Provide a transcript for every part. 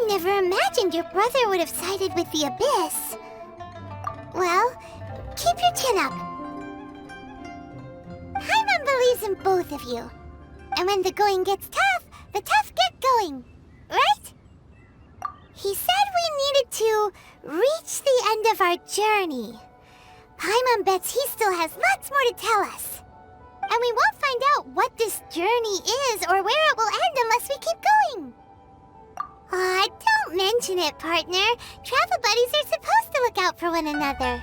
never imagined your brother would have sided with the Abyss. Well, keep your chin up. Paimon believes in both of you. And when the going gets tough, the tough get going. Right? He said we needed to reach the end of our journey. Paimon bets he still has lots more to tell us. And we won't find out what this journey is or where it will end unless we keep going. Aw, don't mention it, partner. Travel buddies are supposed to look out for one another.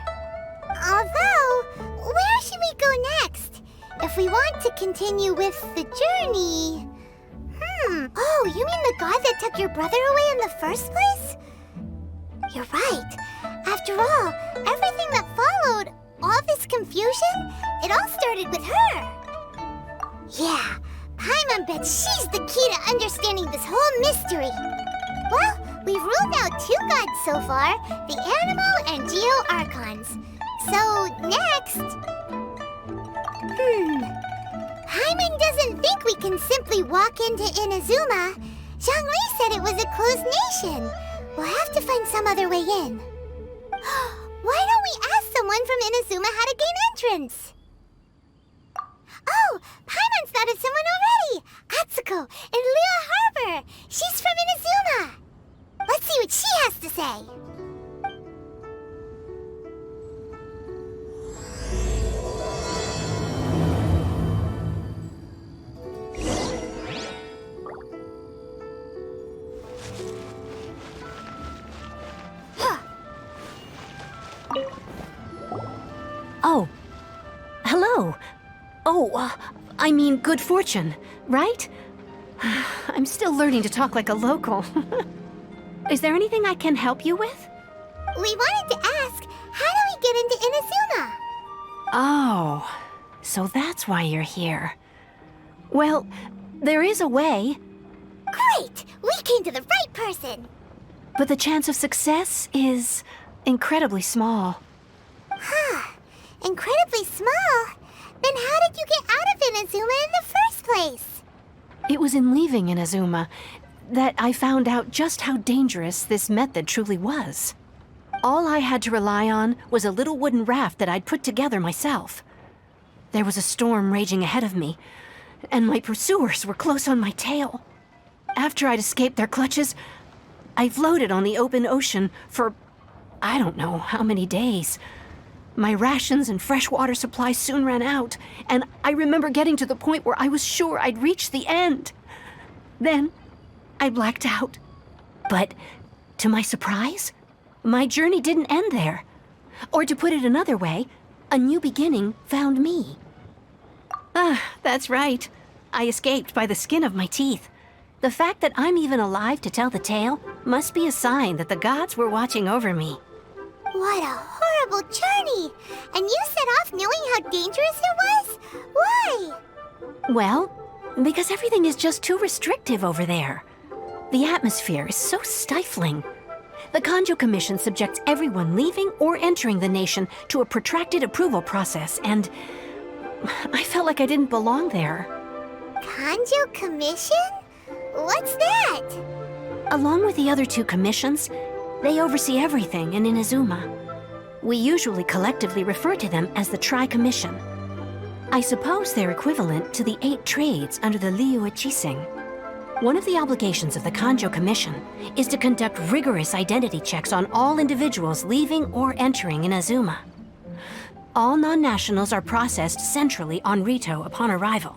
Although, where should we go next? If we want to continue with the journey... Oh, you mean the god that took your brother away in the first place? You're right. After all, everything that followed, all this confusion, it all started with her. Yeah, Paimon bets she's the key to understanding this whole mystery. Well, we've ruled out 2 gods so far, the Animo and Geo Archons. So, next... Paimon doesn't think we can simply walk into Inazuma. Zhongli said it was a closed nation. We'll have to find some other way in. Why don't we ask someone from Inazuma how to gain entrance? Oh, Paimon's thought of someone already! Atsuko in Lua Harbor! She's from Inazuma! Let's see what she has to say! Oh, hello. Oh, I mean good fortune, right? I'm still learning to talk like a local. Is there anything I can help you with? We wanted to ask, how do we get into Inazuma? Oh, so that's why you're here. Well, there is a way. Great! We came to the right person! But the chance of success is incredibly small. Huh. Incredibly small? Then how did you get out of Inazuma in the first place? It was in leaving Inazuma that I found out just how dangerous this method truly was. All I had to rely on was a little wooden raft that I'd put together myself. There was a storm raging ahead of me, and my pursuers were close on my tail. After I'd escaped their clutches, I floated on the open ocean for I don't know how many days. My rations and freshwater supplies soon ran out, and I remember getting to the point where I was sure I'd reached the end. Then, I blacked out. But, to my surprise, my journey didn't end there. Or to put it another way, a new beginning found me. That's right. I escaped by the skin of my teeth. The fact that I'm even alive to tell the tale must be a sign that the gods were watching over me. What a horrible journey! And you set off knowing how dangerous it was? Why? Well, because everything is just too restrictive over there. The atmosphere is so stifling. The Kanjo Commission subjects everyone leaving or entering the nation to a protracted approval process, and I felt like I didn't belong there. Kanjo Commission? What's that? Along with the other 2 commissions, they oversee everything in Inazuma. We usually collectively refer to them as the Tri-Commission. I suppose they're equivalent to the 8 trades under the Liu Chising. One of the obligations of the Kanjo Commission is to conduct rigorous identity checks on all individuals leaving or entering Inazuma. All non-nationals are processed centrally on Rito upon arrival.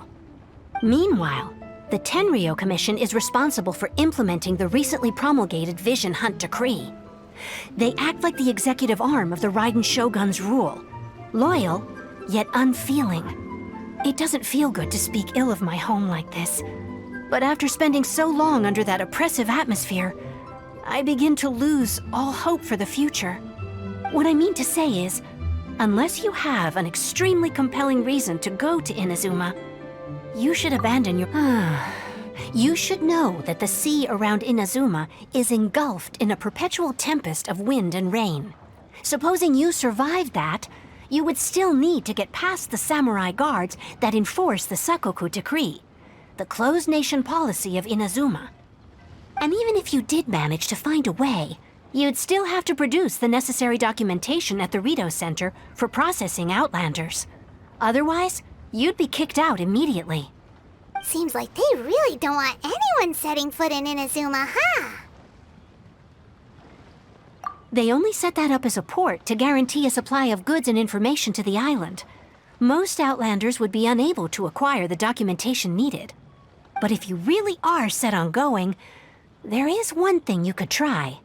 Meanwhile, the Tenryo Commission is responsible for implementing the recently promulgated Vision Hunt Decree. They act like the executive arm of the Raiden Shogun's rule. Loyal, yet unfeeling. It doesn't feel good to speak ill of my home like this. But after spending so long under that oppressive atmosphere, I begin to lose all hope for the future. What I mean to say is, unless you have an extremely compelling reason to go to Inazuma, you should abandon your... You should know that the sea around Inazuma is engulfed in a perpetual tempest of wind and rain. Supposing you survived that, you would still need to get past the samurai guards that enforce the Sakoku Decree, the closed nation policy of Inazuma. And even if you did manage to find a way, you'd still have to produce the necessary documentation at the Rito Center for processing Outlanders. Otherwise, you'd be kicked out immediately. Seems like they really don't want anyone setting foot in Inazuma, huh? They only set that up as a port to guarantee a supply of goods and information to the island. Most Outlanders would be unable to acquire the documentation needed. But if you really are set on going, there is one thing you could try.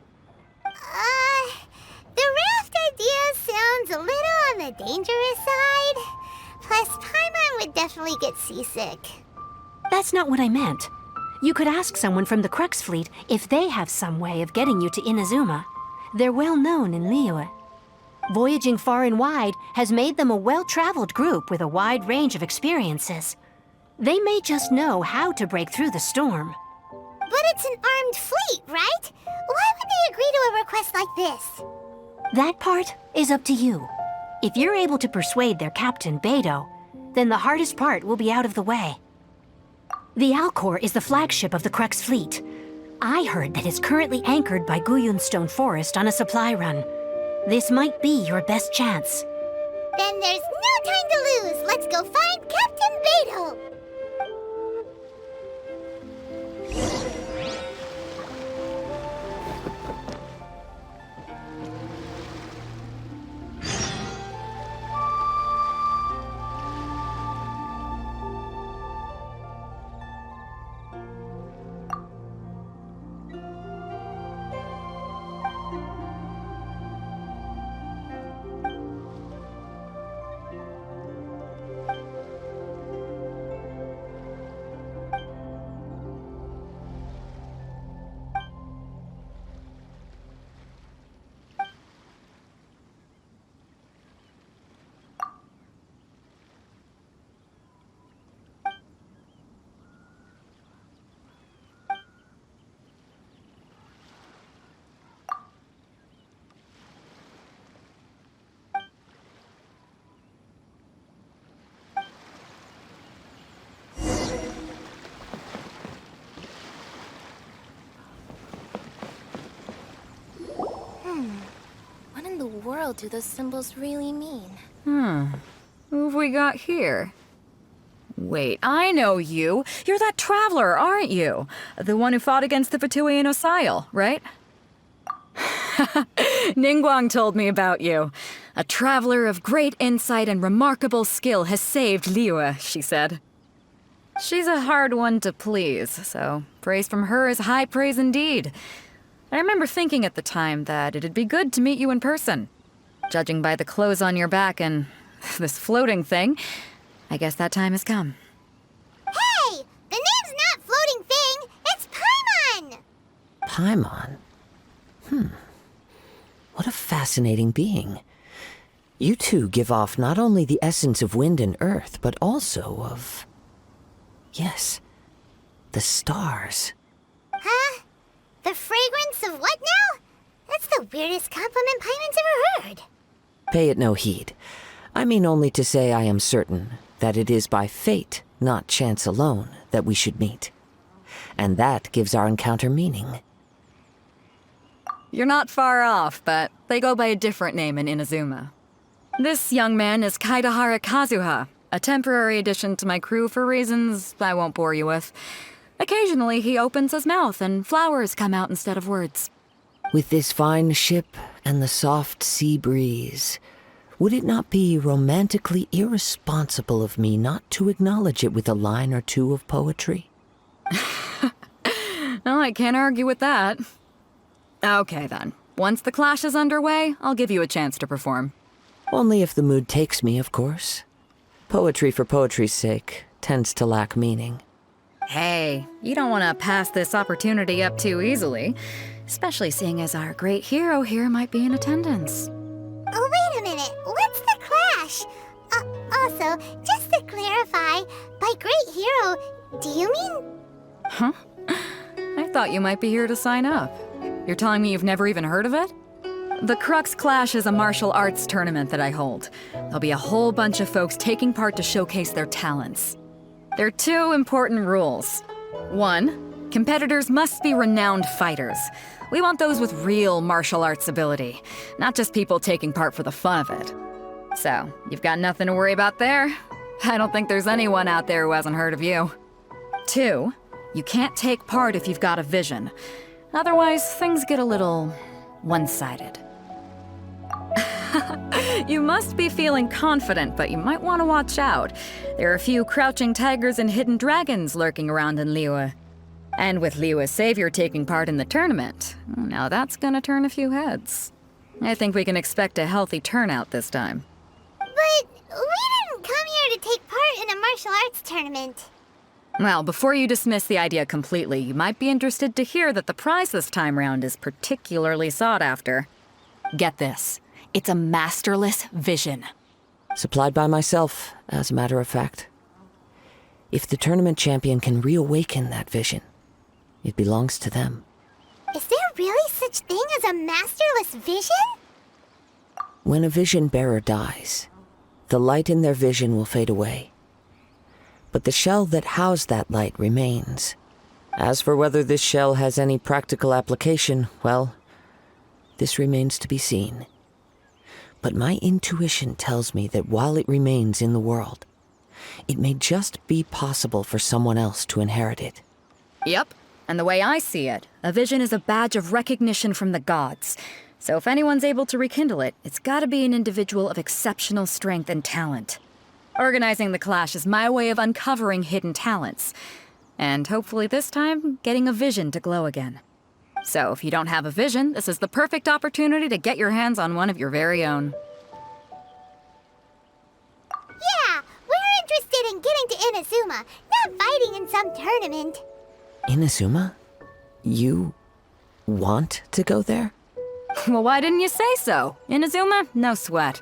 The raft idea sounds a little on the dangerous side. Plus, Paimon would definitely get seasick. That's not what I meant. You could ask someone from the Crux Fleet if they have some way of getting you to Inazuma. They're well known in Liyue. Voyaging far and wide has made them a well-traveled group with a wide range of experiences. They may just know how to break through the storm. But it's an armed fleet, right? Why would they agree to a request like this? That part is up to you. If you're able to persuade their captain, Beidou, then the hardest part will be out of the way. The Alcor is the flagship of the Crux Fleet. I heard that it's currently anchored by Guyunstone Forest on a supply run. This might be your best chance. Then there's no time to lose. Let's go find Captain Beidou. What in the world do those symbols really mean? Who have we got here? Wait, I know you. You're that traveler, aren't you? The one who fought against the Fatuian Osile, right? Ningguang told me about you. A traveler of great insight and remarkable skill has saved Liyue, she said. She's a hard one to please, so praise from her is high praise indeed. I remember thinking at the time that it'd be good to meet you in person. Judging by the clothes on your back and this floating thing, I guess that time has come. Hey! The name's not Floating Thing! It's Paimon! Paimon? What a fascinating being. You two give off not only the essence of wind and earth, but also of... yes, the stars. Huh? The fragrance of what now? That's the weirdest compliment Paimon's ever heard. Pay it no heed. I mean only to say I am certain that it is by fate, not chance alone, that we should meet. And that gives our encounter meaning. You're not far off, but they go by a different name in Inazuma. This young man is Kaidahara Kazuha, a temporary addition to my crew for reasons I won't bore you with. Occasionally, he opens his mouth and flowers come out instead of words. With this fine ship and the soft sea breeze, would it not be romantically irresponsible of me not to acknowledge it with a line or two of poetry? No, I can't argue with that. Okay then. Once the clash is underway, I'll give you a chance to perform. Only if the mood takes me, of course. Poetry for poetry's sake tends to lack meaning. Hey, you don't want to pass this opportunity up too easily, especially seeing as our great hero here might be in attendance. Oh, wait a minute. What's the clash? Also, just to clarify, by great hero, do you mean... Huh? I thought you might be here to sign up. You're telling me you've never even heard of it? The Crux Clash is a martial arts tournament that I hold. There'll be a whole bunch of folks taking part to showcase their talents. There are two important rules. 1, Competitors must be renowned fighters. We want those with real martial arts ability, not just people taking part for the fun of it. So, you've got nothing to worry about there. I don't think there's anyone out there who hasn't heard of you. 2, you can't take part if you've got a vision. Otherwise, things get a little one-sided. You must be feeling confident, but you might want to watch out. There are a few crouching tigers and hidden dragons lurking around in Liyue. And with Liyue's savior taking part in the tournament, now that's gonna turn a few heads. I think we can expect a healthy turnout this time. But we didn't come here to take part in a martial arts tournament. Well, before you dismiss the idea completely, you might be interested to hear that the prize this time round is particularly sought after. Get this. It's a masterless vision. Supplied by myself, as a matter of fact. If the tournament champion can reawaken that vision, it belongs to them. Is there really such thing as a masterless vision? When a vision bearer dies, the light in their vision will fade away. But the shell that housed that light remains. As for whether this shell has any practical application, well, this remains to be seen. But my intuition tells me that while it remains in the world, it may just be possible for someone else to inherit it. Yep, and the way I see it, a vision is a badge of recognition from the gods. So if anyone's able to rekindle it, it's gotta be an individual of exceptional strength and talent. Organizing the clash is my way of uncovering hidden talents. And hopefully this time, getting a vision to glow again. So if you don't have a vision, this is the perfect opportunity to get your hands on one of your very own. Yeah, we're interested in getting to Inazuma, not fighting in some tournament. Inazuma? You want to go there? Well, why didn't you say so? Inazuma? No sweat.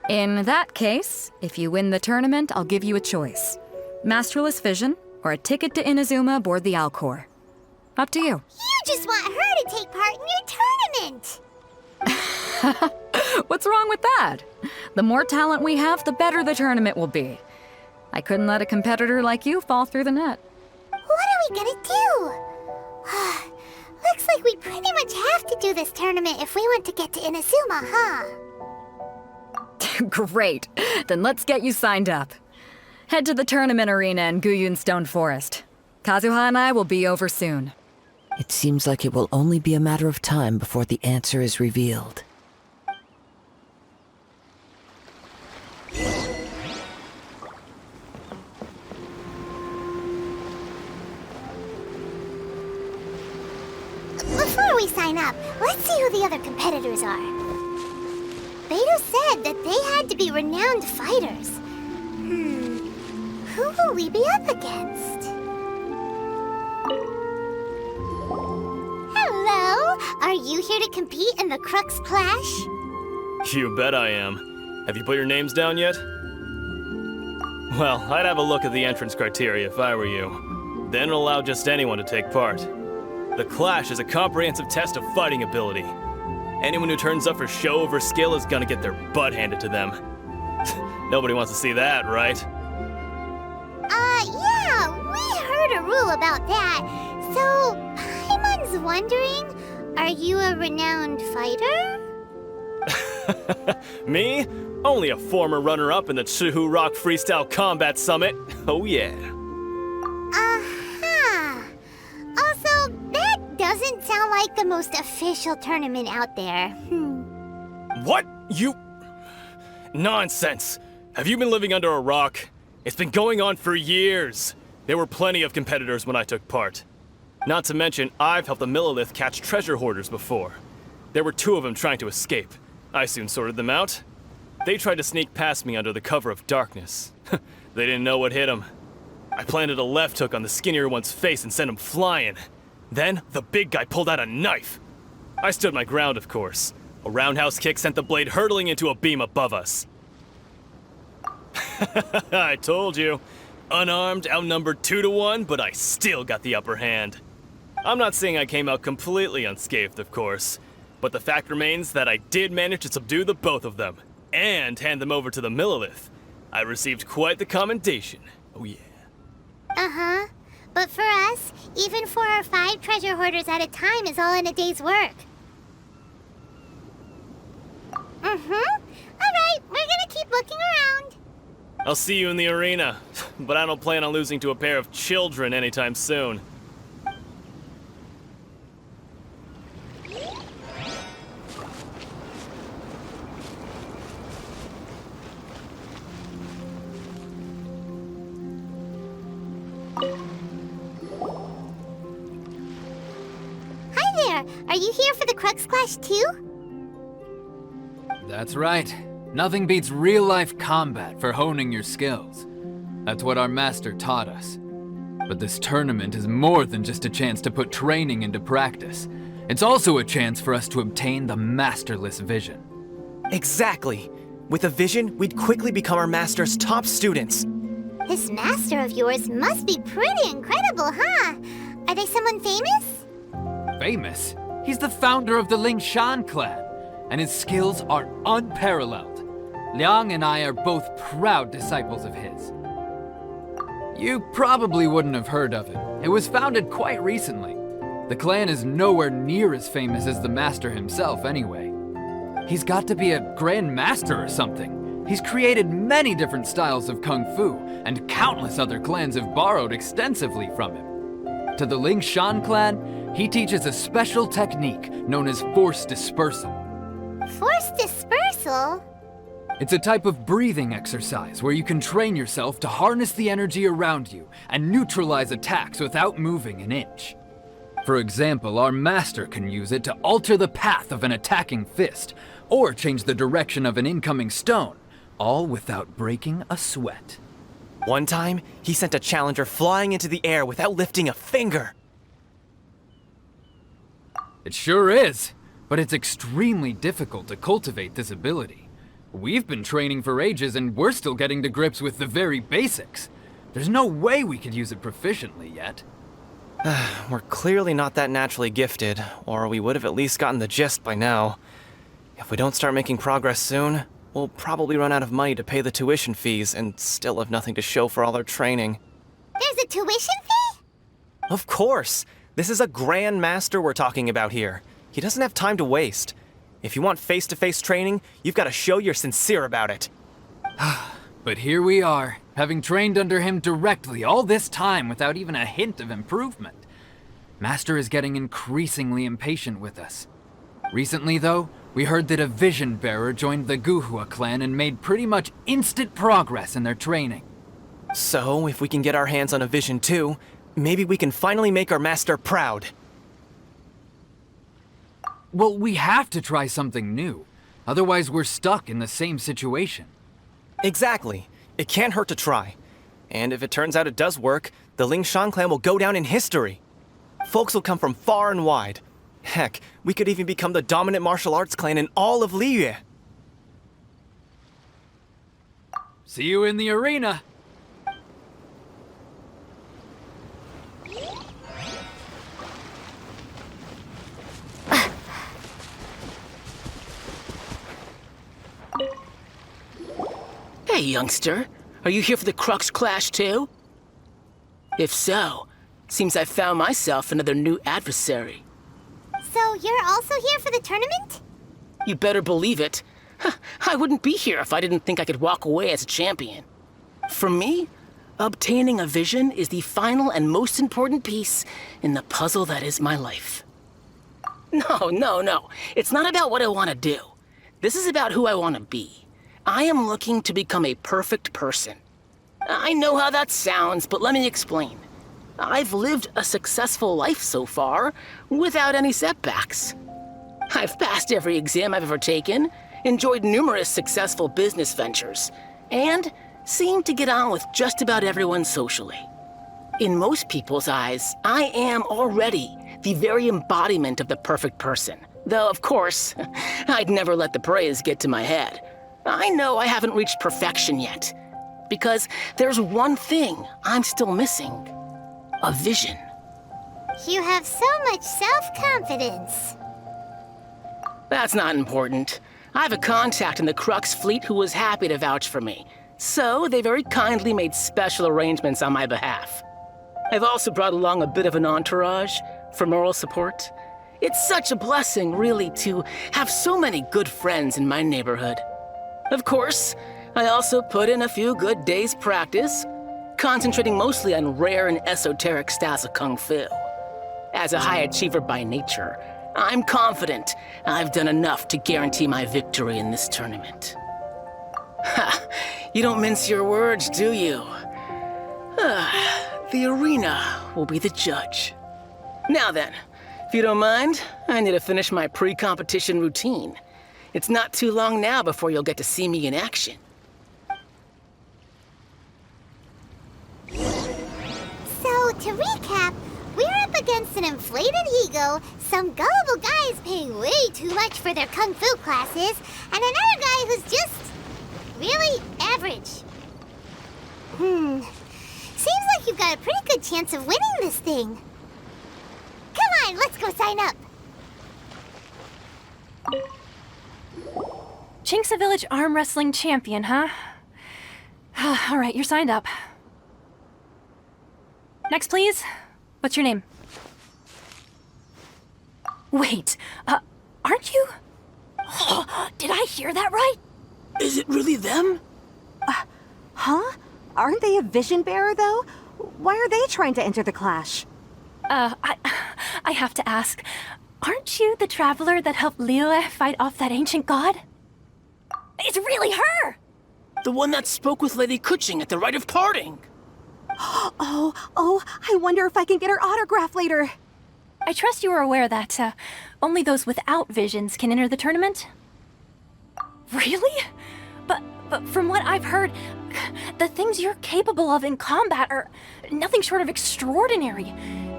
In that case, if you win the tournament, I'll give you a choice. Masterless vision, or a ticket to Inazuma aboard the Alcor. Up to you. You just want her to take part in your tournament. What's wrong with that? The more talent we have, the better the tournament will be. I couldn't let a competitor like you fall through the net. What are we gonna do? Looks like we pretty much have to do this tournament if we want to get to Inazuma, huh? Great. Then let's get you signed up. Head to the tournament arena in Guyun Stone Forest. Kazuha and I will be over soon. It seems like it will only be a matter of time before the answer is revealed. Before we sign up, let's see who the other competitors are. Beidou said that they had to be renowned fighters. Who will we be up against? Hello! Are you here to compete in the Crux Clash? You bet I am. Have you put your names down yet? Well, I'd have a look at the entrance criteria if I were you. Then allow just anyone to take part. The Clash is a comprehensive test of fighting ability. Anyone who turns up for show over skill is gonna get their butt handed to them. Nobody wants to see that, right? Yeah, we heard a rule about that. So, Paimon's wondering, are you a renowned fighter? Me? Only a former runner-up in the Chihu Rock Freestyle Combat Summit. Oh yeah. Also, that doesn't sound like the most official tournament out there. What? You... Nonsense. Have you been living under a rock? It's been going on for years. There were plenty of competitors when I took part. Not to mention, I've helped the Millilith catch treasure hoarders before. There were 2 of them trying to escape. I soon sorted them out. They tried to sneak past me under the cover of darkness. They didn't know what hit them. I planted a left hook on the skinnier one's face and sent him flying. Then, the big guy pulled out a knife. I stood my ground, of course. A roundhouse kick sent the blade hurtling into a beam above us. I told you. Unarmed, outnumbered 2 to 1, but I still got the upper hand. I'm not saying I came out completely unscathed, of course, but the fact remains that I did manage to subdue the both of them, and hand them over to the Millilith. I received quite the commendation. Oh yeah. But for us, even 4 or 5 treasure hoarders at a time is all in a day's work. Alright, we're gonna keep looking around. I'll see you in the arena, but I don't plan on losing to a pair of children anytime soon. Hi there, are you here for the Crux Clash too? That's right. Nothing beats real-life combat for honing your skills. That's what our master taught us. But this tournament is more than just a chance to put training into practice. It's also a chance for us to obtain the masterless vision. Exactly. With a vision, we'd quickly become our master's top students. This master of yours must be pretty incredible, huh? Are they someone famous? Famous? He's the founder of the Lingshan clan, and his skills are unparalleled. Liang and I are both proud disciples of his. You probably wouldn't have heard of it. It was founded quite recently. The clan is nowhere near as famous as the master himself anyway. He's got to be a grand master or something. He's created many different styles of kung fu, and countless other clans have borrowed extensively from him. To the Lingshan clan, he teaches a special technique known as force dispersal. Force dispersal? It's a type of breathing exercise where you can train yourself to harness the energy around you and neutralize attacks without moving an inch. For example, our master can use it to alter the path of an attacking fist, or change the direction of an incoming stone, all without breaking a sweat. One time, he sent a challenger flying into the air without lifting a finger. It sure is, but it's extremely difficult to cultivate this ability. We've been training for ages and we're still getting to grips with the very basics. There's no way we could use it proficiently yet. We're clearly not that naturally gifted, or we would have at least gotten the gist by now. If we don't start making progress soon, we'll probably run out of money to pay the tuition fees and still have nothing to show for all our training. There's a tuition fee? Of course! This is a grand master we're talking about here. He doesn't have time to waste. If you want face-to-face training, you've got to show you're sincere about it. But here we are, having trained under him directly all this time without even a hint of improvement. Master is getting increasingly impatient with us. Recently, though, we heard that a vision bearer joined the Guhua clan and made pretty much instant progress in their training. So, if we can get our hands on a vision too, maybe we can finally make our master proud. Well, we have to try something new. Otherwise, we're stuck in the same situation. Exactly. It can't hurt to try. And if it turns out it does work, the Lingshan clan will go down in history. Folks will come from far and wide. Heck, we could even become the dominant martial arts clan in all of Liyue. See you in the arena! Hey, youngster. Are you here for the Crux Clash too? If so, seems I found myself another new adversary. So you're also here for the tournament? You better believe it. I wouldn't be here if I didn't think I could walk away as a champion. For me, obtaining a vision is the final and most important piece in the puzzle that is my life. No. It's not about what I want to do. This is about who I want to be. I am looking to become a perfect person. I know how that sounds, but let me explain. I've lived a successful life so far, without any setbacks. I've passed every exam I've ever taken, enjoyed numerous successful business ventures, and seem to get on with just about everyone socially. In most people's eyes, I am already the very embodiment of the perfect person. Though, of course, I'd never let the praise get to my head. I know I haven't reached perfection yet, because there's one thing I'm still missing. A vision. You have so much self-confidence. That's not important. I have a contact in the Crux fleet who was happy to vouch for me, so they very kindly made special arrangements on my behalf. I've also brought along a bit of an entourage for moral support. It's such a blessing, really, to have so many good friends in my neighborhood. Of course, I also put in a few good days' practice, concentrating mostly on rare and esoteric styles of Kung Fu. As a high achiever by nature, I'm confident I've done enough to guarantee my victory in this tournament. Ha! You don't mince your words, do you? The arena will be the judge. Now then, if you don't mind, I need to finish my pre-competition routine. It's not too long now before you'll get to see me in action. So, to recap, we're up against an inflated ego, some gullible guys paying way too much for their kung fu classes, and another guy who's just really average. Seems like you've got a pretty good chance of winning this thing. Come on, let's go sign up. Chinksa Village Arm Wrestling Champion, huh? All right, you're signed up. Next, please. What's your name? Wait, aren't you? Did I hear that right? Is it really them? Huh? Aren't they a vision bearer, though? Why are they trying to enter the clash? I have to ask, aren't you the traveler that helped Liyue fight off that ancient god? It's really her! The one that spoke with Lady Kuching at the rite of parting. Oh, I wonder if I can get her autograph later. I trust you are aware that only those without visions can enter the tournament? Really? But from what I've heard, the things you're capable of in combat are nothing short of extraordinary.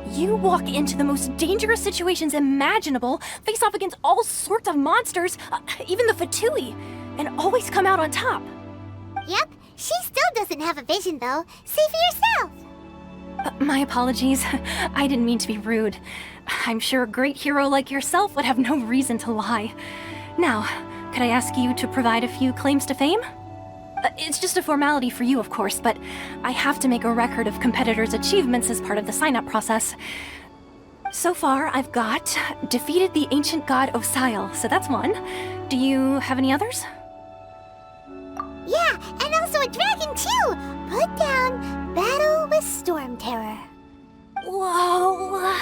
You walk into the most dangerous situations imaginable, face off against all sorts of monsters, even the Fatui, and always come out on top. Yep, she still doesn't have a vision, though. See for yourself. My apologies. I didn't mean to be rude. I'm sure a great hero like yourself would have no reason to lie. Now, could I ask you to provide a few claims to fame? It's just a formality for you, of course, but I have to make a record of competitors' achievements as part of the sign-up process. So far, I've got defeated the ancient god Osail, so that's one. Do you have any others? Yeah, and also a dragon, too! Put down Battle with Storm Terror. Whoa!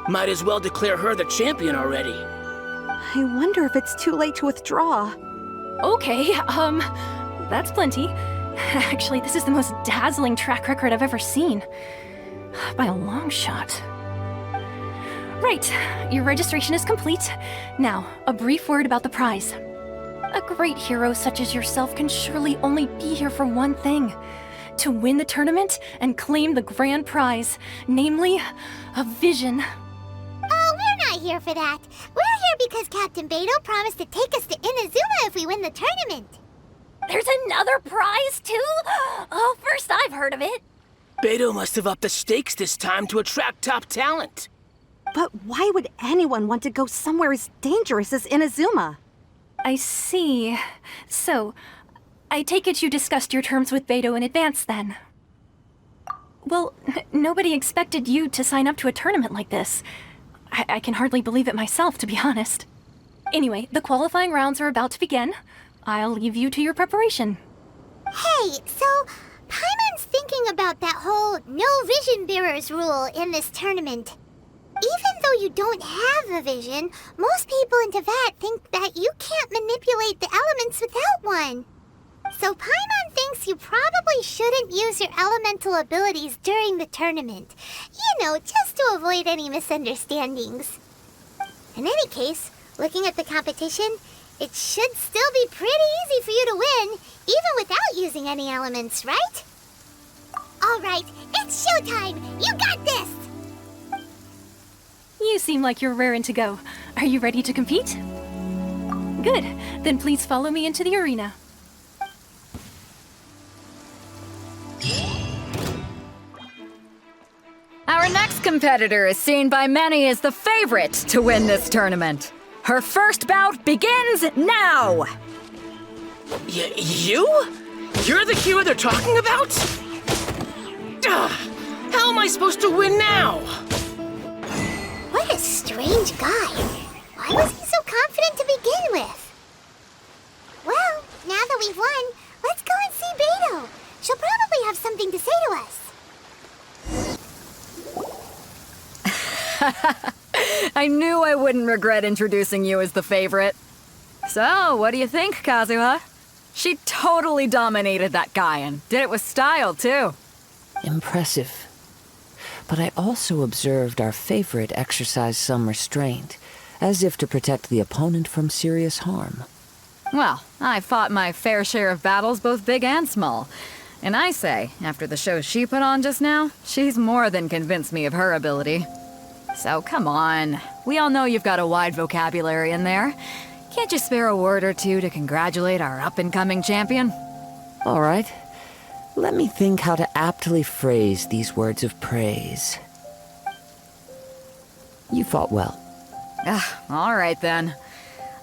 Might as well declare her the champion already. I wonder if it's too late to withdraw. Okay, that's plenty. Actually, this is the most dazzling track record I've ever seen. By a long shot. Right, your registration is complete. Now, a brief word about the prize. A great hero such as yourself can surely only be here for one thing. To win the tournament and claim the grand prize, namely, a vision. Oh, we're not here for that. We're here because Captain Beidou promised to take us to Inazuma if we win the tournament. There's another prize, too? Oh, first I've heard of it. Beidou must have upped the stakes this time to attract top talent. But why would anyone want to go somewhere as dangerous as Inazuma? I see. So, I take it you discussed your terms with Beidou in advance, then? Well, nobody expected you to sign up to a tournament like this. I can hardly believe it myself, to be honest. Anyway, the qualifying rounds are about to begin. I'll leave you to your preparation. Hey, so Paimon's thinking about that whole no vision bearers rule in this tournament. Even though you don't have a vision, most people in Teyvat think that you can't manipulate the elements without one. So Paimon thinks you probably shouldn't use your elemental abilities during the tournament. You know, just to avoid any misunderstandings. In any case, looking at the competition, it should still be pretty easy for you to win, even without using any elements, right? All right, it's showtime! You got this! You seem like you're raring to go. Are you ready to compete? Good. Then please follow me into the arena. Our next competitor is seen by many as the favorite to win this tournament. Her first bout begins now! You? You're the hero they're talking about? How am I supposed to win now? What a strange guy. Why was he so confident to begin with? Well, now that we've won, let's go and see Beto. She'll probably have something to say to us. I knew I wouldn't regret introducing you as the favorite. So, what do you think, Kazuha? She totally dominated that guy and did it with style, too. Impressive. But I also observed our favorite exercise some restraint, as if to protect the opponent from serious harm. Well, I fought my fair share of battles, both big and small. And I say, after the show she put on just now, she's more than convinced me of her ability. So come on, we all know you've got a wide vocabulary in there. Can't you spare a word or two to congratulate our up-and-coming champion? All right. Let me think how to aptly phrase these words of praise. You fought well. All right then.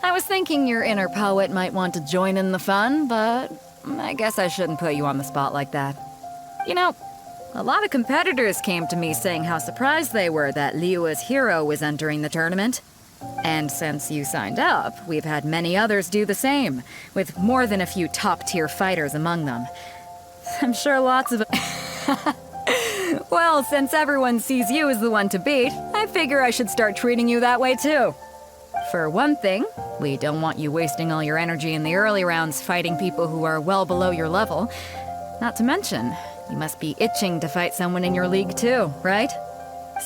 I was thinking your inner poet might want to join in the fun, but I guess I shouldn't put you on the spot like that. You know, a lot of competitors came to me saying how surprised they were that Liyue's hero was entering the tournament. And since you signed up, we've had many others do the same, with more than a few top-tier fighters among them. I'm sure lots of... Well, since everyone sees you as the one to beat, I figure I should start treating you that way too. For one thing, we don't want you wasting all your energy in the early rounds fighting people who are well below your level. Not to mention, you must be itching to fight someone in your league too, right?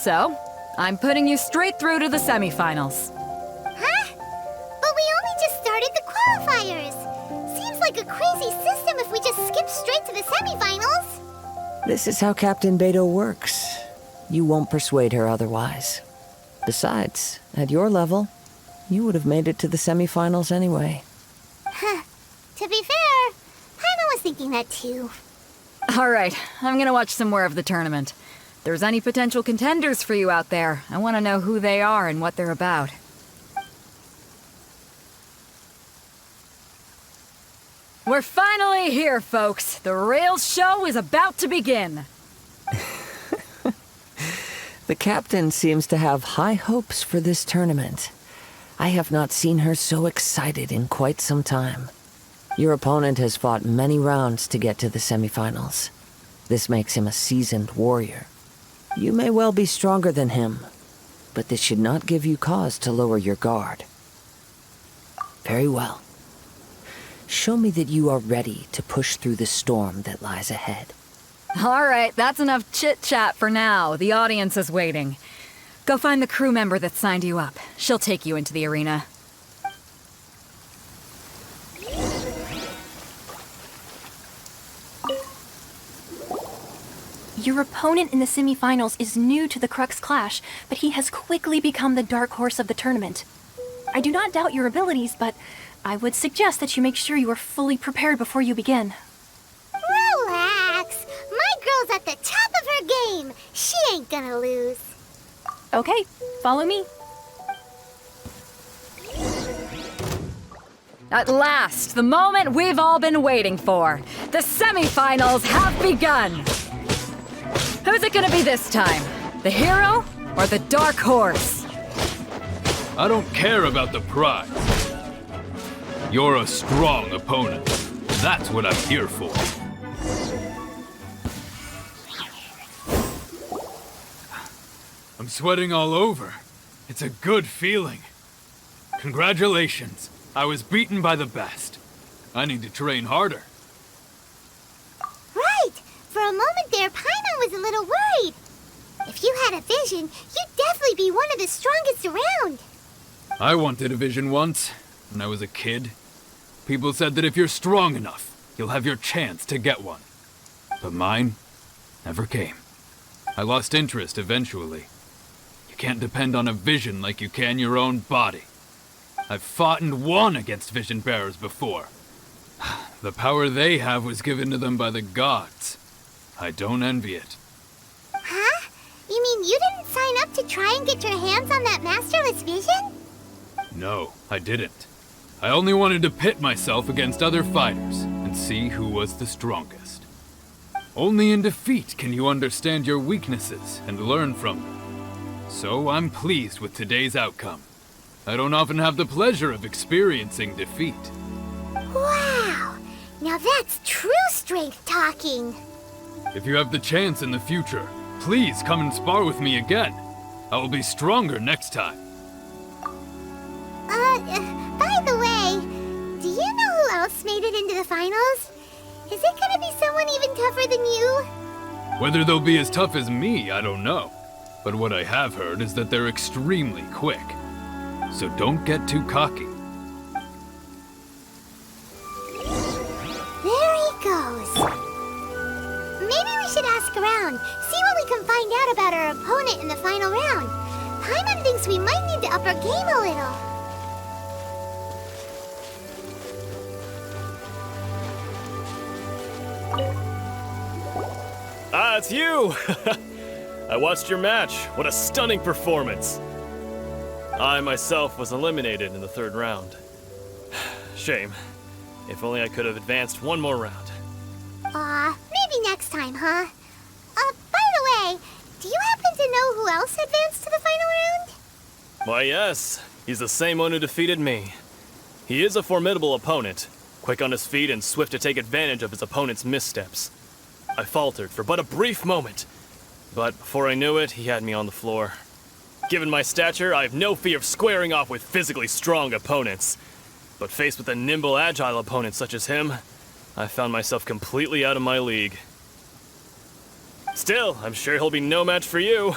So, I'm putting you straight through to the semifinals. Huh? But we only just started the qualifiers. Seems like a crazy system if we just skip straight to the semifinals. This is how Captain Beto works. You won't persuade her otherwise. Besides, at your level, you would have made it to the semifinals anyway. Huh. To be fair, Paimon was thinking that too. All right, I'm gonna watch some more of the tournament. If there's any potential contenders for you out there, I want to know who they are and what they're about. We're finally here, folks. The real show is about to begin. The captain seems to have high hopes for this tournament. I have not seen her so excited in quite some time. Your opponent has fought many rounds to get to the semifinals. This makes him a seasoned warrior. You may well be stronger than him, but this should not give you cause to lower your guard. Very well. Show me that you are ready to push through the storm that lies ahead. All right, that's enough chit-chat for now. The audience is waiting. Go find the crew member that signed you up. She'll take you into the arena. Your opponent in the semifinals is new to the Crux Clash, but he has quickly become the dark horse of the tournament. I do not doubt your abilities, but I would suggest that you make sure you are fully prepared before you begin. Relax. My girl's at the top of her game. She ain't gonna lose. Okay, follow me. At last, the moment we've all been waiting for. The semifinals have begun. Who's it gonna be this time? The hero or the dark horse? I don't care about the prize. You're a strong opponent. That's what I'm here for. I'm sweating all over. It's a good feeling. Congratulations. I was beaten by the best. I need to train harder. Right. For a moment there, Paimon was a little worried. If you had a vision, you'd definitely be one of the strongest around. I wanted a vision once, when I was a kid. People said that if you're strong enough, you'll have your chance to get one. But mine never came. I lost interest eventually. You can't depend on a vision like you can your own body. I've fought and won against vision bearers before. The power they have was given to them by the gods. I don't envy it. Huh? You mean you didn't sign up to try and get your hands on that masterless vision? No, I didn't. I only wanted to pit myself against other fighters and see who was the strongest. Only in defeat can you understand your weaknesses and learn from them. So I'm pleased with today's outcome. I don't often have the pleasure of experiencing defeat. Wow! Now that's true strength talking. If you have the chance in the future, please come and spar with me again. I will be stronger next time. By the way, do you know who else made it into the finals? Is it gonna be someone even tougher than you? Whether they'll be as tough as me, I don't know. But what I have heard is that they're extremely quick. So don't get too cocky. There he goes. Maybe we should ask around, see what we can find out about our opponent in the final round. Paimon thinks we might need to up our game a little. Ah, it's you! I watched your match. What a stunning performance. I myself was eliminated in the third round. Shame. If only I could have advanced one more round. Maybe next time, huh? By the way, do you happen to know who else advanced to the final round? Why, yes. He's the same one who defeated me. He is a formidable opponent, quick on his feet and swift to take advantage of his opponent's missteps. I faltered for but a brief moment, but before I knew it, he had me on the floor. Given my stature, I have no fear of squaring off with physically strong opponents. But faced with a nimble, agile opponent such as him, I found myself completely out of my league. Still, I'm sure he'll be no match for you.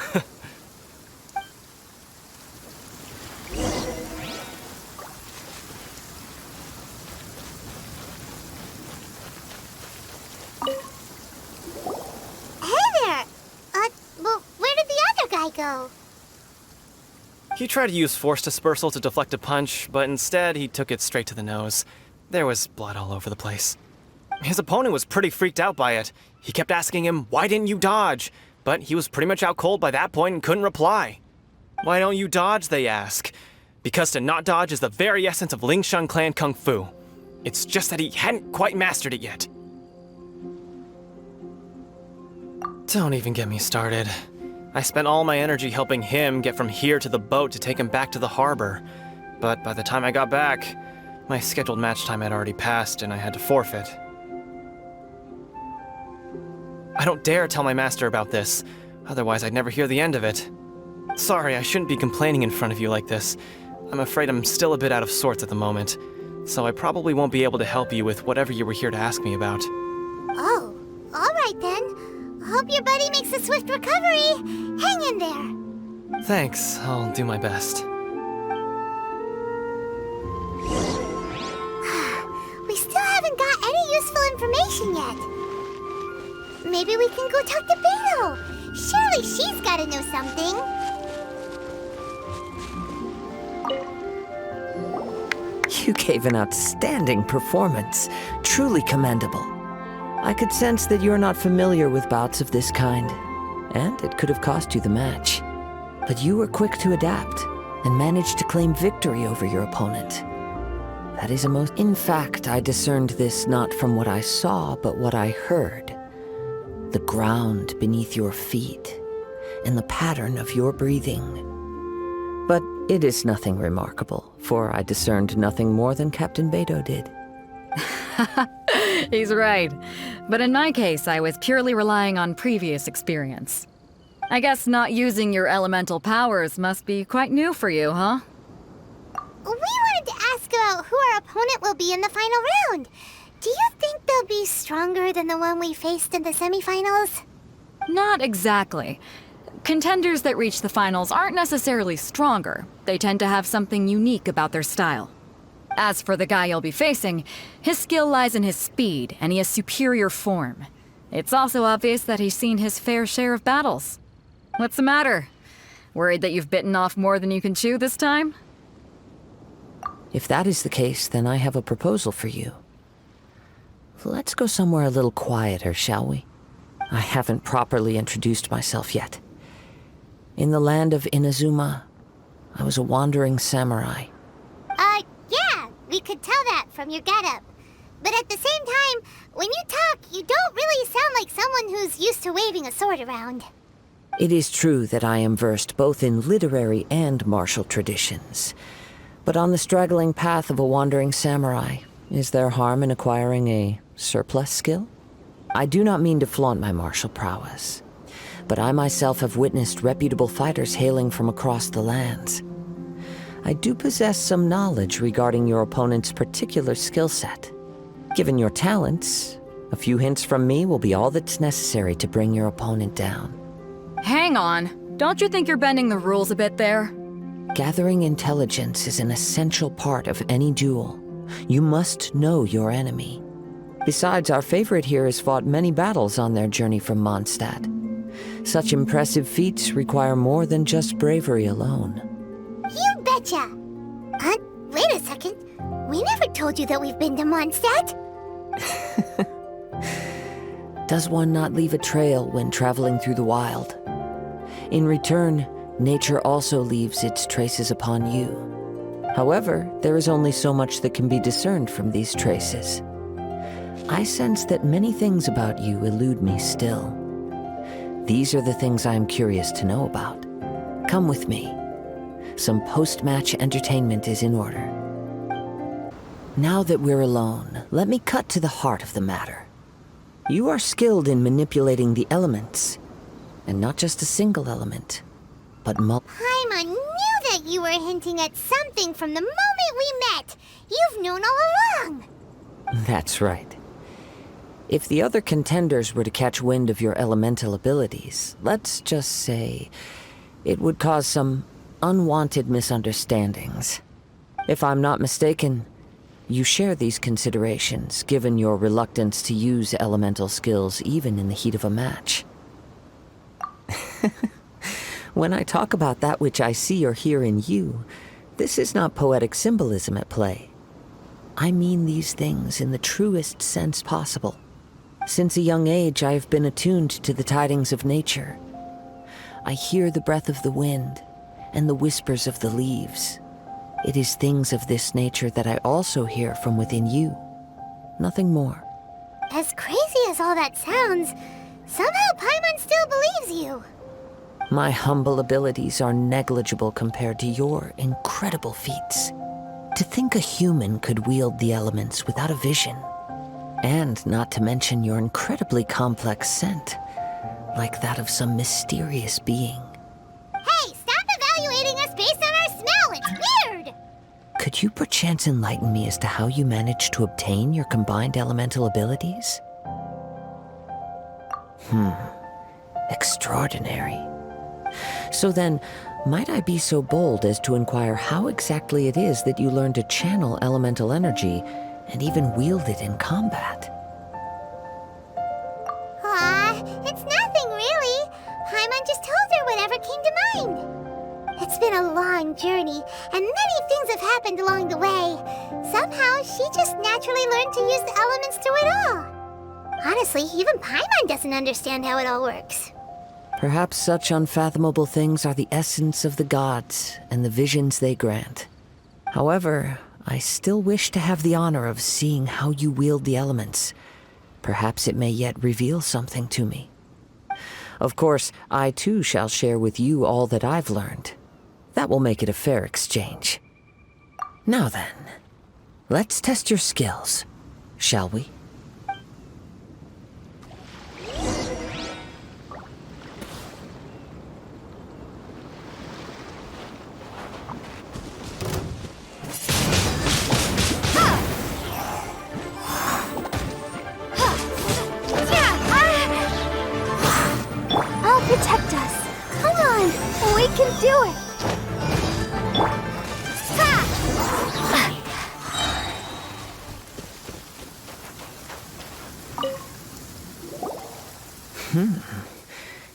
Go. He tried to use force dispersal to deflect a punch, but instead he took it straight to the nose. There was blood all over the place. His opponent was pretty freaked out by it. He kept asking him, "Why didn't you dodge?" But he was pretty much out cold by that point and couldn't reply. "Why don't you dodge?" they ask. Because to not dodge is the very essence of Lingshan clan kung fu. It's just that he hadn't quite mastered it yet. Don't even get me started. I spent all my energy helping him get from here to the boat to take him back to the harbor. But by the time I got back, my scheduled match time had already passed and I had to forfeit. I don't dare tell my master about this, otherwise I'd never hear the end of it. Sorry, I shouldn't be complaining in front of you like this. I'm afraid I'm still a bit out of sorts at the moment, so I probably won't be able to help you with whatever you were here to ask me about. Oh, all right then. Hope your buddy makes a swift recovery. Hang in there. Thanks, I'll do my best. We still haven't got any useful information yet. Maybe we can go talk to Beto. Surely she's gotta know something. You gave an outstanding performance. Truly commendable. I could sense that you're not familiar with bouts of this kind, and it could have cost you the match. But you were quick to adapt, and managed to claim victory over your opponent. That is a most... In fact, I discerned this not from what I saw, but what I heard. The ground beneath your feet, and the pattern of your breathing. But it is nothing remarkable, for I discerned nothing more than Captain Beto did. He's right. But in my case, I was purely relying on previous experience. I guess not using your elemental powers must be quite new for you, huh? We wanted to ask about who our opponent will be in the final round. Do you think they'll be stronger than the one we faced in the semifinals? Not exactly. Contenders that reach the finals aren't necessarily stronger. They tend to have something unique about their style. As for the guy you'll be facing, his skill lies in his speed, and he has superior form. It's also obvious that he's seen his fair share of battles. What's the matter? Worried that you've bitten off more than you can chew this time? If that is the case, then I have a proposal for you. Let's go somewhere a little quieter, shall we? I haven't properly introduced myself yet. In the land of Inazuma, I was a wandering samurai. Yeah, we could tell that from your getup. But at the same time, when you talk, you don't really sound like someone who's used to waving a sword around. It is true that I am versed both in literary and martial traditions. But on the straggling path of a wandering samurai, is there harm in acquiring a surplus skill? I do not mean to flaunt my martial prowess, but I myself have witnessed reputable fighters hailing from across the lands. I do possess some knowledge regarding your opponent's particular skill set. Given your talents, a few hints from me will be all that's necessary to bring your opponent down. Hang on. Don't you think you're bending the rules a bit there? Gathering intelligence is an essential part of any duel. You must know your enemy. Besides, our favorite here has fought many battles on their journey from Mondstadt. Such impressive feats require more than just bravery alone. You betcha! Wait a second. We never told you that we've been to Mondstadt. Does one not leave a trail when traveling through the wild? In return, nature also leaves its traces upon you. However, there is only so much that can be discerned from these traces. I sense that many things about you elude me still. These are the things I am curious to know about. Come with me. Some post-match entertainment is in order. Now that we're alone, let me cut to the heart of the matter. You are skilled in manipulating the elements, and not just a single element, but Paimon knew that you were hinting at something from the moment we met. You've known all along. That's right. If the other contenders were to catch wind of your elemental abilities, let's just say it would cause some unwanted misunderstandings. If I'm not mistaken, you share these considerations, given your reluctance to use elemental skills even in the heat of a match. When I talk about that which I see or hear in you, this is not poetic symbolism at play. I mean these things in the truest sense possible. Since a young age, I have been attuned to the tidings of nature. I hear the breath of the wind and the whispers of the leaves. It is things of this nature that I also hear from within you. Nothing more. As crazy as all that sounds, somehow Paimon still believes you. My humble abilities are negligible compared to your incredible feats. To think a human could wield the elements without a vision, and not to mention your incredibly complex scent, like that of some mysterious being. Hey, stop evaluating us based on our smell! It's weird! Could you perchance enlighten me as to how you managed to obtain your combined elemental abilities? Extraordinary. So then, might I be so bold as to inquire how exactly it is that you learned to channel elemental energy and even wield it in combat? It's nothing really. Paimon just told her whatever came to mind. It's been a long journey, and many things have happened along the way. Somehow, she just naturally learned to use the elements through it all. Honestly, even Paimon doesn't understand how it all works. Perhaps such unfathomable things are the essence of the gods and the visions they grant. However, I still wish to have the honor of seeing how you wield the elements. Perhaps it may yet reveal something to me. Of course, I too shall share with you all that I've learned. That will make it a fair exchange. Now then, let's test your skills, shall we? Protect us. Come on, we can do it.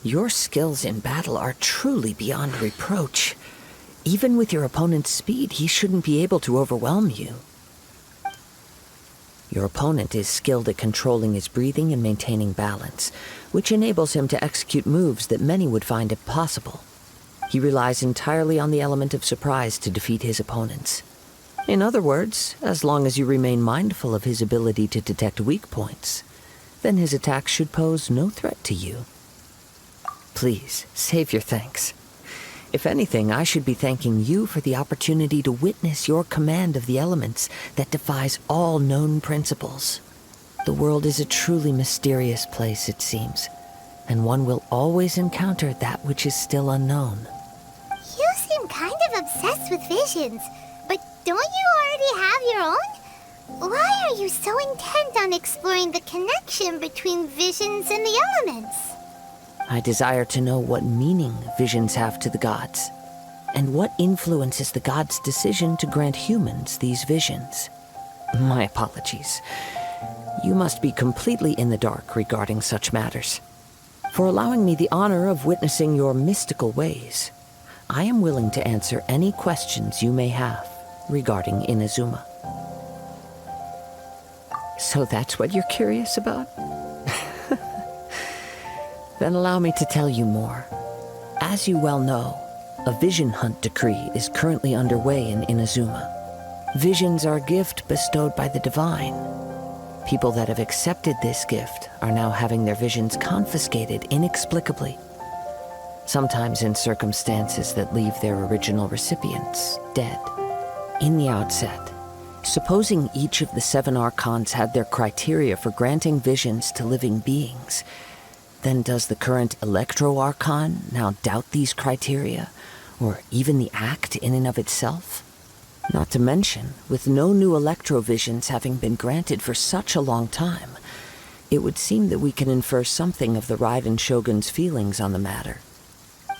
Your skills in battle are truly beyond reproach. Even with your opponent's speed, he shouldn't be able to overwhelm you. Your opponent is skilled at controlling his breathing and maintaining balance, which enables him to execute moves that many would find impossible. He relies entirely on the element of surprise to defeat his opponents. In other words, as long as you remain mindful of his ability to detect weak points, then his attacks should pose no threat to you. Please, save your thanks. If anything, I should be thanking you for the opportunity to witness your command of the elements that defies all known principles. The world is a truly mysterious place, it seems, and one will always encounter that which is still unknown. You seem kind of obsessed with visions, but don't you already have your own? Why are you so intent on exploring the connection between visions and the elements? I desire to know what meaning visions have to the gods, and what influences the gods' decision to grant humans these visions. My apologies. You must be completely in the dark regarding such matters. For allowing me the honor of witnessing your mystical ways, I am willing to answer any questions you may have regarding Inazuma. So that's what you're curious about? Then allow me to tell you more. As you well know, a vision hunt decree is currently underway in Inazuma. Visions are a gift bestowed by the divine. People that have accepted this gift are now having their visions confiscated inexplicably, sometimes in circumstances that leave their original recipients dead. In the outset, supposing each of the 7 archons had their criteria for granting visions to living beings, then does the current Electro-Archon now doubt these criteria, or even the act in and of itself? Not to mention, with no new Electro-Visions having been granted for such a long time, it would seem that we can infer something of the Raiden Shogun's feelings on the matter.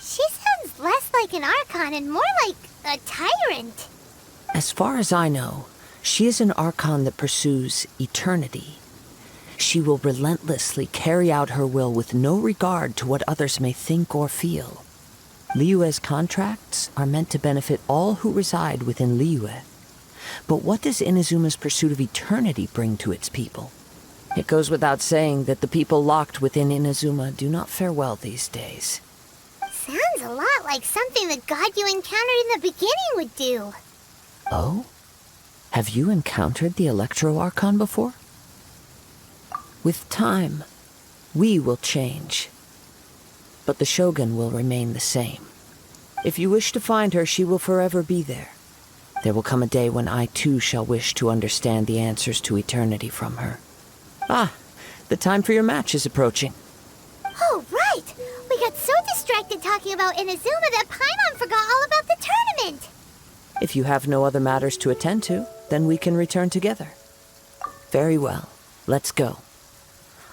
She sounds less like an Archon and more like a tyrant. As far as I know, she is an Archon that pursues eternity. She will relentlessly carry out her will with no regard to what others may think or feel. Liyue's contracts are meant to benefit all who reside within Liyue. But what does Inazuma's pursuit of eternity bring to its people? It goes without saying that the people locked within Inazuma do not fare well these days. Sounds a lot like something the god you encountered in the beginning would do. Oh? Have you encountered the Electro-Archon before? With time, we will change. But the Shogun will remain the same. If you wish to find her, she will forever be there. There will come a day when I too shall wish to understand the answers to eternity from her. Ah, the time for your match is approaching. Oh, right! We got so distracted talking about Inazuma that Paimon forgot all about the tournament! If you have no other matters to attend to, then we can return together. Very well, let's go.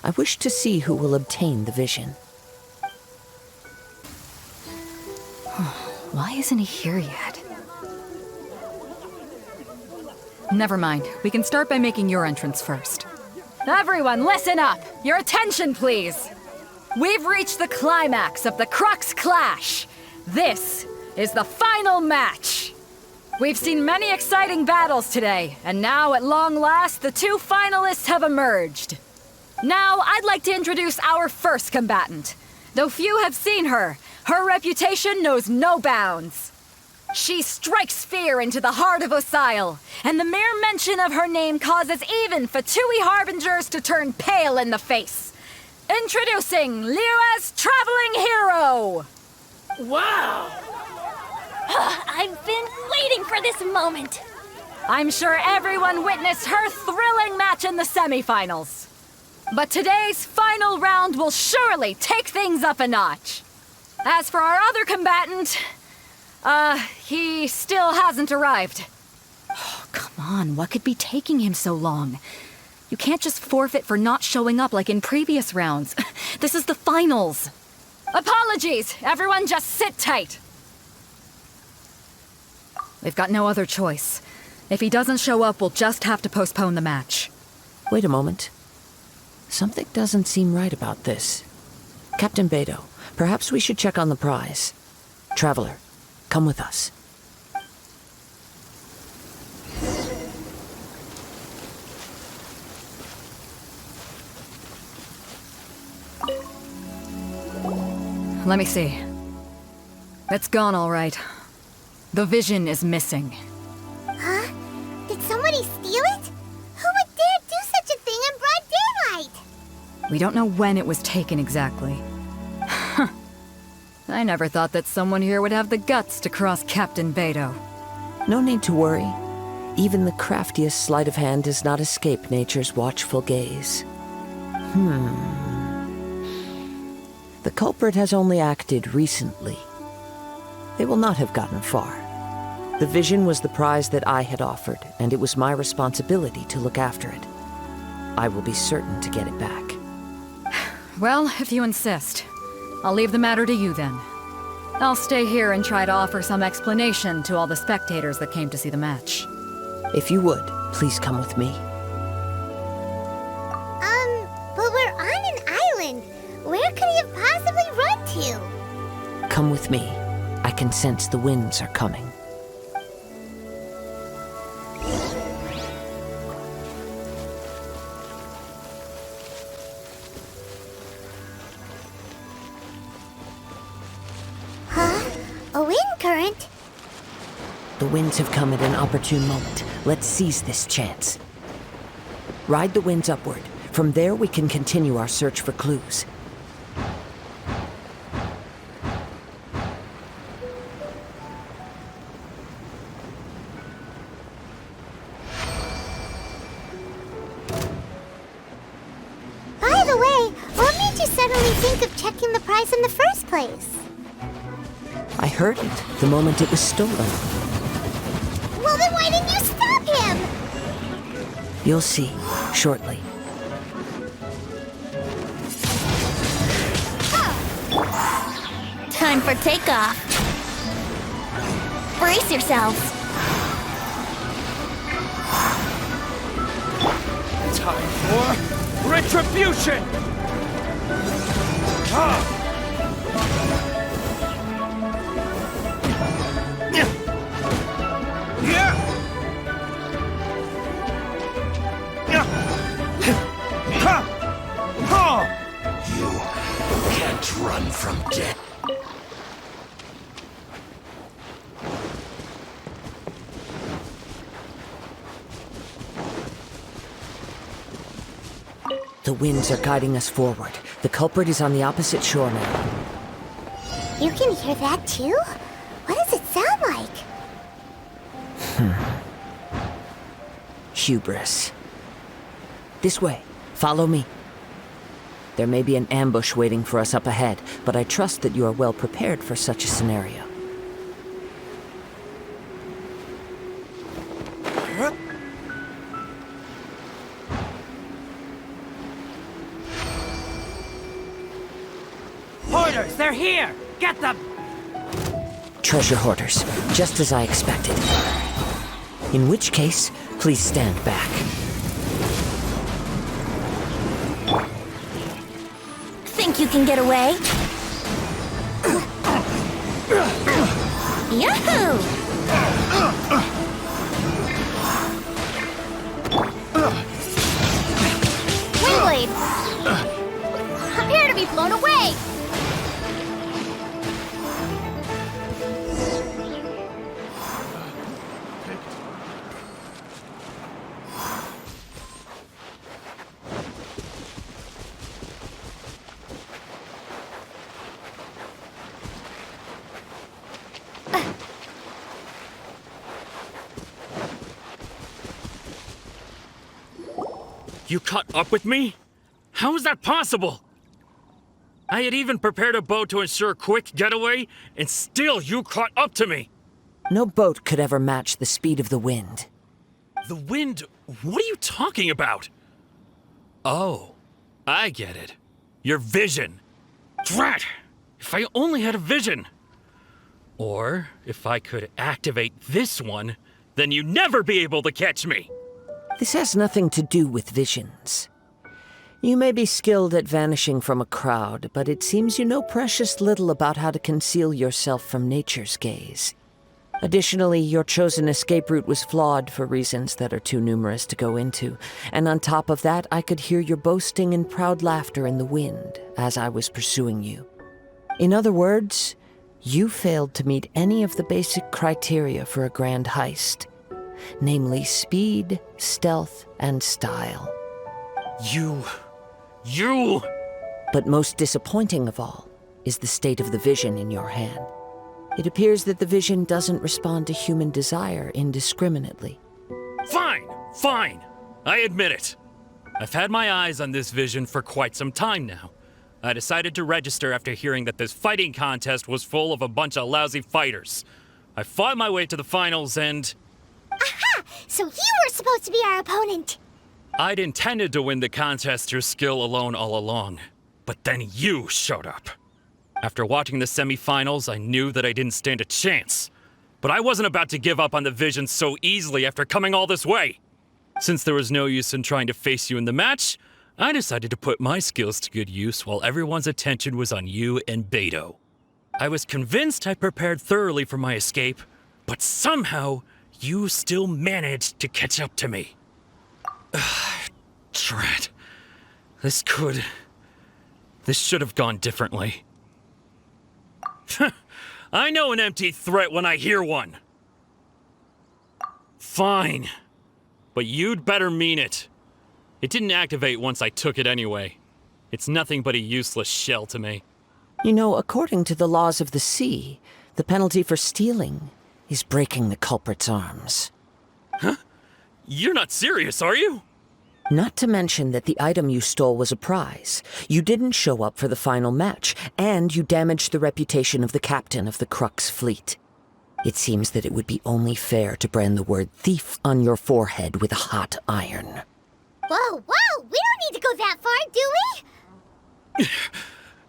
I wish to see who will obtain the vision. Why isn't he here yet? Never mind. We can start by making your entrance first. Everyone, listen up! Your attention, please! We've reached the climax of the Crux Clash! This is the final match! We've seen many exciting battles today, and now, at long last, the 2 finalists have emerged. Now, I'd like to introduce our first combatant. Though few have seen her, her reputation knows no bounds. She strikes fear into the heart of Osile, and the mere mention of her name causes even Fatui Harbingers to turn pale in the face. Introducing Liyue's traveling hero! Wow! I've been waiting for this moment. I'm sure everyone witnessed her thrilling match in the semifinals. But today's final round will surely take things up a notch. As for our other combatant, he still hasn't arrived. Oh, come on, what could be taking him so long? You can't just forfeit for not showing up like in previous rounds. This is the finals. Apologies, everyone just sit tight. We've got no other choice. If he doesn't show up, we'll just have to postpone the match. Wait a moment. Something doesn't seem right about this. Captain Beidou, perhaps we should check on the prize. Traveler, come with us. Let me see. It's gone all right. The vision is missing. Huh? Did somebody steal it? Who would dare do such a thing in broad daylight? We don't know when it was taken exactly. I never thought that someone here would have the guts to cross Captain Beto. No need to worry. Even the craftiest sleight of hand does not escape nature's watchful gaze. The culprit has only acted recently. They will not have gotten far. The vision was the prize that I had offered, and it was my responsibility to look after it. I will be certain to get it back. Well, if you insist. I'll leave the matter to you then. I'll stay here and try to offer some explanation to all the spectators that came to see the match. If you would, please come with me. But we're on an island. Where could he have possibly run to? Come with me. I can sense the winds are coming. A wind current? The winds have come at an opportune moment. Let's seize this chance. Ride the winds upward. From there, we can continue our search for clues. By the way, what made you suddenly think of checking the prize in the first place? I heard it the moment it was stolen. Well, then why didn't you stop him? You'll see shortly. Time for takeoff. Brace yourselves. Time for retribution! You can't run from death. The winds are guiding us forward. The culprit is on the opposite shore now. You can hear that too? What does it sound like? Hubris. This way. Follow me. There may be an ambush waiting for us up ahead, but I trust that you are well prepared for such a scenario. Hoarders, they're here! Get them! Treasure hoarders, just as I expected. In which case, please stand back. Think you can get away? Yahoo! Wingblade! Prepare to be blown away! You caught up with me? How is that possible? I had even prepared a boat to ensure a quick getaway, and still you caught up to me! No boat could ever match the speed of the wind. The wind? What are you talking about? Oh, I get it. Your vision. Drat! If I only had a vision! Or, if I could activate this one, then you'd never be able to catch me! This has nothing to do with visions. You may be skilled at vanishing from a crowd, but it seems you know precious little about how to conceal yourself from nature's gaze. Additionally, your chosen escape route was flawed for reasons that are too numerous to go into, and on top of that, I could hear your boasting and proud laughter in the wind as I was pursuing you. In other words, you failed to meet any of the basic criteria for a grand heist. Namely speed, stealth, and style. You! But most disappointing of all is the state of the vision in your hand. It appears that the vision doesn't respond to human desire indiscriminately. Fine, fine. I admit it. I've had my eyes on this vision for quite some time now. I decided to register after hearing that this fighting contest was full of a bunch of lousy fighters. I fought my way to the finals and... Aha! So you were supposed to be our opponent! I'd intended to win the contest through skill alone all along. But then you showed up. After watching the semi-finals, I knew that I didn't stand a chance. But I wasn't about to give up on the vision so easily after coming all this way. Since there was no use in trying to face you in the match, I decided to put my skills to good use while everyone's attention was on you and Beto. I was convinced I prepared thoroughly for my escape, but somehow you still managed to catch up to me. Drat. This should have gone differently. I know an empty threat when I hear one. Fine. But you'd better mean it. It didn't activate once I took it anyway. It's nothing but a useless shell to me. You know, according to the laws of the sea, the penalty for stealing is breaking the culprit's arms. Huh? You're not serious, are you? Not to mention that the item you stole was a prize. You didn't show up for the final match, and you damaged the reputation of the captain of the Crux fleet. It seems that it would be only fair to brand the word thief on your forehead with a hot iron. Whoa, whoa! We don't need to go that far, do we?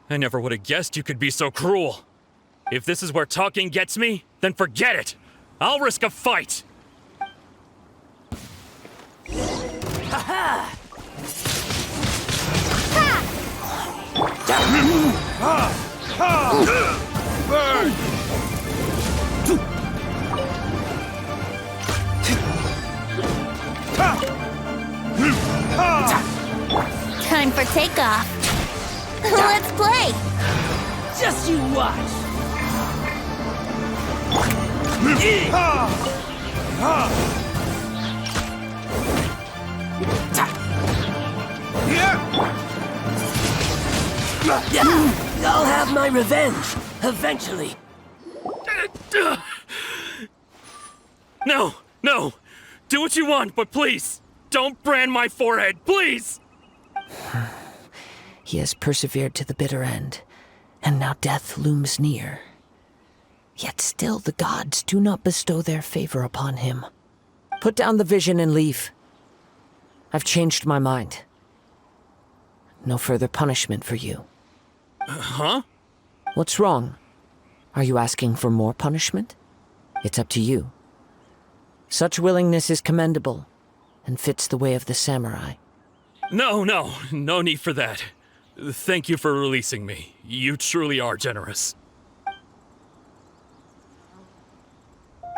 I never would have guessed you could be so cruel. If this is where talking gets me, then forget it. I'll risk a fight. Ha-ha! Time for takeoff. Let's play. Just you watch. I'll have my revenge eventually. No, no. Do what you want, but please, don't brand my forehead, please! He has persevered to the bitter end, and now death looms near. Yet still the gods do not bestow their favor upon him. Put down the vision and leave. I've changed my mind. No further punishment for you. Huh? What's wrong? Are you asking for more punishment? It's up to you. Such willingness is commendable, and fits the way of the samurai. No need for that. Thank you for releasing me. You truly are generous.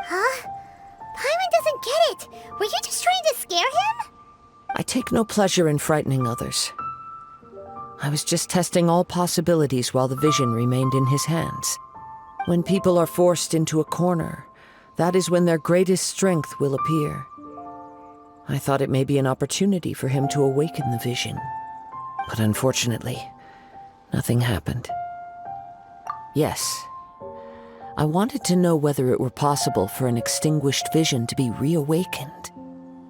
Huh? Paimon doesn't get it. Were you just trying to scare him? I take no pleasure in frightening others. I was just testing all possibilities while the vision remained in his hands. When people are forced into a corner, that is when their greatest strength will appear. I thought it may be an opportunity for him to awaken the vision. But unfortunately, nothing happened. Yes, I wanted to know whether it were possible for an extinguished vision to be reawakened.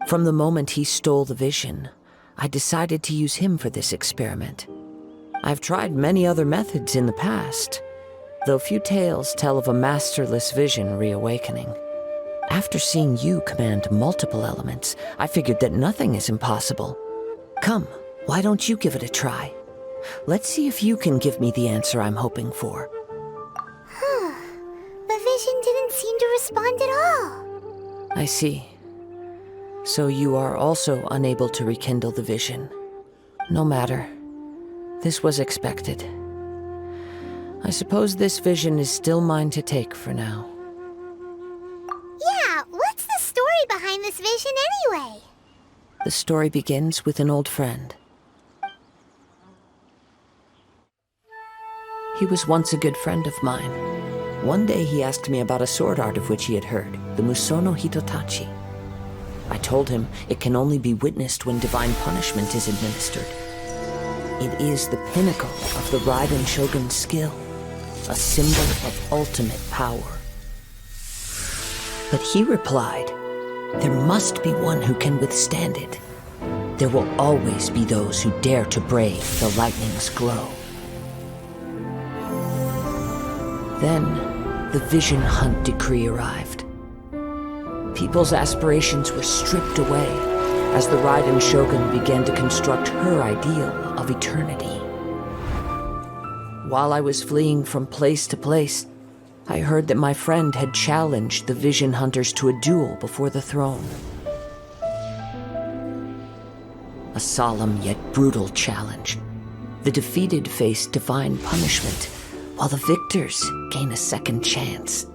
From the moment he stole the vision, I decided to use him for this experiment. I've tried many other methods in the past, though few tales tell of a masterless vision reawakening. After seeing you command multiple elements, I figured that nothing is impossible. Come, why don't you give it a try? Let's see if you can give me the answer I'm hoping for. The vision didn't seem to respond at all. I see. So you are also unable to rekindle the vision. No matter. This was expected. I suppose this vision is still mine to take for now. Yeah, what's the story behind this vision anyway? The story begins with an old friend. He was once a good friend of mine. One day he asked me about a sword art of which he had heard, the Musono Hitotachi. I told him it can only be witnessed when divine punishment is administered. It is the pinnacle of the Raiden Shogun's skill, a symbol of ultimate power. But he replied, there must be one who can withstand it. There will always be those who dare to brave the lightning's glow. Then, the Vision Hunt decree arrived. People's aspirations were stripped away as the Raiden Shogun began to construct her ideal of eternity. While I was fleeing from place to place, I heard that my friend had challenged the Vision Hunters to a duel before the throne. A solemn yet brutal challenge. The defeated face divine punishment, while the victors gain a second chance.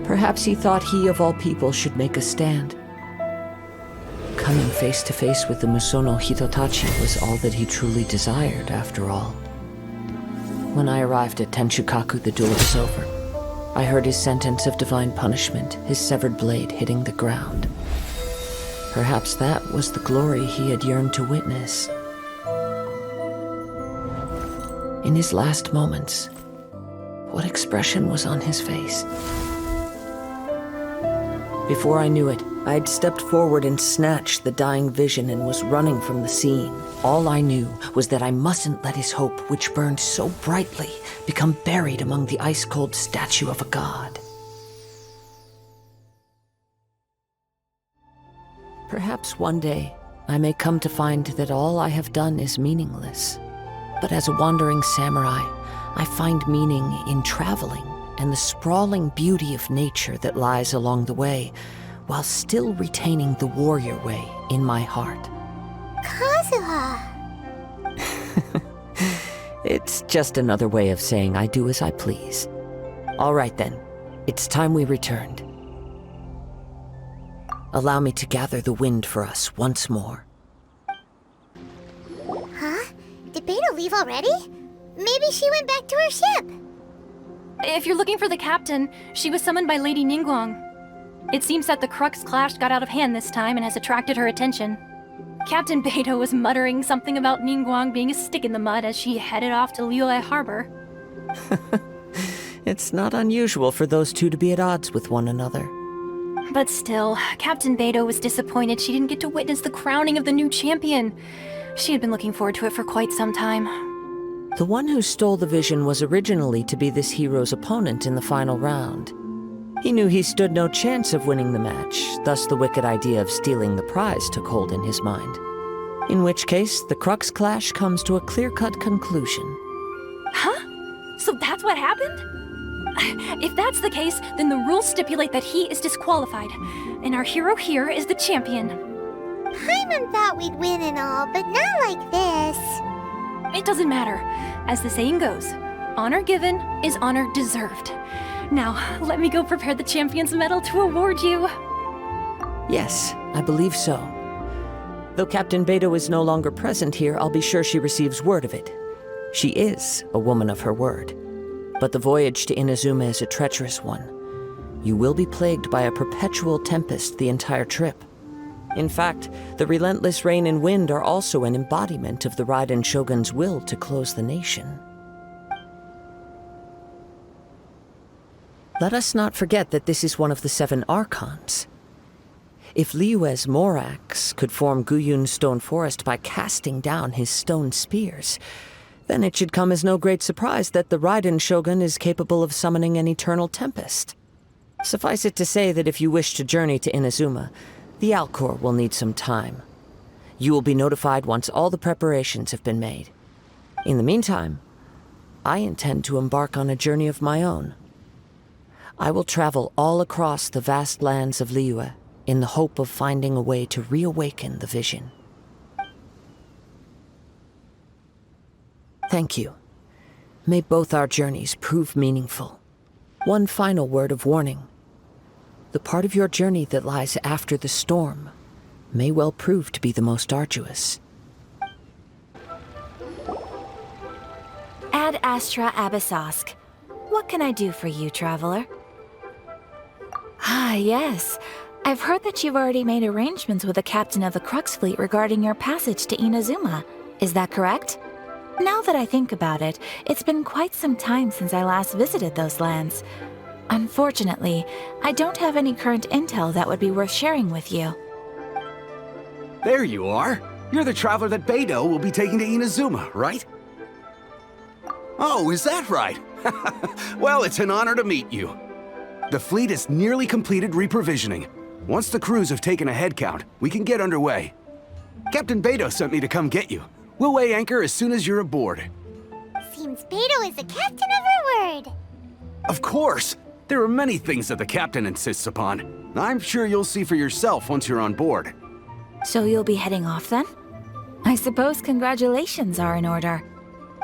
Perhaps he thought he of all people should make a stand. Coming face to face with the Musono Hitotachi was all that he truly desired, after all. When I arrived at Tenshukaku, the duel was over. I heard his sentence of divine punishment, his severed blade hitting the ground. Perhaps that was the glory he had yearned to witness. In his last moments, what expression was on his face? Before I knew it, I had stepped forward and snatched the dying vision and was running from the scene. All I knew was that I mustn't let his hope, which burned so brightly, become buried among the ice-cold statue of a god. Perhaps one day, I may come to find that all I have done is meaningless. But as a wandering samurai, I find meaning in traveling and the sprawling beauty of nature that lies along the way, while still retaining the warrior way in my heart. Kazuha! It's just another way of saying I do as I please. All right then, it's time we returned. Allow me to gather the wind for us once more. Huh? Did Beta leave already? Maybe she went back to her ship. If you're looking for the captain, she was summoned by Lady Ningguang. It seems that the Crux Clash got out of hand this time and has attracted her attention. Captain Beidou was muttering something about Ningguang being a stick in the mud as she headed off to Liyue Harbor. It's not unusual for those two to be at odds with one another. But still, Captain Beidou was disappointed she didn't get to witness the crowning of the new champion. She had been looking forward to it for quite some time. The one who stole the vision was originally to be this hero's opponent in the final round. He knew he stood no chance of winning the match, thus the wicked idea of stealing the prize took hold in his mind. In which case, the Crux Clash comes to a clear-cut conclusion. Huh? So that's what happened? If that's the case, then the rules stipulate that he is disqualified, and our hero here is the champion. Paimon thought we'd win and all, but not like this. It doesn't matter. As the saying goes, honor given is honor deserved. Now, let me go prepare the champion's medal to award you. Yes, I believe so. Though Captain Beidou is no longer present here, I'll be sure she receives word of it. She is a woman of her word. But the voyage to Inazuma is a treacherous one. You will be plagued by a perpetual tempest the entire trip. In fact, the relentless rain and wind are also an embodiment of the Raiden Shogun's will to close the nation. Let us not forget that this is one of the 7 Archons. If Liyue's Morax could form Guyun's stone forest by casting down his stone spears, then it should come as no great surprise that the Raiden Shogun is capable of summoning an eternal tempest. Suffice it to say that if you wish to journey to Inazuma, the Alcor will need some time. You will be notified once all the preparations have been made. In the meantime, I intend to embark on a journey of my own. I will travel all across the vast lands of Liyue in the hope of finding a way to reawaken the vision. Thank you. May both our journeys prove meaningful. One final word of warning. The part of your journey that lies after the storm may well prove to be the most arduous. Ad Astra Abyssosque. What can I do for you, traveler? Ah, yes. I've heard that you've already made arrangements with the captain of the Crux Fleet regarding your passage to Inazuma. Is that correct? Now that I think about it, it's been quite some time since I last visited those lands. Unfortunately, I don't have any current intel that would be worth sharing with you. There you are. You're the traveler that Beidou will be taking to Inazuma, right? Oh, is that right? Well, it's an honor to meet you. The fleet has nearly completed reprovisioning. Once the crews have taken a head count, we can get underway. Captain Beidou sent me to come get you. We'll weigh anchor as soon as you're aboard. Seems Beidou is the captain of her word. Of course! There are many things that the captain insists upon. I'm sure you'll see for yourself once you're on board. So you'll be heading off then? I suppose congratulations are in order.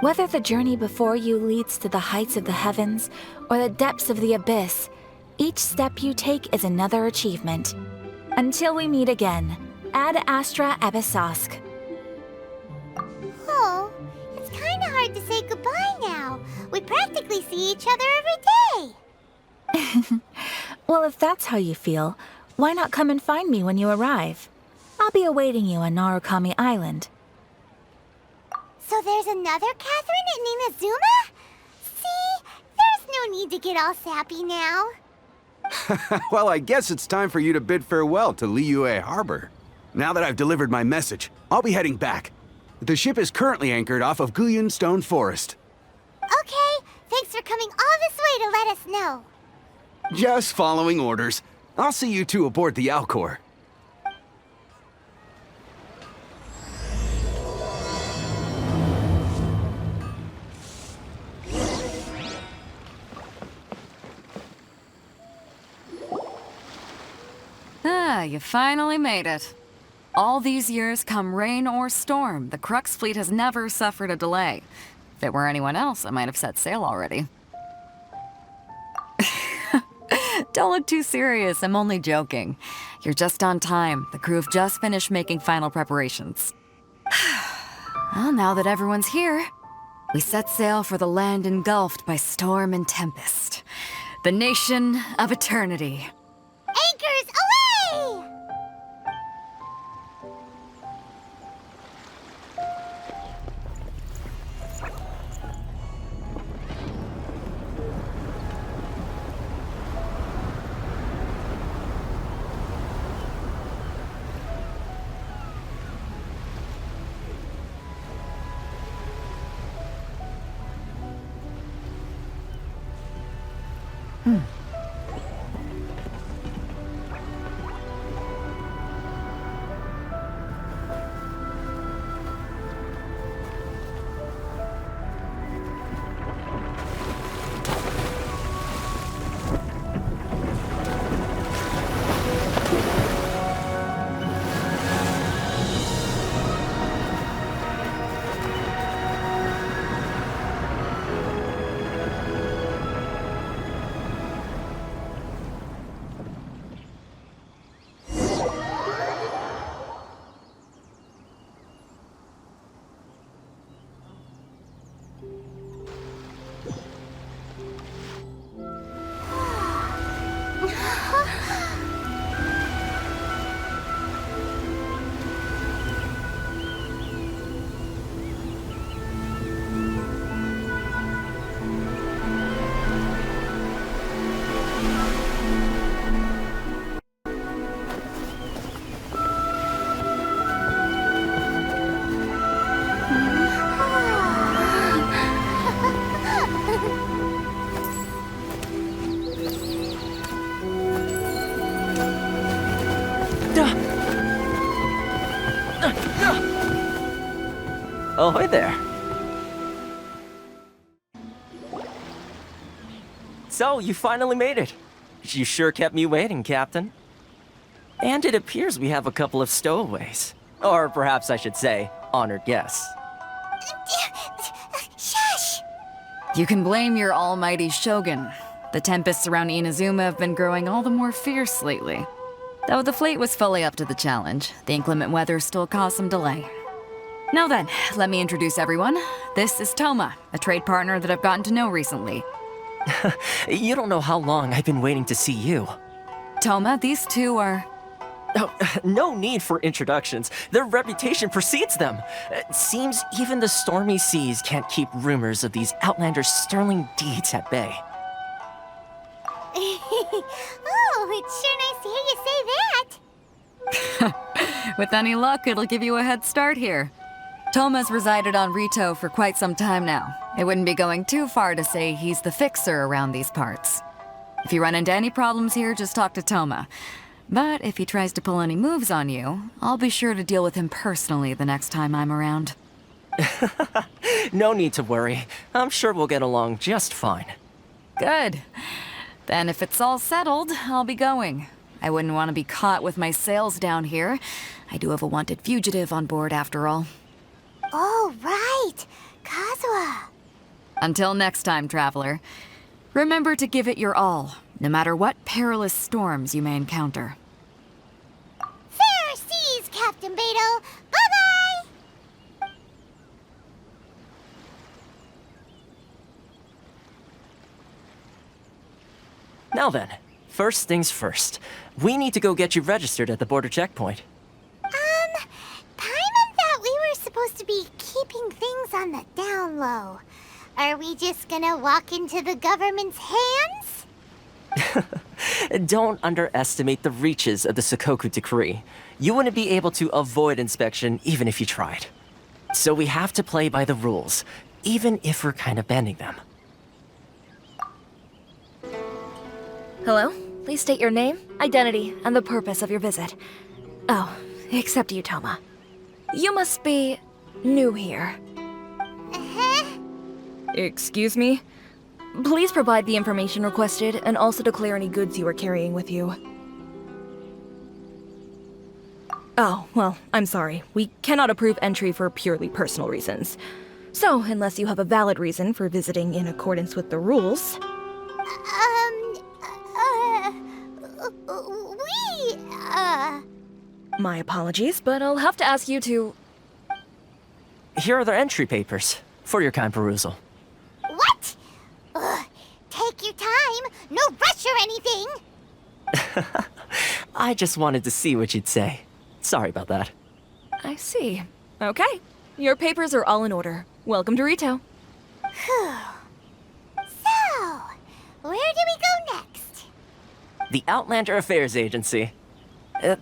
Whether the journey before you leads to the heights of the heavens or the depths of the abyss, each step you take is another achievement. Until we meet again, Ad Astra Abyssosque. Oh, it's kinda hard to say goodbye now. We practically see each other every day. Well, if that's how you feel, why not come and find me when you arrive? I'll be awaiting you on Narukami Island. So there's another Catherine in Inazuma? See, there's no need to get all sappy now. Well, I guess it's time for you to bid farewell to Liyue Harbor. Now that I've delivered my message, I'll be heading back. The ship is currently anchored off of Guyun Stone Forest. Okay, thanks for coming all this way to let us know. Just following orders. I'll see you two aboard the Alcor. Ah, you finally made it. All these years, come rain or storm, the Crux fleet has never suffered a delay. If it were anyone else, I might have set sail already. Don't look too serious, I'm only joking. You're just on time. The crew have just finished making final preparations. Well, now that everyone's here, we set sail for the land engulfed by storm and tempest. The nation of eternity. Anchors away! Ahoy there. So, you finally made it. You sure kept me waiting, Captain. And it appears we have a couple of stowaways. Or perhaps I should say, honored guests. Shush! You can blame your almighty shogun. The tempests around Inazuma have been growing all the more fierce lately. Though the fleet was fully up to the challenge, the inclement weather still caused some delay. Now then, let me introduce everyone. This is Toma, a trade partner that I've gotten to know recently. You don't know how long I've been waiting to see you. Toma, these two are... Oh, no need for introductions. Their reputation precedes them. It seems even the stormy seas can't keep rumors of these Outlanders' sterling deeds at bay. Oh, it's sure nice to hear you say that. With any luck, it'll give you a head start here. Toma's resided on Rito for quite some time now. It wouldn't be going too far to say he's the fixer around these parts. If you run into any problems here, just talk to Toma. But if he tries to pull any moves on you, I'll be sure to deal with him personally the next time I'm around. No need to worry. I'm sure we'll get along just fine. Good. Then if it's all settled, I'll be going. I wouldn't want to be caught with my sails down here. I do have a wanted fugitive on board after all. Oh, right. Kazuha. Until next time, traveler. Remember to give it your all, no matter what perilous storms you may encounter. Fair seas, Captain Beto. Bye-bye! Now then, first things first. We need to go get you registered at the border checkpoint. Paimon thought we were supposed to be keeping things on the down low. Are we just gonna walk into the government's hands? Don't underestimate the reaches of the Sakoku Decree. You wouldn't be able to avoid inspection even if you tried. So we have to play by the rules, even if we're kind of bending them. Hello? Please state your name, identity, and the purpose of your visit. Oh, except you, Toma. You must be new here. Excuse me? Please provide the information requested and also declare any goods you are carrying with you. Oh, well, I'm sorry. We cannot approve entry for purely personal reasons. So, unless you have a valid reason for visiting in accordance with the rules... My apologies, but I'll have to ask you to... Here are the entry papers, for your kind perusal. What? Take your time. No rush or anything. I just wanted to see what you'd say. Sorry about that. I see. Okay. Your papers are all in order. Welcome to Rito. Whew. So, where do we go next? The Outlander Affairs Agency.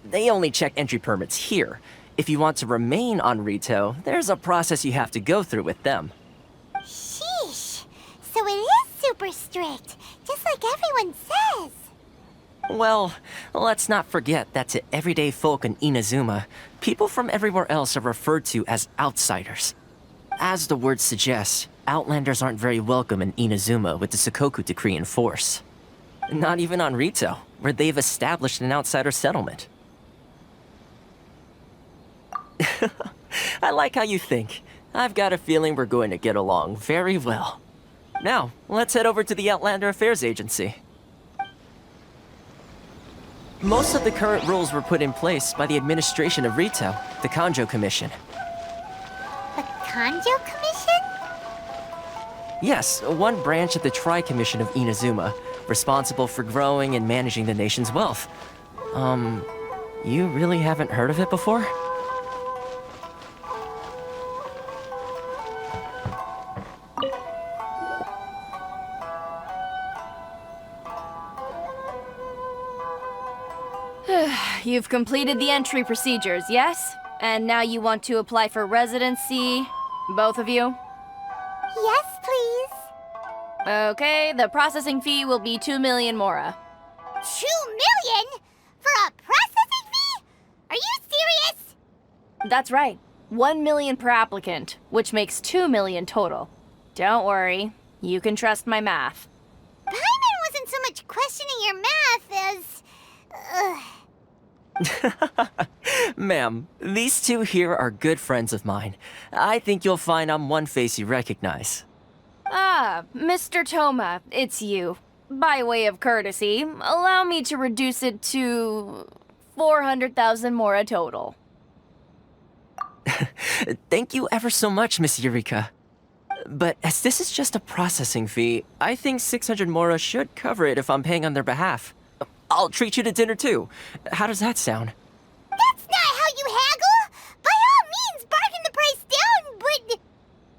They only check entry permits here. If you want to remain on Rito, there's a process you have to go through with them. Sheesh. So it is super strict, just like everyone says. Well, let's not forget that to everyday folk in Inazuma, people from everywhere else are referred to as outsiders. As the word suggests, Outlanders aren't very welcome in Inazuma with the Sakoku Decree in force. Not even on Rito, where they've established an outsider settlement. I like how you think. I've got a feeling we're going to get along very well. Now, let's head over to the Outlander Affairs Agency. Most of the current rules were put in place by the administration of Rito, the Kanjo Commission. The Kanjo Commission? Yes, one branch of the Tri-Commission of Inazuma, responsible for growing and managing the nation's wealth. You really haven't heard of it before? You've completed the entry procedures, yes? And now you want to apply for residency, both of you? Yes, please. Okay, the processing fee will be 2 million mora. 2 million? For a processing fee? Are you serious? That's right. 1 million per applicant, which makes 2 million total. Don't worry, you can trust my math. Paimon wasn't so much questioning your math as... Ma'am, these two here are good friends of mine. I think you'll find I'm one face you recognize. Ah, Mr. Toma, it's you. By way of courtesy, allow me to reduce it to 400,000 mora total. Thank you ever so much, Miss Eureka. But as this is just a processing fee, I think 600 mora should cover it if I'm paying on their behalf. I'll treat you to dinner too. How does that sound?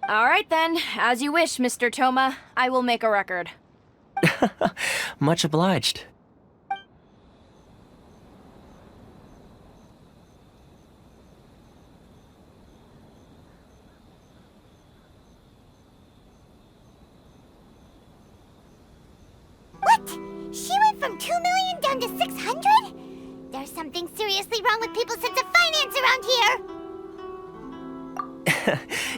All right then, as you wish, Mr. Toma. I will make a record. Much obliged. What? She went from 2 million down to 600? There's something seriously wrong with people's sense of finance around here!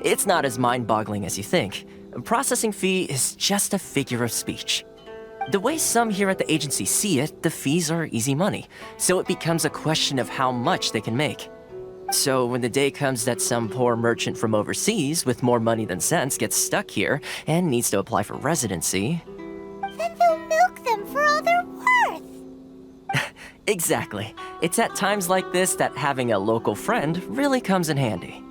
It's not as mind-boggling as you think. A processing fee is just a figure of speech. The way some here at the agency see it, the fees are easy money, so it becomes a question of how much they can make. So when the day comes that some poor merchant from overseas with more money than sense gets stuck here and needs to apply for residency... Then they'll milk them for all they're worth! Exactly. It's at times like this that having a local friend really comes in handy.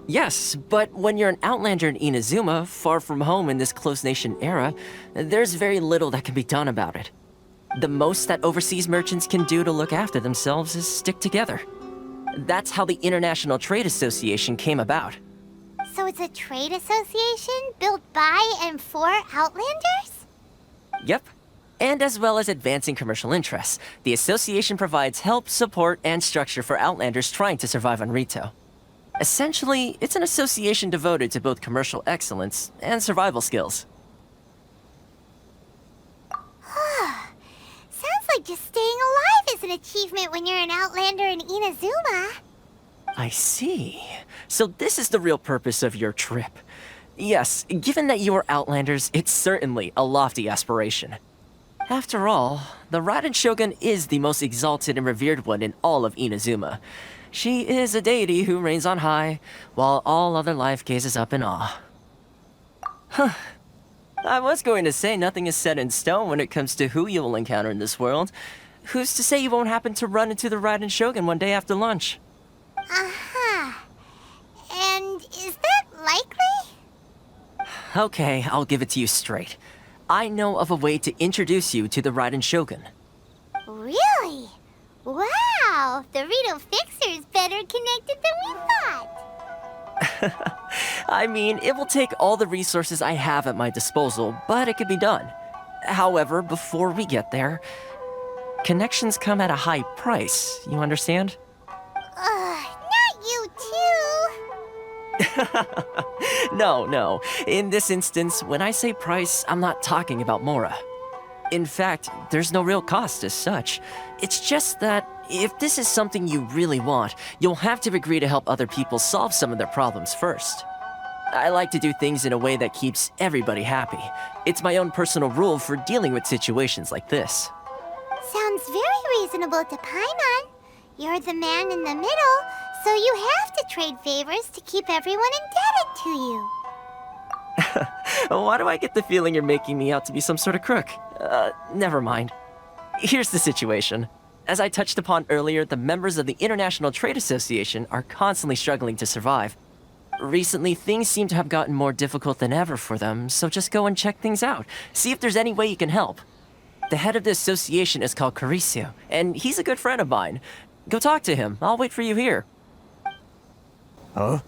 Yes, but when you're an outlander in Inazuma, far from home in this closed nation era, there's very little that can be done about it. The most that overseas merchants can do to look after themselves is stick together. That's how the International Trade Association came about. So it's a trade association built by and for Outlanders? Yep. And as well as advancing commercial interests, the association provides help, support, and structure for Outlanders trying to survive on Rito. Essentially, it's an association devoted to both commercial excellence and survival skills. Sounds like just staying alive is an achievement when you're an Outlander in Inazuma. I see. So this is the real purpose of your trip. Yes, given that you are Outlanders, it's certainly a lofty aspiration. After all, the Raiden Shogun is the most exalted and revered one in all of Inazuma. She is a deity who reigns on high, while all other life gazes up in awe. Huh. I was going to say nothing is set in stone when it comes to who you will encounter in this world. Who's to say you won't happen to run into the Raiden Shogun one day after lunch? Uh-huh. And is that likely? Okay, I'll give it to you straight. I know of a way to introduce you to the Raiden Shogun. Really? Wow! The Rito Fixer is better connected than we thought! I mean, it will take all the resources I have at my disposal, but it could be done. However, before we get there, connections come at a high price, you understand? Not you too! No. In this instance, when I say price, I'm not talking about Mora. In fact, there's no real cost as such. It's just that if this is something you really want, you'll have to agree to help other people solve some of their problems first. I like to do things in a way that keeps everybody happy. It's my own personal rule for dealing with situations like this. Sounds very reasonable to Paimon. You're the man in the middle, so you have to trade favors to keep everyone indebted to you. Why do I get the feeling you're making me out to be some sort of crook? Never mind. Here's the situation. As I touched upon earlier, the members of the International Trade Association are constantly struggling to survive. Recently, things seem to have gotten more difficult than ever for them, so just go and check things out. See if there's any way you can help. The head of the association is called Caricio, and he's a good friend of mine. Go talk to him. I'll wait for you here. Oh?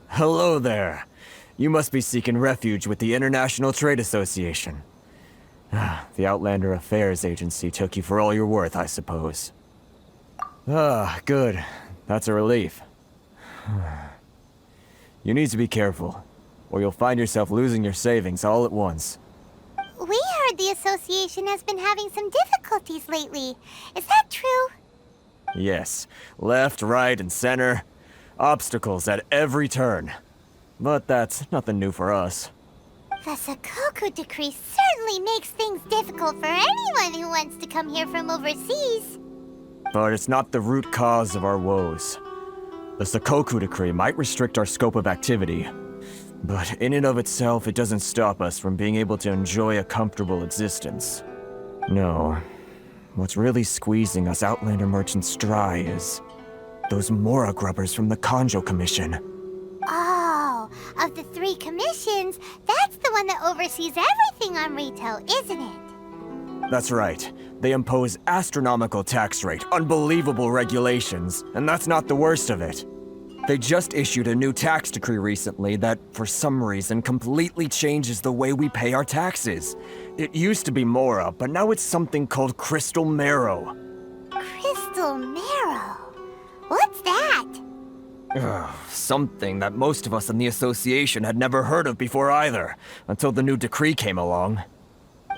Hello there. You must be seeking refuge with the International Trade Association. The Outlander Affairs Agency took you for all you're worth, I suppose. Good. That's a relief. You need to be careful, or you'll find yourself losing your savings all at once. We heard the association has been having some difficulties lately. Is that true? Yes. Left, right, and center. Obstacles at every turn. But that's nothing new for us. The Sakoku Decree certainly makes things difficult for anyone who wants to come here from overseas. But it's not the root cause of our woes. The Sakoku Decree might restrict our scope of activity, but in and of itself, it doesn't stop us from being able to enjoy a comfortable existence. No. What's really squeezing us Outlander merchants dry is those Mora grubbers from the Kanjo Commission. Oh, of the 3 commissions, that's the one that oversees everything on Rito, isn't it? That's right. They impose astronomical tax rate, unbelievable regulations, and that's not the worst of it. They just issued a new tax decree recently that, for some reason, completely changes the way we pay our taxes. It used to be Mora, but now it's something called Crystal Marrow. Crystal Marrow? What's that? Something that most of us in the association had never heard of before either, until the new decree came along.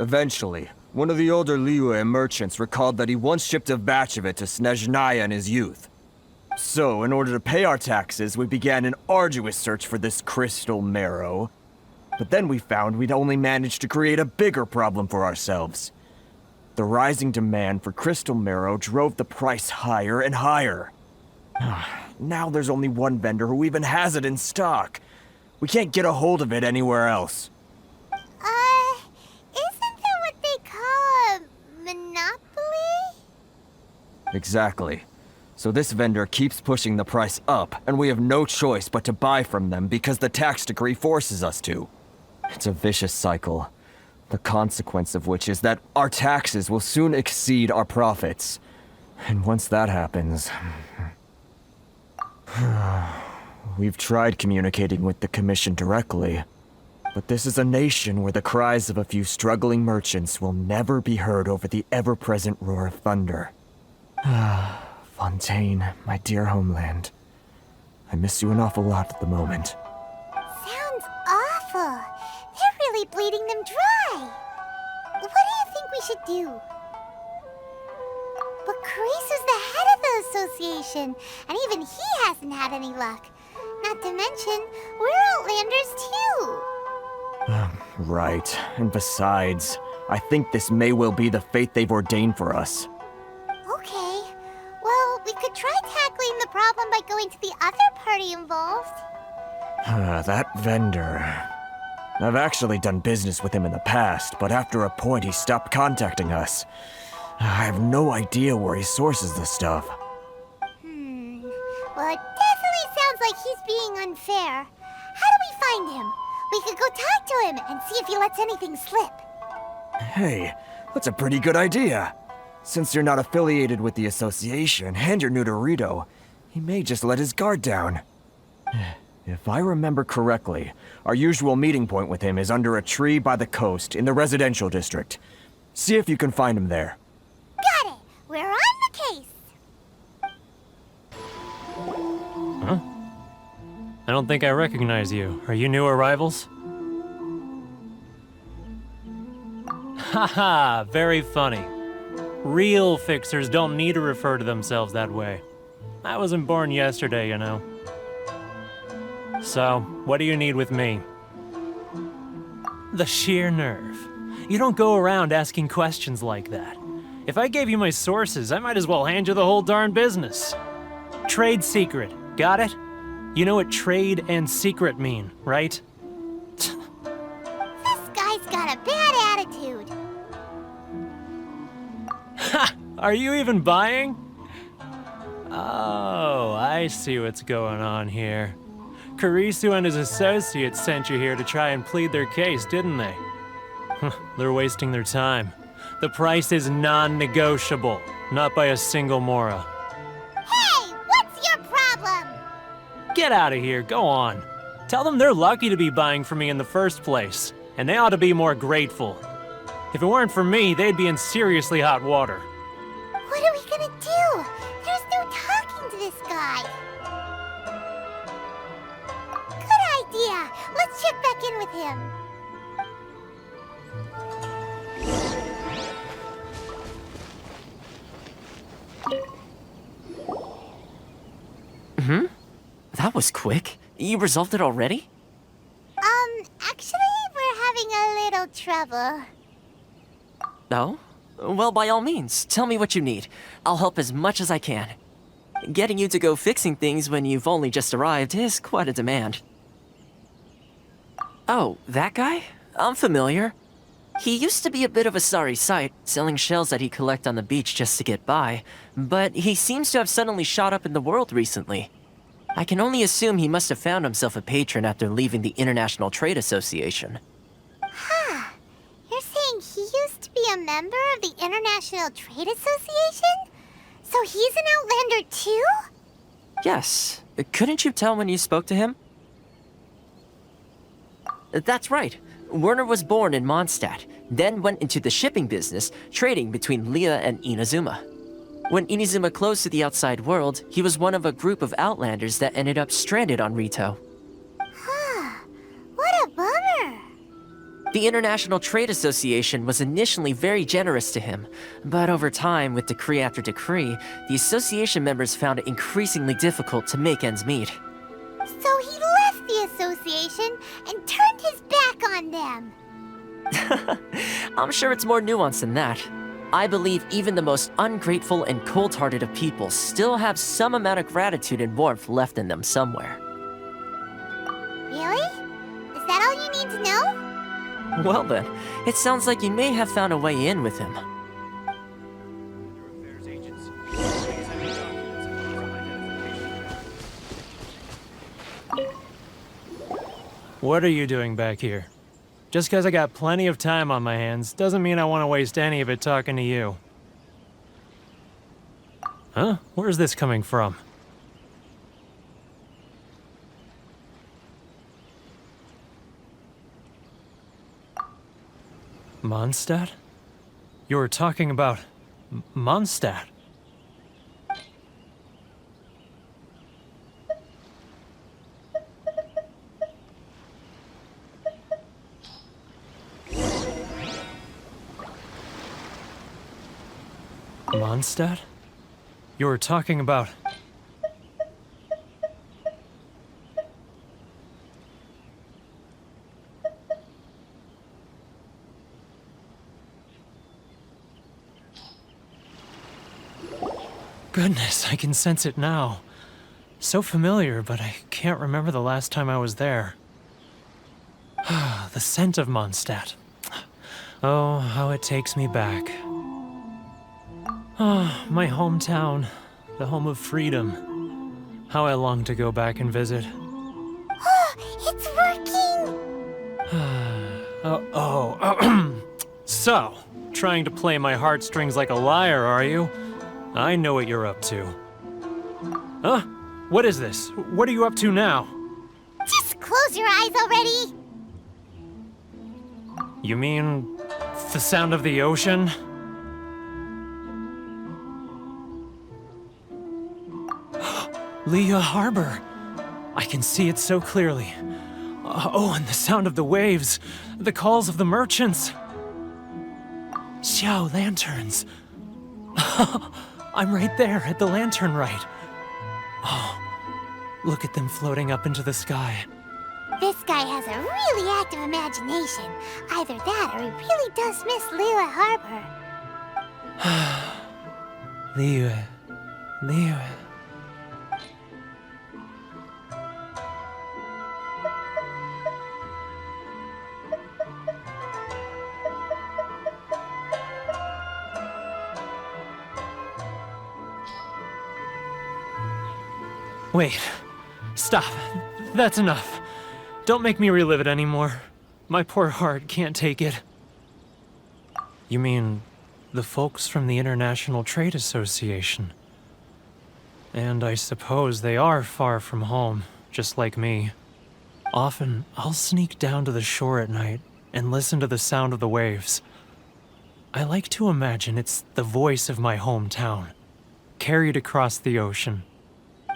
Eventually, one of the older Liyue merchants recalled that he once shipped a batch of it to Snezhnaya in his youth. So, in order to pay our taxes, we began an arduous search for this crystal marrow. But then we found we'd only managed to create a bigger problem for ourselves. The rising demand for crystal marrow drove the price higher and higher. Now there's only one vendor who even has it in stock. We can't get a hold of it anywhere else. Isn't that what they call a monopoly? Exactly. So this vendor keeps pushing the price up, and we have no choice but to buy from them because the tax decree forces us to. It's a vicious cycle, the consequence of which is that our taxes will soon exceed our profits. And once that happens... We've tried communicating with the Commission directly, but this is a nation where the cries of a few struggling merchants will never be heard over the ever-present roar of thunder. Fontaine, my dear homeland. I miss you an awful lot at the moment. Sounds awful. They're really bleeding them dry. What do you think we should do? But Carisu's the head of the association, and even he hasn't had any luck. Not to mention, we're Outlanders too. Right. And besides, I think this may well be the fate they've ordained for us. Okay. Well, we could try tackling the problem by going to the other party involved. That vendor... I've actually done business with him in the past, but after a point he stopped contacting us. I have no idea where he sources this stuff. Well, it definitely sounds like he's being unfair. How do we find him? We could go talk to him and see if he lets anything slip. Hey, that's a pretty good idea. Since you're not affiliated with the association and you're new to Rito, he may just let his guard down. If I remember correctly, our usual meeting point with him is under a tree by the coast in the residential district. See if you can find him there. Got it! We're on the case! Huh? I don't think I recognize you. Are you new arrivals? Haha, very funny. Real fixers don't need to refer to themselves that way. I wasn't born yesterday, you know. So, what do you need with me? The sheer nerve. You don't go around asking questions like that. If I gave you my sources, I might as well hand you the whole darn business. Trade secret, got it? You know what trade and secret mean, right? This guy's got a bad attitude. Ha! Are you even buying? Oh, I see what's going on here. Carisu and his associates sent you here to try and plead their case, didn't they? They're wasting their time. The price is non-negotiable, not by a single Mora. Hey, what's your problem? Get out of here, go on. Tell them they're lucky to be buying from me in the first place, and they ought to be more grateful. If it weren't for me, they'd be in seriously hot water. What are we gonna do? There's no talking to this guy. Good idea. Let's check back in with him. That was quick. You resolved it already? Actually, we're having a little trouble. No? Well, by all means, tell me what you need. I'll help as much as I can. Getting you to go fixing things when you've only just arrived is quite a demand. Oh, that guy? I'm familiar. He used to be a bit of a sorry sight, selling shells that he'd collect on the beach just to get by, but he seems to have suddenly shot up in the world recently. I can only assume he must have found himself a patron after leaving the International Trade Association. Huh. You're saying he used to be a member of the International Trade Association? So he's an Outlander too? Yes. Couldn't you tell when you spoke to him? That's right. Werner was born in Mondstadt, then went into the shipping business, trading between Leah and Inazuma. When Inazuma closed to the outside world, he was one of a group of outlanders that ended up stranded on Rito. What a bummer! The International Trade Association was initially very generous to him, but over time, with decree after decree, the association members found it increasingly difficult to make ends meet. So he left the association and turned his back on them. I'm sure it's more nuanced than that. I believe even the most ungrateful and cold-hearted of people still have some amount of gratitude and warmth left in them somewhere. Really? Is that all you need to know? Well then, it sounds like you may have found a way in with him. What are you doing back here? Just because I got plenty of time on my hands doesn't mean I want to waste any of it talking to you. Huh? Where's this coming from? Mondstadt? You were talking about Mondstadt. Mondstadt? You were talking about... Goodness, I can sense it now. So familiar, but I can't remember the last time I was there. The scent of Mondstadt. Oh, how it takes me back. Oh, my hometown, the home of freedom. How I long to go back and visit. It's working! So, trying to play my heartstrings like a liar, are you? I know what you're up to. Huh? What is this? What are you up to now? Just close your eyes already! You mean the sound of the ocean? Leah Harbor. I can see it so clearly. Oh, and the sound of the waves. The calls of the merchants. Xiao lanterns. I'm right there at the lantern right. Oh, look at them floating up into the sky. This guy has a really active imagination. Either that or he really does miss Leah Harbor. Leah. Wait. Stop. That's enough. Don't make me relive it anymore. My poor heart can't take it. You mean the folks from the International Trade Association? And I suppose they are far from home, just like me. Often, I'll sneak down to the shore at night and listen to the sound of the waves. I like to imagine it's the voice of my hometown, carried across the ocean.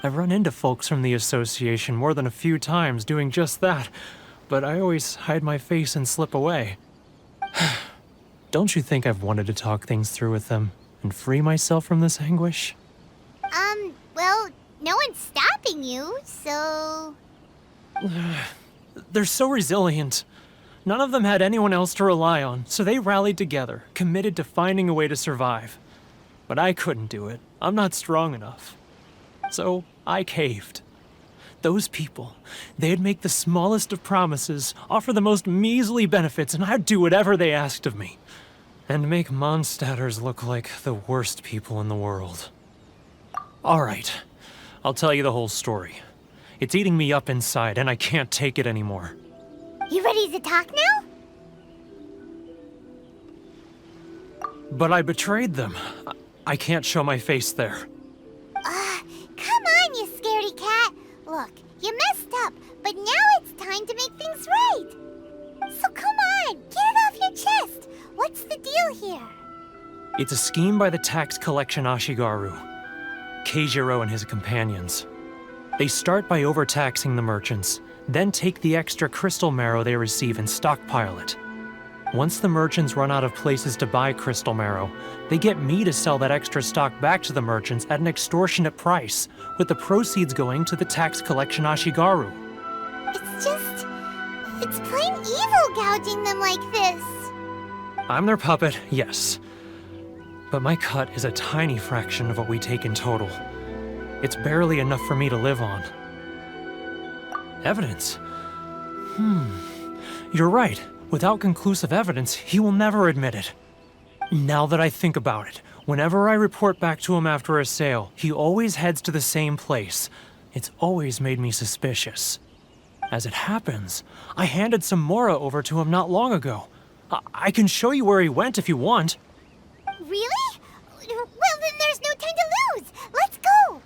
I've run into folks from the association more than a few times doing just that, but I always hide my face and slip away. Don't you think I've wanted to talk things through with them and free myself from this anguish? Well, no one's stopping you, so... They're so resilient. None of them had anyone else to rely on, so they rallied together, committed to finding a way to survive. But I couldn't do it. I'm not strong enough. So I caved. Those people, they'd make the smallest of promises, offer the most measly benefits, and I'd do whatever they asked of me. And make Mondstadters look like the worst people in the world. All right, I'll tell you the whole story. It's eating me up inside, and I can't take it anymore. You ready to talk now? But I betrayed them. I can't show my face there. Come on, you scaredy cat. deal here? It's a scheme by the tax collection Ashigaru, Keijiro and his companions. They start by overtaxing the merchants, then take the extra crystal marrow they receive and stockpile it. Once the merchants run out of places to buy crystal marrow, they get me to sell that extra stock back to the merchants at an extortionate price, with the proceeds going to the tax collection Ashigaru. It's plain evil gouging them like this. I'm their puppet, yes. But my cut is a tiny fraction of what we take in total. It's barely enough for me to live on. Evidence? You're right. Without conclusive evidence, he will never admit it. Now that I think about it, whenever I report back to him after a sale, he always heads to the same place. It's always made me suspicious. As it happens, I handed some Mora over to him not long ago. I can show you where he went if you want. Really? Well, then there's no time to lose. Let's go.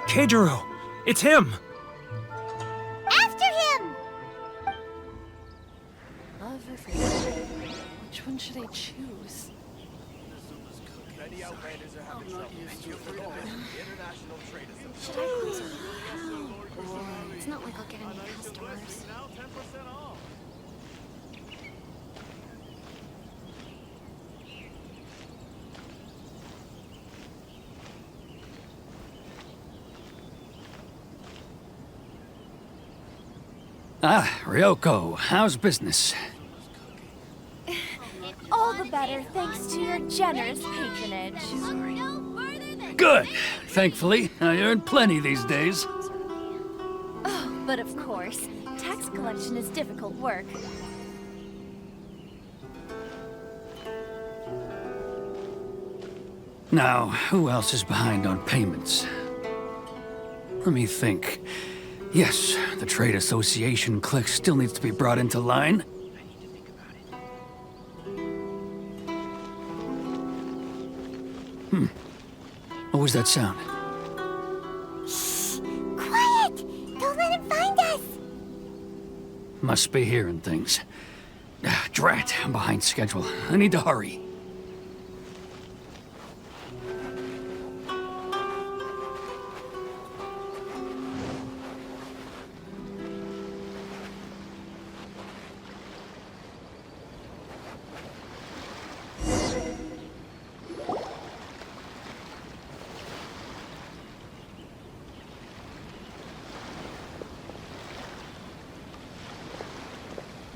Keijiro! It's him! After him! Which one should I choose? Should I close it? It's not like I'll get any customers. Ah, Ryoko, how's business? All the better thanks to your generous patronage. Good. Thankfully, I earn plenty these days. Oh, but of course, tax collection is difficult work. Now, who else is behind on payments? Let me think. Yes, the Trade Association clique still needs to be brought into line. What was that sound? Shh! Quiet! Don't let him find us! Must be hearing things. Drat, I'm behind schedule. I need to hurry.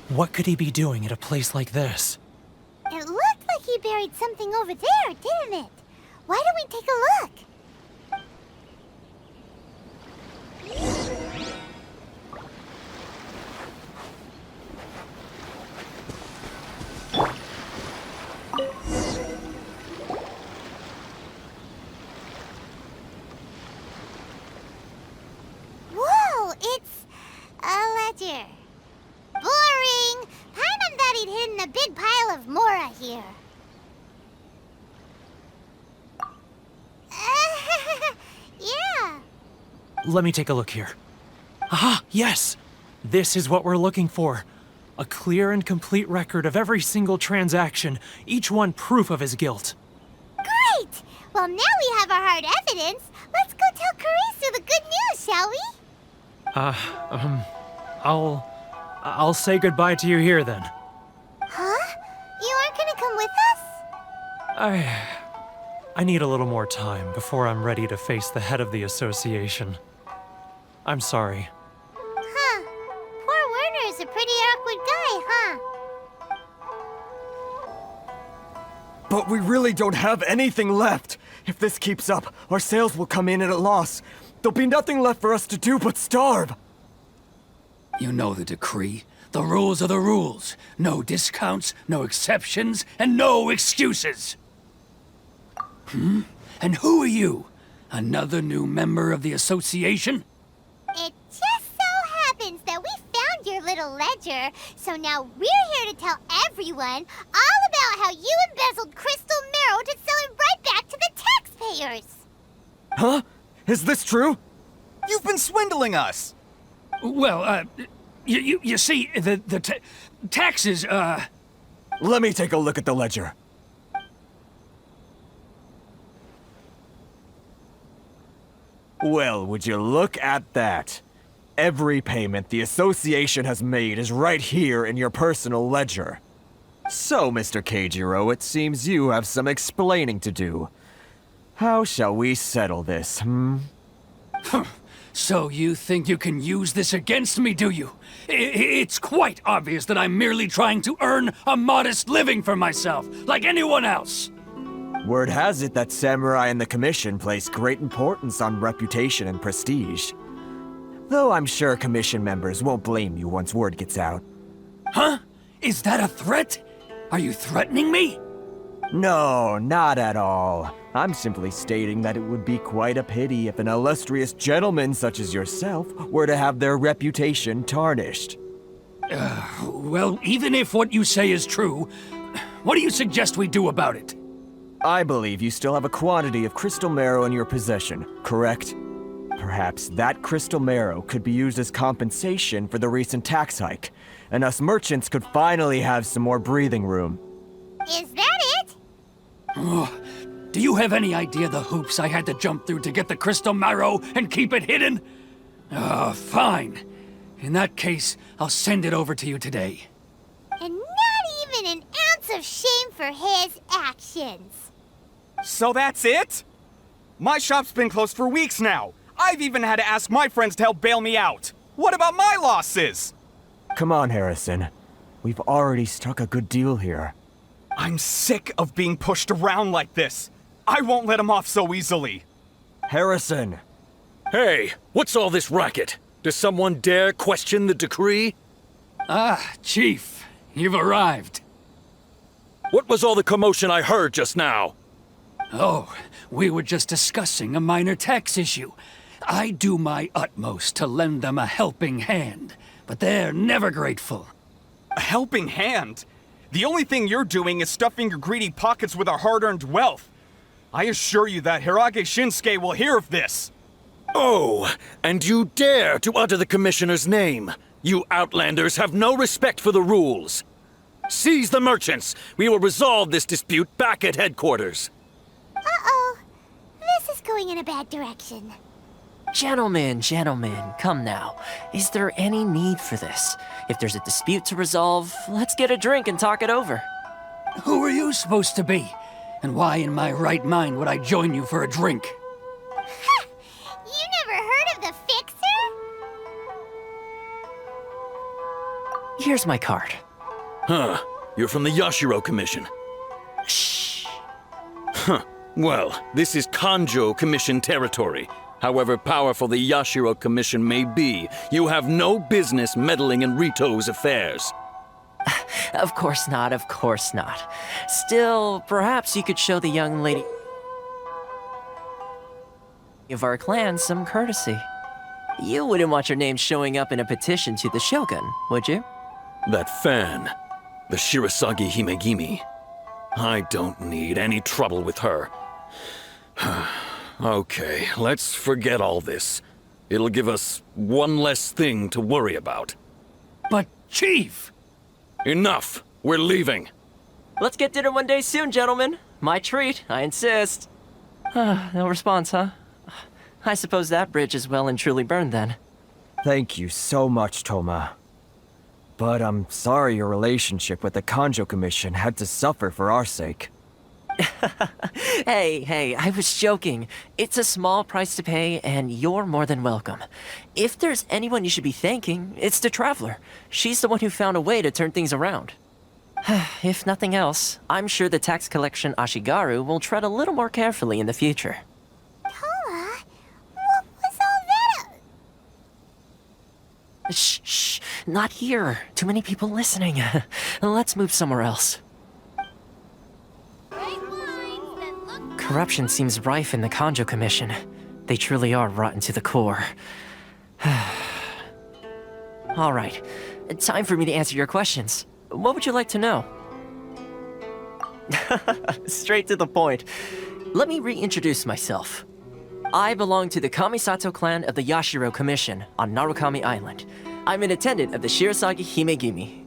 What could he be doing at a place like this? It looked like he buried something over there, didn't it? Why don't we take a look? Whoa, it's a ledger. Boring! Paimon thought he'd hidden a big pile of Mora here. Yeah. Let me take a look here. Aha, yes! This is what we're looking for. A clear and complete record of every single transaction, each one proof of his guilt. Great! Well, now we have our hard evidence. Let's go tell Karisu the good news, shall we? I'll say goodbye to you here then. Huh? You aren't gonna come with us? I need a little more time before I'm ready to face the head of the association. I'm sorry. Huh. Poor Werner's a pretty awkward guy, huh? But we really don't have anything left. If this keeps up, our sales will come in at a loss. There'll be nothing left for us to do but starve. You know the decree. The rules are the rules. No discounts, no exceptions, and no excuses. And who are you? Another new member of the association? It just so happens that we found your little ledger, so now we're here to tell everyone all about how you embezzled crystal payers. Huh? Is this true? You've been swindling us! Well, you see, the taxes, Let me take a look at the ledger. Well, would you look at that? Every payment the association has made is right here in your personal ledger. So, Mr. Keijiro, it seems you have some explaining to do. How shall we settle this, So you think you can use this against me, do you? It's quite obvious that I'm merely trying to earn a modest living for myself, like anyone else. Word has it that Samurai and the Commission place great importance on reputation and prestige. Though I'm sure Commission members won't blame you once word gets out. Huh? Is that a threat? Are you threatening me? No, not at all. I'm simply stating that it would be quite a pity if an illustrious gentleman such as yourself were to have their reputation tarnished. Well, even if what you say is true, what do you suggest we do about it? I believe you still have a quantity of crystal marrow in your possession, correct? Perhaps that crystal marrow could be used as compensation for the recent tax hike, and us merchants could finally have some more breathing room. Is that it? Oh, do you have any idea the hoops I had to jump through to get the crystal marrow and keep it hidden? Fine. In that case, I'll send it over to you today. And not even an ounce of shame for his actions. So that's it? My shop's been closed for weeks now. I've even had to ask my friends to help bail me out. What about my losses? Come on, Harrison. We've already struck a good deal here. I'm sick of being pushed around like this. I won't let him off so easily. Harrison! Hey, what's all this racket? Does someone dare question the decree? Ah, Chief, you've arrived. What was all the commotion I heard just now? Oh, we were just discussing a minor tax issue. I do my utmost to lend them a helping hand, but they're never grateful. A helping hand? The only thing you're doing is stuffing your greedy pockets with our hard-earned wealth. I assure you that Hirage Shinsuke will hear of this. Oh, and you dare to utter the Commissioner's name. You Outlanders have no respect for the rules. Seize the merchants. We will resolve this dispute back at headquarters. Uh-oh. This is going in a bad direction. Gentlemen, come now. Is there any need for this? If there's a dispute to resolve, let's get a drink and talk it over. Who are you supposed to be? And why in my right mind would I join you for a drink? Ha! You never heard of the Fixer? Here's my card. Huh. You're from the Yashiro Commission. Shh. Huh. Well, this is Kanjo Commission territory. However powerful the Yashiro Commission may be, you have no business meddling in Rito's affairs. Of course not. Still, perhaps you could show the young lady of our clan some courtesy. You wouldn't want your name showing up in a petition to the Shogun, would you? That fan, the Shirasagi Himegimi. I don't need any trouble with her. Okay, let's forget all this. It'll give us one less thing to worry about. But, Chief! Enough! We're leaving. Let's get dinner one day soon, gentlemen. My treat, I insist. No response, huh? I suppose that bridge is well and truly burned then. Thank you so much, Toma. But I'm sorry your relationship with the Kanjo Commission had to suffer for our sake. Hey, I was joking. It's a small price to pay, and you're more than welcome. If there's anyone you should be thanking, it's the Traveler. She's the one who found a way to turn things around. If nothing else, I'm sure the tax collection Ashigaru will tread a little more carefully in the future. Toma, what was all that? Shh, not here. Too many people listening. Let's move somewhere else. Corruption seems rife in the Kanjo Commission. They truly are rotten to the core. All right, time for me to answer your questions. What would you like to know? Straight to the point. Let me reintroduce myself. I belong to the Kamisato clan of the Yashiro Commission on Narukami Island. I'm an attendant of the Shirasagi Himegimi.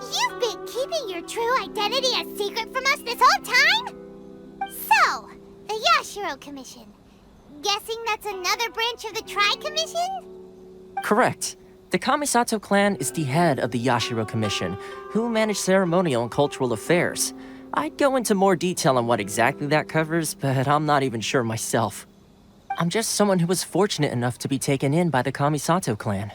You've been keeping your true identity a secret from us this whole time? So, the Yashiro Commission. Guessing that's another branch of the Tri-Commission? Correct. The Kamisato clan is the head of the Yashiro Commission, who manage ceremonial and cultural affairs. I'd go into more detail on what exactly that covers, but I'm not even sure myself. I'm just someone who was fortunate enough to be taken in by the Kamisato clan.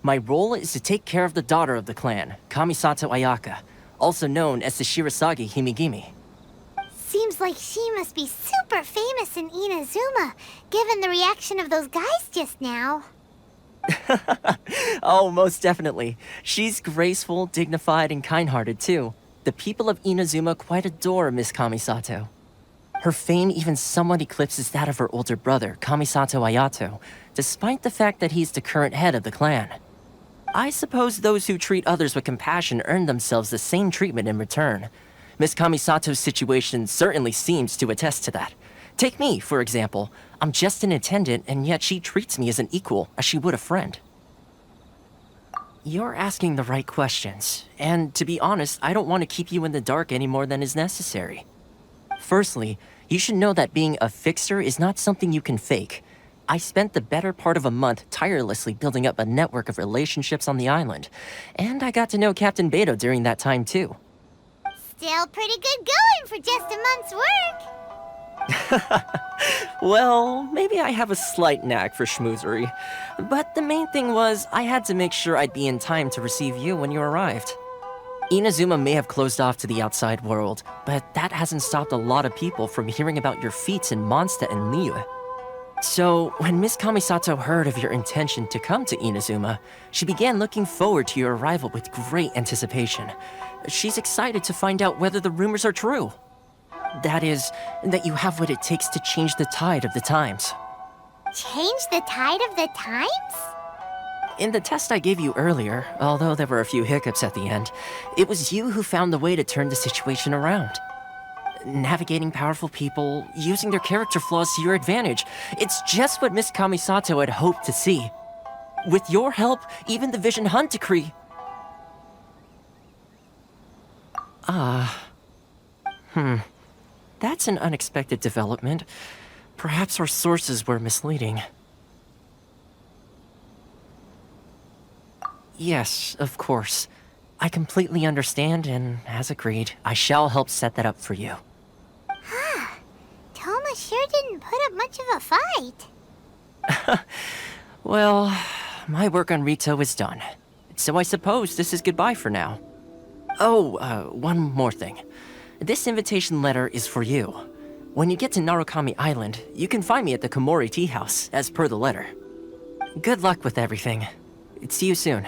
My role is to take care of the daughter of the clan, Kamisato Ayaka, also known as the Shirasagi Himegimi. Seems like she must be super famous in Inazuma, given the reaction of those guys just now. Oh, most definitely. She's graceful, dignified, and kind-hearted too. The people of Inazuma quite adore Miss Kamisato. Her fame even somewhat eclipses that of her older brother, Kamisato Ayato, despite the fact that he's the current head of the clan. I suppose those who treat others with compassion earn themselves the same treatment in return. Miss Kamisato's situation certainly seems to attest to that. Take me, for example. I'm just an attendant, and yet she treats me as an equal, as she would a friend. You're asking the right questions, and to be honest, I don't want to keep you in the dark any more than is necessary. Firstly, you should know that being a fixer is not something you can fake. I spent the better part of a month tirelessly building up a network of relationships on the island, and I got to know Captain Beto during that time too. Still pretty good going for just a month's work. Well, maybe I have a slight knack for schmoozery. But the main thing was, I had to make sure I'd be in time to receive you when you arrived. Inazuma may have closed off to the outside world, but that hasn't stopped a lot of people from hearing about your feats in Mondstadt and Liyue. So, when Miss Kamisato heard of your intention to come to Inazuma, she began looking forward to your arrival with great anticipation. She's excited to find out whether the rumors are true. That is, that you have what it takes to change the tide of the times. Change the tide of the times? In the test I gave you earlier, although there were a few hiccups at the end, it was you who found the way to turn the situation around. Navigating powerful people, using their character flaws to your advantage. It's just what Miss Kamisato had hoped to see. With your help, even the Vision Hunt decree... That's an unexpected development. Perhaps our sources were misleading. Yes, of course. I completely understand, and as agreed, I shall help set that up for you. Toma sure didn't put up much of a fight. Well, my work on Rito is done. So I suppose this is goodbye for now. Oh, one more thing. This invitation letter is for you. When you get to Narukami Island, you can find me at the Komori Tea House, as per the letter. Good luck with everything. See you soon.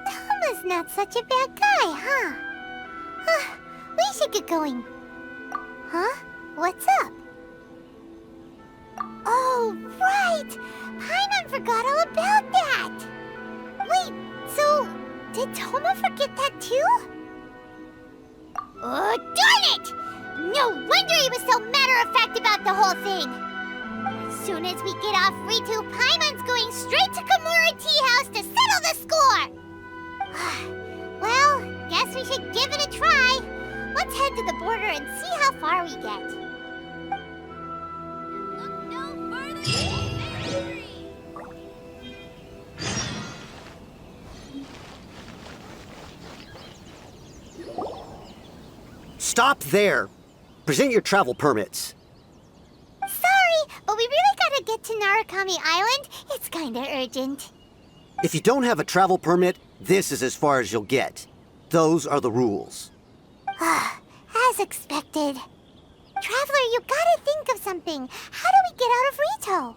Toma's not such a bad guy, huh? We should get going. Huh? What's up? Oh, right! Paimon forgot all about that! Wait, so did Toma forget that too? Oh, darn it! No wonder he was so matter-of-fact about the whole thing! As soon as we get off Ritu, Paimon's going straight to Komori Tea House to settle the score! Well, guess we should give it a try. Let's head to the border and see how far we get. Stop there! Present your travel permits. Sorry, but we really gotta get to Narukami Island. It's kinda urgent. If you don't have a travel permit, this is as far as you'll get. Those are the rules. As expected. Traveler, you gotta think of something. How do we get out of Rito?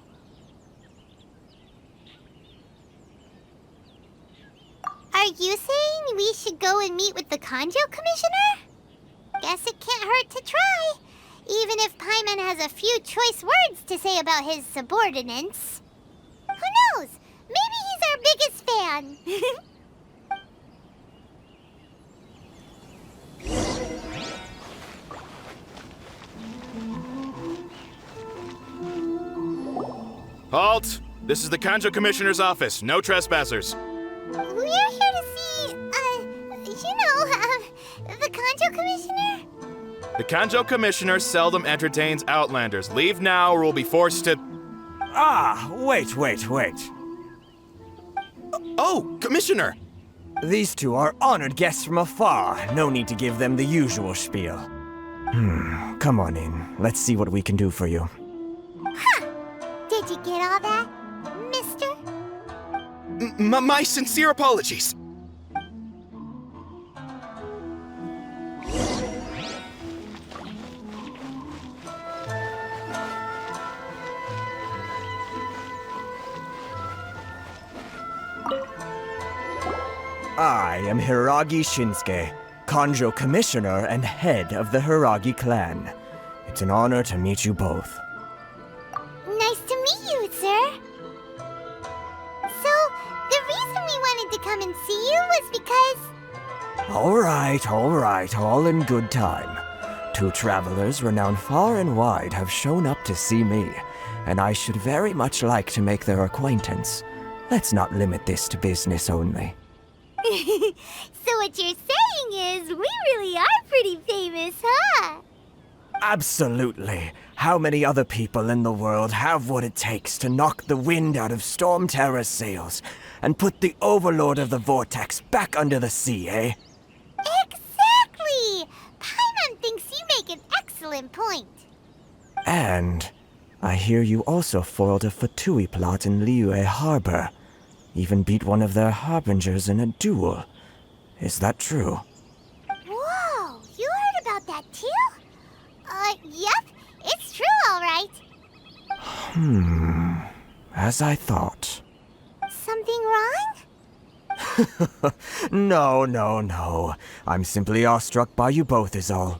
Are you saying we should go and meet with the Kanjo Commissioner? Guess it can't hurt to try, even if Paimon has a few choice words to say about his subordinates. Who knows? Maybe he's our biggest fan! Halt! This is the Kanjo Commissioner's office. No trespassers. We're here to see, the Kanjo Commissioner? The Kanjo Commissioner seldom entertains Outlanders. Leave now or we'll be forced to... Ah, wait. Oh, Commissioner! These two are honored guests from afar. No need to give them the usual spiel. Come on in. Let's see what we can do for you. Huh! Did you get all that, mister? My sincere apologies. I am Hiragi Shinsuke, Kanjo Commissioner and head of the Hiragi clan. It's an honor to meet you both. Nice to meet you, sir. So, the reason we wanted to come and see you was because... All right, all in good time. Two travelers renowned far and wide have shown up to see me, and I should very much like to make their acquaintance. Let's not limit this to business only. So what you're saying is, we really are pretty famous, huh? Absolutely. How many other people in the world have what it takes to knock the wind out of Storm Terror's sails and put the Overlord of the Vortex back under the sea, eh? Exactly! Paimon thinks you make an excellent point. And I hear you also foiled a Fatui plot in Liyue Harbor. Even beat one of their harbingers in a duel. Is that true? Whoa, you heard about that too? Yep, it's true, all right. As I thought. Something wrong? No. I'm simply awestruck by you both is all.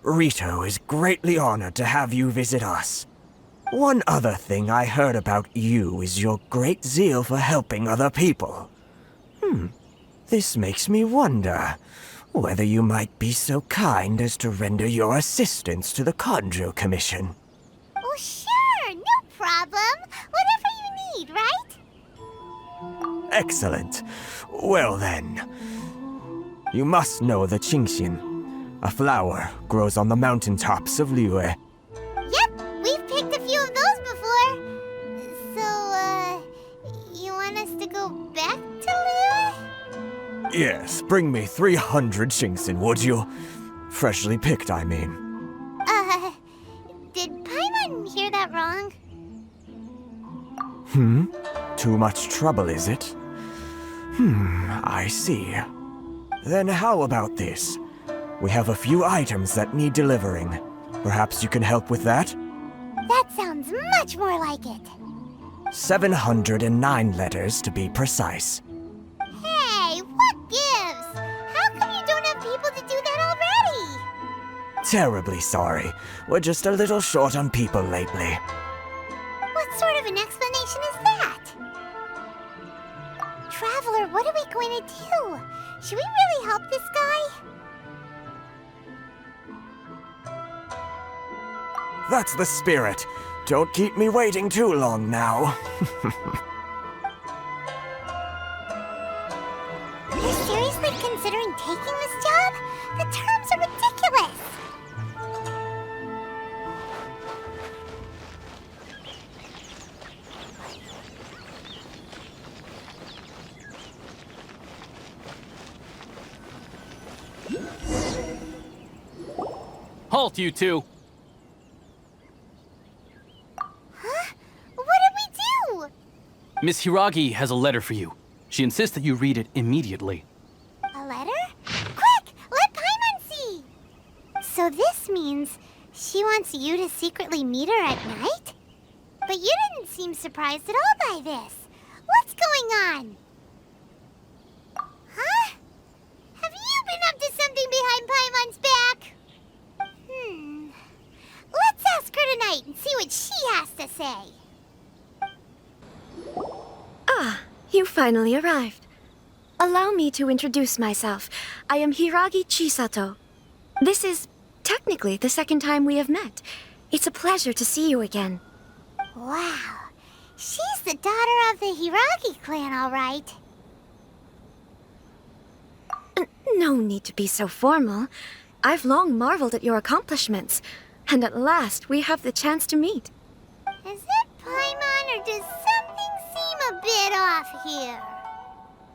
Rito is greatly honored to have you visit us. One other thing I heard about you is your great zeal for helping other people. This makes me wonder whether you might be so kind as to render your assistance to the Kanjo Commission. Oh, sure, no problem. Whatever you need, right? Excellent. Well then, you must know the Qingxin. A flower grows on the mountaintops of Liyue. Yep, we've picked a few of those before. So, you want us to go back to Liyue? Yes, bring me 300 Qingxin, would you? Freshly picked, I mean. Did Paimon hear that wrong? Too much trouble, is it? I see. Then how about this? We have a few items that need delivering. Perhaps you can help with that? That sounds much more like it. 709 letters to be precise. Hey, what gives? How come you don't have people to do that already? Terribly sorry. We're just a little short on people lately. What sort of an explanation is that? Traveler, what are we going to do? Should we really help this guy? That's the spirit. Don't keep me waiting too long now. You're seriously considering taking this job? The terms are ridiculous. Halt, you two! Huh? What did we do? Miss Hiragi has a letter for you. She insists that you read it immediately. A letter? Quick! Let Paimon see! So this means she wants you to secretly meet her at night? But you didn't seem surprised at all by this. What's going on? Huh? Have you been up to something behind Paimon's back? Let's ask her tonight and see what she has to say. Ah, You finally arrived. Allow me to introduce myself. I am Hiragi Chisato. This is technically the second time we have met. It's a pleasure to see you again. Wow. She's the daughter of the Hiragi clan, all right. No need to be so formal. I've long marveled at your accomplishments, and at last we have the chance to meet. Is it Paimon, or does something seem a bit off here?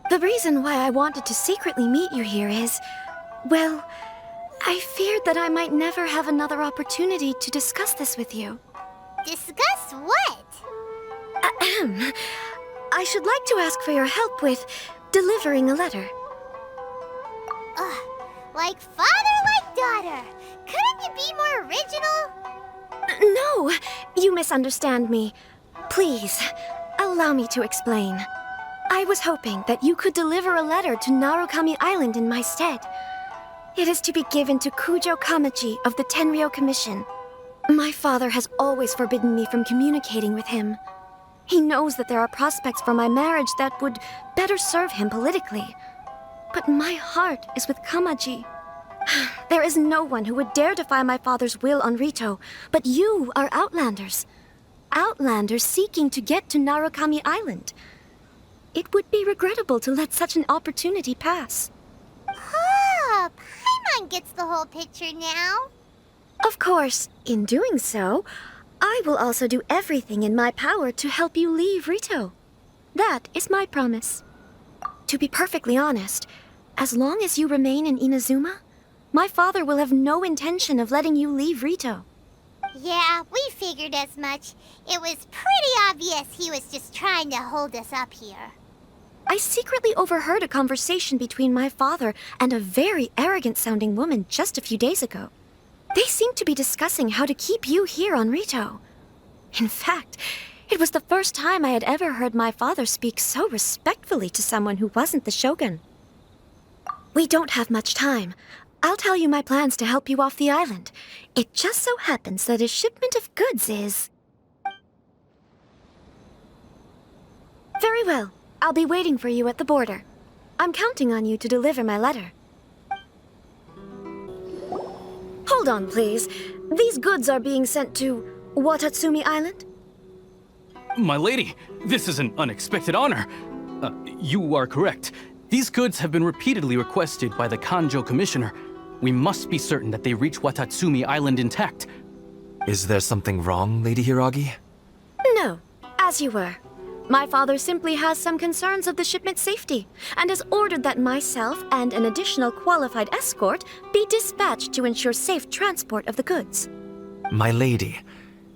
The reason why I wanted to secretly meet you here is, well, I feared that I might never have another opportunity to discuss this with you. Discuss what? Ahem. I should like to ask for your help with delivering a letter. Like father, like daughter. Couldn't you be more original? No, you misunderstand me. Please, allow me to explain. I was hoping that you could deliver a letter to Narukami Island in my stead. It is to be given to Kujo Kamachi of the Tenryou Commission. My father has always forbidden me from communicating with him. He knows that there are prospects for my marriage that would better serve him politically. But my heart is with Kamaji. There is no one who would dare defy my father's will on Rito, but you are Outlanders. Outlanders seeking to get to Narukami Island. It would be regrettable to let such an opportunity pass. Oh, Paimon gets the whole picture now. Of course, in doing so, I will also do everything in my power to help you leave Rito. That is my promise. To be perfectly honest, as long as you remain in Inazuma, my father will have no intention of letting you leave Rito. Yeah, we figured as much. It was pretty obvious he was just trying to hold us up here. I secretly overheard a conversation between my father and a very arrogant-sounding woman just a few days ago. They seemed to be discussing how to keep you here on Rito. In fact, it was the first time I had ever heard my father speak so respectfully to someone who wasn't the shogun. We don't have much time. I'll tell you my plans to help you off the island. It just so happens that a shipment of goods is... Very well. I'll be waiting for you at the border. I'm counting on you to deliver my letter. Hold on, please. These goods are being sent to Watatsumi Island? My lady, this is an unexpected honor. You are correct. These goods have been repeatedly requested by the Kanjo Commissioner. We must be certain that they reach Watatsumi Island intact. Is there something wrong, Lady Hiragi? No, as you were. My father simply has some concerns of the shipment's safety, and has ordered that myself and an additional qualified escort be dispatched to ensure safe transport of the goods. My lady,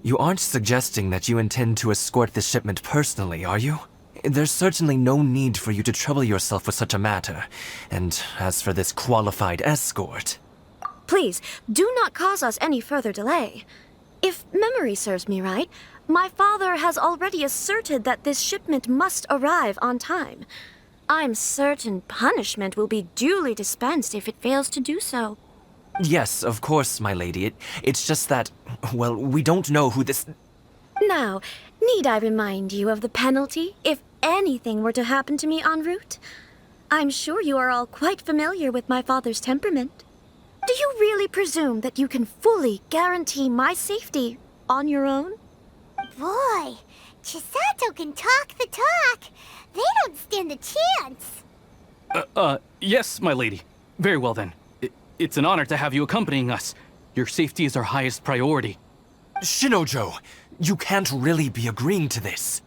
you aren't suggesting that you intend to escort this shipment personally, are you? There's certainly no need for you to trouble yourself with such a matter. And as for this qualified escort... Please, do not cause us any further delay. If memory serves me right, my father has already asserted that this shipment must arrive on time. I'm certain punishment will be duly dispensed if it fails to do so. Yes, of course, my lady. It's just that, well, we don't know who this... Now, need I remind you of the penalty if anything were to happen to me en route? I'm sure you are all quite familiar with my father's temperament. Do you really presume that you can fully guarantee my safety on your own? Boy, Chisato can talk the talk. They don't stand a chance. Yes, my lady. Very well then. It's an honor to have you accompanying us. Your safety is our highest priority. Shinojo, you can't really be agreeing to this.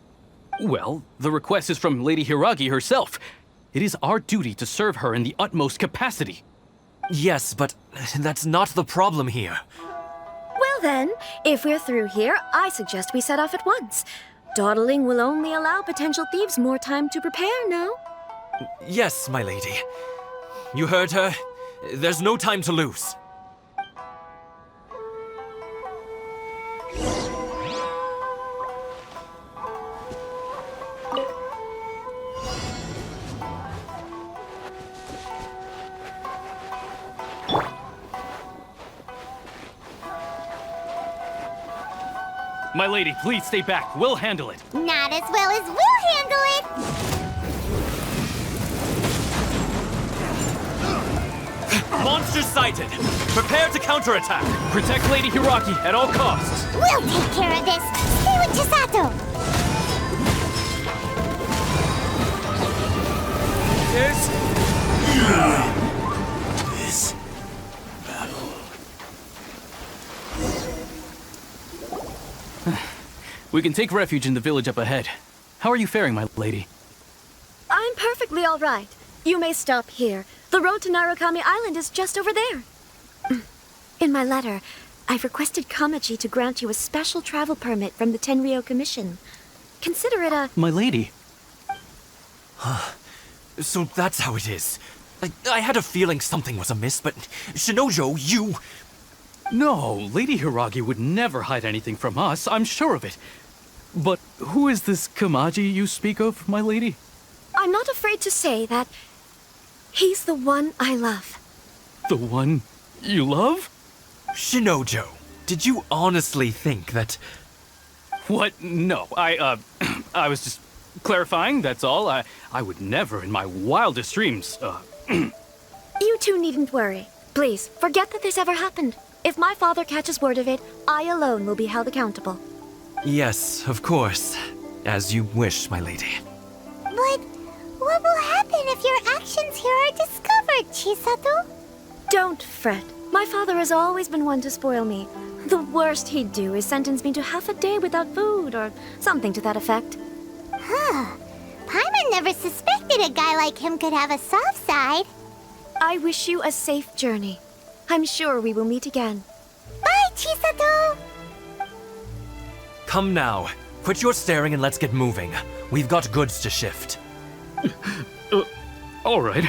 Well, the request is from Lady Hiragi herself. It is our duty to serve her in the utmost capacity. Yes, but that's not the problem here. Well then, if we're through here, I suggest we set off at once. Dawdling will only allow potential thieves more time to prepare, no? Yes, my lady. You heard her. There's no time to lose. My lady, please stay back. We'll handle it. Not as well as we'll handle it. Monster sighted! Prepare to counterattack! Protect Lady Hiraki at all costs! We'll take care of this! Stay with Chisato! This battle. We can take refuge in the village up ahead. How are you faring, my lady? I'm perfectly all right. You may stop here. The road to Narukami Island is just over there. In my letter, I've requested Kamachi to grant you a special travel permit from the Tenryou Commission. Consider it a... My lady. So that's how it is. I had a feeling something was amiss, but Shinojo, you... No, Lady Hiragi would never hide anything from us, I'm sure of it. But who is this Kamaji you speak of, my lady? I'm not afraid to say that he's the one I love. The one you love? Shinojo, did you honestly think that... What? No, I was just clarifying, that's all. I would never in my wildest dreams, You two needn't worry. Please, forget that this ever happened. If my father catches word of it, I alone will be held accountable. Yes, of course. As you wish, my lady. But what will happen if your actions here are discovered, Chisato? Don't fret. My father has always been one to spoil me. The worst he'd do is sentence me to half a day without food, or something to that effect. Huh. Paimon never suspected a guy like him could have a soft side. I wish you a safe journey. I'm sure we will meet again. Bye, Chisato! Come now. Quit your staring and let's get moving. We've got goods to shift. All right.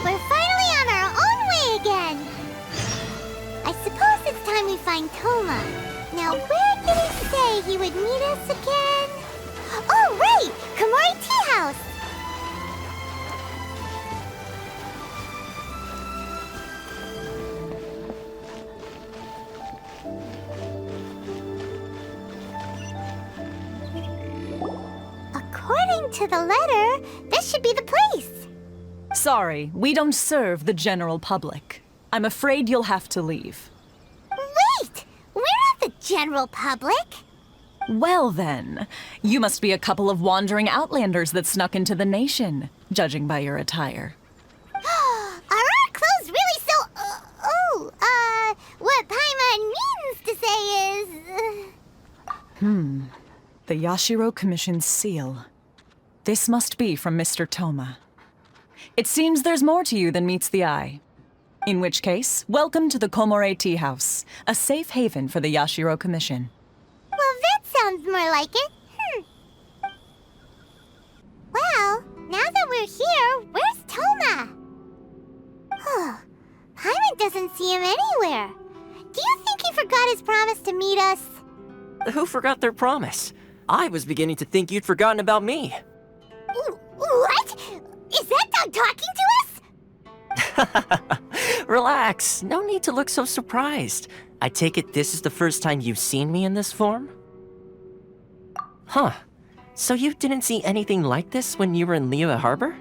We're finally on our own way again. I suppose it's time we find Toma. Now, where did he say he would meet us again? Oh, right! Komori Tea House! According to the letter, this should be the place. Sorry, we don't serve the general public. I'm afraid you'll have to leave. Wait! We're not the general public. Well then, you must be a couple of wandering outlanders that snuck into the nation, judging by your attire. Are our clothes really so... what Paimon means to say is... The Yashiro Commission's seal. This must be from Mr. Toma. It seems there's more to you than meets the eye. In which case, welcome to the Komore Tea House, a safe haven for the Yashiro Commission. Well, that sounds more like it. Well, now that we're here, where's Toma? Paimon doesn't see him anywhere. Do you think he forgot his promise to meet us? Who forgot their promise? I was beginning to think you'd forgotten about me. What? Is that dog talking to us? Relax, no need to look so surprised. I take it this is the first time you've seen me in this form? Huh. So you didn't see anything like this when you were in Liyue Harbor?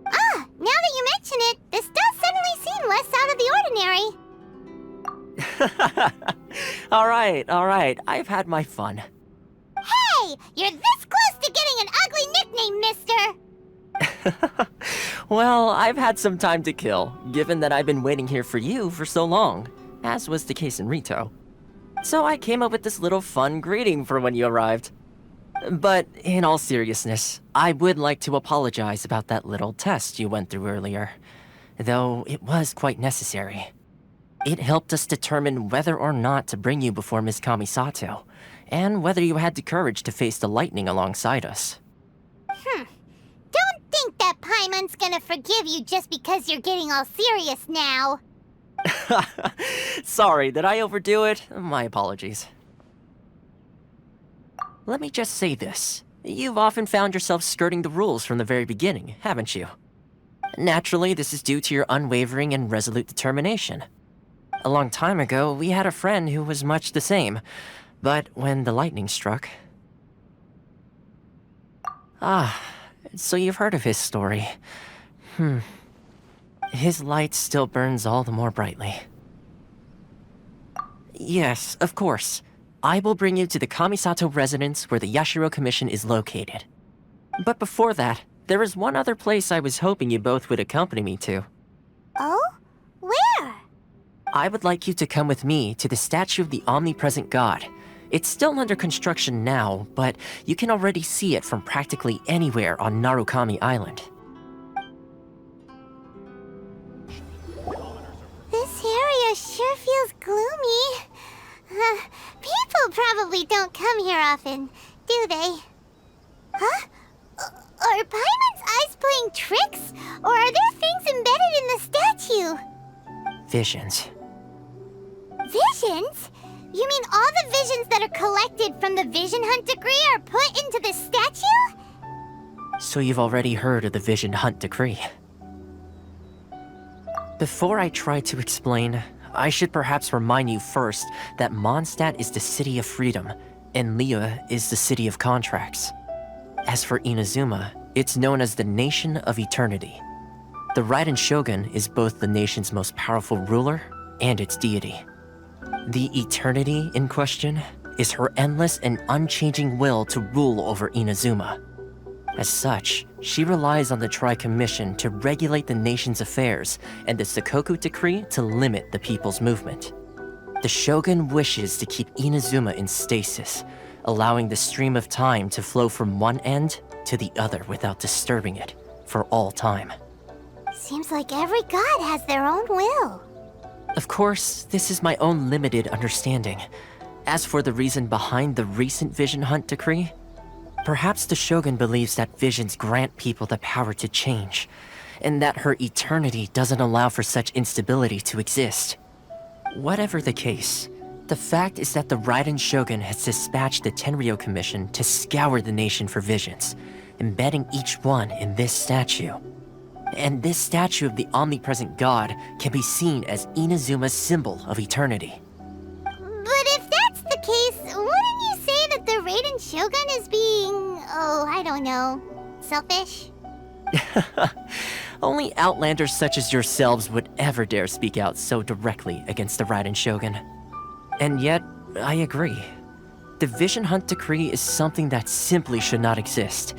Now that you mention it, this does suddenly seem less out of the ordinary. Alright, I've had my fun. Hey! You're this close to getting an ugly nickname, mister! Well, I've had some time to kill, given that I've been waiting here for you for so long, as was the case in Rito. So I came up with this little fun greeting for when you arrived. But in all seriousness, I would like to apologize about that little test you went through earlier, though it was quite necessary. It helped us determine whether or not to bring you before Miss Kamisato, and whether you had the courage to face the lightning alongside us. Don't think that Paimon's gonna forgive you just because you're getting all serious now. Sorry, did I overdo it? My apologies. Let me just say this. You've often found yourself skirting the rules from the very beginning, haven't you? Naturally, this is due to your unwavering and resolute determination. A long time ago, we had a friend who was much the same. But when the lightning struck, Ah, so you've heard of his story. His light still burns all the more brightly. Yes, of course. I will bring you to the Kamisato residence where the Yashiro Commission is located. But before that, there is one other place I was hoping you both would accompany me to. Oh? Where? I would like you to come with me to the statue of the omnipresent god. It's still under construction now, but you can already see it from practically anywhere on Narukami Island. This area sure feels gloomy. People probably don't come here often, do they? Huh? Are Paimon's eyes playing tricks? Or are there things embedded in the statue? Visions. Visions? You mean all the visions that are collected from the Vision Hunt decree are put into the statue? So you've already heard of the Vision Hunt decree. Before I try to explain, I should perhaps remind you first that Mondstadt is the city of freedom, and Liyue is the city of contracts. As for Inazuma, it's known as the Nation of Eternity. The Raiden Shogun is both the nation's most powerful ruler and its deity. The Eternity in question is her endless and unchanging will to rule over Inazuma. As such, she relies on the Tri-Commission to regulate the nation's affairs and the Sakoku Decree to limit the people's movement. The Shogun wishes to keep Inazuma in stasis, allowing the stream of time to flow from one end to the other without disturbing it for all time. Seems like every god has their own will. Of course, this is my own limited understanding. As for the reason behind the recent Vision Hunt decree, perhaps the Shogun believes that visions grant people the power to change, and that her eternity doesn't allow for such instability to exist. Whatever the case, the fact is that the Raiden Shogun has dispatched the Tenryou Commission to scour the nation for visions, embedding each one in this statue. And this statue of the omnipresent god can be seen as Inazuma's symbol of eternity. But if that's the case, wouldn't you say that the Raiden Shogun is being, I don't know, selfish? Only outlanders such as yourselves would ever dare speak out so directly against the Raiden Shogun. And yet, I agree. The Vision Hunt decree is something that simply should not exist.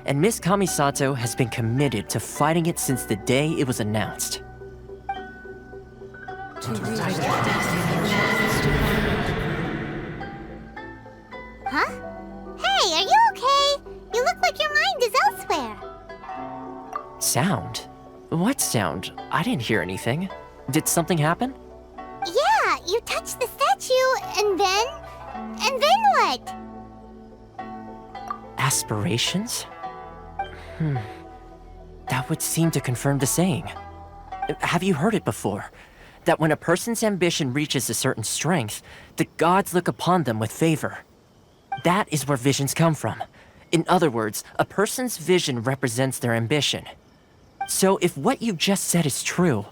And Miss Kamisato has been committed to fighting it since the day it was announced. Huh? Hey, are you okay? You look like your mind is elsewhere. Sound? What sound? I didn't hear anything. Did something happen? Yeah, you touched the statue, and then what? Aspirations? That would seem to confirm the saying. Have you heard it before? That when a person's ambition reaches a certain strength, the gods look upon them with favor. That is where visions come from. In other words, a person's vision represents their ambition. So if what you just said is true,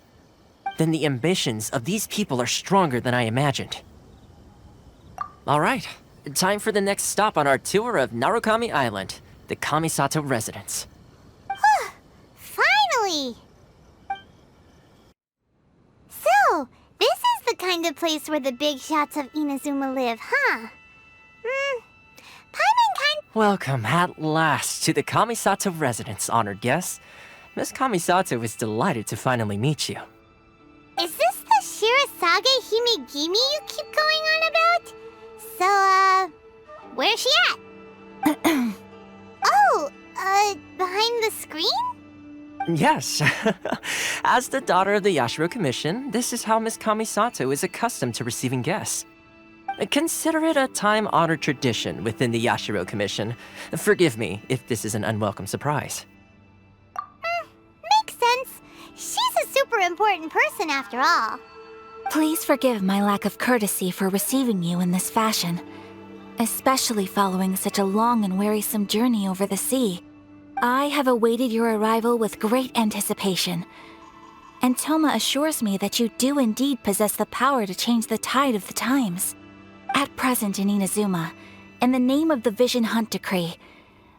then the ambitions of these people are stronger than I imagined. All right, time for the next stop on our tour of Narukami Island, the Kamisato residence. Finally! So, this is the kind of place where the big shots of Inazuma live, huh? Welcome at last to the Kamisato residence, honored guests. Miss Kamisato is delighted to finally meet you. Is this the Shirasage Himegimi you keep going on about? So, where's she at? Behind the screen? Yes. As the daughter of the Yashiro Commission, this is how Miss Kamisato is accustomed to receiving guests. Consider it a time-honored tradition within the Yashiro Commission. Forgive me if this is an unwelcome surprise. Makes sense. She's a super important person after all. Please forgive my lack of courtesy for receiving you in this fashion, especially following such a long and wearisome journey over the sea. I have awaited your arrival with great anticipation, and Toma assures me that you do indeed possess the power to change the tide of the times. At present in Inazuma, in the name of the Vision Hunt Decree,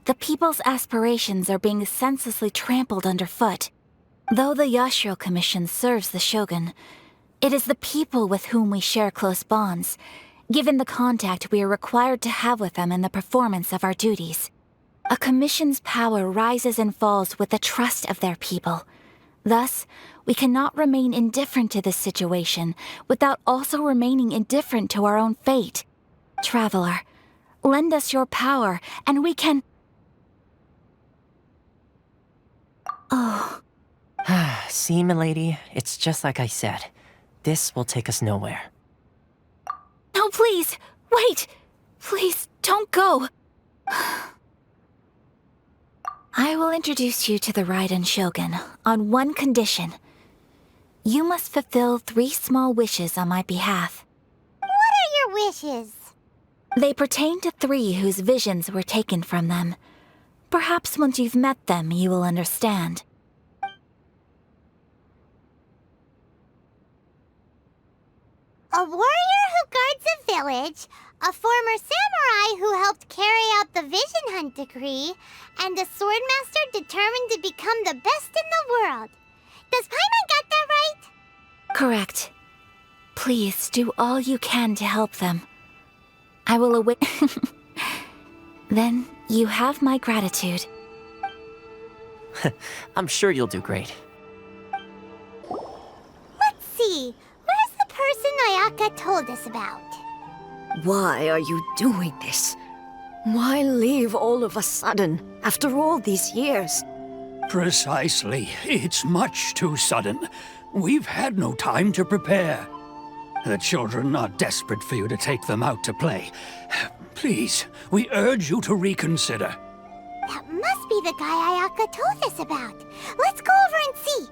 The people's aspirations are being senselessly trampled underfoot. Though the Yashiro Commission serves the Shogun, it is the people with whom we share close bonds, given the contact we are required to have with them in the performance of our duties. A commission's power rises and falls with the trust of their people. Thus, we cannot remain indifferent to this situation without also remaining indifferent to our own fate. Traveler, lend us your power, and we can... Oh. See, milady, it's just like I said. This will take us nowhere. No, please! Wait! Please, don't go! I will introduce you to the Raiden Shogun on one condition. You must fulfill 3 small wishes on my behalf. What are your wishes? They pertain to 3 whose visions were taken from them. Perhaps once you've met them, you will understand. A warrior who guards a village, a former samurai who helped carry out the Vision Hunt decree, and a swordmaster determined to become the best in the world. Does Paimon get that right? Correct. Please do all you can to help them. I will await... Then you have my gratitude. I'm sure you'll do great. Let's see. Where's the person Ayaka told us about? Why are you doing this? Why leave all of a sudden, after all these years? Precisely. It's much too sudden. We've had no time to prepare. The children are desperate for you to take them out to play. Please, we urge you to reconsider. That must be the guy Ayaka told us about. Let's go over and see.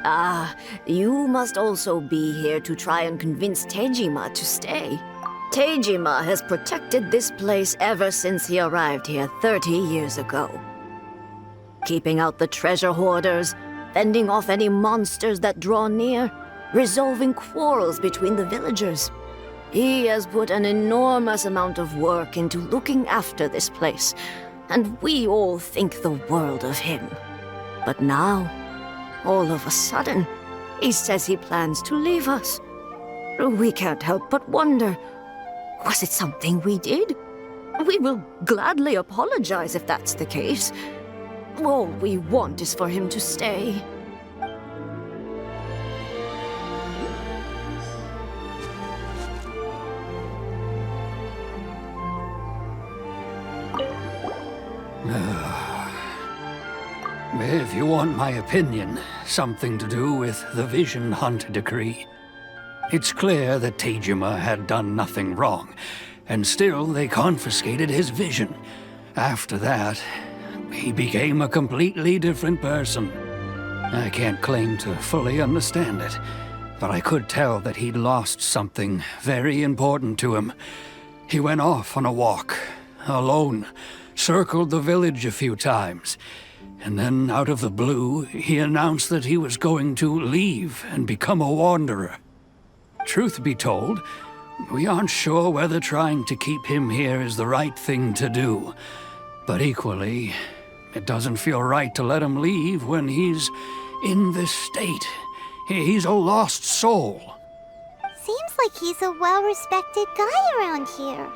Ah, you must also be here to try and convince Tejima to stay. Tejima has protected this place ever since he arrived here 30 years ago. Keeping out the treasure hoarders, fending off any monsters that draw near, resolving quarrels between the villagers. He has put an enormous amount of work into looking after this place, and we all think the world of him. But now, all of a sudden, he says he plans to leave us. We can't help but wonder, was it something we did? We will gladly apologize if that's the case. All we want is for him to stay. If you want my opinion, something to do with the Vision Hunt decree. It's clear that Tejima had done nothing wrong, and still they confiscated his vision. After that, he became a completely different person. I can't claim to fully understand it, but I could tell that he'd lost something very important to him. He went off on a walk, alone, circled the village a few times, and then out of the blue, he announced that he was going to leave and become a wanderer. Truth be told, we aren't sure whether trying to keep him here is the right thing to do, but equally, it doesn't feel right to let him leave when he's in this state. He's a lost soul. Seems like he's a well-respected guy around here.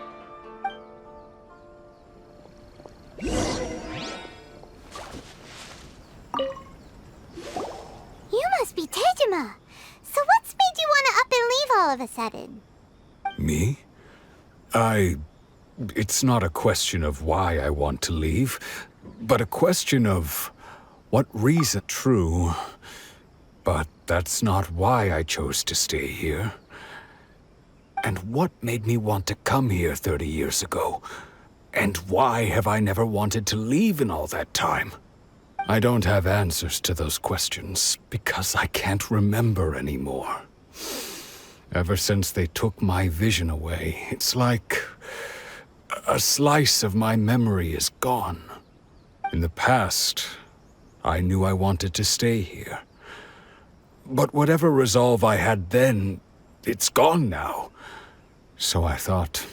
You must be Tejima. So what's made you want to up and leave all of a sudden? Me? It's not a question of why I want to leave, but a question of what reason. True, but that's not why I chose to stay here. And what made me want to come here 30 years ago? And why have I never wanted to leave in all that time? I don't have answers to those questions because I can't remember anymore. Ever since they took my vision away, it's like a slice of my memory is gone. In the past, I knew I wanted to stay here. But whatever resolve I had then, it's gone now. So I thought,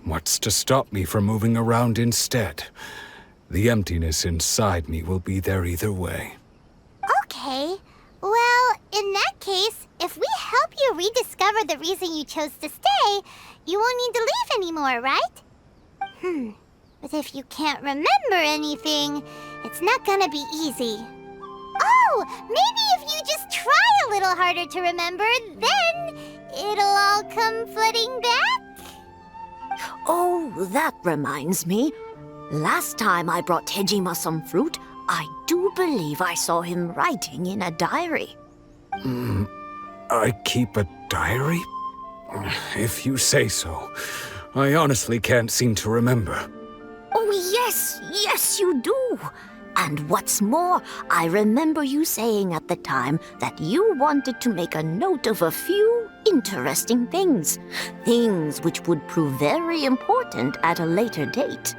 what's to stop me from moving around instead? The emptiness inside me will be there either way. Okay. Well, in that case, if we help you rediscover the reason you chose to stay, you won't need to leave anymore, right? But if you can't remember anything, it's not gonna be easy. Oh, maybe if you just try a little harder to remember, then it'll all come flooding back? Oh, that reminds me. Last time I brought Tejima some fruit, I do believe I saw him writing in a diary. I keep a diary? If you say so. I honestly can't seem to remember. Oh, yes, you do. And what's more, I remember you saying at the time that you wanted to make a note of a few interesting things. Things which would prove very important at a later date.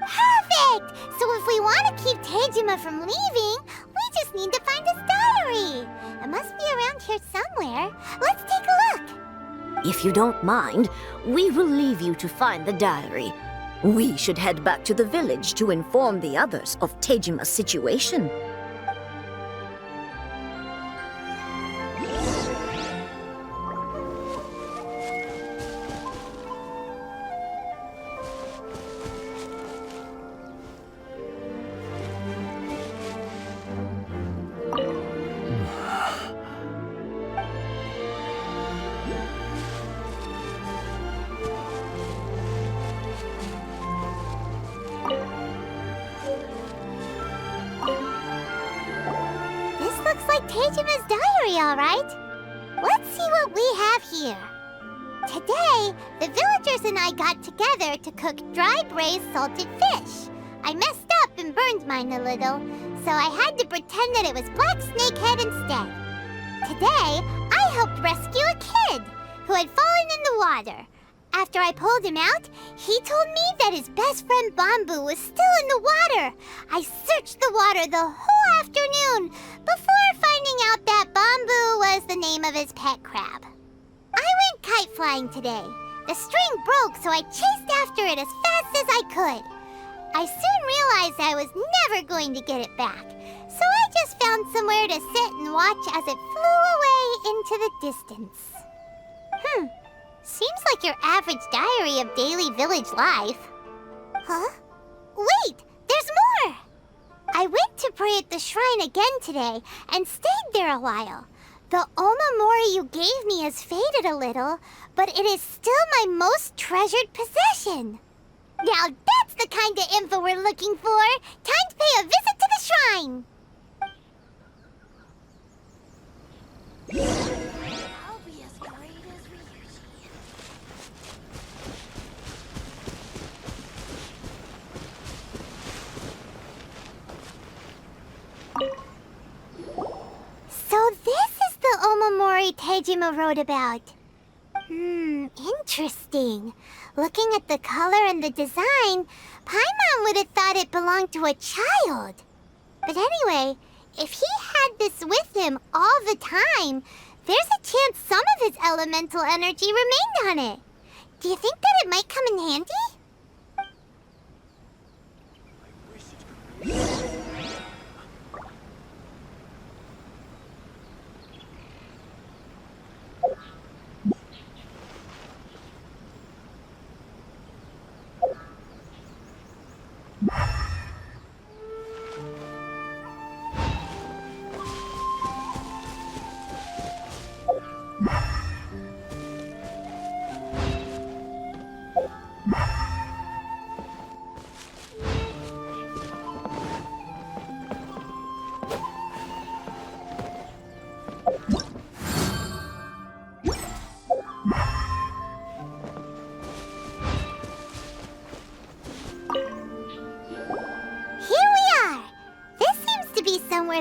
Perfect! So if we want to keep Tejima from leaving, we just need to find his diary. It must be around here somewhere. Let's take a look. If you don't mind, we will leave you to find the diary. We should head back to the village to inform the others of Tejima's situation. Tejima's diary, all right. Let's see what we have here. Today, the villagers and I got together to cook dry braised salted fish. I messed up and burned mine a little, so I had to pretend that it was black snakehead instead. Today, I helped rescue a kid who had fallen in the water. After I pulled him out, he told me that his best friend Bamboo was still in the water. I searched the water the whole afternoon before finding out that Bamboo was the name of his pet crab. I went kite flying today. The string broke, so I chased after it as fast as I could. I soon realized I was never going to get it back, so I just found somewhere to sit and watch as it flew away into the distance. Seems like your average diary of daily village life. Huh? Wait, there's more! I went to pray at the shrine again today and stayed there a while. The omamori you gave me has faded a little, but it is still my most treasured possession. Now that's the kind of info we're looking for. Time to pay a visit to the shrine. So this is the omamori Tejima wrote about. Interesting. Looking at the color and the design, Paimon would have thought it belonged to a child. But anyway, if he had this with him all the time, there's a chance some of his elemental energy remained on it. Do you think that it might come in handy?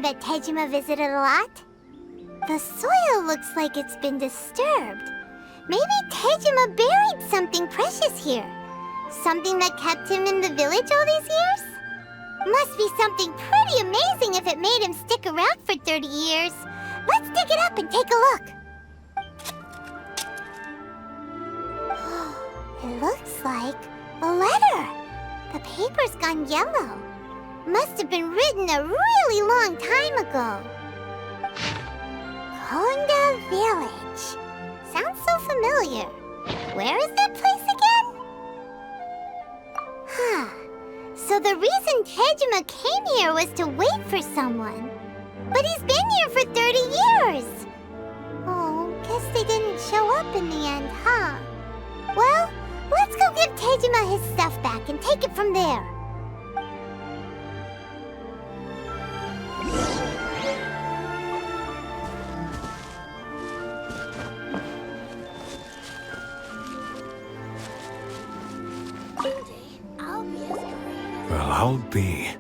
That Tejima visited a lot. The soil looks like it's been disturbed. Maybe Tejima buried something precious here. Something that kept him in the village all these years? Must be something pretty amazing if it made him stick around for 30 years. Let's dig it up and take a look. It looks like a letter. The paper's gone yellow. Must have been written a really long time ago. Konda Village. Sounds so familiar. Where is that place again? Huh. So the reason Tejima came here was to wait for someone. But he's been here for 30 years. Oh, guess they didn't show up in the end, huh? Well, let's go give Tejima his stuff back and take it from there. Well, I'll be.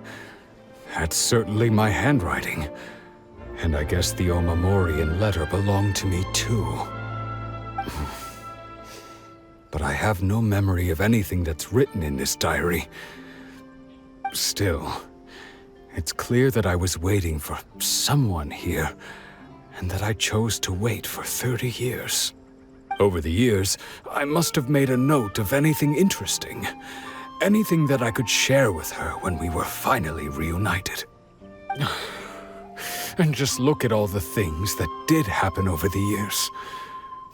That's certainly my handwriting. And I guess the Omamorian letter belonged to me too. But I have no memory of anything that's written in this diary. Still, it's clear that I was waiting for someone here, and that I chose to wait for 30 years. Over the years, I must have made a note of anything interesting. Anything that I could share with her when we were finally reunited. And just look at all the things that did happen over the years.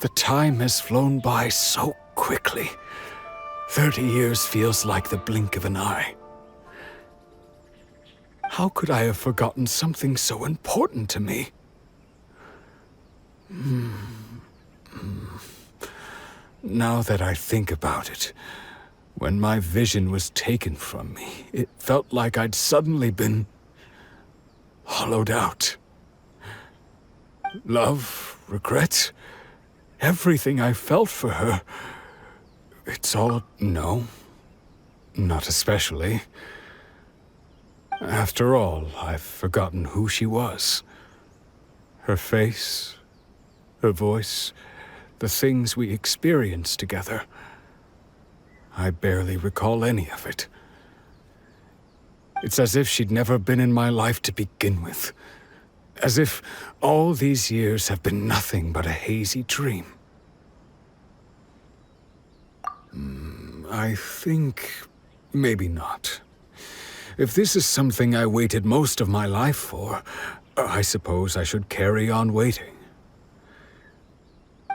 The time has flown by so quickly. 30 years feels like the blink of an eye. How could I have forgotten something so important to me? Now that I think about it, when my vision was taken from me, it felt like I'd suddenly been hollowed out. Love, regret, everything I felt for her, it's all no, not especially. After all, I've forgotten who she was. Her face, her voice, the things we experienced together. I barely recall any of it. It's as if she'd never been in my life to begin with. As if all these years have been nothing but a hazy dream. I think maybe not. If this is something I waited most of my life for, I suppose I should carry on waiting.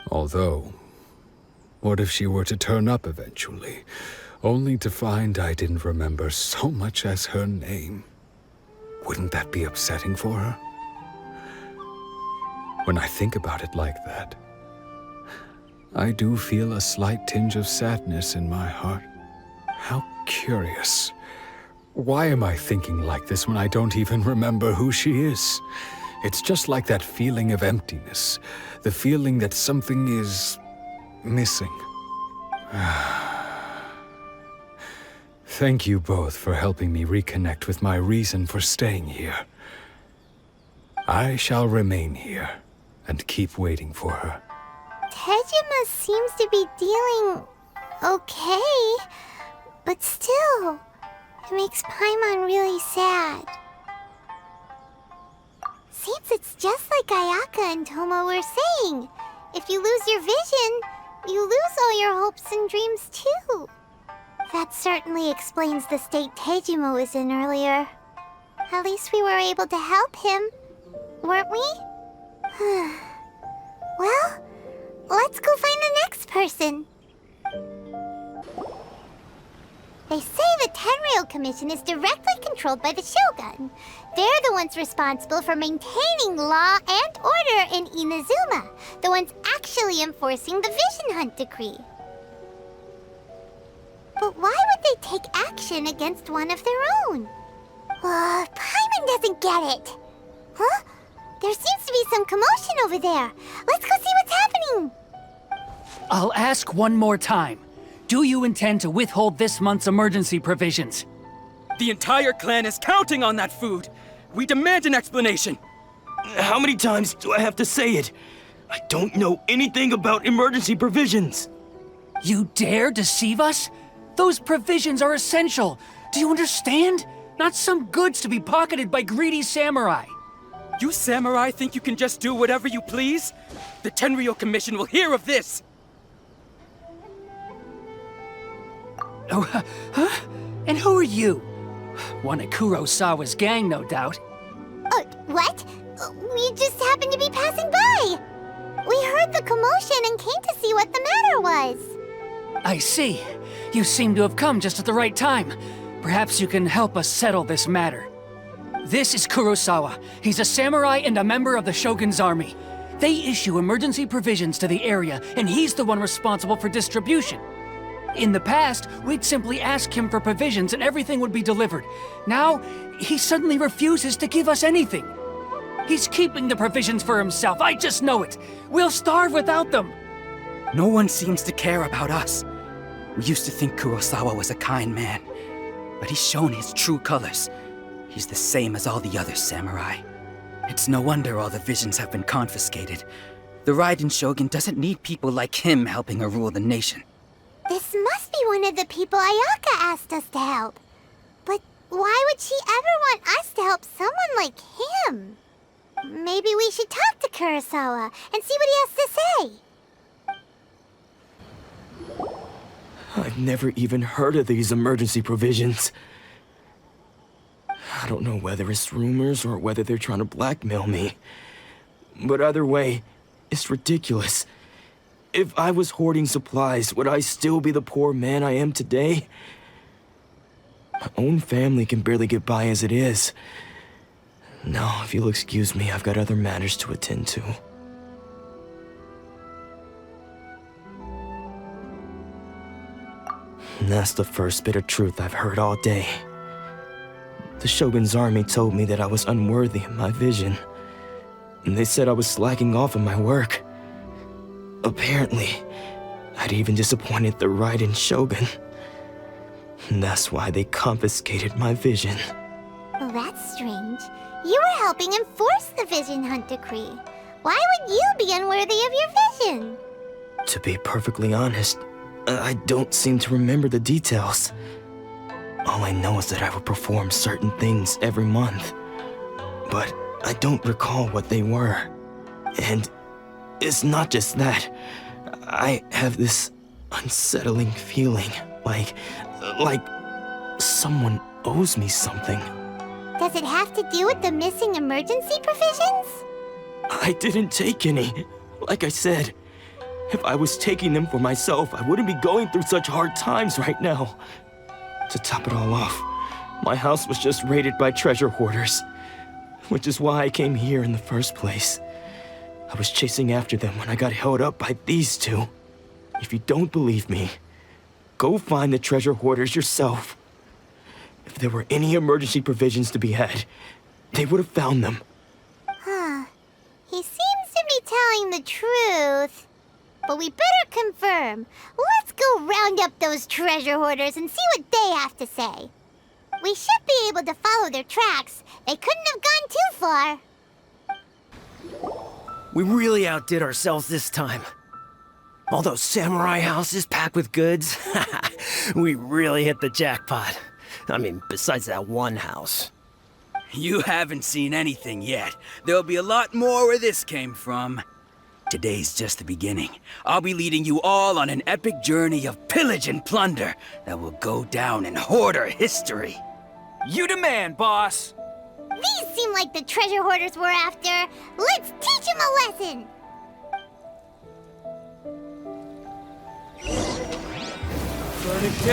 Although, what if she were to turn up eventually, only to find I didn't remember so much as her name? Wouldn't that be upsetting for her? When I think about it like that, I do feel a slight tinge of sadness in my heart. How curious. Why am I thinking like this when I don't even remember who she is? It's just like that feeling of emptiness, the feeling that something is missing. Thank you both for helping me reconnect with my reason for staying here. I shall remain here and keep waiting for her. Tejima seems to be dealing okay, but still, it makes Paimon really sad. Seems it's just like Ayaka and Toma were saying. If you lose your vision, you lose all your hopes and dreams too. That certainly explains the state Tejima was in earlier. At least we were able to help him, weren't we? Well, let's go find the next person. They say the Tenryou Commission is directly controlled by the Shogun. They're the ones responsible for maintaining law and order in Inazuma, the ones actually enforcing the Vision Hunt Decree. But why would they take action against one of their own? Paimon doesn't get it. Huh? There seems to be some commotion over there. Let's go see what's happening. I'll ask one more time. Do you intend to withhold this month's emergency provisions? The entire clan is counting on that food. We demand an explanation. How many times do I have to say it? I don't know anything about emergency provisions. You dare deceive us? Those provisions are essential. Do you understand? Not some goods to be pocketed by greedy samurai. You samurai think you can just do whatever you please? The Tenryou Commission will hear of this! Oh, huh? And who are you? One of Kurosawa's gang, no doubt. What? We just happened to be passing by. We heard the commotion and came to see what the matter was. I see. You seem to have come just at the right time. Perhaps you can help us settle this matter. This is Kurosawa. He's a samurai and a member of the Shogun's army. They issue emergency provisions to the area, and he's the one responsible for distribution. In the past, we'd simply ask him for provisions and everything would be delivered. Now, he suddenly refuses to give us anything. He's keeping the provisions for himself, I just know it. We'll starve without them. No one seems to care about us. We used to think Kurosawa was a kind man, but he's shown his true colors. He's the same as all the other samurai. It's no wonder all the visions have been confiscated. The Raiden Shogun doesn't need people like him helping her rule the nation. This must be one of the people Ayaka asked us to help. But why would she ever want us to help someone like him? Maybe we should talk to Kurosawa and see what he has to say. I've never even heard of these emergency provisions. I don't know whether it's rumors or whether they're trying to blackmail me. But either way, it's ridiculous. If I was hoarding supplies, would I still be the poor man I am today? My own family can barely get by as it is. Now, if you'll excuse me, I've got other matters to attend to. And that's the first bit of truth I've heard all day. The Shogun's army told me that I was unworthy of my vision. And they said I was slacking off in my work. Apparently, I'd even disappointed the Raiden Shogun. And that's why they confiscated my vision. Well, that's strange. You were helping enforce the Vision Hunt Decree. Why would you be unworthy of your vision? To be perfectly honest, I don't seem to remember the details. All I know is that I would perform certain things every month. But I don't recall what they were. And it's not just that. I have this unsettling feeling, like someone owes me something. Does it have to do with the missing emergency provisions? I didn't take any. Like I said, if I was taking them for myself, I wouldn't be going through such hard times right now. To top it all off, my house was just raided by treasure hoarders, which is why I came here in the first place. I was chasing after them when I got held up by these two. If you don't believe me, go find the treasure hoarders yourself. If there were any emergency provisions to be had, they would have found them. Huh. He seems to be telling the truth. But we better confirm. Let's go round up those treasure hoarders and see what they have to say. We should be able to follow their tracks. They couldn't have gone too far. We really outdid ourselves this time. All those samurai houses packed with goods. We really hit the jackpot. I mean, besides that one house. You haven't seen anything yet. There'll be a lot more where this came from. Today's just the beginning. I'll be leading you all on an epic journey of pillage and plunder that will go down in hoarder history. You demand, boss! These seem like the treasure hoarders we're after. Let's teach them a lesson! Verdict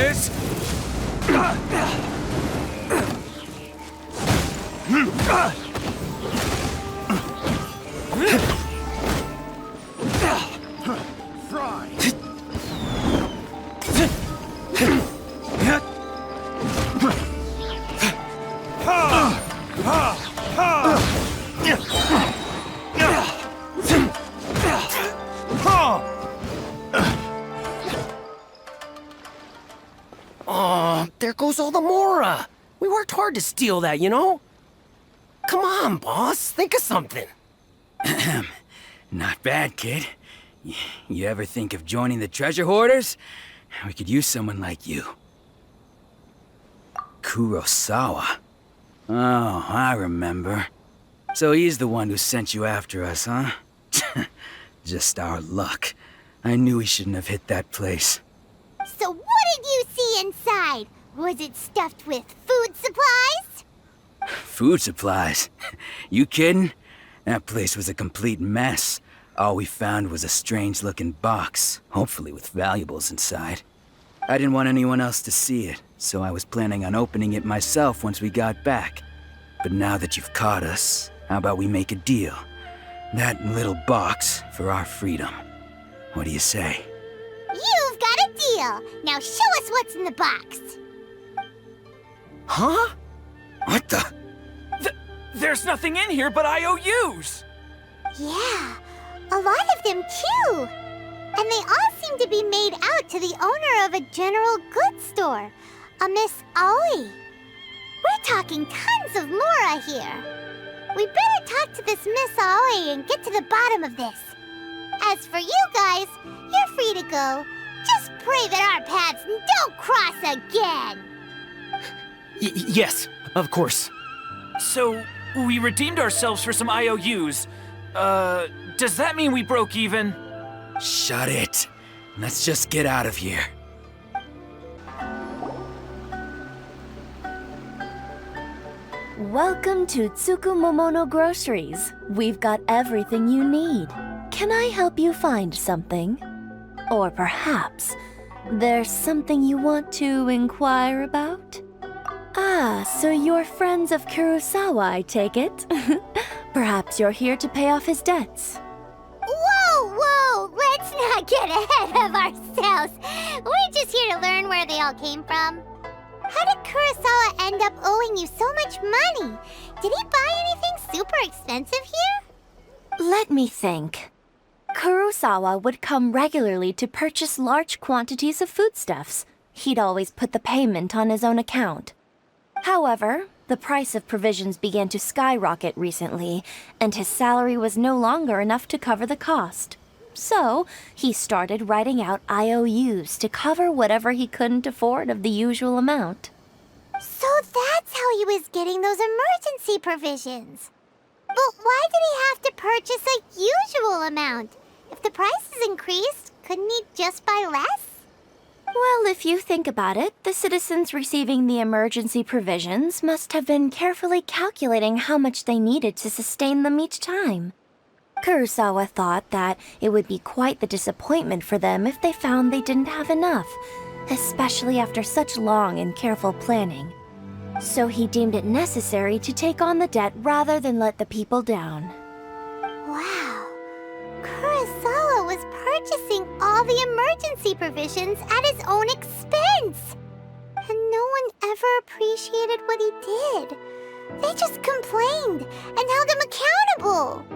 There goes all the Mora. We worked hard to steal that, you know? Come on, boss. Think of something. Not bad, kid. You ever think of joining the treasure hoarders? We could use someone like you. Kurosawa. Oh, I remember. So he's the one who sent you after us, huh? Just our luck. I knew he shouldn't have hit that place. So what did you see inside? Was it stuffed with food supplies? Food supplies? You kidding? That place was a complete mess. All we found was a strange-looking box, hopefully with valuables inside. I didn't want anyone else to see it, so I was planning on opening it myself once we got back. But now that you've caught us, how about we make a deal? That little box for our freedom. What do you say? You've got a deal. Now show us what's in the box. Huh? What the? There's nothing in here but IOUs! Yeah, a lot of them too. And they all seem to be made out to the owner of a general goods store, a Miss Aoi. We're talking tons of Mora here. We better talk to this Miss Aoi and get to the bottom of this. As for you guys, you're free to go. Just pray that our paths don't cross again. Yes, of course. So, we redeemed ourselves for some IOUs. Does that mean we broke even? Shut it. Let's just get out of here. Welcome to Tsukumomono Groceries. We've got everything you need. Can I help you find something? Or perhaps there's something you want to inquire about? Ah, so you're friends of Kurosawa, I take it? Perhaps you're here to pay off his debts. Whoa! Let's not get ahead of ourselves. We're just here to learn where they all came from. How did Kurosawa end up owing you so much money? Did he buy anything super expensive here? Let me think. Kurosawa would come regularly to purchase large quantities of foodstuffs. He'd always put the payment on his own account. However, the price of provisions began to skyrocket recently, and his salary was no longer enough to cover the cost. So, he started writing out IOUs to cover whatever he couldn't afford of the usual amount. So that's how he was getting those emergency provisions. But why did he have to purchase a usual amount? If the prices increased, couldn't he just buy less? Well, if you think about it, the citizens receiving the emergency provisions must have been carefully calculating how much they needed to sustain them each time. Kurosawa thought that it would be quite the disappointment for them if they found they didn't have enough, especially after such long and careful planning. So he deemed it necessary to take on the debt rather than let the people down. Wow. Kurosawa was purchasing all the emergency provisions at his own expense. And no one ever appreciated what he did. They just complained and held him accountable.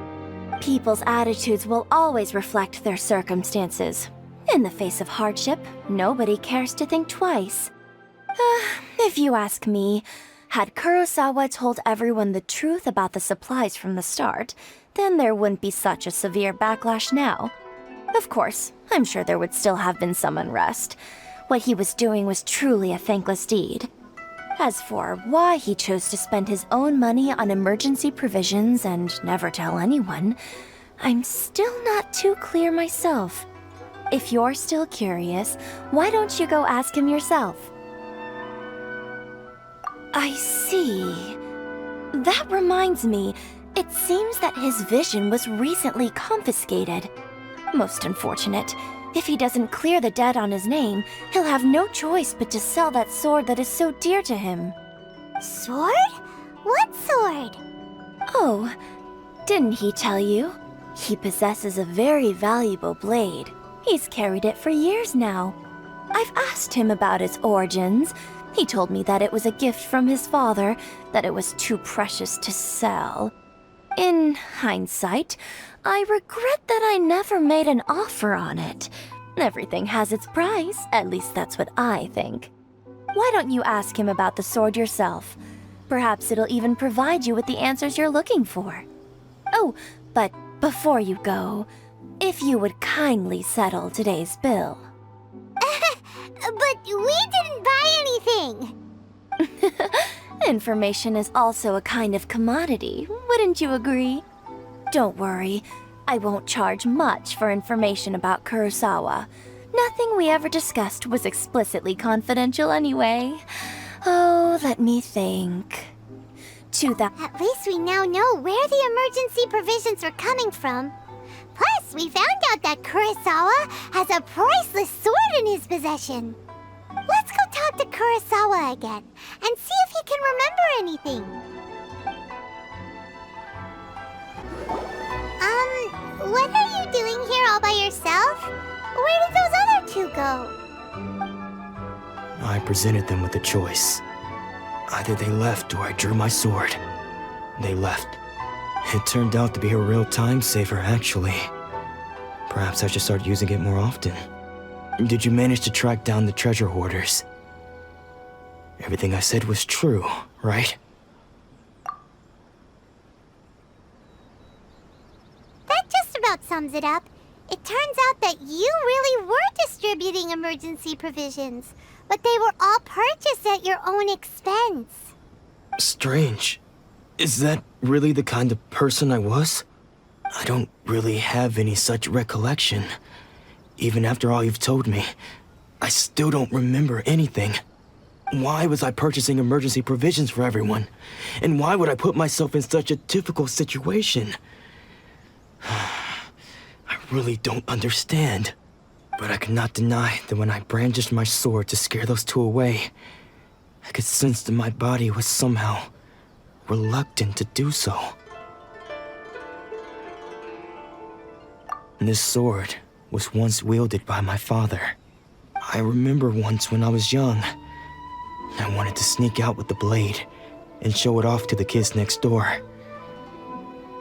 People's attitudes will always reflect their circumstances. In the face of hardship, nobody cares to think twice. If you ask me, had Kurosawa told everyone the truth about the supplies from the start, then there wouldn't be such a severe backlash now. Of course, I'm sure there would still have been some unrest. What he was doing was truly a thankless deed. As for why he chose to spend his own money on emergency provisions and never tell anyone, I'm still not too clear myself. If you're still curious, why don't you go ask him yourself? I see. That reminds me, it seems that his vision was recently confiscated. Most unfortunate. If he doesn't clear the debt on his name, he'll have no choice but to sell that sword that is so dear to him. Sword? What sword? Oh, didn't he tell you? He possesses a very valuable blade. He's carried it for years now. I've asked him about its origins. He told me that it was a gift from his father, that it was too precious to sell. In hindsight, I regret that I never made an offer on it. Everything has its price, at least that's what I think. Why don't you ask him about the sword yourself? Perhaps it'll even provide you with the answers you're looking for. Oh, but before you go, if you would kindly settle today's bill. But we didn't buy anything! Information is also a kind of commodity, wouldn't you agree? Don't worry, I won't charge much for information about Kurosawa. Nothing we ever discussed was explicitly confidential anyway. Oh, let me think. At least we now know where the emergency provisions were coming from. Plus, we found out that Kurosawa has a priceless sword in his possession. Let's go talk to Kurosawa again and see if he can remember anything. What are you doing here all by yourself? Where did those other two go? I presented them with a choice. Either they left or I drew my sword. They left. It turned out to be a real time saver, actually. Perhaps I should start using it more often. Did you manage to track down the treasure hoarders? Everything I said was true, right? That just about sums it up. It turns out that you really were distributing emergency provisions, but they were all purchased at your own expense. Strange. Is that really the kind of person I was? I don't really have any such recollection. Even after all you've told me, I still don't remember anything. Why was I purchasing emergency provisions for everyone? And why would I put myself in such a difficult situation? I really don't understand. But I cannot deny that when I brandished my sword to scare those two away, I could sense that my body was somehow reluctant to do so. This sword was once wielded by my father. I remember once when I was young, I wanted to sneak out with the blade and show it off to the kids next door.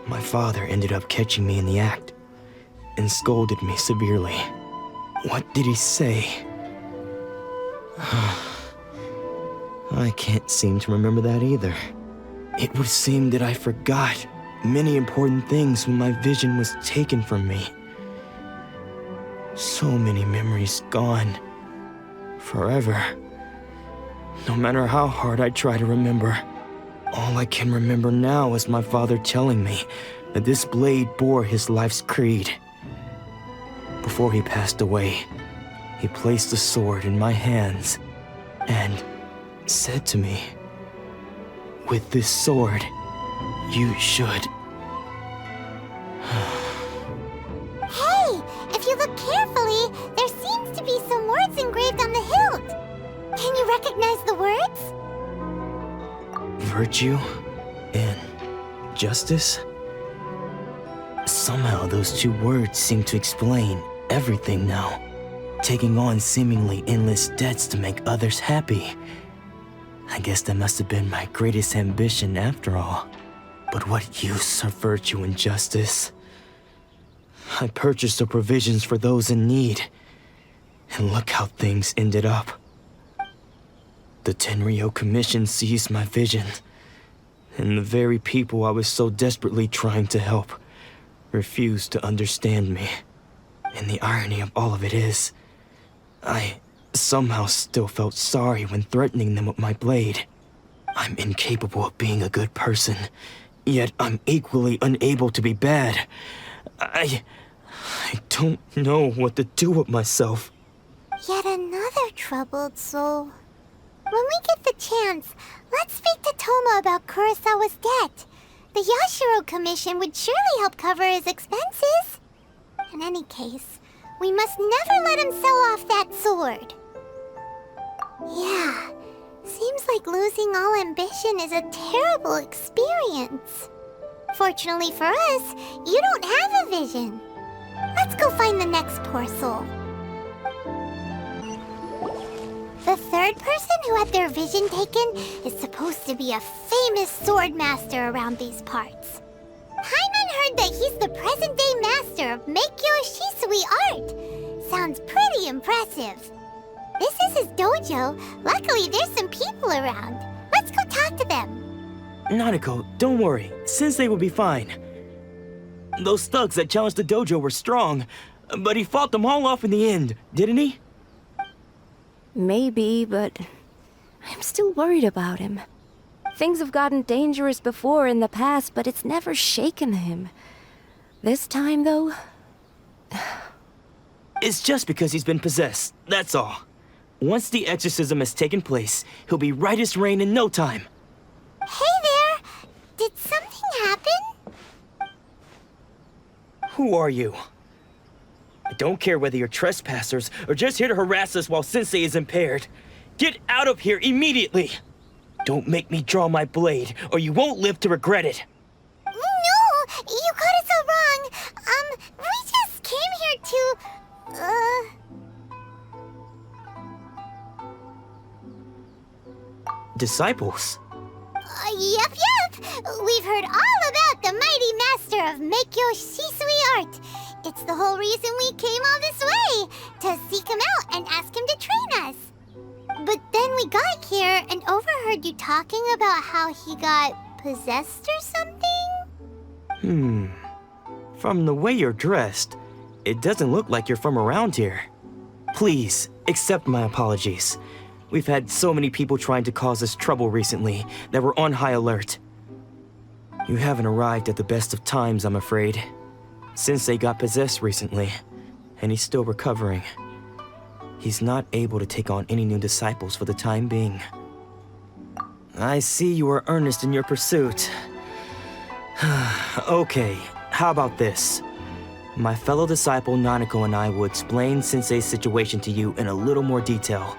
My father ended up catching me in the act and scolded me severely. What did he say? I can't seem to remember that either. It would seem that I forgot many important things when my vision was taken from me. So many memories gone. Forever. No matter how hard I try to remember, all I can remember now is my father telling me that this blade bore his life's creed. Before he passed away, he placed the sword in my hands and said to me, "With this sword, you should..." Hey, if you look carefully, there seems to be some words engraved on the hilt. Can you recognize the words? Virtue and justice? Somehow those two words seem to explain everything now. Taking on seemingly endless debts to make others happy. I guess that must have been my greatest ambition after all. But what use are virtue and justice? I purchased the provisions for those in need. And look how things ended up. The Tenryo Commission seized my vision. And the very people I was so desperately trying to help refused to understand me. And the irony of all of it is, I somehow still felt sorry when threatening them with my blade. I'm incapable of being a good person, yet I'm equally unable to be bad. I don't know what to do with myself. Yet another troubled soul. When we get the chance, let's speak to Toma about Kurosawa's debt. The Yashiro Commission would surely help cover his expenses. In any case, we must never let him sell off that sword. Yeah, seems like losing all ambition is a terrible experience. Fortunately for us, you don't have a vision. Let's go find the next poor soul. The third person who had their vision taken is supposed to be a famous sword master around these parts. Paimon heard that he's the present-day master of Meikyo Shisui art. Sounds pretty impressive. This is his dojo. Luckily, there's some people around. Let's go talk to them. Nanako, don't worry. Sensei will be fine. Those thugs that challenged the dojo were strong, but he fought them all off in the end, didn't he? Maybe, but I'm still worried about him. Things have gotten dangerous before in the past, but it's never shaken him. This time, though... It's just because he's been possessed, that's all. Once the exorcism has taken place, he'll be right as rain in no time. Hey there! Did something happen? Who are you? I don't care whether you're trespassers or just here to harass us while Sensei is impaired. Get out of here immediately! Don't make me draw my blade, or you won't live to regret it. No! You got it so wrong! We just came here to... Disciples? Yep. We've heard all about the mighty master of Meikyo Shisui art. It's the whole reason we came all this way, to seek him out and ask him to train us. But then we got here and overheard you talking about how he got possessed or something? From the way you're dressed, it doesn't look like you're from around here. Please, accept my apologies. We've had so many people trying to cause us trouble recently that we're on high alert. You haven't arrived at the best of times, I'm afraid. Sensei got possessed recently, and he's still recovering. He's not able to take on any new disciples for the time being. I see you are earnest in your pursuit. Okay, how about this? My fellow disciple Nanako and I will explain Sensei's situation to you in a little more detail.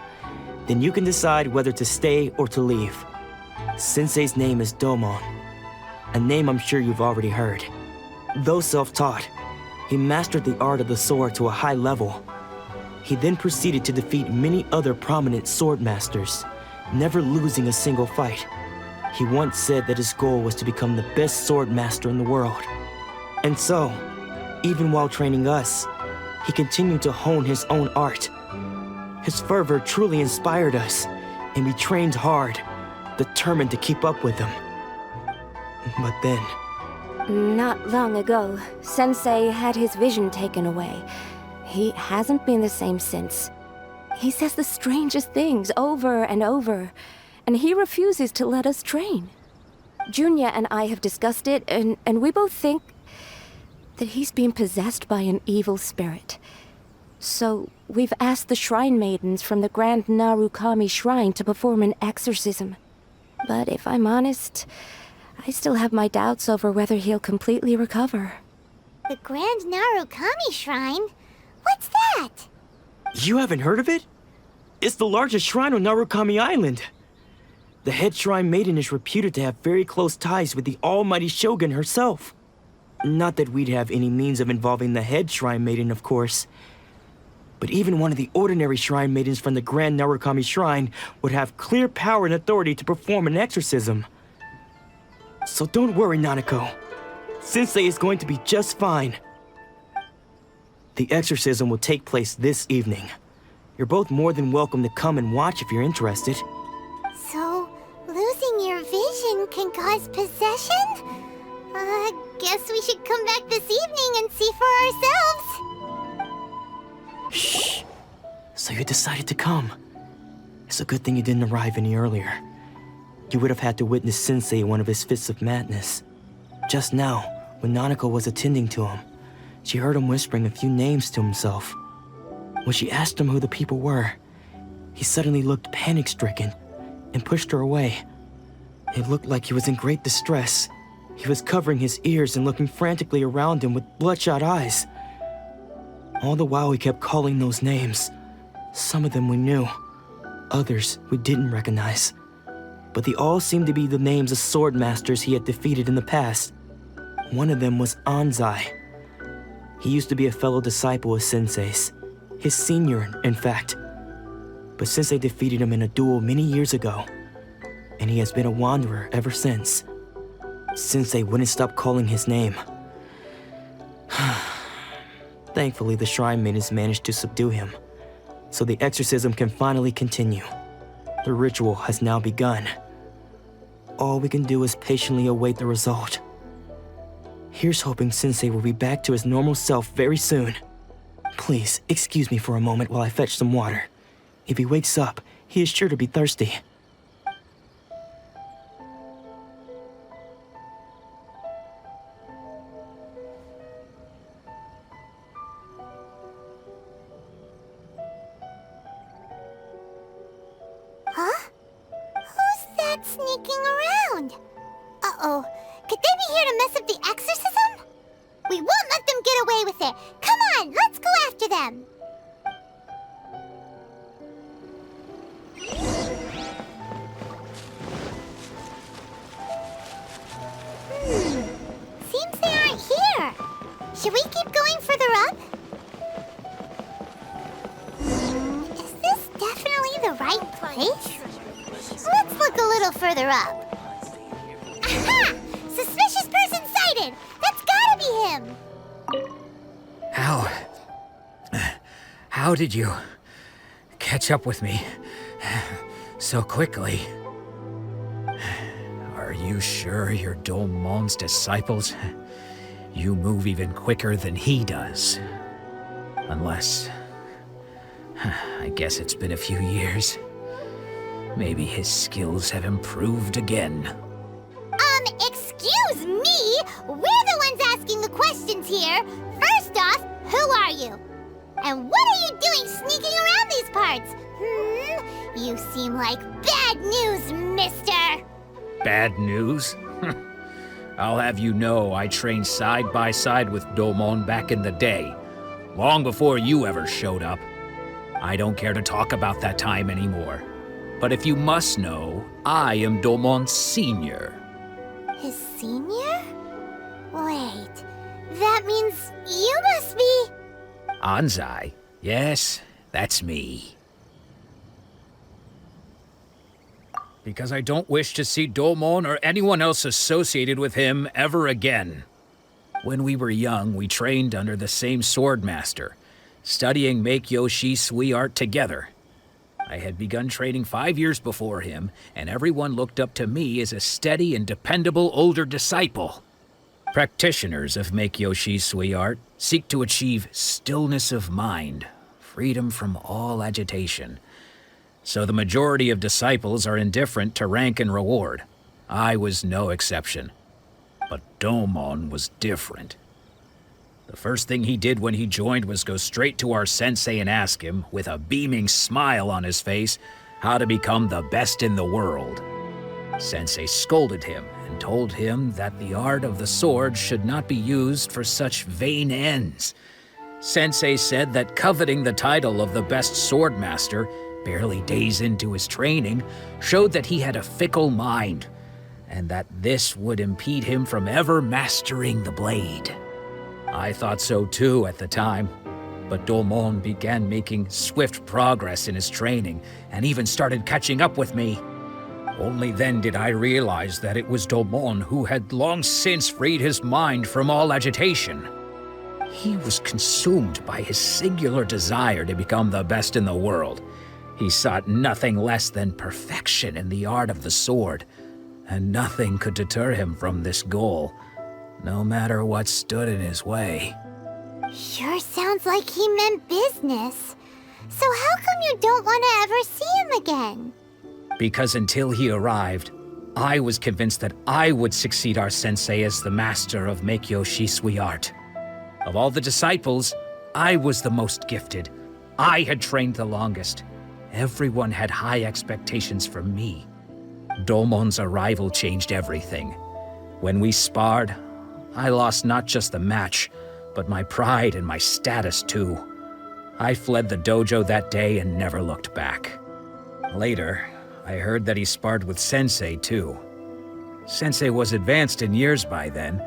Then you can decide whether to stay or to leave. Sensei's name is Domon, a name I'm sure you've already heard. Though self-taught, he mastered the art of the sword to a high level. He then proceeded to defeat many other prominent sword masters, never losing a single fight. He once said that his goal was to become the best sword master in the world. And so, even while training us, he continued to hone his own art. His fervor truly inspired us, and we trained hard, determined to keep up with him. But then... Not long ago, Sensei had his vision taken away. He hasn't been the same since. He says the strangest things over and over, and he refuses to let us train. Junya and I have discussed it, and we both think that he's being possessed by an evil spirit. So we've asked the shrine maidens from the Grand Narukami Shrine to perform an exorcism. But if I'm honest, I still have my doubts over whether he'll completely recover. The Grand Narukami Shrine? What's that? You haven't heard of it? It's the largest shrine on Narukami Island. The head shrine maiden is reputed to have very close ties with the almighty Shogun herself. Not that we'd have any means of involving the head shrine maiden, of course. But even one of the ordinary shrine maidens from the Grand Narukami Shrine would have clear power and authority to perform an exorcism. So don't worry, Nanako. Sensei is going to be just fine. The exorcism will take place this evening. You're both more than welcome to come and watch if you're interested. So, losing your vision can cause possession? Guess we should come back this evening and see for ourselves. Shh. So you decided to come. It's a good thing you didn't arrive any earlier. You would have had to witness Sensei in one of his fits of madness. Just now, when Nanako was attending to him, she heard him whispering a few names to himself. When she asked him who the people were, he suddenly looked panic-stricken and pushed her away. It looked like he was in great distress. He was covering his ears and looking frantically around him with bloodshot eyes. All the while he kept calling those names. Some of them we knew, others we didn't recognize. But they all seemed to be the names of sword masters he had defeated in the past. One of them was Anzai. He used to be a fellow disciple of Sensei's, his senior, in fact. But Sensei defeated him in a duel many years ago, and he has been a wanderer ever since. Sensei wouldn't stop calling his name. Thankfully, the shrine maidens managed to subdue him, so the exorcism can finally continue. The ritual has now begun. All we can do is patiently await the result. Here's hoping Sensei will be back to his normal self very soon. Please, excuse me for a moment while I fetch some water. If he wakes up, he is sure to be thirsty. Huh? Who's that sneaking around? Uh-oh. Could they be here to mess up the exorcism? We won't let them get away with it. Come on, let's go after them. Seems they aren't here. Should we keep going further up? Is this definitely the right place? Let's look a little further up. Aha! Suspicious person sighted! That's gotta be him! How did you catch up with me so quickly? Are you sure you're Domon's disciples? You move even quicker than he does. Unless... I guess it's been a few years. Maybe his skills have improved again. Excuse me? We're the ones asking the questions here. First off, who are you? And what are you doing sneaking around these parts? You seem like bad news, mister. Bad news? I'll have you know I trained side by side with Domon back in the day, long before you ever showed up. I don't care to talk about that time anymore. But if you must know, I am Domon's senior. His senior? Wait, that means you must be... Anzai? Yes, that's me. Because I don't wish to see Domon or anyone else associated with him ever again. When we were young, we trained under the same swordmaster, studying Make-Yoshi Sui art together. I had begun training 5 years before him, and everyone looked up to me as a steady and dependable older disciple. Practitioners of Make-Yoshi Sui art seek to achieve stillness of mind, freedom from all agitation. So the majority of disciples are indifferent to rank and reward. I was no exception. But Domon was different. The first thing he did when he joined was go straight to our sensei and ask him, with a beaming smile on his face, how to become the best in the world. Sensei scolded him and told him that the art of the sword should not be used for such vain ends. Sensei said that coveting the title of the best swordmaster, barely days into his training, showed that he had a fickle mind, and that this would impede him from ever mastering the blade. I thought so too at the time, but Domon began making swift progress in his training and even started catching up with me. Only then did I realize that it was Domon who had long since freed his mind from all agitation. He was consumed by his singular desire to become the best in the world. He sought nothing less than perfection in the art of the sword, and nothing could deter him from this goal, no matter what stood in his way. Sure sounds like he meant business. So how come you don't want to ever see him again? Because until he arrived, I was convinced that I would succeed our sensei as the master of Make-Yoshi Sui art. Of all the disciples, I was the most gifted. I had trained the longest. Everyone had high expectations from me. Domon's arrival changed everything. When we sparred, I lost not just the match, but my pride and my status too. I fled the dojo that day and never looked back. Later, I heard that he sparred with Sensei too. Sensei was advanced in years by then,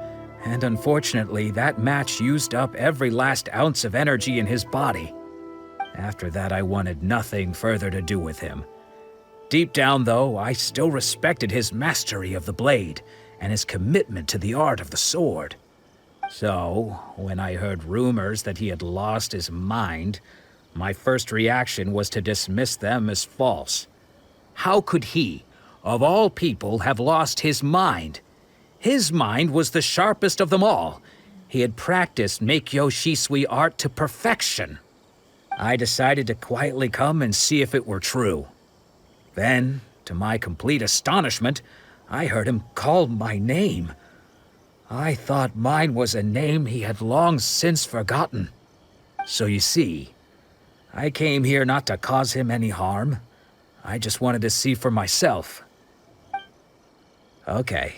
and unfortunately that match used up every last ounce of energy in his body. After that, I wanted nothing further to do with him. Deep down, though, I still respected his mastery of the blade and his commitment to the art of the sword. So, when I heard rumors that he had lost his mind, my first reaction was to dismiss them as false. How could he, of all people, have lost his mind? His mind was the sharpest of them all. He had practiced Make-Yoshi Sui art to perfection. I decided to quietly come and see if it were true. Then, to my complete astonishment, I heard him call my name. I thought mine was a name he had long since forgotten. So you see, I came here not to cause him any harm. I just wanted to see for myself. Okay,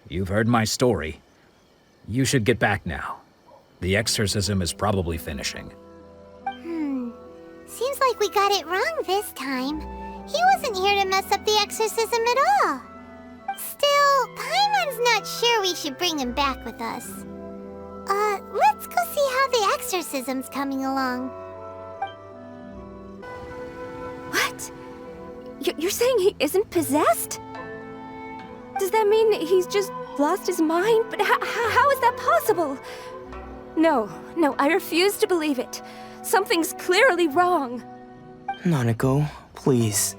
you've heard my story. You should get back now. The exorcism is probably finishing. Seems like we got it wrong this time. He wasn't here to mess up the exorcism at all. Still, Paimon's not sure we should bring him back with us. Let's go see how the exorcism's coming along. What? You're saying he isn't possessed? Does that mean he's just lost his mind? But how is that possible? No, I refuse to believe it. Something's clearly wrong. Nanako, please,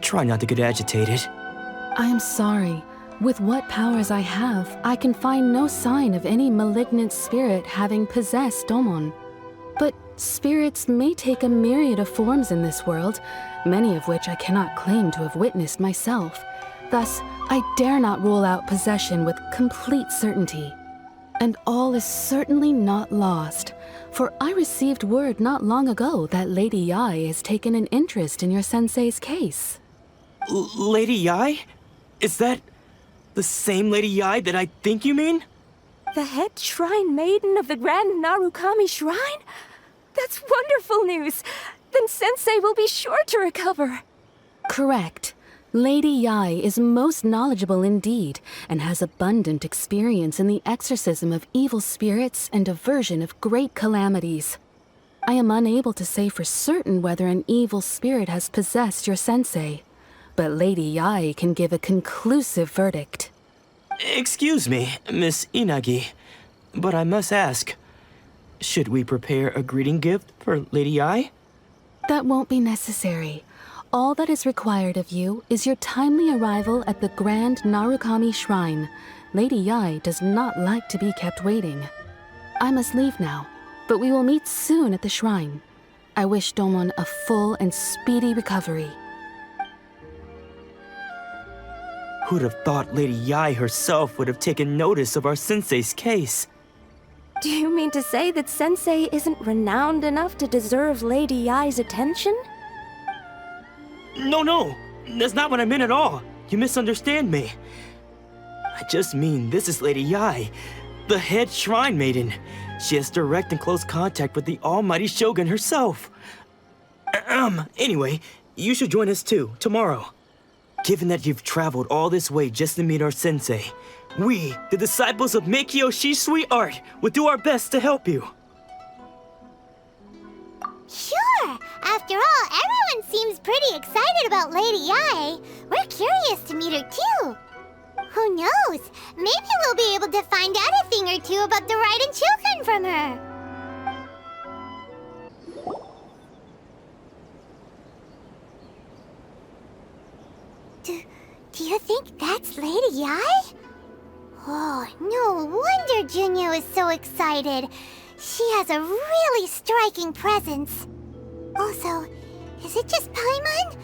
try not to get agitated. I am sorry. With what powers I have, I can find no sign of any malignant spirit having possessed Domon. But spirits may take a myriad of forms in this world, many of which I cannot claim to have witnessed myself. Thus, I dare not rule out possession with complete certainty. And all is certainly not lost, for I received word not long ago that Lady Yai has taken an interest in your sensei's case. Lady Yai? Is that the same Lady Yai that I think you mean? The head shrine maiden of the Grand Narukami Shrine? That's wonderful news! Then Sensei will be sure to recover. Correct. Lady Yai is most knowledgeable indeed, and has abundant experience in the exorcism of evil spirits and aversion of great calamities. I am unable to say for certain whether an evil spirit has possessed your sensei, but Lady Yai can give a conclusive verdict. Excuse me, Miss Inagi, but I must ask, should we prepare a greeting gift for Lady Yai? That won't be necessary. All that is required of you is your timely arrival at the Grand Narukami Shrine. Lady Yai does not like to be kept waiting. I must leave now, but we will meet soon at the shrine. I wish Domon a full and speedy recovery. Who'd have thought Lady Yai herself would have taken notice of our sensei's case? Do you mean to say that Sensei isn't renowned enough to deserve Lady Yai's attention? No, that's not what I meant at all. You misunderstand me. I just mean this is Lady Yai, the head shrine maiden. She has direct and close contact with the almighty Shogun herself. Anyway, you should join us too, tomorrow. Given that you've traveled all this way just to meet our sensei, we, the disciples of Meikyo Shisui Art, will do our best to help you. Sure! After all, everyone seems pretty excited about Lady Yai. We're curious to meet her too. Who knows? Maybe we'll be able to find out a thing or two about the Raiden children from her. Do you think that's Lady Yai? Oh, no wonder Junyo is so excited. She has a really striking presence. Also, is it just Paimon?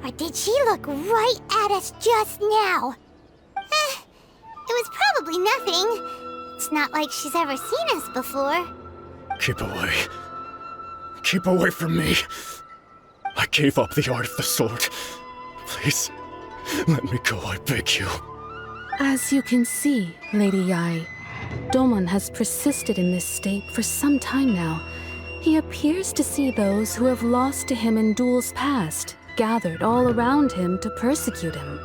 Or did she look right at us just now? It was probably nothing. It's not like she's ever seen us before. Keep away. Keep away from me. I gave up the art of the sword. Please, let me go, I beg you. As you can see, Lady Yai, Domon has persisted in this state for some time now. He appears to see those who have lost to him in duels past, gathered all around him to persecute him.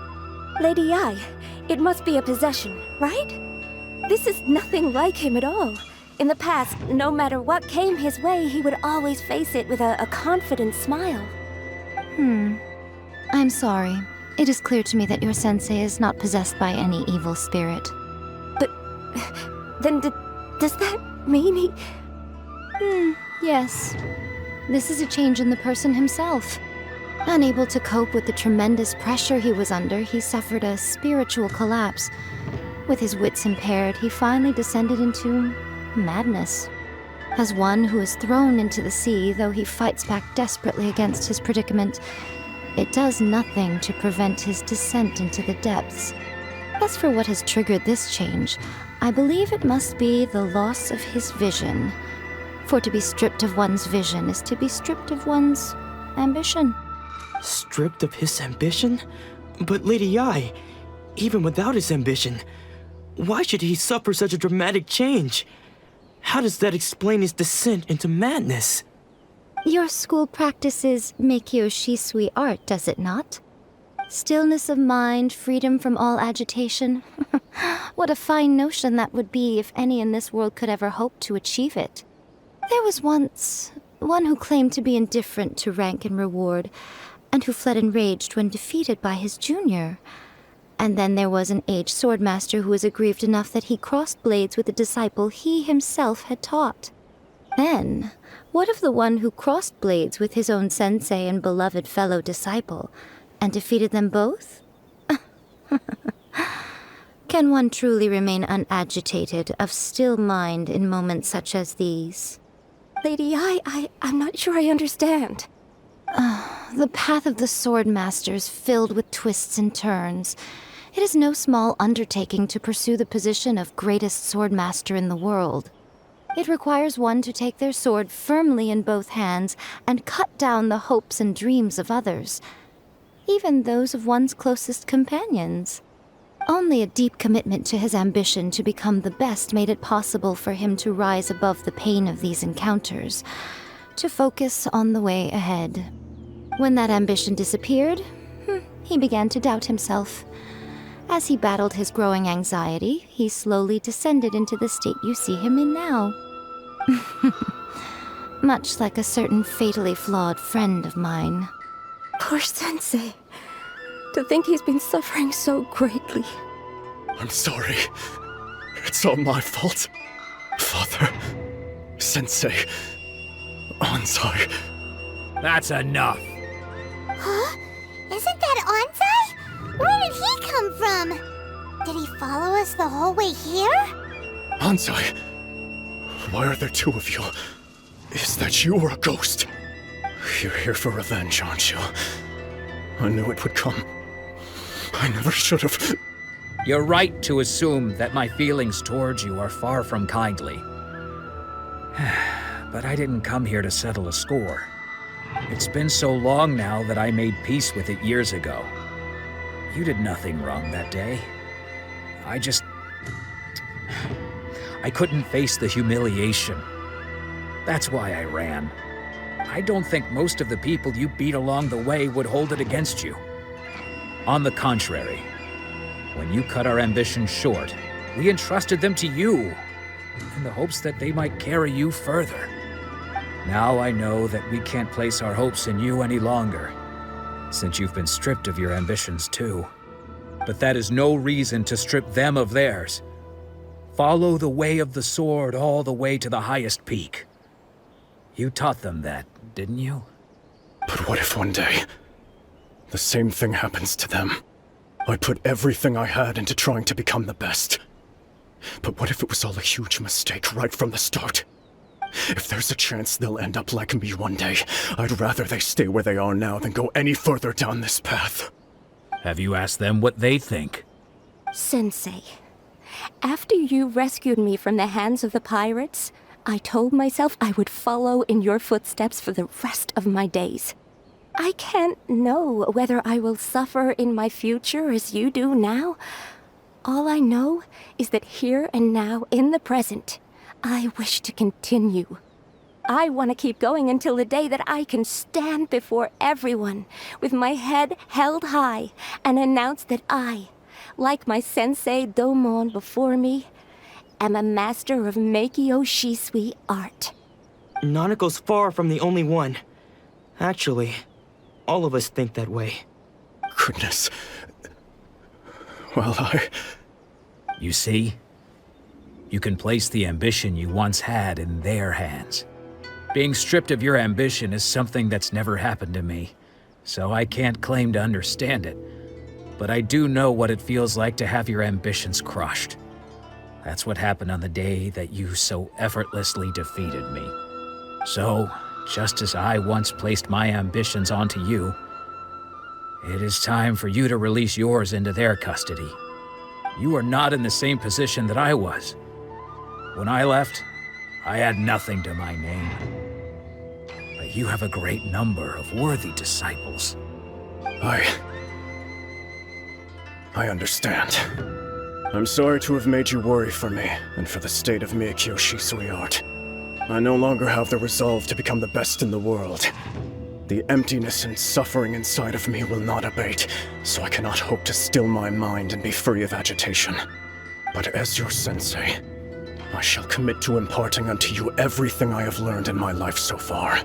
Lady Yai, it must be a possession, right? This is nothing like him at all. In the past, no matter what came his way, he would always face it with a confident smile. I'm sorry. It is clear to me that your sensei is not possessed by any evil spirit. But then does that mean he... Yes. This is a change in the person himself. Unable to cope with the tremendous pressure he was under, he suffered a spiritual collapse. With his wits impaired, he finally descended into madness. As one who is thrown into the sea, though he fights back desperately against his predicament, it does nothing to prevent his descent into the depths. As for what has triggered this change, I believe it must be the loss of his vision. For to be stripped of one's vision is to be stripped of one's ambition. Stripped of his ambition? But Lady Yi, even without his ambition, why should he suffer such a dramatic change? How does that explain his descent into madness? Your school practices Meikyo Shisui art, does it not? Stillness of mind, freedom from all agitation. What a fine notion that would be if any in this world could ever hope to achieve it. There was once one who claimed to be indifferent to rank and reward, and who fled enraged when defeated by his junior. And then there was an aged swordmaster who was aggrieved enough that he crossed blades with a disciple he himself had taught. Then, what of the one who crossed blades with his own sensei and beloved fellow disciple, and defeated them both? Can one truly remain unagitated, of still mind in moments such as these? Lady I'm not sure I understand. The path of the swordmaster is filled with twists and turns. It is no small undertaking to pursue the position of greatest swordmaster in the world. It requires one to take their sword firmly in both hands and cut down the hopes and dreams of others, even those of one's closest companions. Only a deep commitment to his ambition to become the best made it possible for him to rise above the pain of these encounters, to focus on the way ahead. When that ambition disappeared, he began to doubt himself. As he battled his growing anxiety, he slowly descended into the state you see him in now. Much like a certain fatally flawed friend of mine. Poor Sensei. To think he's been suffering so greatly. I'm sorry. It's all my fault. Father, Sensei, Ansai. That's enough. Huh? Isn't that Ansai? Where did he come from? Did he follow us the whole way here? Ansai, why are there two of you? Is that you or a ghost? You're here for revenge, aren't you? I knew it would come. I never should have. You're right to assume that my feelings towards you are far from kindly. But I didn't come here to settle a score. It's been so long now that I made peace with it years ago. You did nothing wrong that day. I couldn't face the humiliation. That's why I ran. I don't think most of the people you beat along the way would hold it against you. On the contrary, when you cut our ambitions short, we entrusted them to you, in the hopes that they might carry you further. Now I know that we can't place our hopes in you any longer, since you've been stripped of your ambitions too. But that is no reason to strip them of theirs. Follow the way of the sword all the way to the highest peak. You taught them that, didn't you? But what if one day, the same thing happens to them? I put everything I had into trying to become the best. But what if it was all a huge mistake right from the start? If there's a chance they'll end up like me one day, I'd rather they stay where they are now than go any further down this path. Have you asked them what they think? Sensei, after you rescued me from the hands of the pirates, I told myself I would follow in your footsteps for the rest of my days. I can't know whether I will suffer in my future as you do now. All I know is that here and now, in the present, I wish to continue. I want to keep going until the day that I can stand before everyone with my head held high and announce that I, like my sensei Domon before me, am a master of Meikyo Shisui art. Nanako's far from the only one. Actually, all of us think that way. Goodness. Well, You see? You can place the ambition you once had in their hands. Being stripped of your ambition is something that's never happened to me, so I can't claim to understand it. But I do know what it feels like to have your ambitions crushed. That's what happened on the day that you so effortlessly defeated me. So, just as I once placed my ambitions onto you, it is time for you to release yours into their custody. You are not in the same position that I was. When I left, I had nothing to my name. But you have a great number of worthy disciples. I understand. I'm sorry to have made you worry for me, and for the state of Miyakyoshi, sweetheart. I no longer have the resolve to become the best in the world. The emptiness and suffering inside of me will not abate, so I cannot hope to still my mind and be free of agitation. But as your sensei, I shall commit to imparting unto you everything I have learned in my life so far.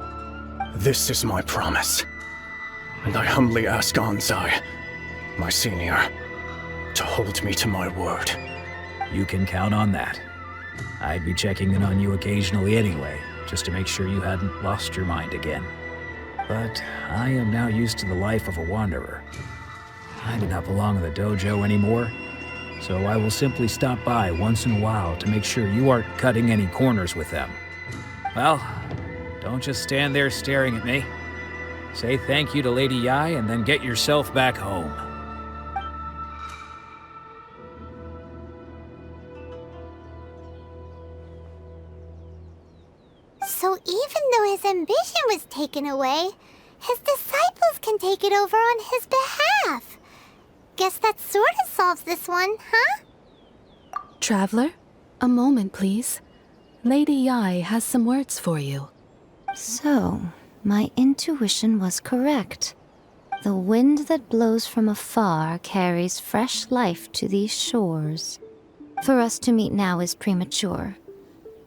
This is my promise. And I humbly ask Anzai, my senior, to hold me to my word. You can count on that. I'd be checking in on you occasionally anyway, just to make sure you hadn't lost your mind again. But I am now used to the life of a wanderer. I do not belong in the dojo anymore, so I will simply stop by once in a while to make sure you aren't cutting any corners with them. Well, don't just stand there staring at me. Say thank you to Lady Yai and then get yourself back home. So even though his ambition was taken away, his disciples can take it over on his behalf. Guess that sort of solves this one, huh? Traveler, a moment, please. Lady Yai has some words for you. So, my intuition was correct. The wind that blows from afar carries fresh life to these shores. For us to meet now is premature.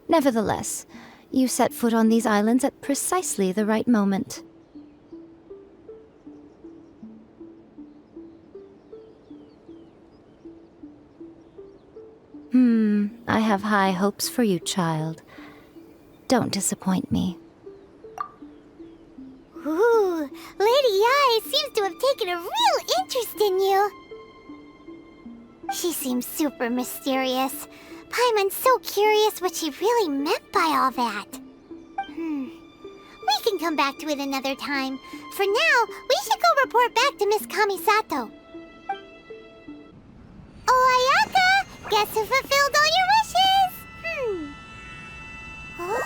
Nevertheless, you set foot on these islands at precisely the right moment. I have high hopes for you, child. Don't disappoint me. Ooh, Lady Yai seems to have taken a real interest in you. She seems super mysterious. Paimon's so curious what she really meant by all that. We can come back to it another time. For now, we should go report back to Miss Kamisato. Oh, Ayaka! Guess who fulfilled all your wishes? Huh?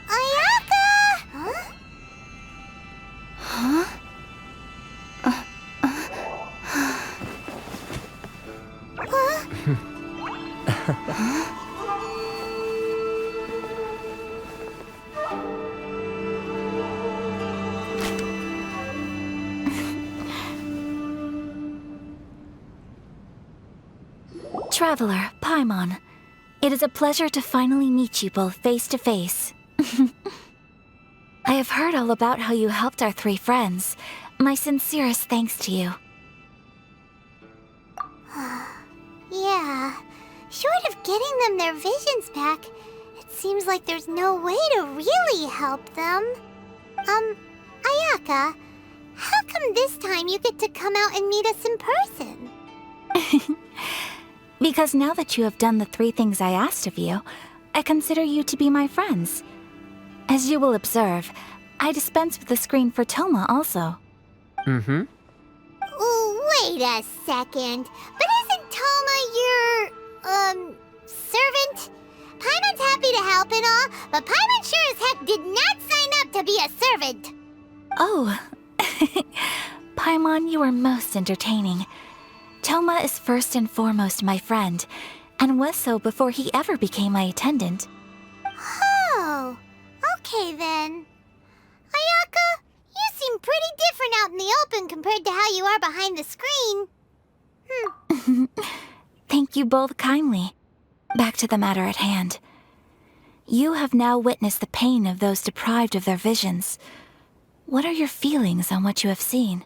Ayaka! Huh? Huh? Traveler, Paimon, it is a pleasure to finally meet you both face to face. I have heard all about how you helped our three friends. My sincerest thanks to you. Yeah, short of getting them their visions back, it seems like there's no way to really help them. Ayaka, how come this time you get to come out and meet us in person? Because now that you have done the three things I asked of you, I consider you to be my friends. As you will observe, I dispense with the screen for Toma also. Ooh, wait a second. But isn't Toma your, servant? Paimon's happy to help and all, but Paimon sure as heck did not sign up to be a servant. Oh. Paimon, you are most entertaining. Toma is first and foremost my friend, and was so before he ever became my attendant. Oh, okay then. Ayaka, you seem pretty different out in the open compared to how you are behind the screen. Thank you both kindly. Back to the matter at hand. You have now witnessed the pain of those deprived of their visions. What are your feelings on what you have seen?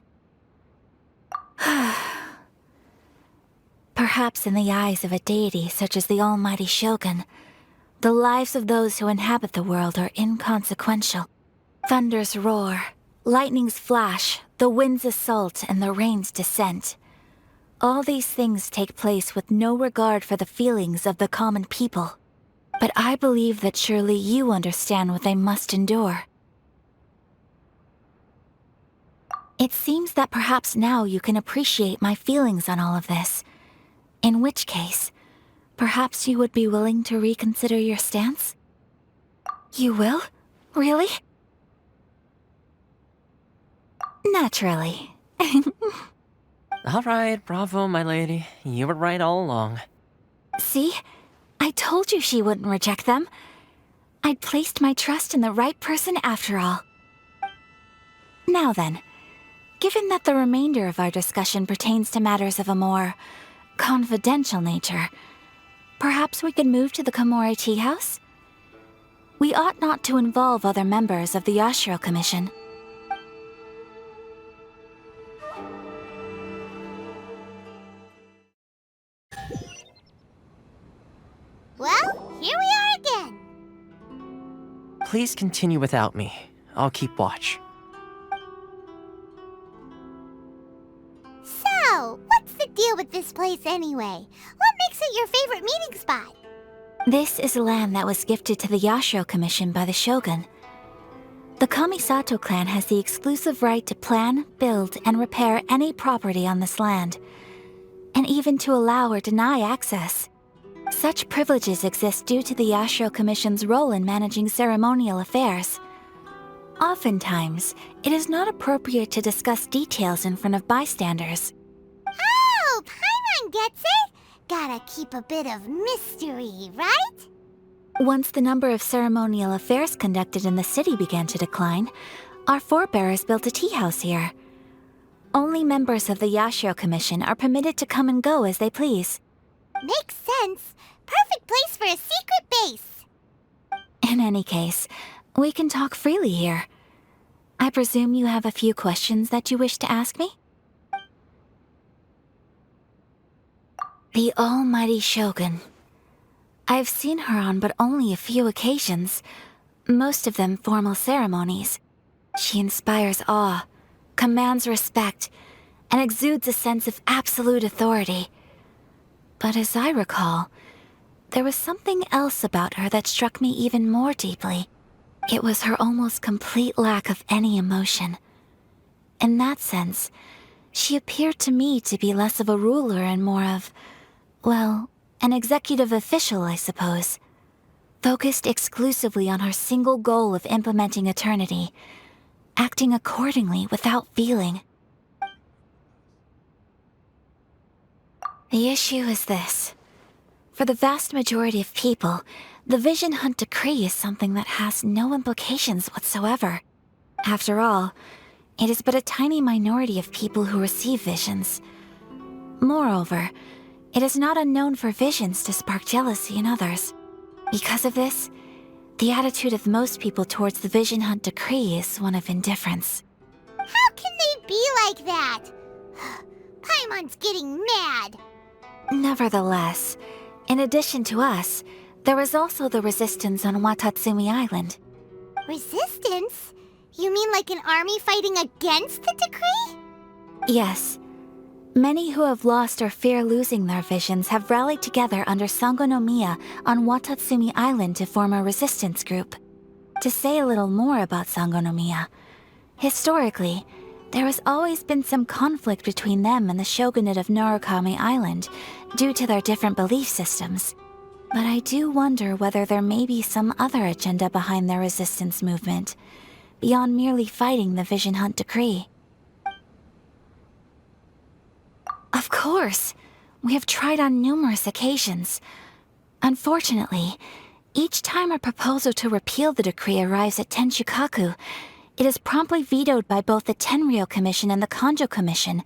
Perhaps in the eyes of a deity such as the almighty Shogun, the lives of those who inhabit the world are inconsequential. Thunders roar, lightnings flash, the winds assault, and the rains descent. All these things take place with no regard for the feelings of the common people. But I believe that surely you understand what they must endure. It seems that perhaps now you can appreciate my feelings on all of this. In which case, perhaps you would be willing to reconsider your stance? You will? Really? Naturally. All right, bravo, my lady. You were right all along. See? I told you she wouldn't reject them. I'd placed my trust in the right person after all. Now then, given that the remainder of our discussion pertains to matters of a more confidential nature, perhaps we could move to the Komori Tea House? We ought not to involve other members of the Yashiro Commission. Well, here we are again. Please continue without me. I'll keep watch. So, what's the deal with this place anyway? What makes it your favorite meeting spot? This is land that was gifted to the Yashiro Commission by the Shogun. The Kamisato clan has the exclusive right to plan, build, and repair any property on this land, and even to allow or deny access. Such privileges exist due to the Yashiro Commission's role in managing ceremonial affairs. Oftentimes, it is not appropriate to discuss details in front of bystanders. Oh, Paimon gets it! Gotta keep a bit of mystery, right? Once the number of ceremonial affairs conducted in the city began to decline, our forebears built a tea house here. Only members of the Yashiro Commission are permitted to come and go as they please. Makes sense. Perfect place for a secret base. In any case, we can talk freely here. I presume you have a few questions that you wish to ask me? The almighty Shogun. I've seen her on but only a few occasions, most of them formal ceremonies. She inspires awe, commands respect, and exudes a sense of absolute authority. But as I recall, there was something else about her that struck me even more deeply. It was her almost complete lack of any emotion. In that sense, she appeared to me to be less of a ruler and more of, well, an executive official, I suppose. Focused exclusively on her single goal of implementing eternity, acting accordingly without feeling. The issue is this. For the vast majority of people, the Vision Hunt Decree is something that has no implications whatsoever. After all, it is but a tiny minority of people who receive visions. Moreover, it is not unknown for visions to spark jealousy in others. Because of this, the attitude of most people towards the Vision Hunt Decree is one of indifference. How can they be like that? Paimon's getting mad. Nevertheless, in addition to us, there is also the resistance on Watatsumi Island. Resistance? You mean like an army fighting against the decree? Yes. Many who have lost or fear losing their visions have rallied together under Sangonomiya on Watatsumi Island to form a resistance group. To say a little more about Sangonomiya, historically, there has always been some conflict between them and the shogunate of Narukami Island due to their different belief systems. But I do wonder whether there may be some other agenda behind their resistance movement, beyond merely fighting the Vision Hunt Decree. Of course! We have tried on numerous occasions. Unfortunately, each time a proposal to repeal the decree arrives at Tenshukaku, it is promptly vetoed by both the Tenryou Commission and the Kanjo Commission,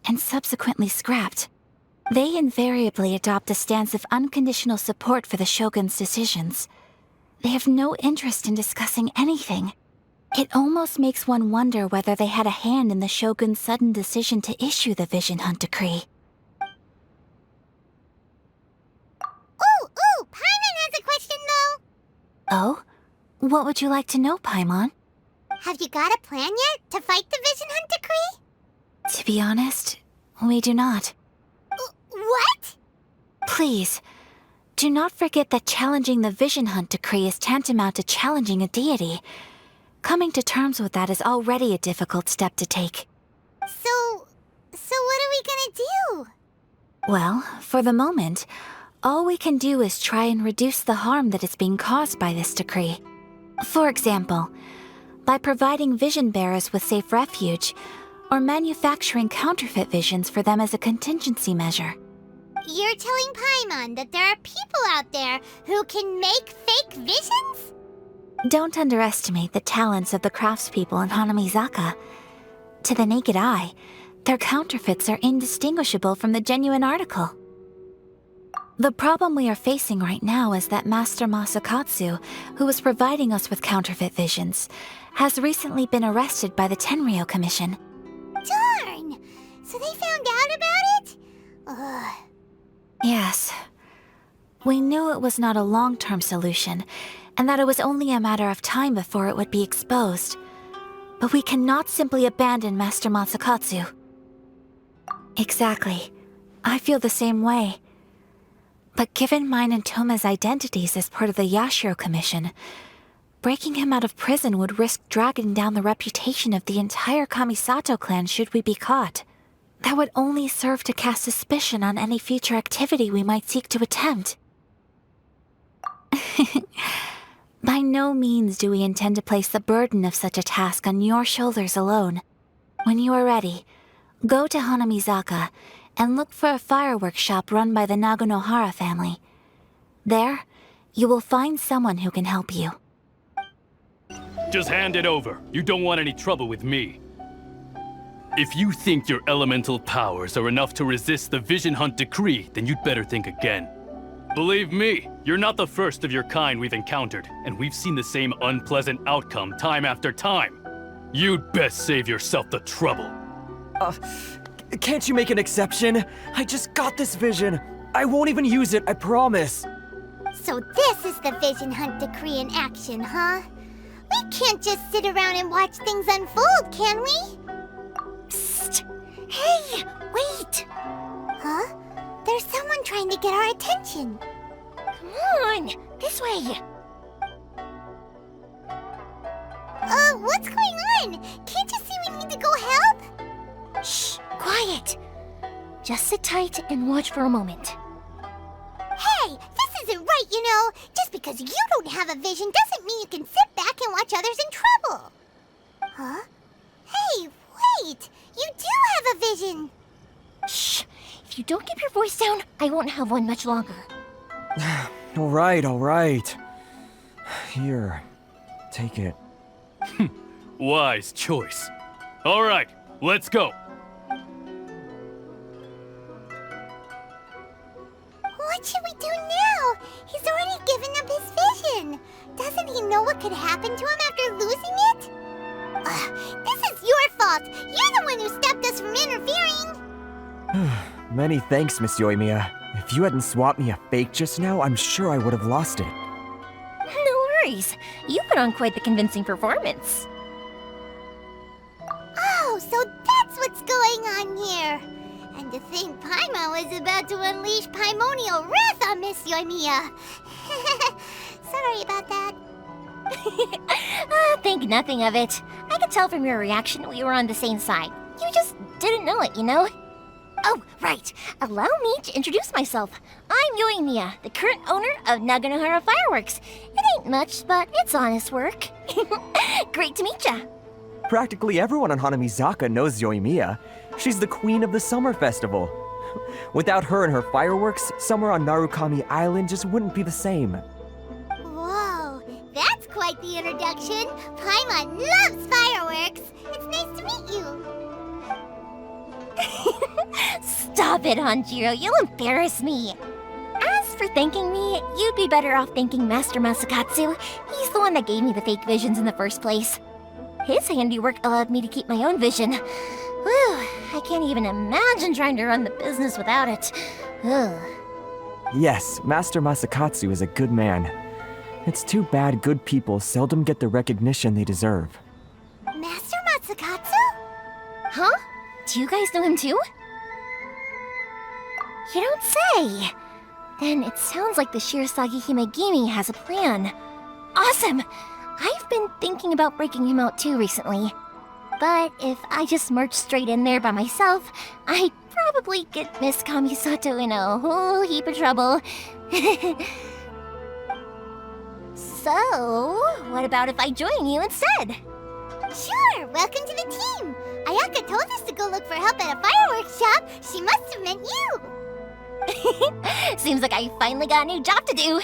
and subsequently scrapped. They invariably adopt a stance of unconditional support for the Shogun's decisions. They have no interest in discussing anything. It almost makes one wonder whether they had a hand in the Shogun's sudden decision to issue the Vision Hunt Decree. Ooh, Paimon has a question though! Oh? What would you like to know, Paimon? Have you got a plan yet to fight the Vision Hunt Decree? To be honest, we do not. What? Please, do not forget that challenging the Vision Hunt Decree is tantamount to challenging a deity. Coming to terms with that is already a difficult step to take. So what are we gonna do? Well, for the moment, all we can do is try and reduce the harm that is being caused by this decree. For example, by providing vision bearers with safe refuge, or manufacturing counterfeit visions for them as a contingency measure. You're telling Paimon that there are people out there who can make fake visions? Don't underestimate the talents of the craftspeople in Hanamizaka. To the naked eye, their counterfeits are indistinguishable from the genuine article. The problem we are facing right now is that Master Masakatsu, who was providing us with counterfeit visions, has recently been arrested by the Tenryou Commission. Darn! So they found out about it? Ugh. Yes. We knew it was not a long-term solution, and that it was only a matter of time before it would be exposed. But we cannot simply abandon Master Masakatsu. Exactly. I feel the same way. But given mine and Toma's identities as part of the Yashiro Commission, breaking him out of prison would risk dragging down the reputation of the entire Kamisato clan should we be caught. That would only serve to cast suspicion on any future activity we might seek to attempt. By no means do we intend to place the burden of such a task on your shoulders alone. When you are ready, go to Hanamizaka and look for a fireworks shop run by the Naganohara family. There, you will find someone who can help you. Just hand it over. You don't want any trouble with me. If you think your elemental powers are enough to resist the Vision Hunt decree, then you'd better think again. Believe me, you're not the first of your kind we've encountered, and we've seen the same unpleasant outcome time after time. You'd best save yourself the trouble. Can't you make an exception? I just got this vision. I won't even use it, I promise. So this is the Vision Hunt decree in action, huh? We can't just sit around and watch things unfold, can we? Psst! Hey, wait! Huh? There's someone trying to get our attention. Come on, this way. What's going on? Can't you see we need to go help? Shh, quiet. Just sit tight and watch for a moment. Hey, this isn't right, you know. Just because you don't have a vision doesn't mean you can sit back and watch others in trouble. Huh? Hey, wait! You do have a vision! Shh! If you don't keep your voice down, I won't have one much longer. All right. Here, take it. Wise choice. All right, let's go. What should we do now? He's already given up his vision. Doesn't he know what could happen to him after losing it? This is your fault. You're the one who stopped us from interfering. Many thanks, Miss Yoimiya. If you hadn't swapped me a fake just now, I'm sure I would have lost it. No worries. You put on quite the convincing performance. Oh, so that's what's going on here. And to think Paimon was about to unleash Paimonial wrath on Miss Yoimiya. Sorry about that. Think nothing of it. I could tell from your reaction we were on the same side. You just didn't know it, you know? Oh, right. Allow me to introduce myself. I'm Yoimiya, the current owner of Naganohara Fireworks. It ain't much, but it's honest work. Great to meet ya. Practically everyone on Hanamizaka knows Yoimiya. She's the queen of the summer festival. Without her and her fireworks, summer on Narukami Island just wouldn't be the same. Whoa, that's quite the introduction. Paimon loves fireworks. It's nice to meet you. Stop it, Hanjiro. You'll embarrass me. As for thanking me, you'd be better off thanking Master Masakatsu. He's the one that gave me the fake visions in the first place. His handiwork allowed me to keep my own vision. Whew, I can't even imagine trying to run the business without it. Ugh. Yes, Master Masakatsu is a good man. It's too bad good people seldom get the recognition they deserve. Master Masakatsu? Huh? Do you guys know him too? You don't say! Then it sounds like the Shirasagi Himegimi has a plan. Awesome! I've been thinking about breaking him out too recently. But if I just marched straight in there by myself, I'd probably get Miss Kamisato in a whole heap of trouble. So, what about if I join you instead? Sure, welcome to the team. I Ayaka told us to go look for help at a fireworks shop. She must have meant you. Seems like I finally got a new job to do.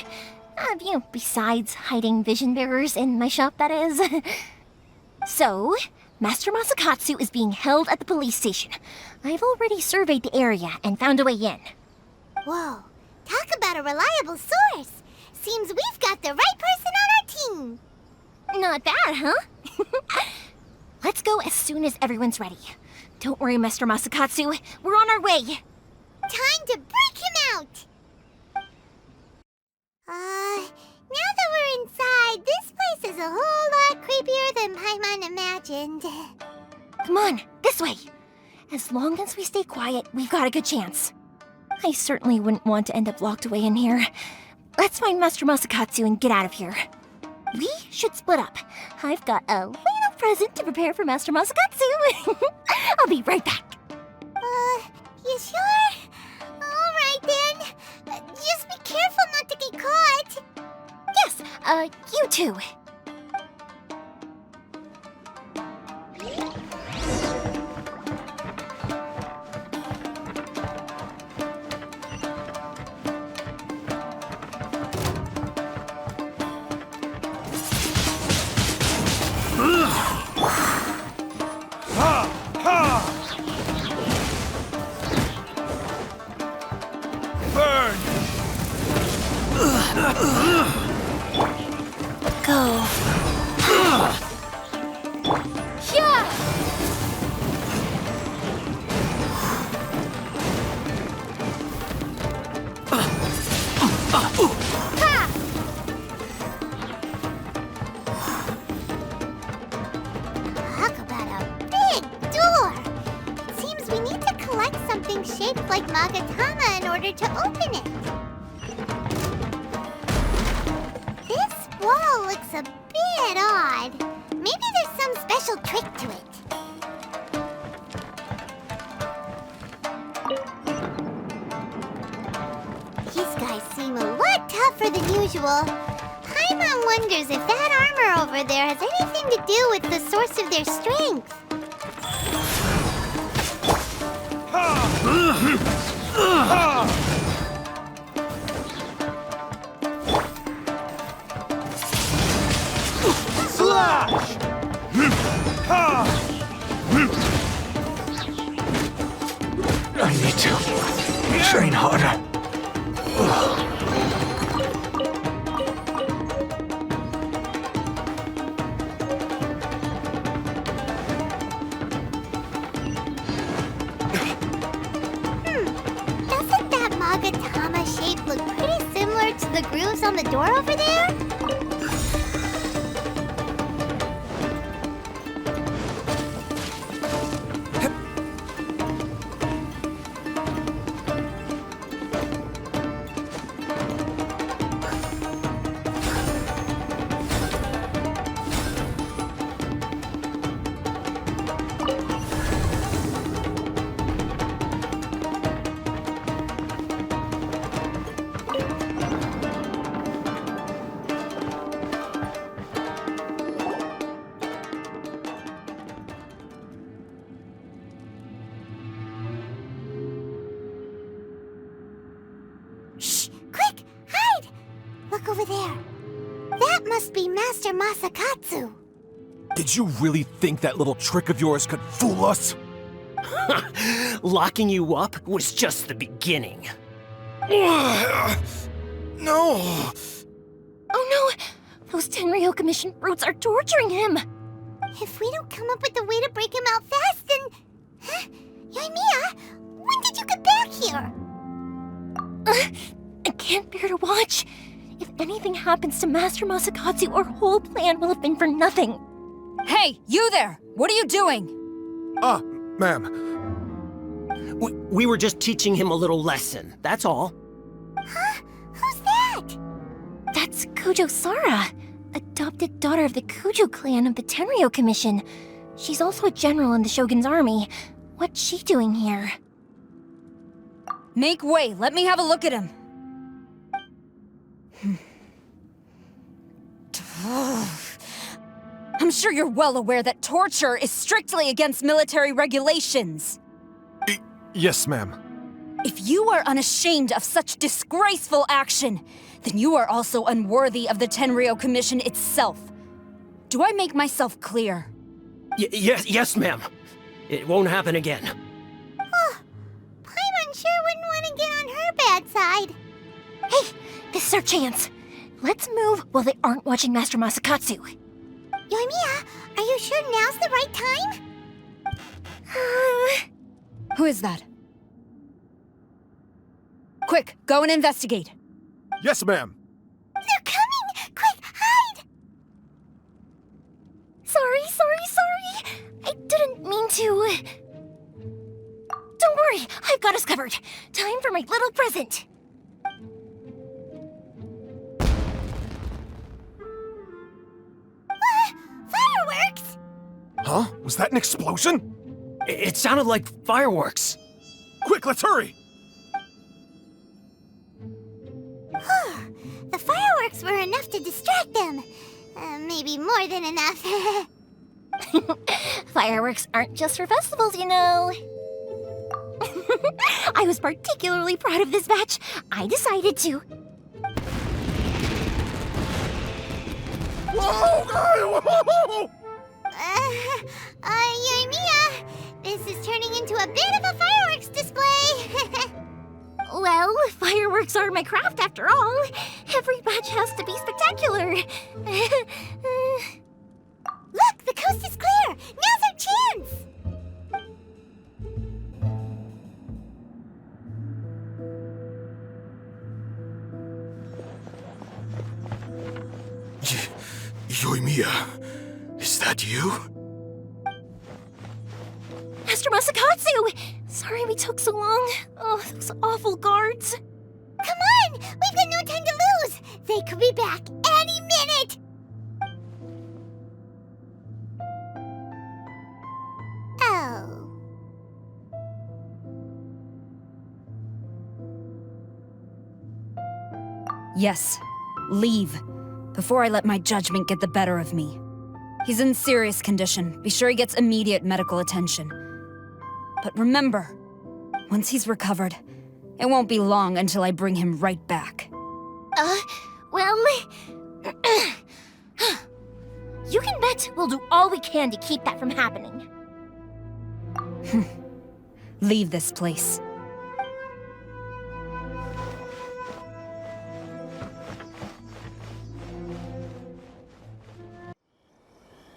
Besides hiding vision bearers in my shop, that is. So, Master Masakatsu is being held at the police station. I've already surveyed the area and found a way in. Whoa, talk about a reliable source. Seems we've got the right person on our team. Not bad, huh? Let's go as soon as everyone's ready. Don't worry, Master Masakatsu. We're on our way. Time to break him out. Now that we're inside, this place is a whole lot creepier than Paimon imagined. Come on, this way. As long as we stay quiet, we've got a good chance. I certainly wouldn't want to end up locked away in here. Let's find Master Masakatsu and get out of here. We should split up. I've got a little present to prepare for Master Masakatsu. I'll be right back. You sure? Alright then. Just be careful not to get caught. Yes, you too. Go. Talk about a big door. Seems we need to collect something shaped like Magatama in order to open it. This wall looks a bit odd. Maybe there's some special trick to it. These guys seem a lot tougher than usual. Paimon wonders if that armor over there has anything to do with the source of their strength. Slash! I need to train harder. Doesn't that Magatama shape look pretty similar to the grooves on the door over there? Shh! Quick! Hide! Look over there. That must be Master Masakatsu. Did you really think that little trick of yours could fool us? Locking you up was just the beginning. No! Oh no! Those Tenryo Commission brutes are torturing him! If we don't come up with a way to break him out fast, then... Huh? Yoimiya, when did you get back here? I can't bear to watch. If anything happens to Master Masakatsu, our whole plan will have been for nothing. Hey, you there! What are you doing? Ma'am. We were just teaching him a little lesson, that's all. Huh? Who's that? That's Kujo Sara, adopted daughter of the Kujo clan of the Tenryo Commission. She's also a general in the Shogun's army. What's she doing here? Make way, let me have a look at him. I'm sure you're well aware that torture is strictly against military regulations. Yes, ma'am. If you are unashamed of such disgraceful action, then you are also unworthy of the Tenryou Commission itself. Do I make myself clear? Yes, ma'am. It won't happen again. Oh, Paimon sure wouldn't want to get on her bad side. Hey, this is our chance. Let's move while they aren't watching Master Masakatsu. Yoimiya, are you sure now's the right time? Who is that? Quick, go and investigate. Yes, ma'am. They're coming! Quick, hide! Sorry. I didn't mean to. Don't worry, I've got us covered. Time for my little present. Fireworks! Huh? Was that an explosion? It sounded like fireworks. Quick, let's hurry! The fireworks were enough to distract them. Maybe more than enough. Fireworks aren't just for festivals, you know. I was particularly proud of this batch. I decided to. Whoa! Yoimiya, this is turning into a bit of a fireworks display. Well, fireworks are my craft after all. Every batch has to be spectacular. Look, the coast is clear. Now's our chance. Yoimiya, is that you? Master Masakatsu! Sorry we took so long. Oh, those awful guards. Come on! We've got no time to lose! They could be back any minute! Oh. Yes, leave. Before I let my judgment get the better of me. He's in serious condition. Be sure he gets immediate medical attention. But remember, once he's recovered, it won't be long until I bring him right back. Well... you can bet we'll do all we can to keep that from happening. Leave this place.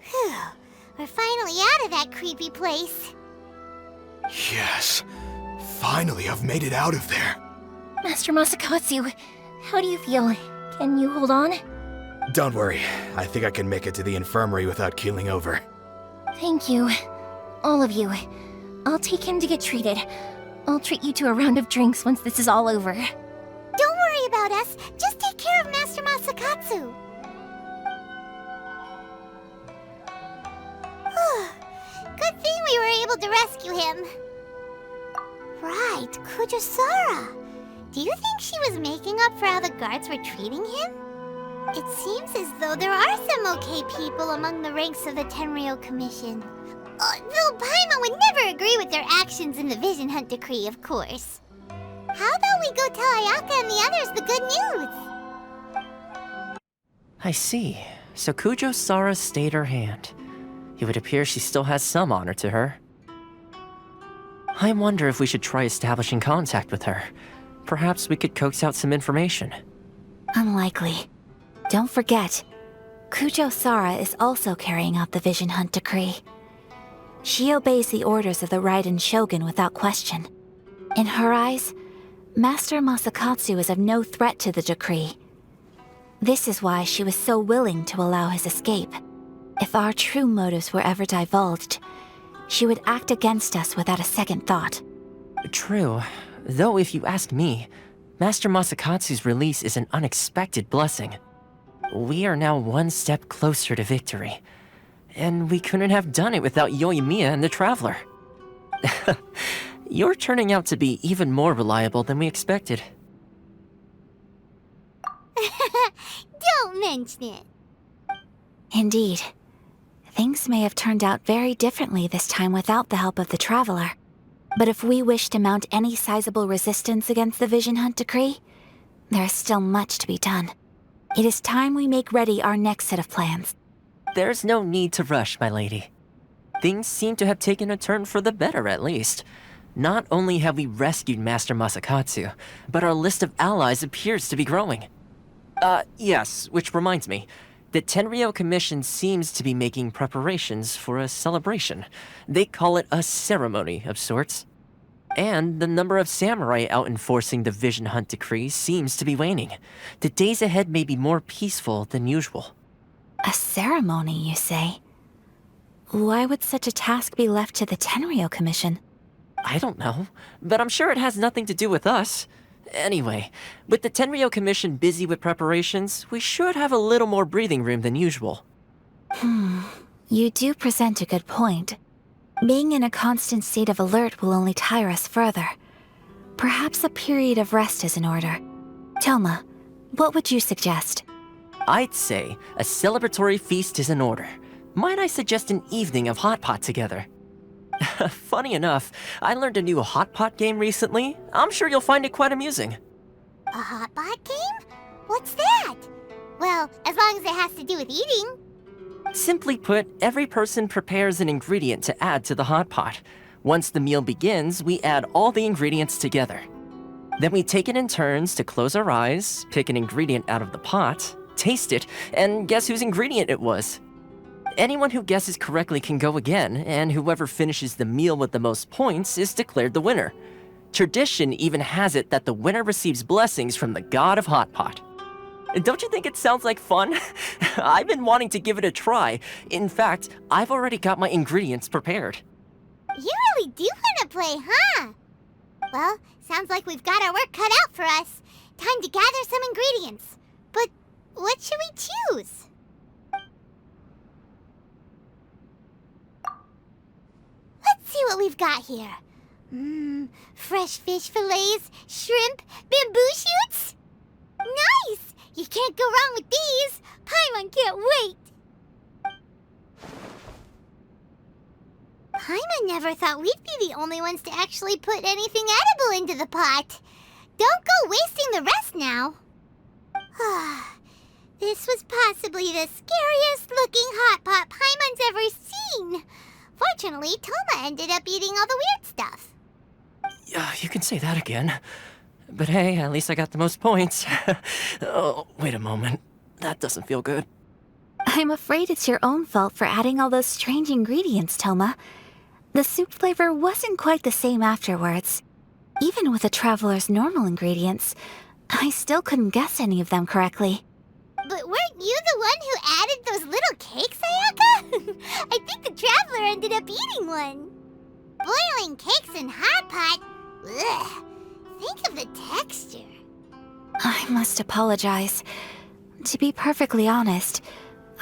Phew. We're finally out of that creepy place. Yes. Finally, I've made it out of there. Master Masakatsu, how do you feel? Can you hold on? Don't worry. I think I can make it to the infirmary without keeling over. Thank you. All of you. I'll take him to get treated. I'll treat you to a round of drinks once this is all over. Don't worry about us. Just take care of Master Masakatsu. Good thing we were able to rescue him. Right, Kujosara. Do you think she was making up for how the guards were treating him? It seems as though there are some okay people among the ranks of the Tenryou Commission. Though Paimon would never agree with their actions in the Vision Hunt Decree, of course. How about we go tell Ayaka and the others the good news? I see. So Kujo-Sara stayed her hand. It would appear she still has some honor to her. I wonder if we should try establishing contact with her. Perhaps we could coax out some information. Unlikely. Don't forget, Kujo-Sara is also carrying out the Vision Hunt Decree. She obeys the orders of the Raiden Shogun without question. In her eyes, Master Masakatsu is of no threat to the decree. This is why she was so willing to allow his escape. If our true motives were ever divulged, she would act against us without a second thought. True. Though if you ask me, Master Masakatsu's release is an unexpected blessing. We are now one step closer to victory. And we couldn't have done it without Yoimiya and the Traveler. You're turning out to be even more reliable than we expected. Don't mention it. Indeed. Things may have turned out very differently this time without the help of the Traveler. But if we wish to mount any sizable resistance against the Vision Hunt decree, there is still much to be done. It is time we make ready our next set of plans. There's no need to rush, my lady. Things seem to have taken a turn for the better, at least. Not only have we rescued Master Masakatsu, but our list of allies appears to be growing. Yes, which reminds me. The Tenryou Commission seems to be making preparations for a celebration. They call it a ceremony of sorts. And the number of samurai out enforcing the Vision Hunt decree seems to be waning. The days ahead may be more peaceful than usual. A ceremony, you say? Why would such a task be left to the Tenryou Commission? I don't know, but I'm sure it has nothing to do with us. Anyway, with the Tenryou Commission busy with preparations, we should have a little more breathing room than usual. You do present a good point. Being in a constant state of alert will only tire us further. Perhaps a period of rest is in order. Toma, what would you suggest? I'd say a celebratory feast is in order. Might I suggest an evening of hot pot together? Funny enough, I learned a new hot pot game recently. I'm sure you'll find it quite amusing. A hot pot game? What's that? Well, as long as it has to do with eating. Simply put, every person prepares an ingredient to add to the hot pot. Once the meal begins, we add all the ingredients together. Then we take it in turns to close our eyes, pick an ingredient out of the pot, taste it, and guess whose ingredient it was. Anyone who guesses correctly can go again, and whoever finishes the meal with the most points is declared the winner. Tradition even has it that the winner receives blessings from the god of Hot Pot. Don't you think it sounds like fun? I've been wanting to give it a try. In fact, I've already got my ingredients prepared. You really do want to play, huh? Well, sounds like we've got our work cut out for us. Time to gather some ingredients. But what should we choose? Let's see what we've got here. Fresh fish fillets, shrimp, bamboo shoots. Nice! You can't go wrong with these. Paimon can't wait. Paimon never thought we'd be the only ones to actually put anything edible into the pot. Don't go wasting the rest now. This was possibly the scariest looking hot pot Paimon's ever seen. Fortunately, Toma ended up eating all the weird stuff. Yeah, you can say that again. But hey, at least I got the most points. Oh, wait a moment. That doesn't feel good. I'm afraid it's your own fault for adding all those strange ingredients, Toma. The soup flavor wasn't quite the same afterwards. Even with the Traveler's normal ingredients, I still couldn't guess any of them correctly. But weren't you the one who added those little cakes, Ayaka? I think the Traveler ended up eating one. Boiling cakes in hot pot? Ugh. Think of the texture. I must apologize. To be perfectly honest,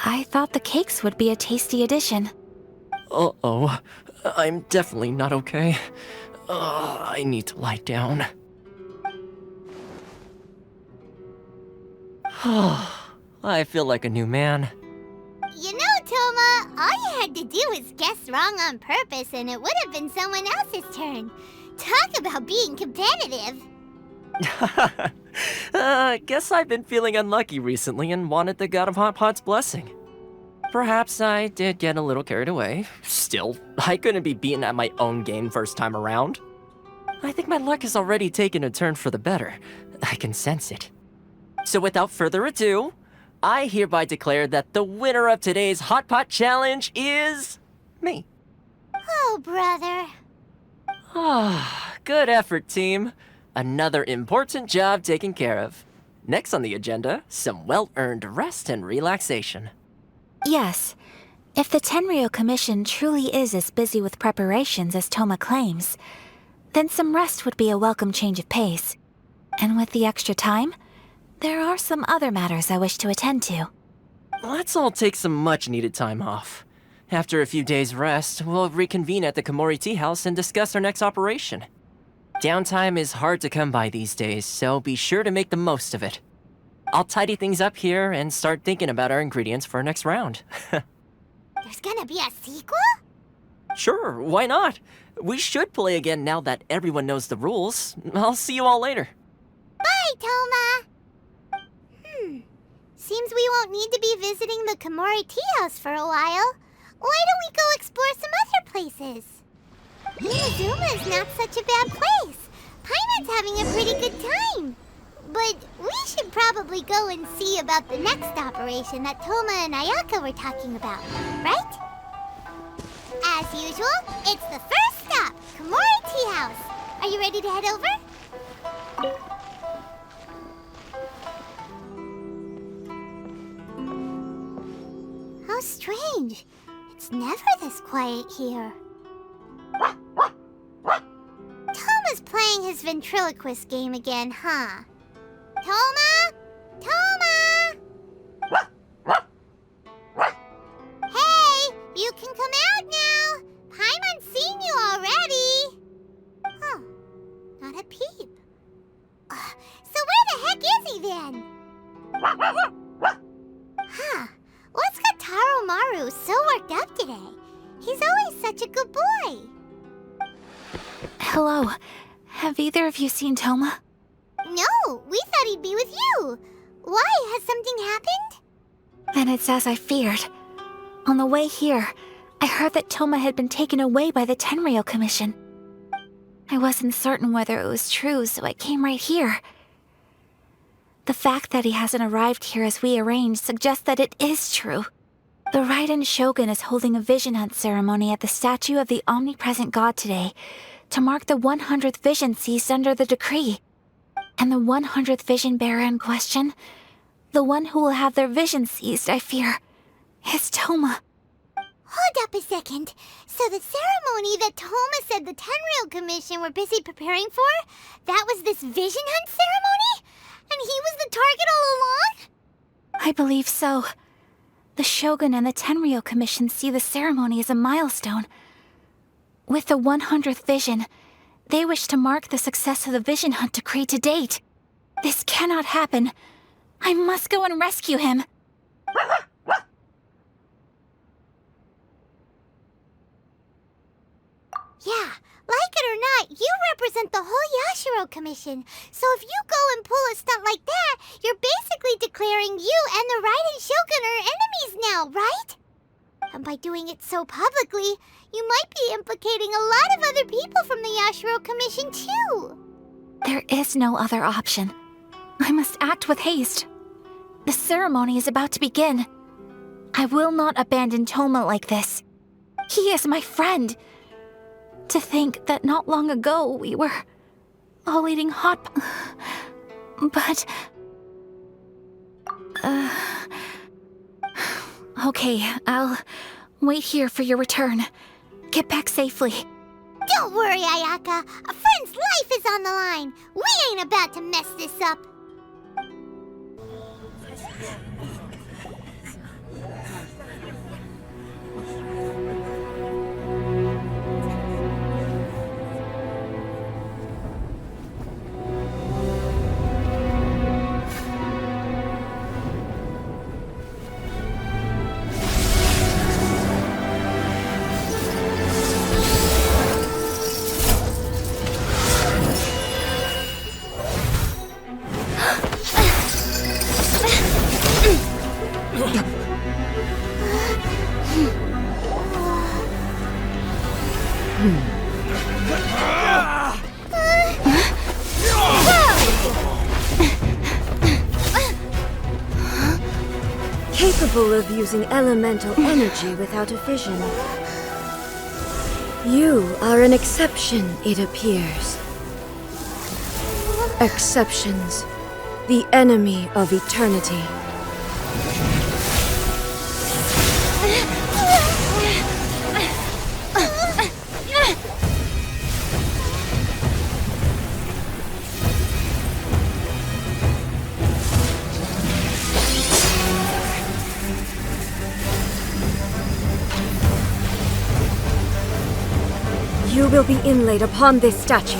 I thought the cakes would be a tasty addition. Uh-oh. I'm definitely not okay. I need to lie down. I feel like a new man. You know, Toma, all you had to do was guess wrong on purpose and it would have been someone else's turn. Talk about being competitive. Guess I've been feeling unlucky recently and wanted the God of Hot Pot's blessing. Perhaps I did get a little carried away. Still, I couldn't be beaten at my own game first time around. I think my luck has already taken a turn for the better. I can sense it. So without further ado, I hereby declare that the winner of today's Hot Pot Challenge is me. Oh, brother. Good effort, team. Another important job taken care of. Next on the agenda, some well-earned rest and relaxation. Yes. If the Tenryou Commission truly is as busy with preparations as Toma claims, then some rest would be a welcome change of pace. And with the extra time, there are some other matters I wish to attend to. Let's all take some much-needed time off. After a few days' rest, we'll reconvene at the Komori Tea House and discuss our next operation. Downtime is hard to come by these days, so be sure to make the most of it. I'll tidy things up here and start thinking about our ingredients for our next round. There's gonna be a sequel? Sure, why not? We should play again now that everyone knows the rules. I'll see you all later. Bye, Toma! Seems we won't need to be visiting the Komori tea house for a while. Why don't we go explore some other places? Inazuma is not such a bad place. Paimon's having a pretty good time. But we should probably go and see about the next operation that Toma and Ayaka were talking about, right? As usual, it's the first stop, Komori Tea House. Are you ready to head over? How strange. It's never this quiet here. Toma's playing his ventriloquist game again, huh? Toma? Toma! Hey, you can come out now. Paimon's seen you already. Huh, not a peep. So where the heck is he then? Huh, what's got Taro Maru so worked up today? He's always such a good boy. Hello. Have either of you seen Toma? No, we thought he'd be with you. Why? Has something happened? Then it's as I feared. On the way here, I heard that Toma had been taken away by the Tenryou Commission. I wasn't certain whether it was true, so I came right here. The fact that he hasn't arrived here as we arranged suggests that it is true. The Raiden Shogun is holding a vision hunt ceremony at the statue of the omnipresent god today to mark the 100th vision seized under the decree. And the 100th vision bearer in question, the one who will have their vision seized, I fear, is Toma. Hold up a second. So the ceremony that Toma said the Tenryou Commission were busy preparing for, that was this vision hunt ceremony? And he was the target all along? I believe so. The Shogun and the Tenryou Commission see the ceremony as a milestone. With the 100th vision, they wish to mark the success of the vision hunt decree to date. This cannot happen. I must go and rescue him. Yeah, like it or not, you represent the whole Yashiro Commission. So if you go and pull a stunt like that, you're basically declaring you and the Raiden Shogun are enemies now, right? And by doing it so publicly, you might be implicating a lot of other people from the Yashiro Commission too. There is no other option. I must act with haste. The ceremony is about to begin. I will not abandon Toma like this. He is my friend. To think that not long ago we were all eating hot... But... Okay, I'll wait here for your return. Get back safely. Don't worry, Ayaka. A friend's life is on the line. We ain't about to mess this up. Capable of using elemental energy without a vision. You are an exception, it appears. Exceptions, the enemy of eternity. You will be inlaid upon this statue.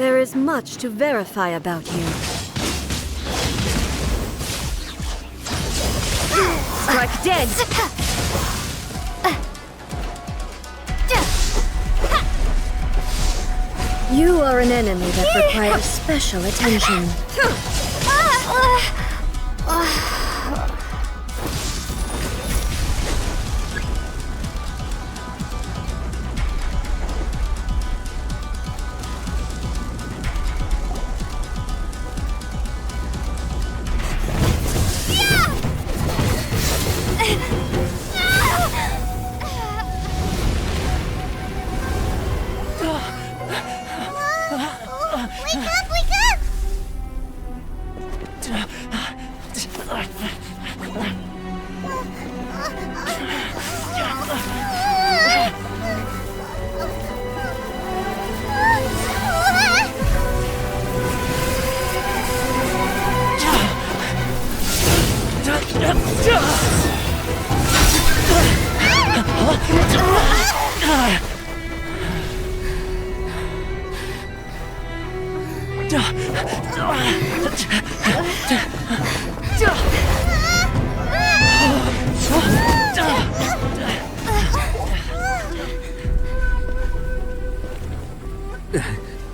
There is much to verify about you. Strike dead! You are an enemy that requires special attention.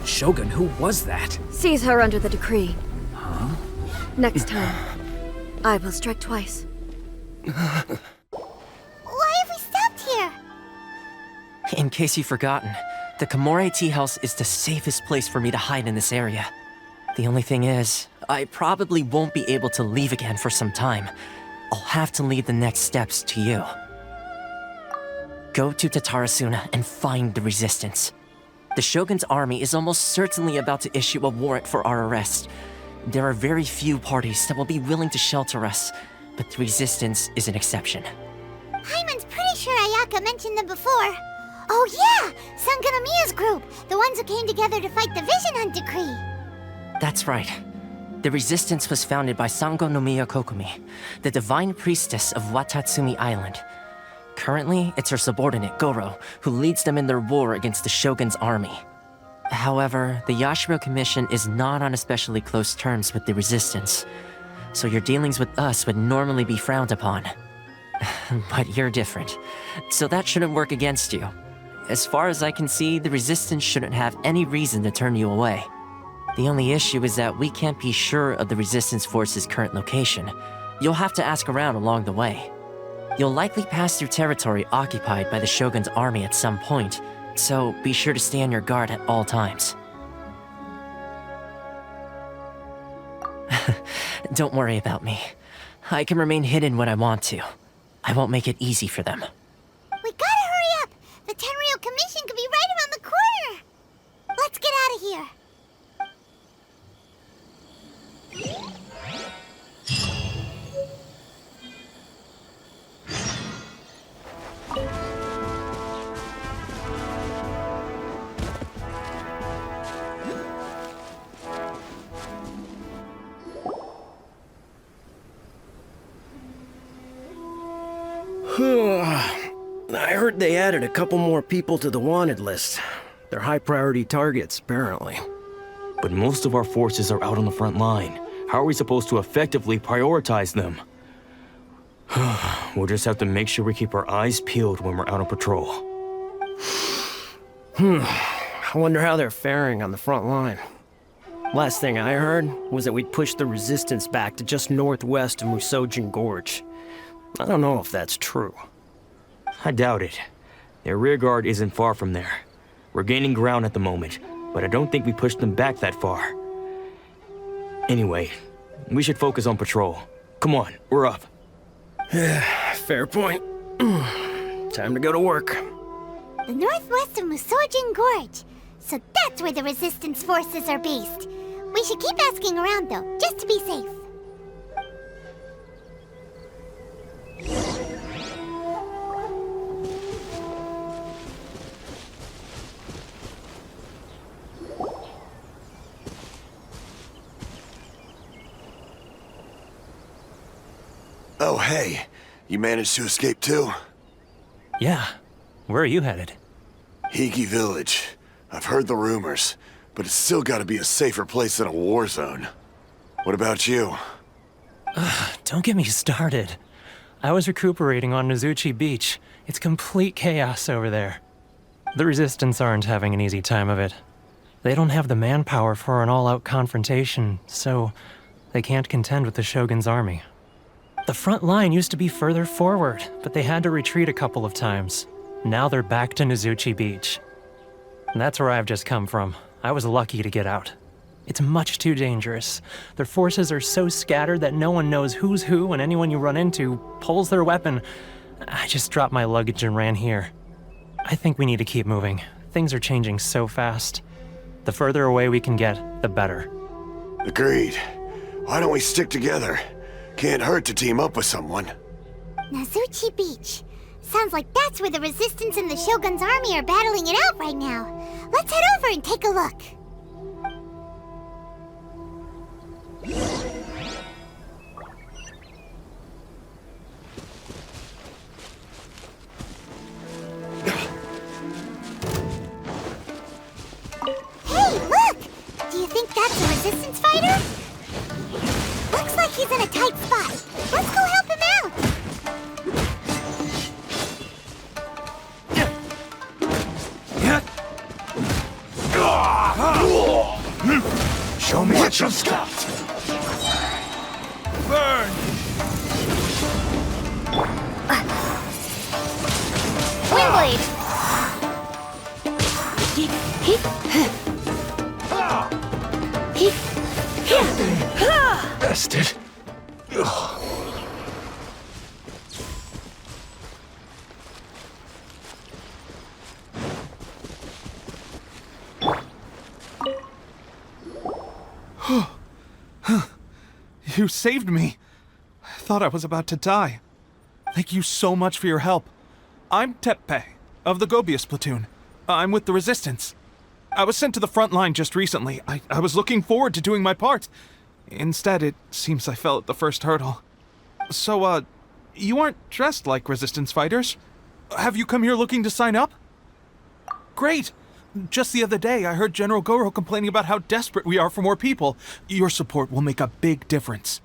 Shogun, who was that? Seize her under the decree. Huh? Next time, I will strike twice. Why have we stopped here? In case you've forgotten, the Komore Tea House is the safest place for me to hide in this area. The only thing is, I probably won't be able to leave again for some time. I'll have to leave the next steps to you. Go to Tatarasuna and find the resistance. The Shogun's army is almost certainly about to issue a warrant for our arrest. There are very few parties that will be willing to shelter us, but the resistance is an exception. Hyman's pretty sure Ayaka mentioned them before. Oh yeah! Sanganamiya's group! The ones who came together to fight the Vision Hunt Decree! That's right. The resistance was founded by Sango no Miya Kokumi, the divine priestess of Watatsumi Island. Currently, it's her subordinate, Goro, who leads them in their war against the Shogun's army. However, the Yashiro Commission is not on especially close terms with the resistance, so your dealings with us would normally be frowned upon. But you're different, so that shouldn't work against you. As far as I can see, the resistance shouldn't have any reason to turn you away. The only issue is that we can't be sure of the resistance force's current location. You'll have to ask around along the way. You'll likely pass through territory occupied by the Shogun's army at some point, so be sure to stay on your guard at all times. Don't worry about me. I can remain hidden when I want to. I won't make it easy for them. We gotta hurry up! The Tenryou Commission could be right around the corner! Let's get out of here! I heard they added a couple more people to the wanted list. They're high-priority targets, apparently. But most of our forces are out on the front line. How are we supposed to effectively prioritize them? We'll just have to make sure we keep our eyes peeled when we're out on patrol. I wonder how they're faring on the front line. Last thing I heard was that we'd pushed the resistance back to just northwest of Musojin Gorge. I don't know if that's true. I doubt it. Their rearguard isn't far from there. We're gaining ground at the moment, but I don't think we pushed them back that far. Anyway, we should focus on patrol. Come on, we're up. Fair point. Time to go to work. The northwest of Musojin Gorge. So that's where the resistance forces are based. We should keep asking around though, just to be safe. Oh, hey. You managed to escape too? Yeah. Where are you headed? Higi Village. I've heard the rumors, but it's still gotta be a safer place than a war zone. What about you? Don't get me started. I was recuperating on Nozuchi Beach. It's complete chaos over there. The Resistance aren't having an easy time of it. They don't have the manpower for an all-out confrontation, so they can't contend with the Shogun's army. The front line used to be further forward, but they had to retreat a couple of times. Now they're back to Nozuchi Beach. And that's where I've just come from. I was lucky to get out. It's much too dangerous. Their forces are so scattered that no one knows who's who, and anyone you run into pulls their weapon. I just dropped my luggage and ran here. I think we need to keep moving. Things are changing so fast. The further away we can get, the better. Agreed. Why don't we stick together? Can't hurt to team up with someone. Nozuchi Beach. Sounds like that's where the Resistance and the Shogun's army are battling it out right now. Let's head over and take a look. Hey, look! Do you think that's a Resistance fighter? Looks like he's in a tight spot. Let's go help him out! Show me what you've got! Burn! Windblade! Bested. You saved me. I thought I was about to die. Thank you so much for your help. I'm Teppei, of the Gobius platoon. I'm with the Resistance. I was sent to the front line just recently. I was looking forward to doing my part. Instead, it seems I fell at the first hurdle. So, you aren't dressed like Resistance fighters? Have you come here looking to sign up? Great! Just the other day, I heard General Goro complaining about how desperate we are for more people. Your support will make a big difference.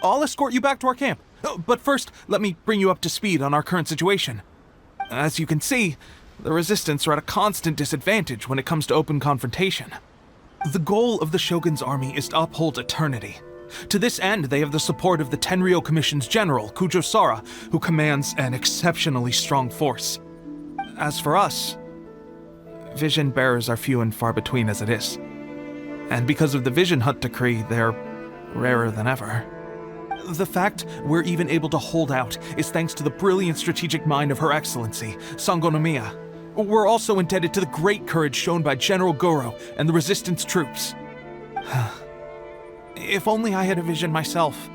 I'll escort you back to our camp. But first, let me bring you up to speed on our current situation. As you can see, the Resistance are at a constant disadvantage when it comes to open confrontation. The goal of the Shogun's army is to uphold eternity. To this end, they have the support of the Tenryou Commission's general, Kujo Sara, who commands an exceptionally strong force. As for us, vision bearers are few and far between as it is. And because of the Vision Hunt decree, they're rarer than ever. The fact we're even able to hold out is thanks to the brilliant strategic mind of Her Excellency, Sango no Miya. We're also indebted to the great courage shown by General Goro and the Resistance troops. If only I had a vision myself.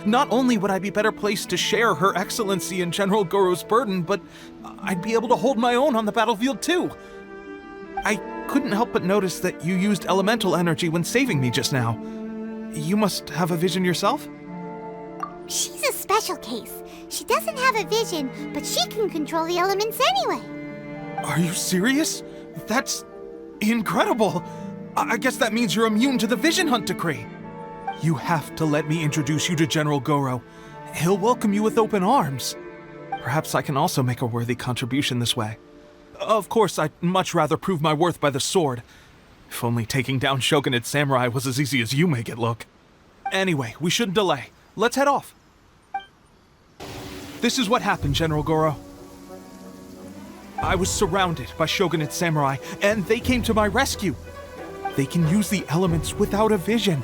Not only would I be better placed to share Her Excellency and General Goro's burden, but I'd be able to hold my own on the battlefield too. I couldn't help but notice that you used elemental energy when saving me just now. You must have a vision yourself? She's a special case. She doesn't have a vision, but she can control the elements anyway. Are you serious? That's incredible. I guess that means you're immune to the Vision Hunt decree. You have to let me introduce you to General Goro. He'll welcome you with open arms. Perhaps I can also make a worthy contribution this way. Of course, I'd much rather prove my worth by the sword. If only taking down Shogunate samurai was as easy as you make it look. Anyway, we shouldn't delay. Let's head off. This is what happened, General Goro. I was surrounded by Shogunate samurai, and they came to my rescue. They can use the elements without a vision.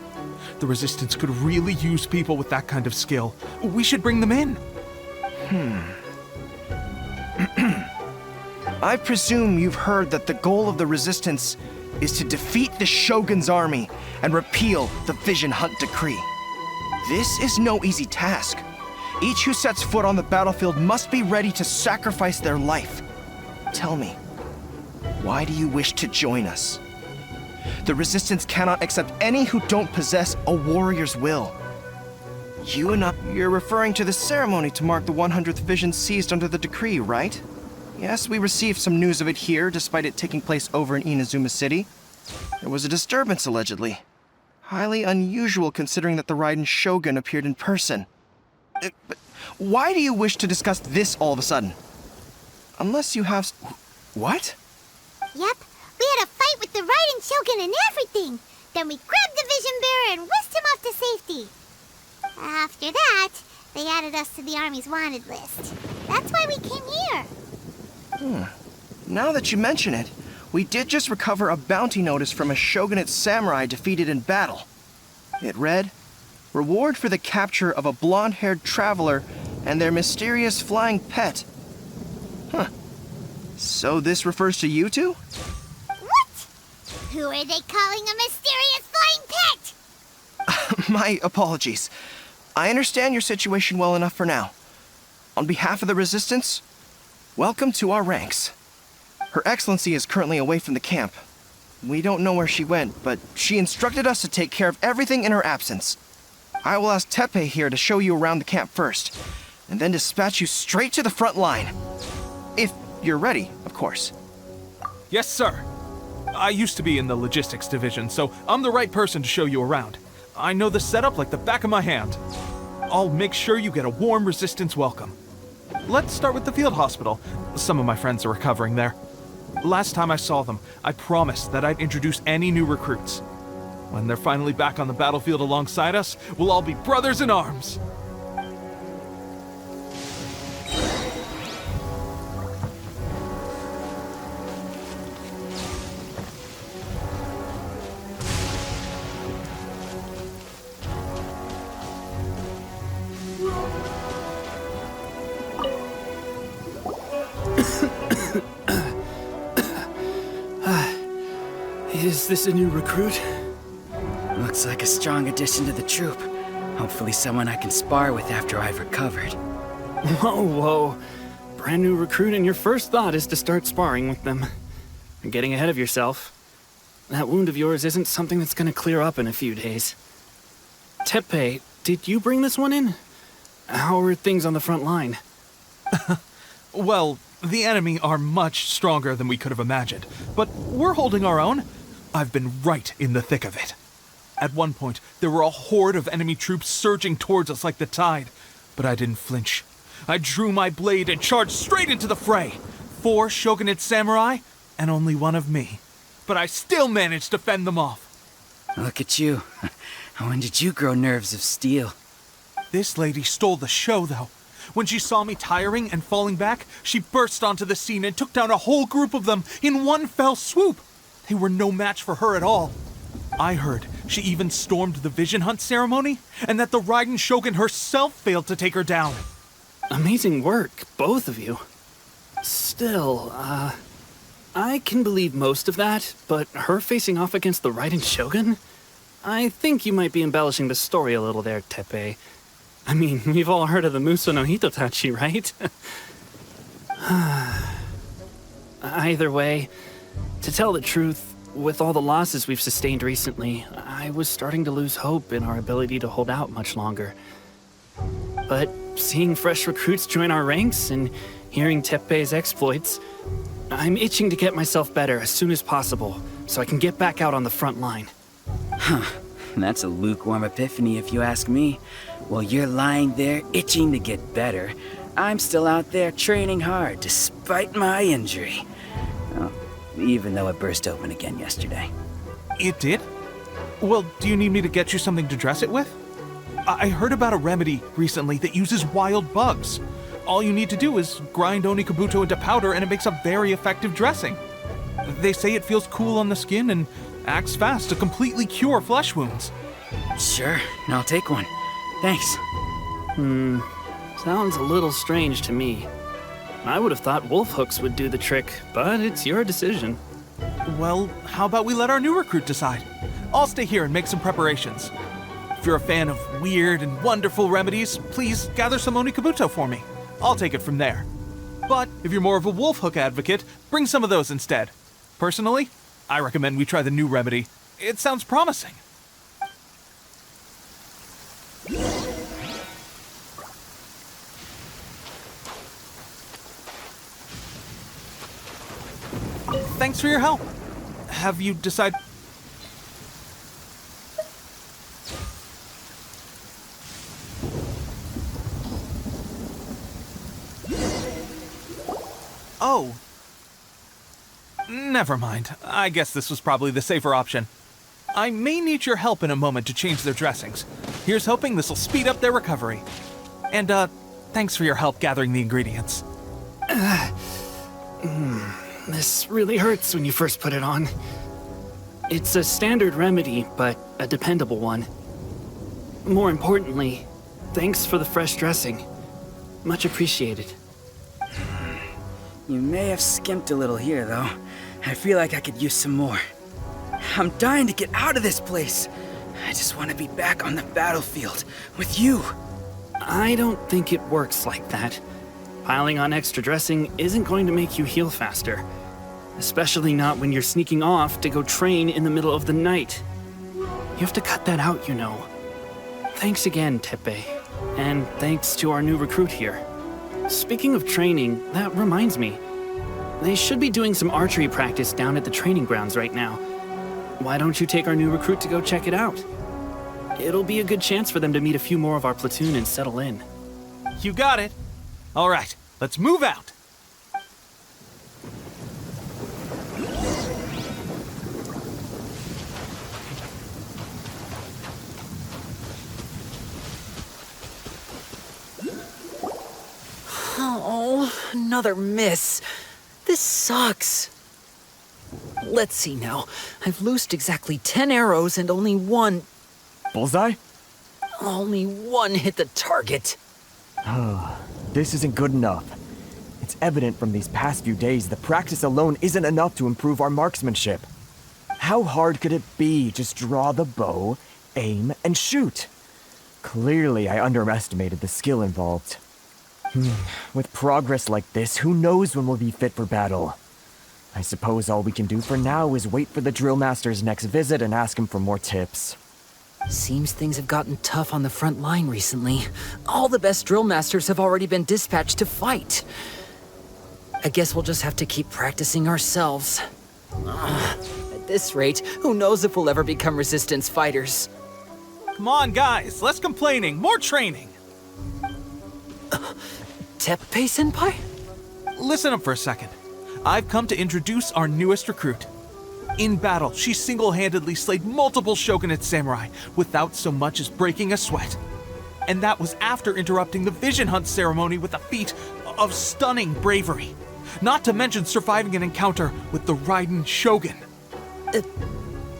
The Resistance could really use people with that kind of skill. We should bring them in. I presume you've heard that the goal of the Resistance is to defeat the Shogun's army and repeal the Vision Hunt decree. This is no easy task. Each who sets foot on the battlefield must be ready to sacrifice their life. Tell me, why do you wish to join us? The Resistance cannot accept any who don't possess a warrior's will. You're referring to the ceremony to mark the 100th vision seized under the decree, right? Yes, we received some news of it here, despite it taking place over in Inazuma City. There was a disturbance, allegedly. Highly unusual considering that the Raiden Shogun appeared in person. But why do you wish to discuss this all of a sudden? Unless you have... What? Yep, we had a fight with the Raiden Shogun and everything. Then we grabbed the Vision Bearer and whisked him off to safety. After that, they added us to the Army's wanted list. That's why we came here. Now that you mention it, we did just recover a bounty notice from a shogunate samurai defeated in battle. It read, "Reward for the capture of a blonde-haired traveler and their mysterious flying pet." Huh. So this refers to you two? What? Who are they calling a mysterious flying pet? My apologies. I understand your situation well enough for now. On behalf of the Resistance, welcome to our ranks. Her Excellency is currently away from the camp. We don't know where she went, but she instructed us to take care of everything in her absence. I will ask Teppei here to show you around the camp first, and then dispatch you straight to the front line. If you're ready, of course. Yes, sir. I used to be in the logistics division, so I'm the right person to show you around. I know the setup like the back of my hand. I'll make sure you get a warm Resistance welcome. Let's start with the field hospital. Some of my friends are recovering there. Last time I saw them, I promised that I'd introduce any new recruits. When they're finally back on the battlefield alongside us, we'll all be brothers in arms. Is this a new recruit? Looks like a strong addition to the troop. Hopefully someone I can spar with after I've recovered. Whoa. Brand new recruit and your first thought is to start sparring with them. You're getting ahead of yourself. That wound of yours isn't something that's gonna clear up in a few days. Teppei, did you bring this one in? How are things on the front line? Well, the enemy are much stronger than we could have imagined, but we're holding our own. I've been right in the thick of it. At one point, there were a horde of enemy troops surging towards us like the tide, but I didn't flinch. I drew my blade and charged straight into the fray. 4 shogunate samurai, and only 1 of me. But I still managed to fend them off. Look at you. When did you grow nerves of steel? This lady stole the show, though. When she saw me tiring and falling back, she burst onto the scene and took down a whole group of them in one fell swoop. They were no match for her at all. I heard she even stormed the Vision Hunt ceremony, and that the Raiden Shogun herself failed to take her down. Amazing work, both of you. Still, I can believe most of that, but her facing off against the Raiden Shogun? I think you might be embellishing the story a little there, Teppei. I mean, we've all heard of the Muso no Hitotachi, right? Either way, to tell the truth, with all the losses we've sustained recently, I was starting to lose hope in our ability to hold out much longer. But seeing fresh recruits join our ranks and hearing Teppei's exploits, I'm itching to get myself better as soon as possible so I can get back out on the front line. Huh. That's a lukewarm epiphany if you ask me. While you're lying there itching to get better, I'm still out there training hard despite my injury. Oh, even though it burst open again yesterday. It did? Well, do you need me to get you something to dress it with? I heard about a remedy recently that uses wild bugs. All you need to do is grind Onikabuto into powder and it makes a very effective dressing. They say it feels cool on the skin and acts fast to completely cure flesh wounds. Sure, I'll take one. Thanks. Sounds a little strange to me. I would have thought wolf hooks would do the trick, but it's your decision. Well, how about we let our new recruit decide? I'll stay here and make some preparations. If you're a fan of weird and wonderful remedies, please gather some Onikabuto for me. I'll take it from there. But if you're more of a wolf hook advocate, bring some of those instead. Personally, I recommend we try the new remedy. It sounds promising. Thanks for your help. Have you decided... Oh. Never mind. I guess this was probably the safer option. I may need your help in a moment to change their dressings. Here's hoping this'll speed up their recovery. And, thanks for your help gathering the ingredients. This really hurts when you first put it on. It's a standard remedy, but a dependable one. More importantly, thanks for the fresh dressing. Much appreciated. You may have skimped a little here, though. I feel like I could use some more. I'm dying to get out of this place. I just want to be back on the battlefield with you. I don't think it works like that. Piling on extra dressing isn't going to make you heal faster. Especially not when you're sneaking off to go train in the middle of the night. You have to cut that out, you know. Thanks again, Teppei. And thanks to our new recruit here. Speaking of training, that reminds me. They should be doing some archery practice down at the training grounds right now. Why don't you take our new recruit to go check it out? It'll be a good chance for them to meet a few more of our platoon and settle in. You got it. All right, let's move out. Oh, another miss. This sucks. Let's see now. I've loosed exactly 10 arrows and only one... Bullseye? Only one hit the target. This isn't good enough. It's evident from these past few days the practice alone isn't enough to improve our marksmanship. How hard could it be? Just draw the bow, aim, and shoot. Clearly, I underestimated the skill involved. With progress like this, who knows when we'll be fit for battle? I suppose all we can do for now is wait for the drill master's next visit and ask him for more tips. Seems things have gotten tough on the front line recently. All the best drill masters have already been dispatched to fight. I guess we'll just have to keep practicing ourselves. At this rate, who knows if we'll ever become resistance fighters. Come on, guys, less complaining, more training. Teppei-senpai? Listen up for a second. I've come to introduce our newest recruit. In battle, she single-handedly slayed multiple shogunate samurai without so much as breaking a sweat. And that was after interrupting the vision hunt ceremony with a feat of stunning bravery. Not to mention surviving an encounter with the Raiden Shogun.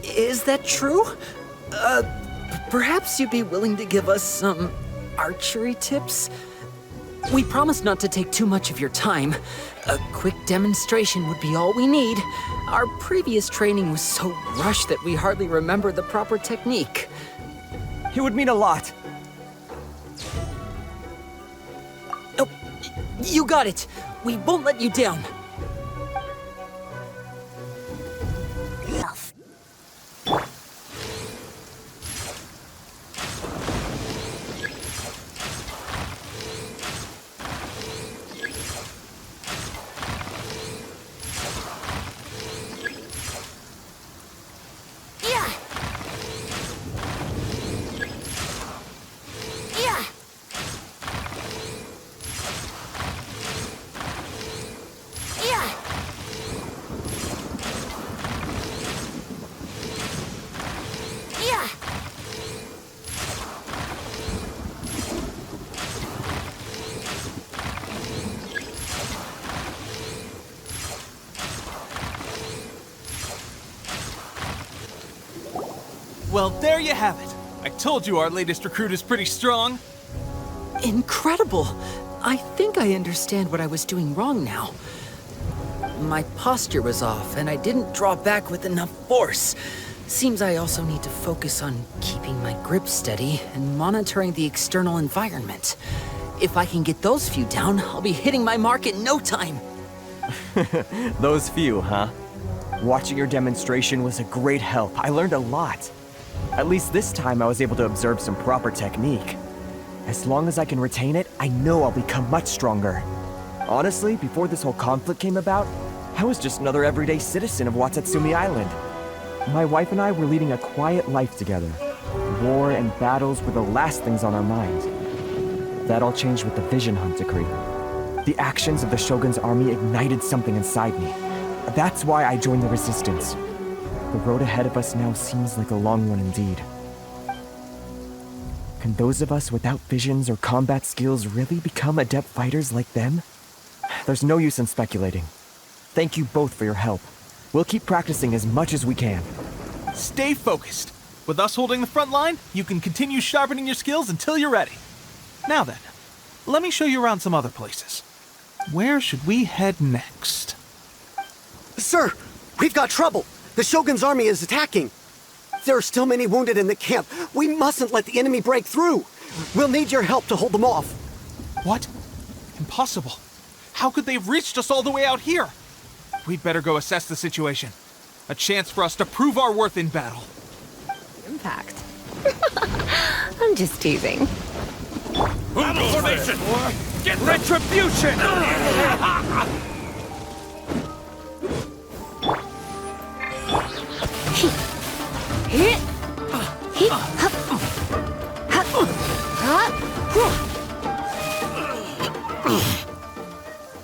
Is that true? Perhaps you'd be willing to give us some archery tips? We promise not to take too much of your time. A quick demonstration would be all we need. Our previous training was so rushed that we hardly remember the proper technique. It would mean a lot. Oh, you got it. We won't let you down. Well, there you have it. I told you our latest recruit is pretty strong. Incredible! I think I understand what I was doing wrong now. My posture was off, and I didn't draw back with enough force. Seems I also need to focus on keeping my grip steady and monitoring the external environment. If I can get those few down, I'll be hitting my mark in no time. Those few, huh? Watching your demonstration was a great help. I learned a lot. At least this time I was able to observe some proper technique. As long as I can retain it, I know I'll become much stronger. Honestly, before this whole conflict came about, I was just another everyday citizen of Watatsumi Island. My wife and I were leading a quiet life together. War and battles were the last things on our minds. That all changed with the Vision Hunt decree. The actions of the Shogun's army ignited something inside me. That's why I joined the Resistance. The road ahead of us now seems like a long one indeed. Can those of us without visions or combat skills really become adept fighters like them? There's no use in speculating. Thank you both for your help. We'll keep practicing as much as we can. Stay focused. With us holding the front line, you can continue sharpening your skills until you're ready. Now then, let me show you around some other places. Where should we head next? Sir, we've got trouble. The Shogun's army is attacking. There are still many wounded in the camp. We mustn't let the enemy break through. We'll need your help to hold them off. What? Impossible. How could they have reached us all the way out here? We'd better go assess the situation. A chance for us to prove our worth in battle. Impact. I'm just teasing. Battle formation! Get retribution!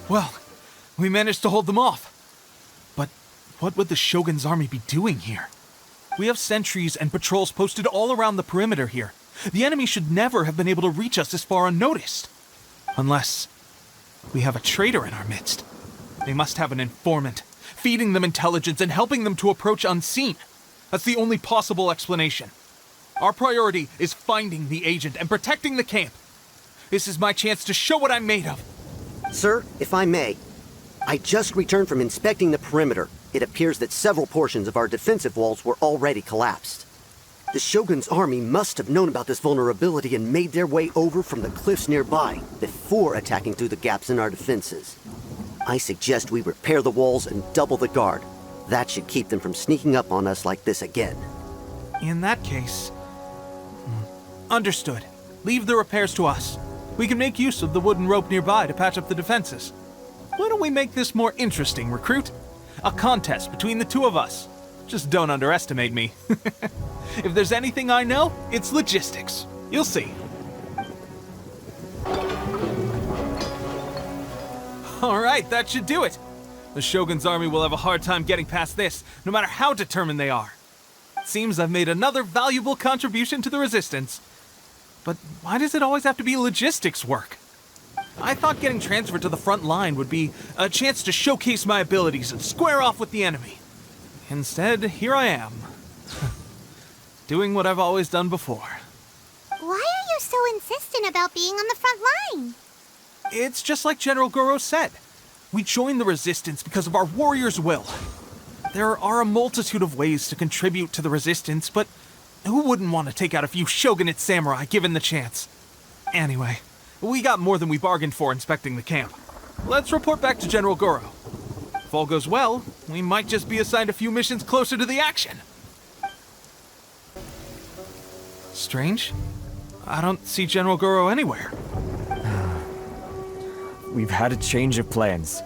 Well, we managed to hold them off. But what would the Shogun's army be doing here? We have sentries and patrols posted all around the perimeter here. The enemy should never have been able to reach us this far unnoticed. Unless we have a traitor in our midst. They must have an informant, feeding them intelligence and helping them to approach unseen. That's the only possible explanation. Our priority is finding the agent and protecting the camp. This is my chance to show what I'm made of. Sir, if I may, I just returned from inspecting the perimeter. It appears that several portions of our defensive walls were already collapsed. The Shogun's army must have known about this vulnerability and made their way over from the cliffs nearby before attacking through the gaps in our defenses. I suggest we repair the walls and double the guard. That should keep them from sneaking up on us like this again. In that case... Understood. Leave the repairs to us. We can make use of the wooden rope nearby to patch up the defenses. Why don't we make this more interesting, recruit? A contest between the two of us. Just don't underestimate me. If there's anything I know, it's logistics. You'll see. Alright, that should do it. The Shogun's army will have a hard time getting past this, no matter how determined they are. Seems I've made another valuable contribution to the Resistance. But why does it always have to be logistics work? I thought getting transferred to the front line would be a chance to showcase my abilities and square off with the enemy. Instead, here I am. Doing what I've always done before. Why are you so insistent about being on the front line? It's just like General Goro said. We joined the Resistance because of our warrior's will. There are a multitude of ways to contribute to the Resistance, but who wouldn't want to take out a few shogunate samurai given the chance? Anyway, we got more than we bargained for inspecting the camp. Let's report back to General Goro. If all goes well, we might just be assigned a few missions closer to the action. Strange. I don't see General Goro anywhere. We've had a change of plans.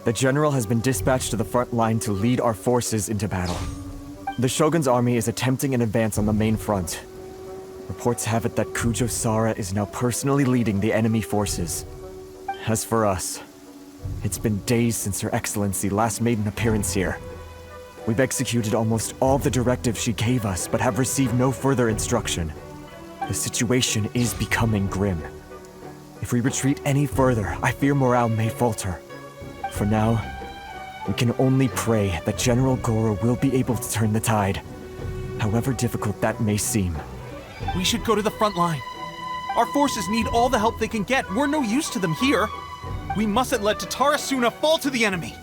The General has been dispatched to the front line to lead our forces into battle. The Shogun's army is attempting an advance on the main front. Reports have it that Kujo Sara is now personally leading the enemy forces. As for us, it's been days since Her Excellency last made an appearance here. We've executed almost all the directives she gave us, but have received no further instruction. The situation is becoming grim. If we retreat any further, I fear morale may falter. For now, we can only pray that General Goro will be able to turn the tide, however difficult that may seem. We should go to the front line. Our forces need all the help they can get. We're no use to them here. We mustn't let Tatarasuna fall to the enemy.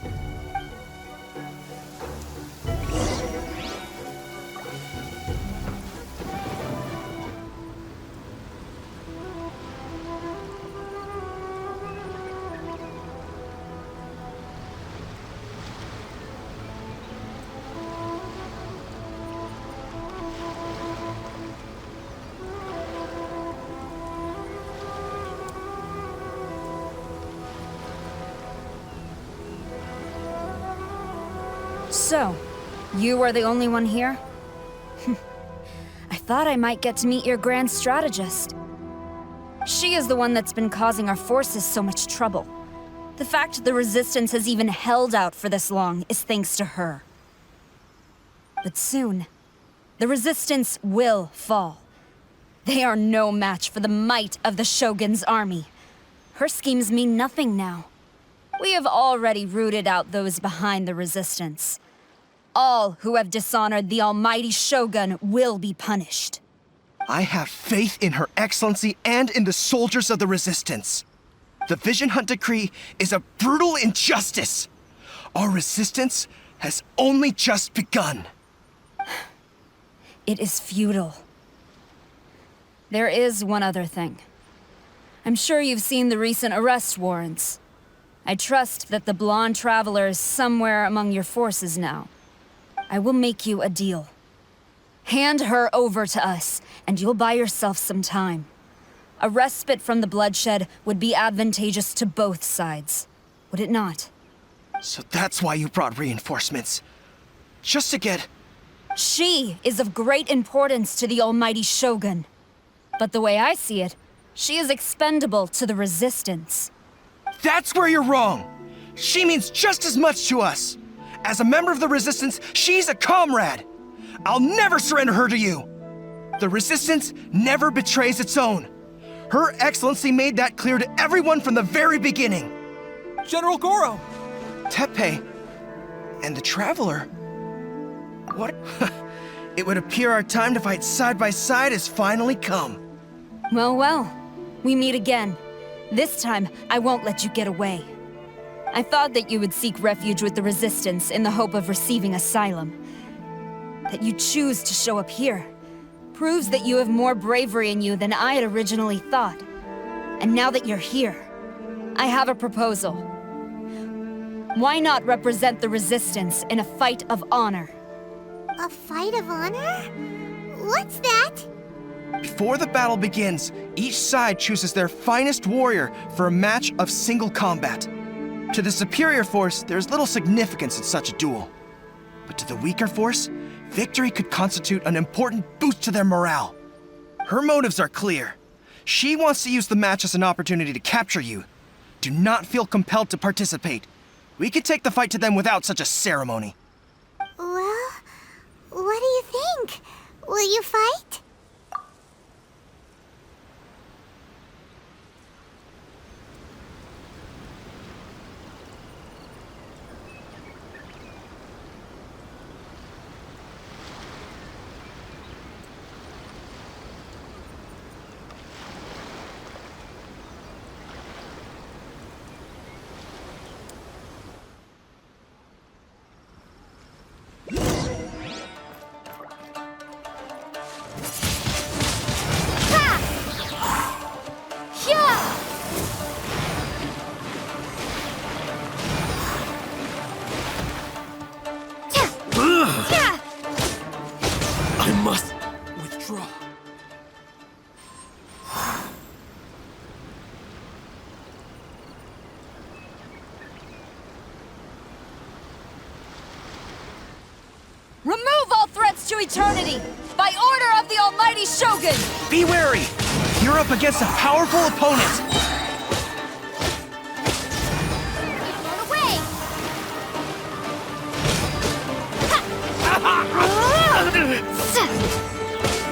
So, you are the only one here? I thought I might get to meet your grand strategist. She is the one that's been causing our forces so much trouble. The fact the Resistance has even held out for this long is thanks to her. But soon, the Resistance will fall. They are no match for the might of the Shogun's army. Her schemes mean nothing now. We have already rooted out those behind the Resistance. All who have dishonored the almighty Shogun will be punished. I have faith in Her Excellency and in the soldiers of the Resistance. The Vision Hunt Decree is a brutal injustice. Our resistance has only just begun. It is futile. There is one other thing. I'm sure you've seen the recent arrest warrants. I trust that the blonde traveler is somewhere among your forces now. I will make you a deal. Hand her over to us, and you'll buy yourself some time. A respite from the bloodshed would be advantageous to both sides, would it not? So that's why you brought reinforcements. Just to get... She is of great importance to the almighty Shogun. But the way I see it, she is expendable to the Resistance. That's where you're wrong! She means just as much to us! As a member of the Resistance, she's a comrade! I'll never surrender her to you! The Resistance never betrays its own. Her Excellency made that clear to everyone from the very beginning. General Goro! Teppei and the Traveler? What? It would appear our time to fight side by side has finally come. Well, well. We meet again. This time, I won't let you get away. I thought that you would seek refuge with the Resistance in the hope of receiving asylum. That you choose to show up here proves that you have more bravery in you than I had originally thought. And now that you're here, I have a proposal. Why not represent the Resistance in a fight of honor? A fight of honor? What's that? Before the battle begins, each side chooses their finest warrior for a match of single combat. To the superior force, there's little significance in such a duel. But to the weaker force, victory could constitute an important boost to their morale. Her motives are clear. She wants to use the match as an opportunity to capture you. Do not feel compelled to participate. We could take the fight to them without such a ceremony. Well, what do you think? Will you fight? I must withdraw. Remove all threats to eternity! By order of the almighty Shogun! Be wary! You're up against a powerful opponent! Run away!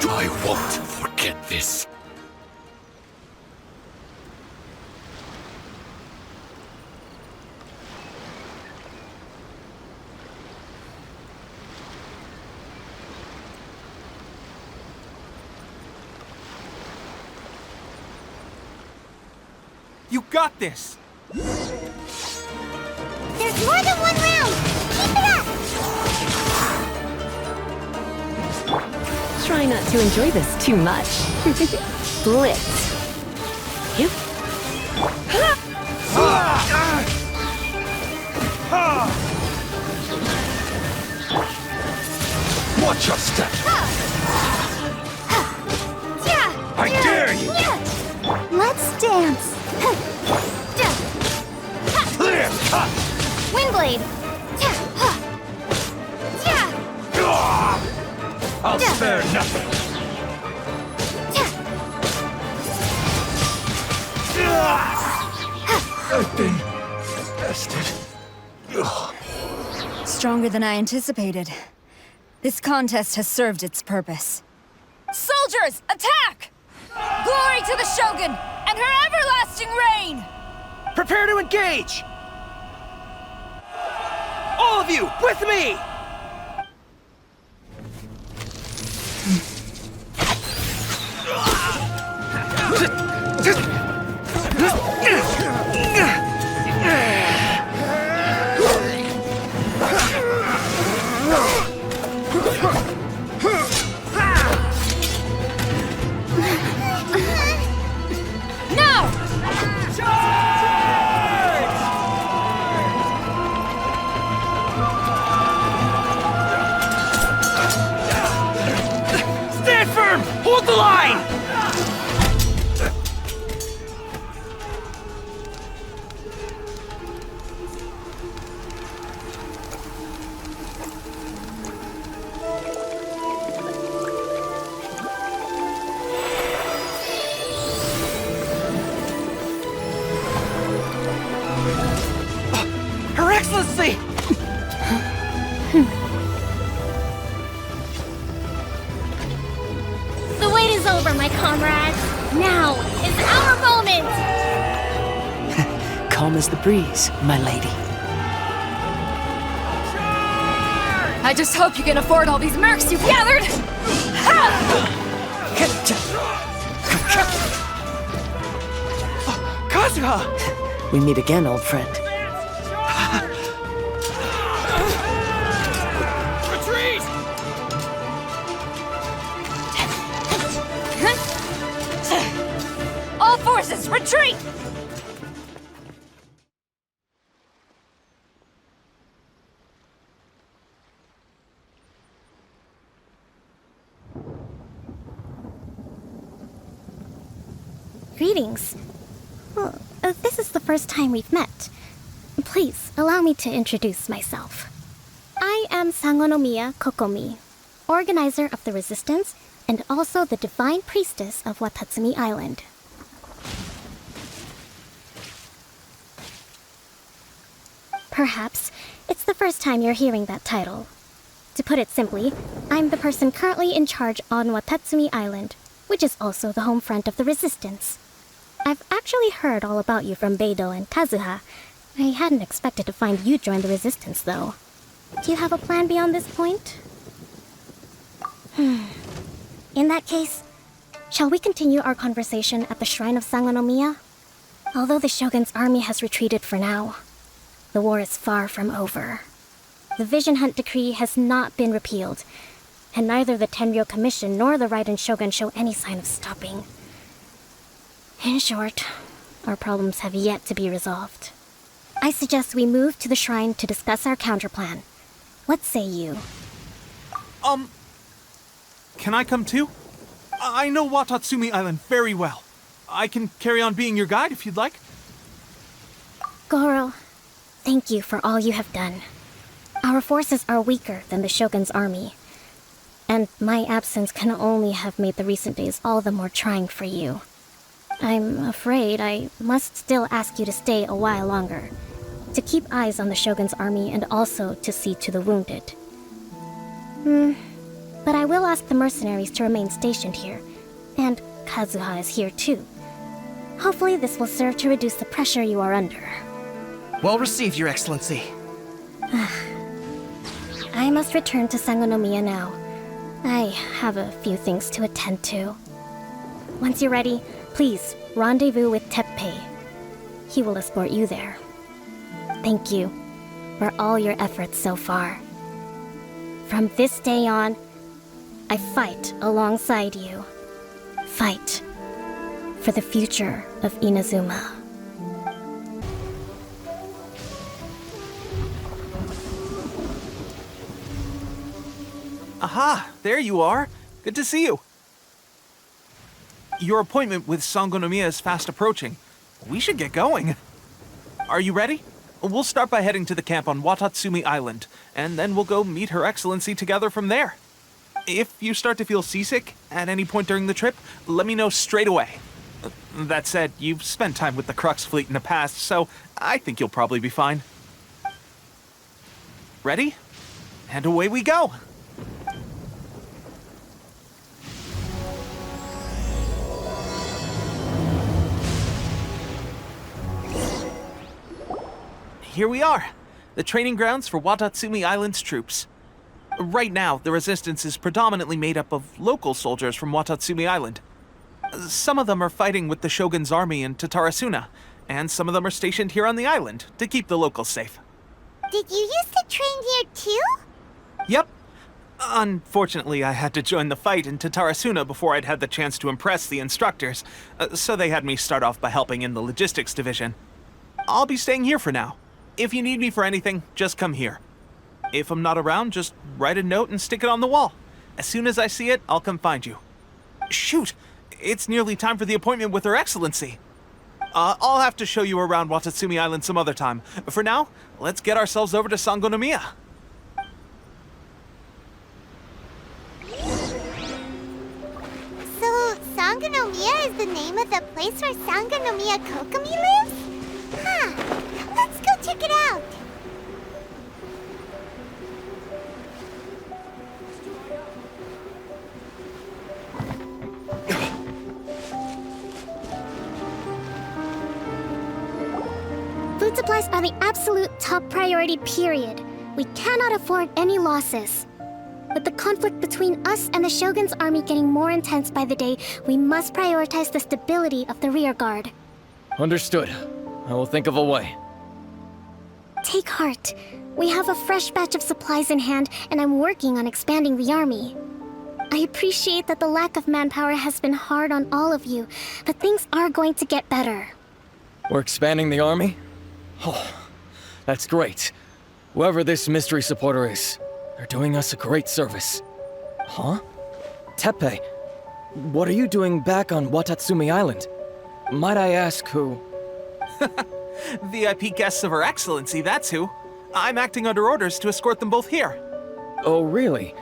I won't forget this. You got this! There's more than one round! Keep it up! Try not to enjoy this too much. Blitz. You. Watch your step. I dare you. Let's dance! Clear cut. Windblade! I'll spare nothing. Nothing exhausted. Ugh. Stronger than I anticipated. This contest has served its purpose. Soldiers, attack! Glory to the Shogun and her everlasting reign! Prepare to engage! All of you, with me! Hold the line! Her Excellency! The wait is over, my comrades. Now is our moment! Calm as the breeze, my lady. I just hope you can afford all these mercs you've gathered! Kazuha! We meet again, old friend. Retreat! All forces, retreat! Greetings. Well, this is the first time we've met. Please, allow me to introduce myself. I am Sangonomiya Kokomi, organizer of the Resistance and also the Divine Priestess of Watatsumi Island. Perhaps it's the first time you're hearing that title. To put it simply, I'm the person currently in charge on Watatsumi Island, which is also the home front of the Resistance. I've actually heard all about you from Beidou and Kazuha. I hadn't expected to find you join the Resistance, though. Do you have a plan beyond this point? In that case, shall we continue our conversation at the Shrine of Sangonomiya? Although the Shogun's army has retreated for now, the war is far from over. The Vision Hunt Decree has not been repealed, and neither the Tenryo Commission nor the Raiden Shogun show any sign of stopping. In short, our problems have yet to be resolved. I suggest we move to the shrine to discuss our counterplan. What say you? Can I come too? I know Watatsumi Island very well. I can carry on being your guide if you'd like. Goro, thank you for all you have done. Our forces are weaker than the Shogun's army, and my absence can only have made the recent days all the more trying for you. I'm afraid I must still ask you to stay a while longer, to keep eyes on the Shogun's army and also to see to the wounded. But I will ask the mercenaries to remain stationed here, and Kazuha is here too. Hopefully this will serve to reduce the pressure you are under. Well received, Your Excellency. I must return to Sangonomiya now. I have a few things to attend to. Once you're ready, please rendezvous with Teppei. He will escort you there. Thank you for all your efforts so far. From this day on, I fight alongside you. Fight for the future of Inazuma. Aha, there you are. Good to see you. Your appointment with Sangonomiya is fast approaching. We should get going. Are you ready? We'll start by heading to the camp on Watatsumi Island, and then we'll go meet Her Excellency together from there. If you start to feel seasick at any point during the trip, let me know straight away. That said, you've spent time with the Crux fleet in the past, so I think you'll probably be fine. Ready? And away we go! Here we are, the training grounds for Watatsumi Island's troops. Right now, the resistance is predominantly made up of local soldiers from Watatsumi Island. Some of them are fighting with the Shogun's army in Tatarasuna, and some of them are stationed here on the island to keep the locals safe. Did you used to train here too? Yep. Unfortunately, I had to join the fight in Tatarasuna before I'd had the chance to impress the instructors, so they had me start off by helping in the logistics division. I'll be staying here for now. If you need me for anything, just come here. If I'm not around, just write a note and stick it on the wall. As soon as I see it, I'll come find you. Shoot! It's nearly time for the appointment with Her Excellency. I'll have to show you around Watatsumi Island some other time. For now, let's get ourselves over to Sangonomiya. So, Sangonomiya is the name of the place where Sangonomiya Kokomi lives? Huh. Let's go check it out. Food supplies are the absolute top priority, period. We cannot afford any losses. With the conflict between us and the Shogun's army getting more intense by the day, we must prioritize the stability of the rear guard. Understood. I will think of a way. Take heart. We have a fresh batch of supplies in hand, and I'm working on expanding the army. I appreciate that the lack of manpower has been hard on all of you, but things are going to get better. We're expanding the army? Oh, that's great. Whoever this mystery supporter is, they're doing us a great service. Huh? Teppei, what are you doing back on Watatsumi Island? Might I ask who? VIP guests of Her Excellency, that's who. I'm acting under orders to escort them both here. Oh, really?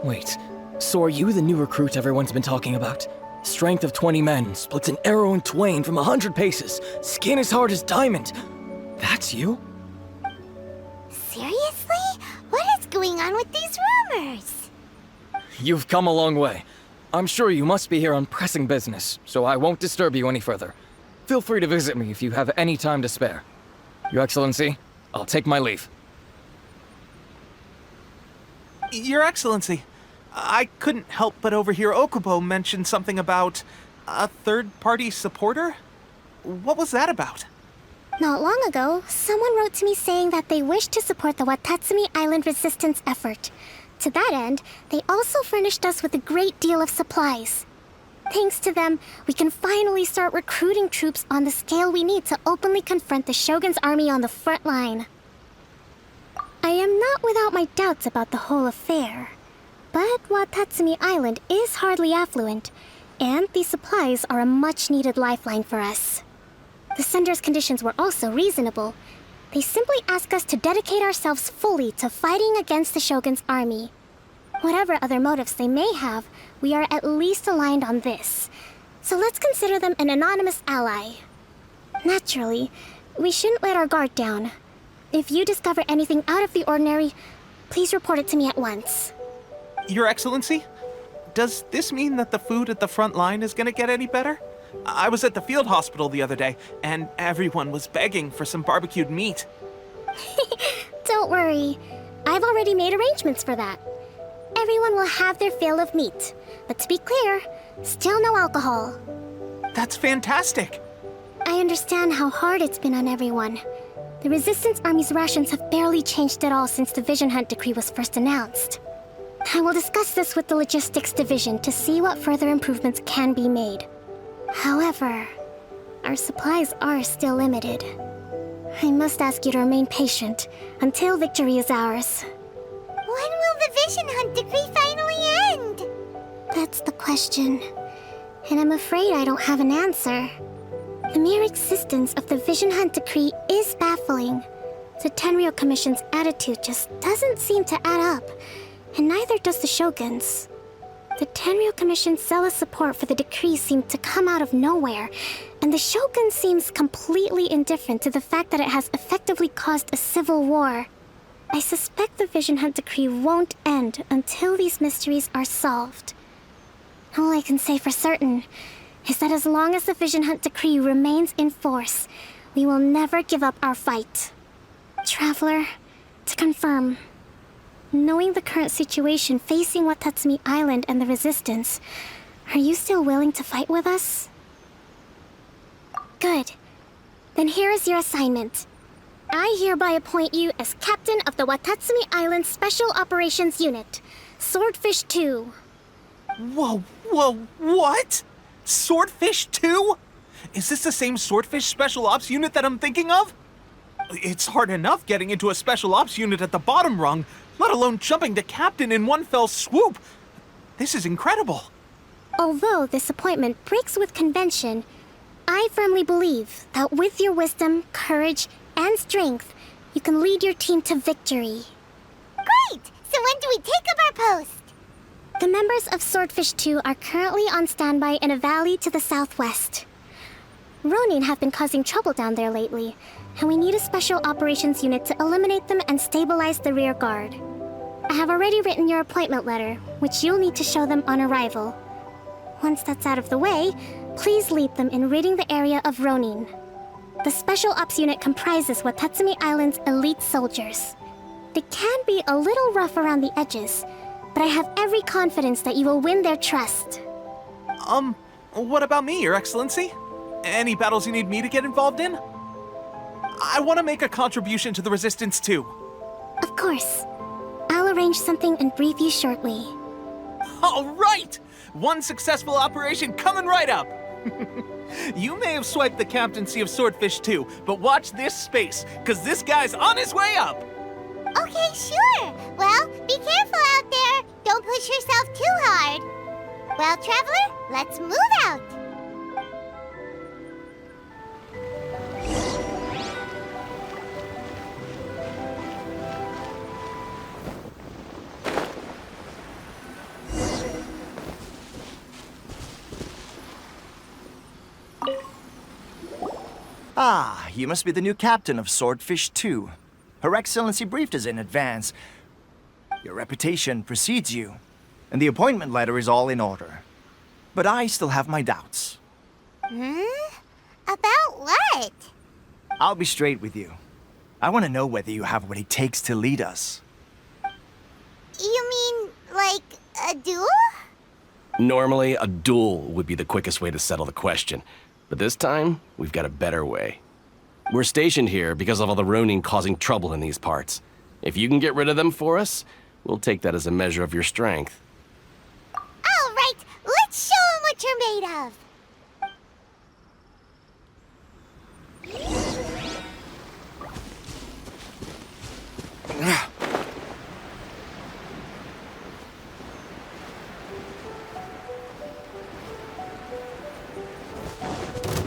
Wait, so are you the new recruit everyone's been talking about? Strength of 20 men, splits an arrow in twain from 100 paces, skin as hard as diamond. That's you? Seriously? What is going on with these rumors? You've come a long way. I'm sure you must be here on pressing business, so I won't disturb you any further. Feel free to visit me if you have any time to spare. Your Excellency, I'll take my leave. Your Excellency, I couldn't help but overhear Okubo mention something about a third-party supporter? What was that about? Not long ago, someone wrote to me saying that they wished to support the Watatsumi Island resistance effort. To that end, they also furnished us with a great deal of supplies. Thanks to them, we can finally start recruiting troops on the scale we need to openly confront the Shogun's army on the front line. I am not without my doubts about the whole affair, but Watatsumi Island is hardly affluent, and these supplies are a much-needed lifeline for us. The sender's conditions were also reasonable. They simply ask us to dedicate ourselves fully to fighting against the Shogun's army. Whatever other motives they may have, we are at least aligned on this. So let's consider them an anonymous ally. Naturally, we shouldn't let our guard down. If you discover anything out of the ordinary, please report it to me at once. Your Excellency, does this mean that the food at the front line is gonna get any better? I was at the field hospital the other day, and everyone was begging for some barbecued meat. Don't worry. I've already made arrangements for that. Everyone will have their fill of meat. But to be clear, still no alcohol. That's fantastic. I understand how hard it's been on everyone. The Resistance Army's rations have barely changed at all since the Vision Hunt decree was first announced. I will discuss this with the Logistics Division to see what further improvements can be made. However, our supplies are still limited. I must ask you to remain patient until victory is ours. When will the Vision Hunt decree finally end? That's the question, and I'm afraid I don't have an answer. The mere existence of the Vision Hunt decree is baffling. The Tenryou Commission's attitude just doesn't seem to add up, and neither does the Shogun's. The Tenryou Commission's zealous support for the decree seemed to come out of nowhere, and the Shogun seems completely indifferent to the fact that it has effectively caused a civil war. I suspect the Vision Hunt decree won't end until these mysteries are solved. All I can say for certain is that as long as the Vision Hunt decree remains in force, we will never give up our fight. Traveler, to confirm, knowing the current situation facing Watatsumi Island and the Resistance, are you still willing to fight with us? Good. Then here is your assignment. I hereby appoint you as captain of the Watatsumi Island Special Operations Unit, Swordfish 2. Whoa, what? Swordfish 2? Is this the same Swordfish Special Ops unit that I'm thinking of? It's hard enough getting into a Special Ops unit at the bottom rung, let alone jumping to captain in one fell swoop. This is incredible. Although this appointment breaks with convention, I firmly believe that with your wisdom, courage, and strength, you can lead your team to victory. Great! So when do we take up our post? The members of Swordfish 2 are currently on standby in a valley to the southwest. Ronin have been causing trouble down there lately, and we need a special operations unit to eliminate them and stabilize the rear guard. I have already written your appointment letter, which you'll need to show them on arrival. Once that's out of the way, please lead them in ridding the area of Ronin. The Special Ops unit comprises Watatsumi Island's elite soldiers. They can be a little rough around the edges, but I have every confidence that you will win their trust. What about me, Your Excellency? Any battles you need me to get involved in? I want to make a contribution to the Resistance too. Of course. I'll arrange something and brief you shortly. All right! One successful operation coming right up! You may have swiped the captaincy of Swordfish 2, but watch this space, because this guy's on his way up! Okay, sure. Well, be careful out there. Don't push yourself too hard. Well, Traveler, let's move out. Ah, you must be the new captain of Swordfish 2. Her Excellency briefed us in advance. Your reputation precedes you, and the appointment letter is all in order. But I still have my doubts. About what? I'll be straight with you. I want to know whether you have what it takes to lead us. You mean, like, a duel? Normally, a duel would be the quickest way to settle the question. But this time, we've got a better way. We're stationed here because of all the Ronin causing trouble in these parts. If you can get rid of them for us, we'll take that as a measure of your strength. All right, let's show them what you're made of.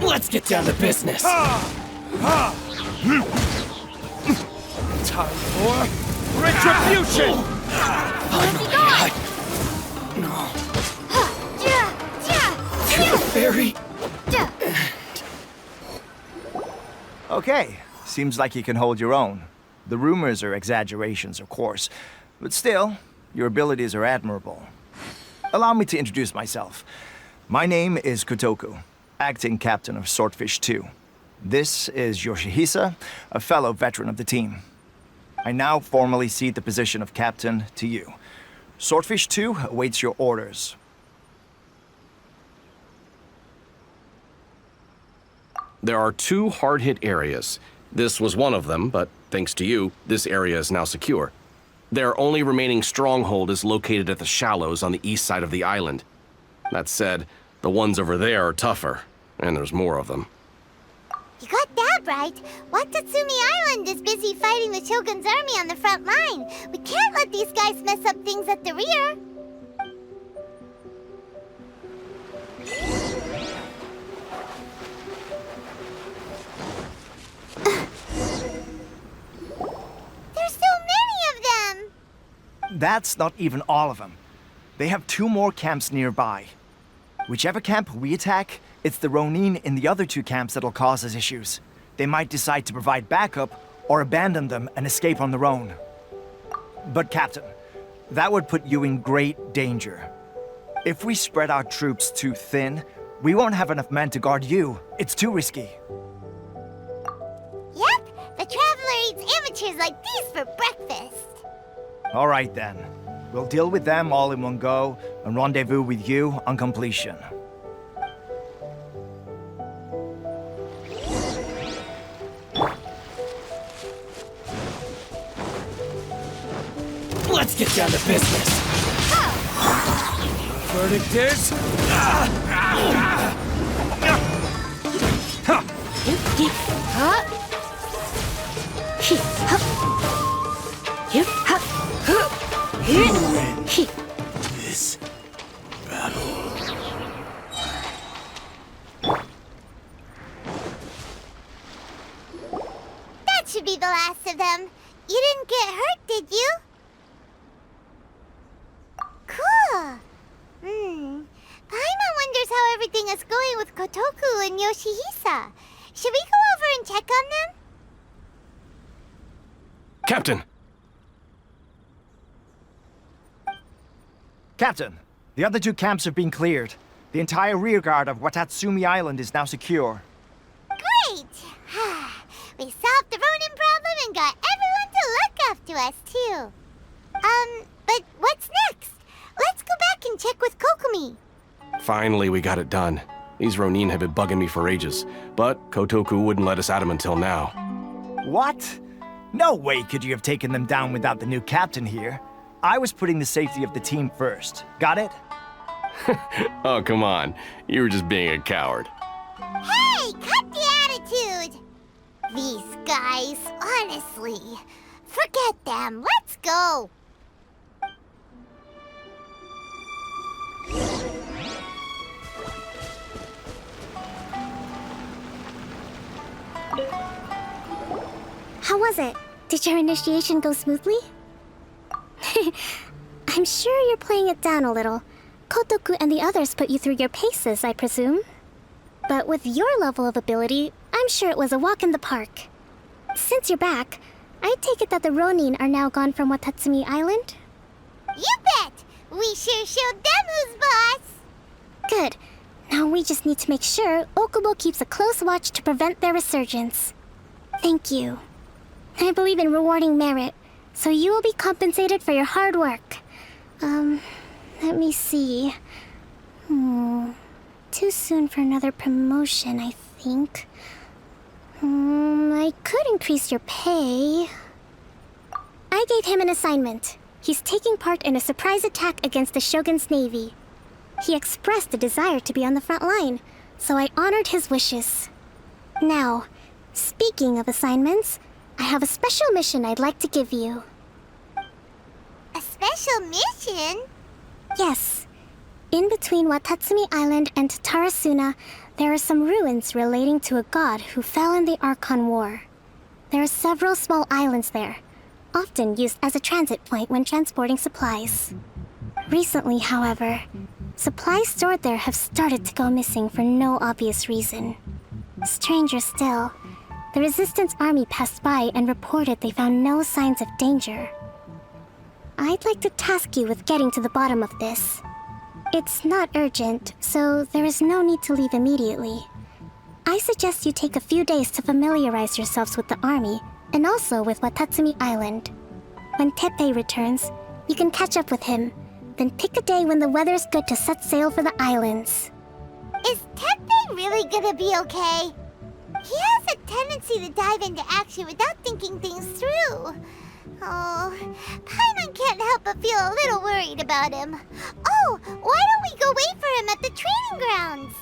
Let's get down to business. Time for retribution! To the ferry. Okay, seems like you can hold your own. The rumors are exaggerations, of course, but still, your abilities are admirable. Allow me to introduce myself. My name is Kotoku, acting captain of Swordfish 2. This is Yoshihisa, a fellow veteran of the team. I now formally cede the position of captain to you. Swordfish 2 awaits your orders. There are 2 hard-hit areas. This was one of them, but thanks to you, this area is now secure. Their only remaining stronghold is located at the shallows on the east side of the island. That said, the ones over there are tougher, and there's more of them. You got that right. Watatsumi Island is busy fighting the Shogun's army on the front line. We can't let these guys mess up things at the rear. There's so many of them! That's not even all of them. They have 2 more camps nearby. Whichever camp we attack, it's the Ronin in the other 2 camps that'll cause us issues. They might decide to provide backup or abandon them and escape on their own. But Captain, that would put you in great danger. If we spread our troops too thin, we won't have enough men to guard you. It's too risky. Yep, the Traveler eats amateurs like these for breakfast. All right then. We'll deal with them all in one go and rendezvous with you on completion. Let's get down to business. Verdict is... This battle. That should be the last of them. You didn't get hurt, did you? Cool. Paimon wonders how everything is going with Kotoku and Yoshihisa. Should we go over and check on them? Captain! Captain, the other 2 camps have been cleared. The entire rearguard of Watatsumi Island is now secure. Great! We solved the Ronin problem and got everyone to look after us, too. But what's next? Let's go back and check with Kokumi. Finally, we got it done. These Ronin have been bugging me for ages, but Kotoku wouldn't let us at him until now. What? No way could you have taken them down without the new captain here. I was putting the safety of the team first. Got it? Oh, come on. You were just being a coward. Hey, cut the attitude! These guys, honestly. Forget them. Let's go. How was it? Did your initiation go smoothly? I'm sure you're playing it down a little. Kotoku and the others put you through your paces, I presume. But with your level of ability, I'm sure it was a walk in the park. Since you're back, I take it that the Ronin are now gone from Watatsumi Island? You bet! We sure showed them who's boss! Good. Now we just need to make sure Okubo keeps a close watch to prevent their resurgence. Thank you. I believe in rewarding merit, so you will be compensated for your hard work. Let me see. Too soon for another promotion, I think. I could increase your pay. I gave him an assignment. He's taking part in a surprise attack against the Shogun's navy. He expressed a desire to be on the front line, so I honored his wishes. Now, speaking of assignments, I have a special mission I'd like to give you. A special mission? Yes. In between Watatsumi Island and Tarasuna, there are some ruins relating to a god who fell in the Archon War. There are several small islands there, often used as a transit point when transporting supplies. Recently, however, supplies stored there have started to go missing for no obvious reason. Stranger still, the Resistance army passed by and reported they found no signs of danger. I'd like to task you with getting to the bottom of this. It's not urgent, so there is no need to leave immediately. I suggest you take a few days to familiarize yourselves with the army, and also with Watatsumi Island. When Teppei returns, you can catch up with him, then pick a day when the weather's good to set sail for the islands. Is Teppei really gonna be okay? He has a tendency to dive into action without thinking things through. Oh, Paimon can't help but feel a little worried about him. Oh, why don't we go wait for him at the training grounds?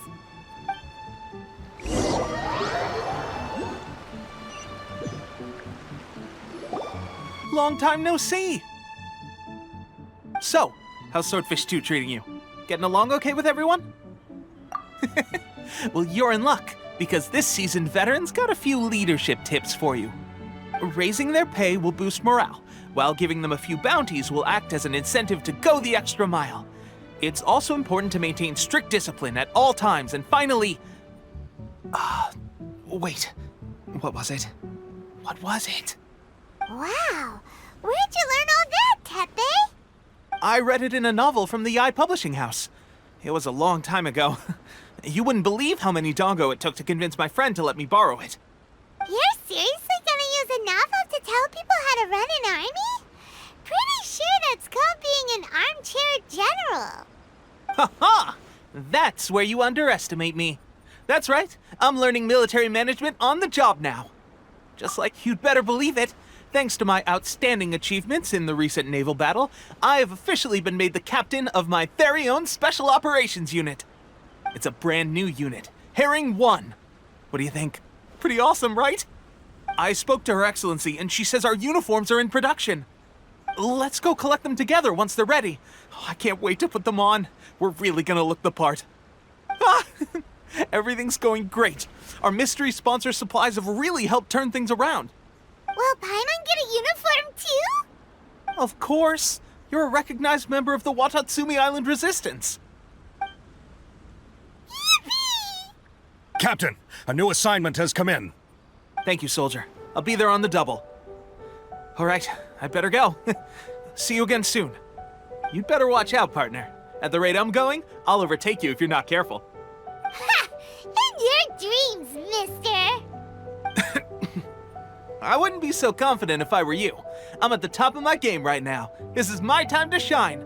Long time no see! So, how's Swordfish 2 treating you? Getting along okay with everyone? Well, you're in luck, because this seasoned veteran's got a few leadership tips for you. Raising their pay will boost morale, while giving them a few bounties will act as an incentive to go the extra mile. It's also important to maintain strict discipline at all times, and finally... wait. What was it? What was it? Wow! Where'd you learn all that, Tepe? I read it in a novel from the Publishing House. It was a long time ago. You wouldn't believe how many doggo it took to convince my friend to let me borrow it. You're seriously gonna use a novel to tell people how to run an army? Pretty sure that's called being an armchair general. Ha ha! That's where you underestimate me. That's right, I'm learning military management on the job now. Just like you'd better believe it, thanks to my outstanding achievements in the recent naval battle, I have officially been made the captain of my very own Special Operations Unit. It's a brand new unit, Herring 1. What do you think? Pretty awesome, right? I spoke to Her Excellency, and she says our uniforms are in production. Let's go collect them together once they're ready. Oh, I can't wait to put them on. We're really gonna look the part. Ah! Everything's going great. Our mystery sponsor supplies have really helped turn things around. Will Paimon get a uniform too? Of course. You're a recognized member of the Watatsumi Island Resistance. Yippee! Captain, a new assignment has come in. Thank you, soldier. I'll be there on the double. All right, I better go. See you again soon. You'd better watch out, partner. At the rate I'm going, I'll overtake you if you're not careful. Ha! In your dreams, mister! I wouldn't be so confident if I were you. I'm at the top of my game right now. This is my time to shine.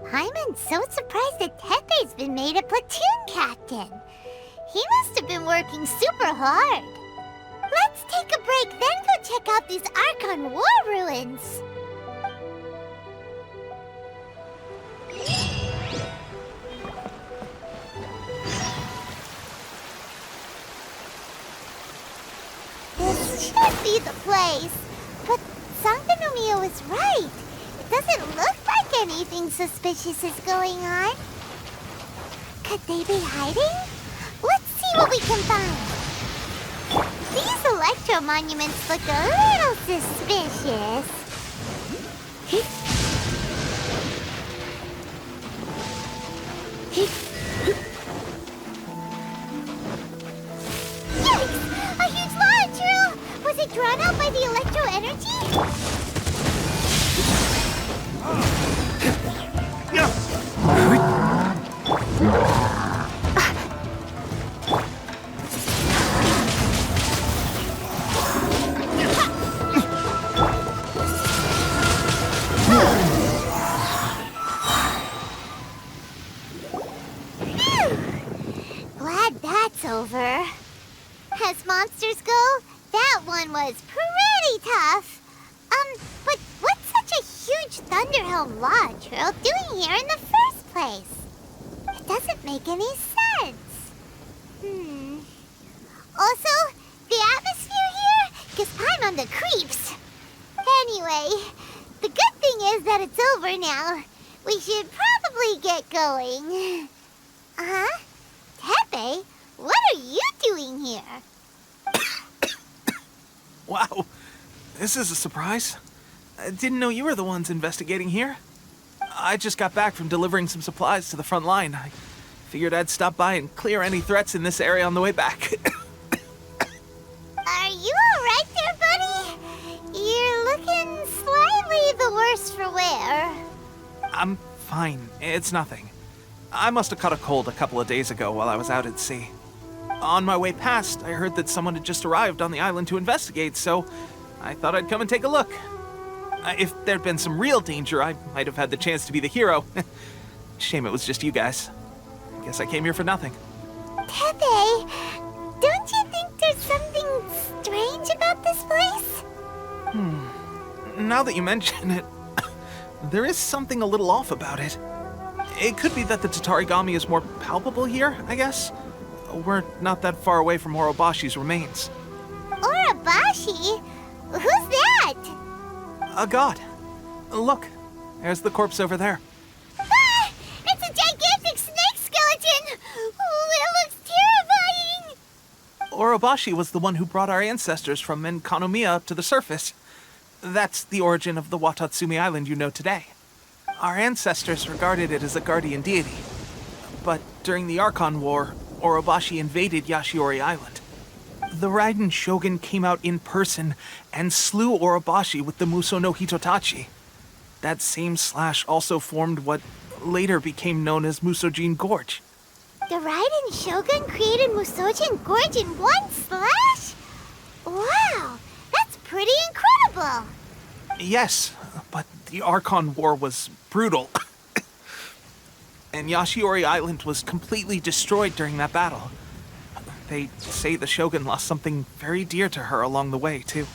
Paimon's so surprised that Tepe's been made a platoon captain. He must have been working super hard. Let's take a break, then go check out these Archon War ruins. This should be the place. But Sankanomiya was right. It doesn't look like anything suspicious is going on. Could they be hiding? Let's see what we can find. These electro monuments look a little suspicious. Yikes! A huge launch drill! Was it drawn out by the electro energy? Glad that's over. As monsters go, that one was pretty tough. But what's such a huge Thunderhelm Lodge Drill doing here in the first place? It doesn't make any sense. Also, the atmosphere here gives Paimon the creeps. Anyway, the good thing is that it's over now. We should probably get going. Huh? Tepe, what are you doing here? Wow, this is a surprise. I didn't know you were the ones investigating here. I just got back from delivering some supplies to the front line. I figured I'd stop by and clear any threats in this area on the way back. Are you alright there, buddy? You're looking slightly the worse for wear. I'm fine. It's nothing. I must have caught a cold a couple of days ago while I was out at sea. On my way past, I heard that someone had just arrived on the island to investigate, so I thought I'd come and take a look. If there'd been some real danger, I might have had the chance to be the hero. Shame it was just you guys. I guess I came here for nothing. Tepe, don't you think there's something strange about this place? Now that you mention it, there is something a little off about it. It could be that the Tatarigami is more palpable here, I guess. We're not that far away from Orobashi's remains. Orobashi? Who's that? A god. Look, there's the corpse over there. Ah! It's a gigantic snake skeleton! Oh, it looks terrifying! Orobashi was the one who brought our ancestors from Enkanomiya up to the surface. That's the origin of the Watatsumi Island you know today. Our ancestors regarded it as a guardian deity. But during the Archon War, Orobashi invaded Yashiori Island. The Raiden Shogun came out in person and slew Orobashi with the Muso no Hitotachi. That same slash also formed what later became known as Musojin Gorge. The Raiden Shogun created Musojin Gorge in one slash? Wow, that's pretty incredible! Yes, but the Archon War was brutal. And Yashiori Island was completely destroyed during that battle. They say the Shogun lost something very dear to her along the way, too.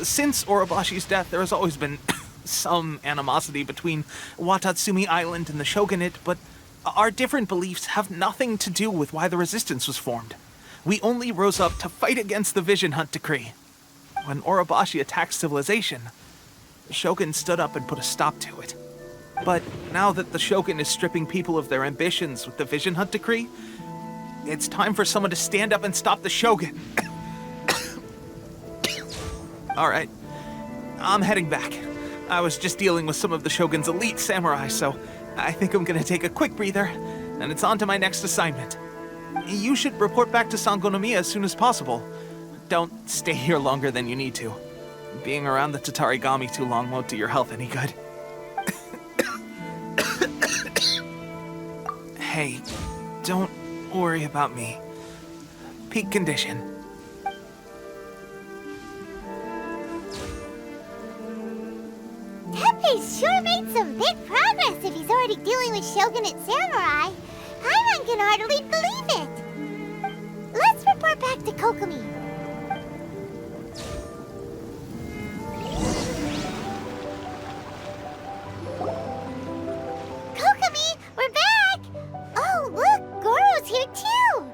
Since Orobashi's death, there has always been some animosity between Watatsumi Island and the Shogunate, but our different beliefs have nothing to do with why the resistance was formed. We only rose up to fight against the Vision Hunt Decree. When Orobashi attacked civilization, the Shogun stood up and put a stop to it. But now that the Shogun is stripping people of their ambitions with the Vision Hunt Decree, it's time for someone to stand up and stop the Shogun. Alright, I'm heading back. I was just dealing with some of the Shogun's elite samurai, so I think I'm gonna take a quick breather, and it's on to my next assignment. You should report back to Sangonomiya as soon as possible. Don't stay here longer than you need to. Being around the Tatarigami too long won't do your health any good. Hey, don't worry about me. Peak condition. Teppei's sure made some big progress if he's already dealing with Shogunate samurai. Paimon can hardly believe it. Let's report back to Kokomi. Kokomi, we're back! Oh, look, Goro's here too!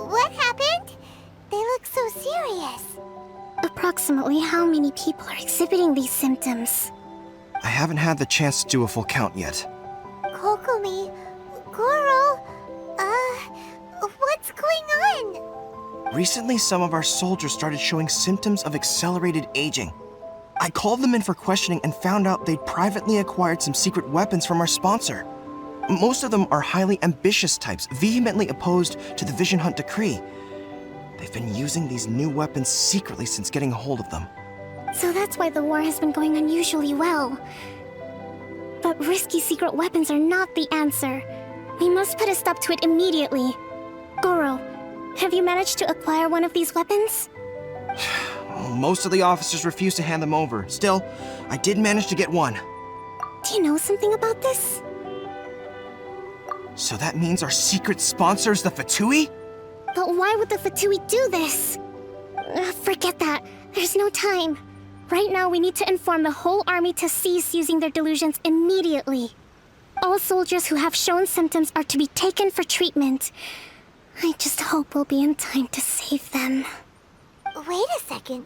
What happened? They look so serious. Approximately how many people are exhibiting these symptoms? I haven't had the chance to do a full count yet. Kokomi, Goro, what's going on? Recently, some of our soldiers started showing symptoms of accelerated aging. I called them in for questioning and found out they'd privately acquired some secret weapons from our sponsor. Most of them are highly ambitious types, vehemently opposed to the Vision Hunt Decree. They've been using these new weapons secretly since getting a hold of them. So that's why the war has been going unusually well. But risky secret weapons are not the answer. We must put a stop to it immediately. Goro, have you managed to acquire one of these weapons? Most of the officers refuse to hand them over. Still, I did manage to get one. Do you know something about this? So that means our secret sponsor is the Fatui? But why would the Fatui do this? Forget that. There's no time. Right now, we need to inform the whole army to cease using their delusions immediately. All soldiers who have shown symptoms are to be taken for treatment. I just hope we'll be in time to save them. Wait a second.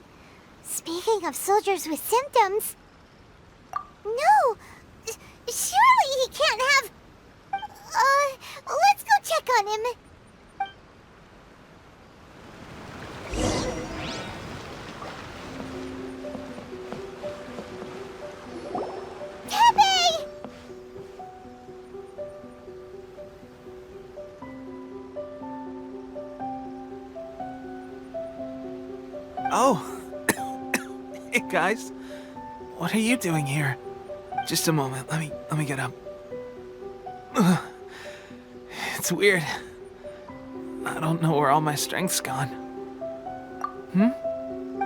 Speaking of soldiers with symptoms... No! Surely he can't have... let's go check on him. Teppei! Oh. Hey guys. What are you doing here? Just a moment. Let me get up. It's weird. I don't know where all my strength's gone.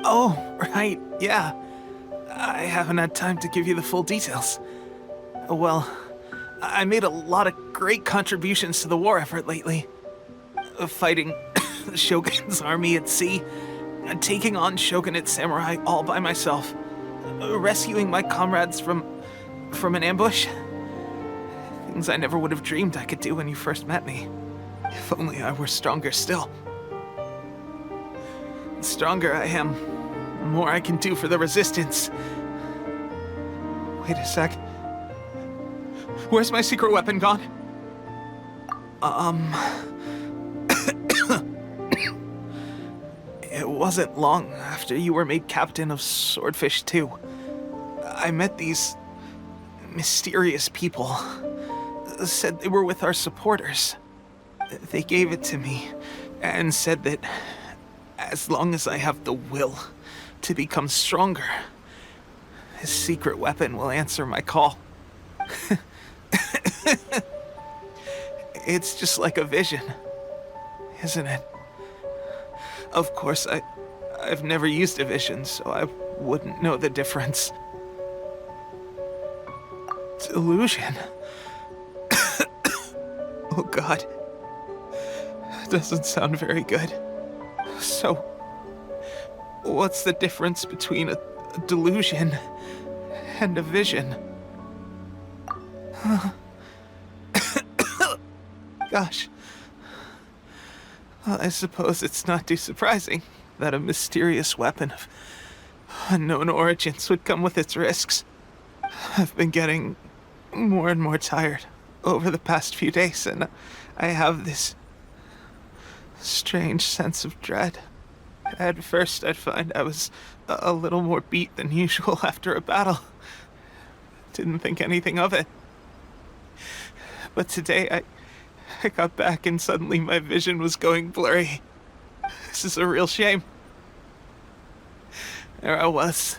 Oh, right, yeah. I haven't had time to give you the full details. Well, I made a lot of great contributions to the war effort lately. Fighting the Shogun's army at sea, taking on Shogunate samurai all by myself, rescuing my comrades from an ambush. Things I never would have dreamed I could do when you first met me. If only I were stronger still. The stronger I am, the more I can do for the Resistance. Wait a sec. Where's my secret weapon gone? It wasn't long after after you were made captain of Swordfish 2, I met these mysterious people. Said they were with our supporters. They gave it to me and said that as long as I have the will to become stronger, his secret weapon will answer my call. It's just like a vision, isn't it? Of course, I've never used a vision, so I wouldn't know the difference. Delusion. Oh God. Doesn't sound very good. So, what's the difference between a delusion and a vision? Gosh. Well, I suppose it's not too surprising that a mysterious weapon of unknown origins would come with its risks. I've been getting more and more tired over the past few days, and I have this strange sense of dread. At first, I'd find I was a little more beat than usual after a battle. Didn't think anything of it. But today, I got back and suddenly my vision was going blurry. This is a real shame. There I was,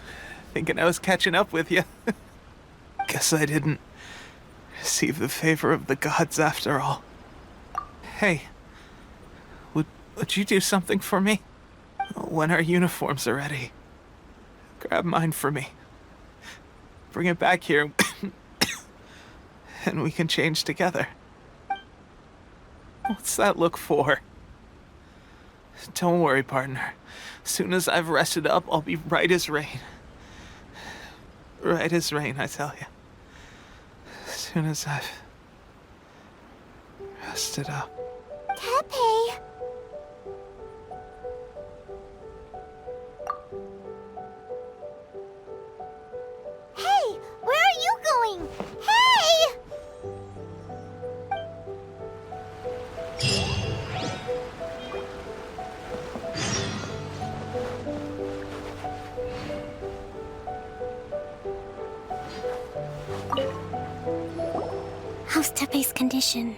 thinking I was catching up with you. Guess I didn't receive the favor of the gods after all. Hey, would you do something for me? When our uniforms are ready, grab mine for me. Bring it back here, and we can change together. What's that look for? Don't worry, partner. As soon as I've rested up, I'll be right as rain. Right as rain, I tell you. As soon as I've rested up. Tepe! Hey! Where are you going? Hey! How's Tepe's condition?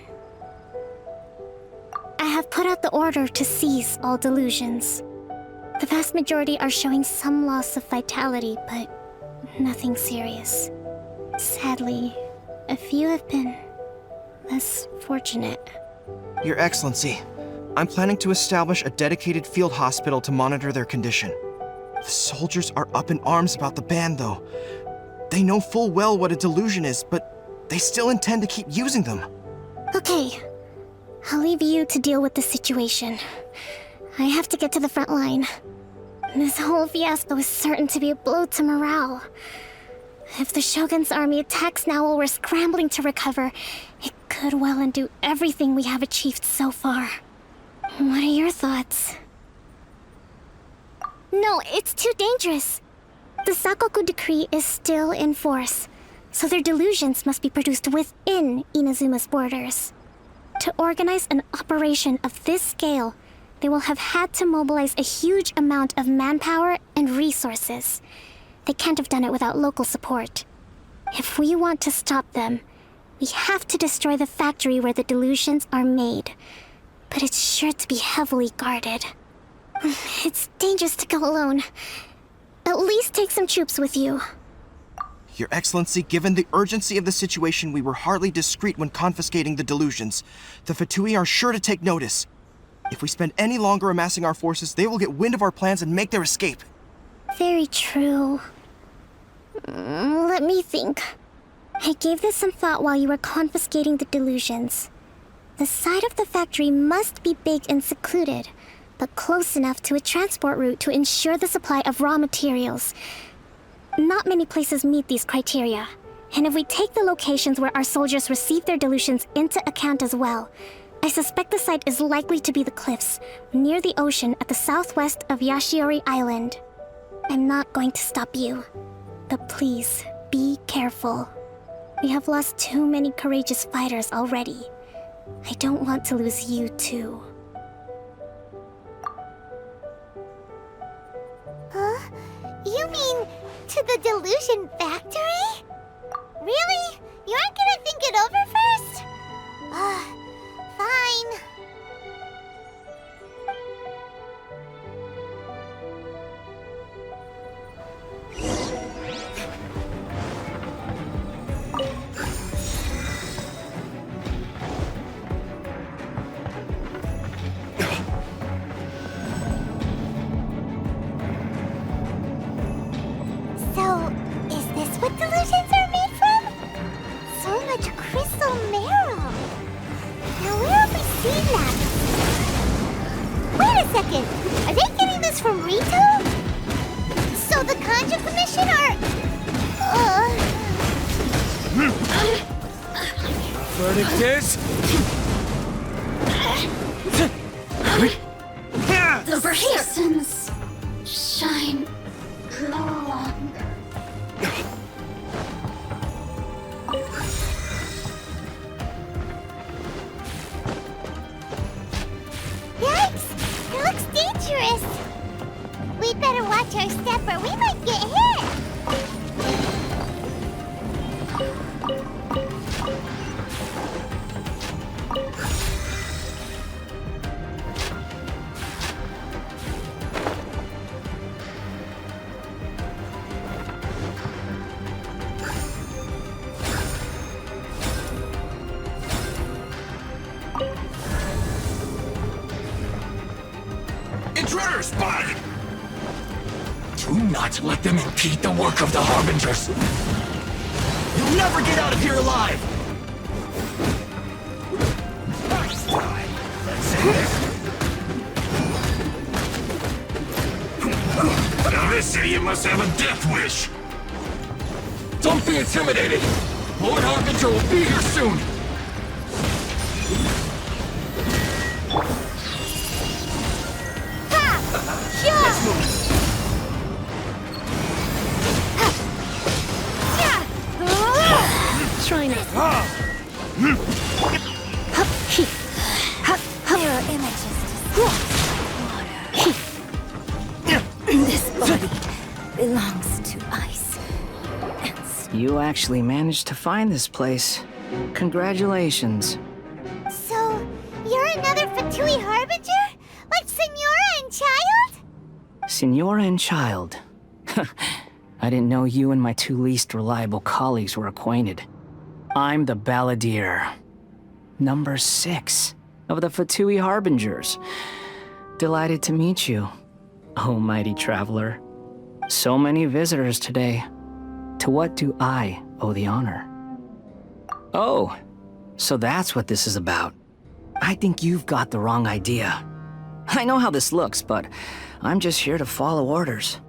I have put out the order to cease all delusions. The vast majority are showing some loss of vitality, but nothing serious. Sadly, a few have been less fortunate. Your Excellency, I'm planning to establish a dedicated field hospital to monitor their condition. The soldiers are up in arms about the ban, though. They know full well what a delusion is, but they still intend to keep using them. Okay, I'll leave you to deal with the situation. I have to get to the front line. This whole fiasco is certain to be a blow to morale. If the Shogun's army attacks now while we're scrambling to recover, it could well undo everything we have achieved so far. What are your thoughts? No, it's too dangerous. The Sakoku decree is still in force, so their delusions must be produced within Inazuma's borders. To organize an operation of this scale, they will have had to mobilize a huge amount of manpower and resources. They can't have done it without local support. If we want to stop them, we have to destroy the factory where the delusions are made. But it's sure to be heavily guarded. It's dangerous to go alone. At least take some troops with you. Your Excellency, given the urgency of the situation, we were hardly discreet when confiscating the delusions. The Fatui are sure to take notice. If we spend any longer amassing our forces, they will get wind of our plans and make their escape. Very true. Let me think. I gave this some thought while you were confiscating the delusions. The side of the factory must be big and secluded, but close enough to a transport route to ensure the supply of raw materials. Not many places meet these criteria, and if we take the locations where our soldiers receive their delusions into account as well, I suspect the site is likely to be the cliffs, near the ocean at the southwest of Yashiori Island. I'm not going to stop you, but please, be careful. We have lost too many courageous fighters already. I don't want to lose you too. You mean to the delusion factory? Really? You aren't gonna think it over first? Fine. So, is this what delusions are made from? So much crystal marrow. Now where have we seen that? Wait a second. Are they getting this from Rito? So the Conjure Commission are... Verdict is... The resistance shine no longer. Yikes! It looks dangerous. We'd better watch our step or we might get hit. Intruder spotted! Do not let them impede the work of the Harbingers! You'll never get out of here alive! Now this idiot must have a death wish! Don't be intimidated! Lord Harbinger will be here soon! Trying to... Mirror images. This body belongs to ice. You actually managed to find this place. Congratulations. So, you're another Fatui Harbinger? Like Senora and Child? Senora and Child. I didn't know you and my two least reliable colleagues were acquainted. I'm the Balladeer. Number 6 of the Fatui Harbingers. Delighted to meet you, oh mighty traveler. So many visitors today. To what do I owe the honor? Oh, so that's what this is about. I think you've got the wrong idea. I know how this looks, but I'm just here to follow orders.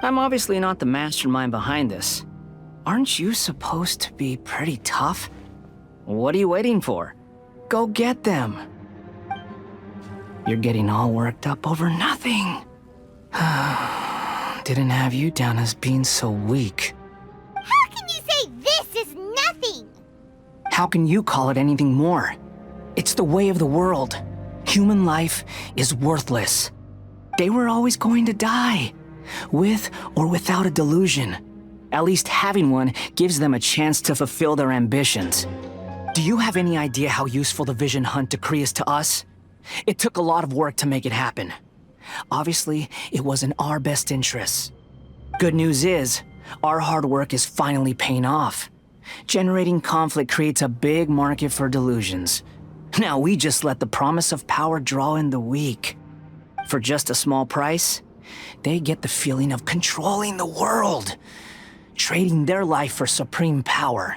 I'm obviously not the mastermind behind this. Aren't you supposed to be pretty tough? What are you waiting for? Go get them. You're getting all worked up over nothing. Didn't have you down as being so weak. How can you say this is nothing? How can you call it anything more? It's the way of the world. Human life is worthless. They were always going to die, with or without a delusion. At least having one gives them a chance to fulfill their ambitions. Do you have any idea how useful the Vision Hunt Decree is to us? It took a lot of work to make it happen. Obviously, it was in our best interests. Good news is, our hard work is finally paying off. Generating conflict creates a big market for delusions. Now we just let the promise of power draw in the weak. For just a small price, they get the feeling of controlling the world. Trading their life for supreme power.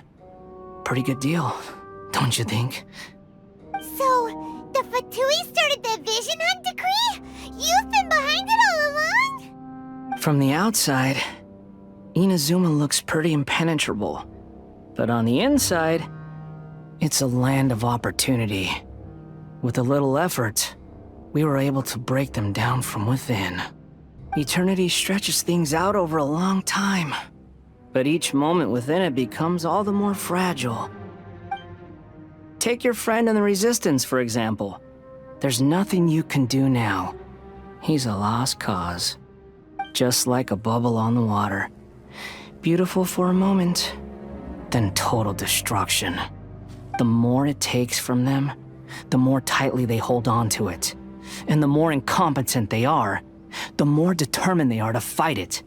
Pretty good deal, don't you think? So, the Fatui started the Vision Hunt Decree? You've been behind it all along? From the outside, Inazuma looks pretty impenetrable. But on the inside, it's a land of opportunity. With a little effort, we were able to break them down from within. Eternity stretches things out over a long time. But each moment within it becomes all the more fragile. Take your friend in the Resistance, for example. There's nothing you can do now. He's a lost cause. just like a bubble on the water. Beautiful for a moment, then total destruction. The more it takes from them, the more tightly they hold on to it. And the more incompetent they are, the more determined they are to fight it.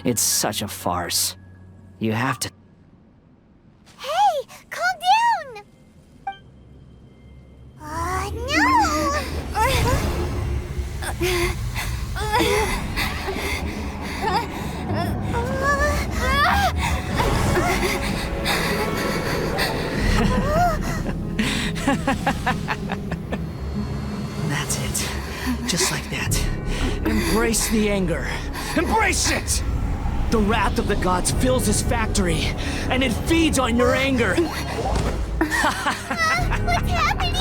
It's such a farce. You have to... Hey, calm down! No! That's it. Just like that. Embrace the anger. Embrace it! The wrath of the gods fills this factory, and it feeds on your anger. What's happening?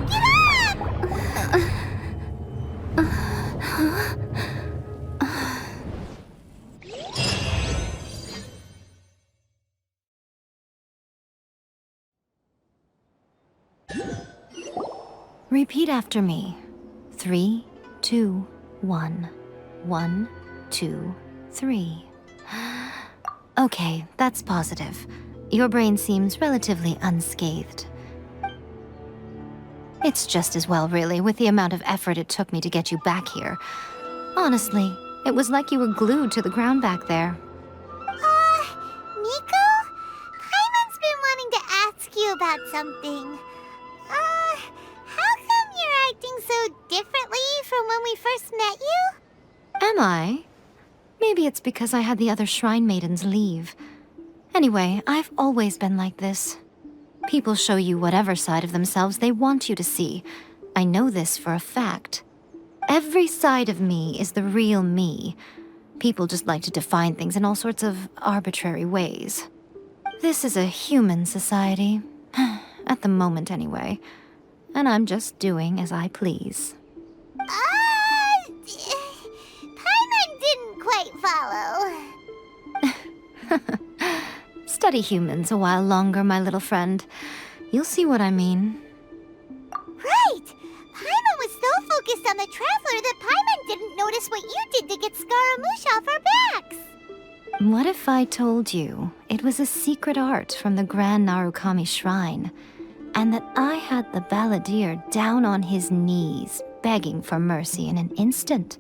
Get Repeat after me. 3, 2, 1. 1, 2, 3. Okay, that's positive. Your brain seems relatively unscathed. It's just as well, really, with the amount of effort it took me to get you back here. Honestly, it was like you were glued to the ground back there. Nico? Paimon's been wanting to ask you about something. How come you're acting so differently from when we first met you? Am I? Maybe it's because I had the other Shrine Maidens leave. Anyway, I've always been like this. People show you whatever side of themselves they want you to see. I know this for a fact. Every side of me is the real me. People just like to define things in all sorts of arbitrary ways. This is a human society. At the moment, anyway. And I'm just doing as I please. Paimon didn't quite follow. Study humans a while longer, my little friend. You'll see what I mean. Right! Paimon was so focused on the Traveler that Paimon didn't notice what you did to get Scaramouche off our backs. What if I told you it was a secret art from the Grand Narukami Shrine, and that I had the balladeer down on his knees, begging for mercy in an instant?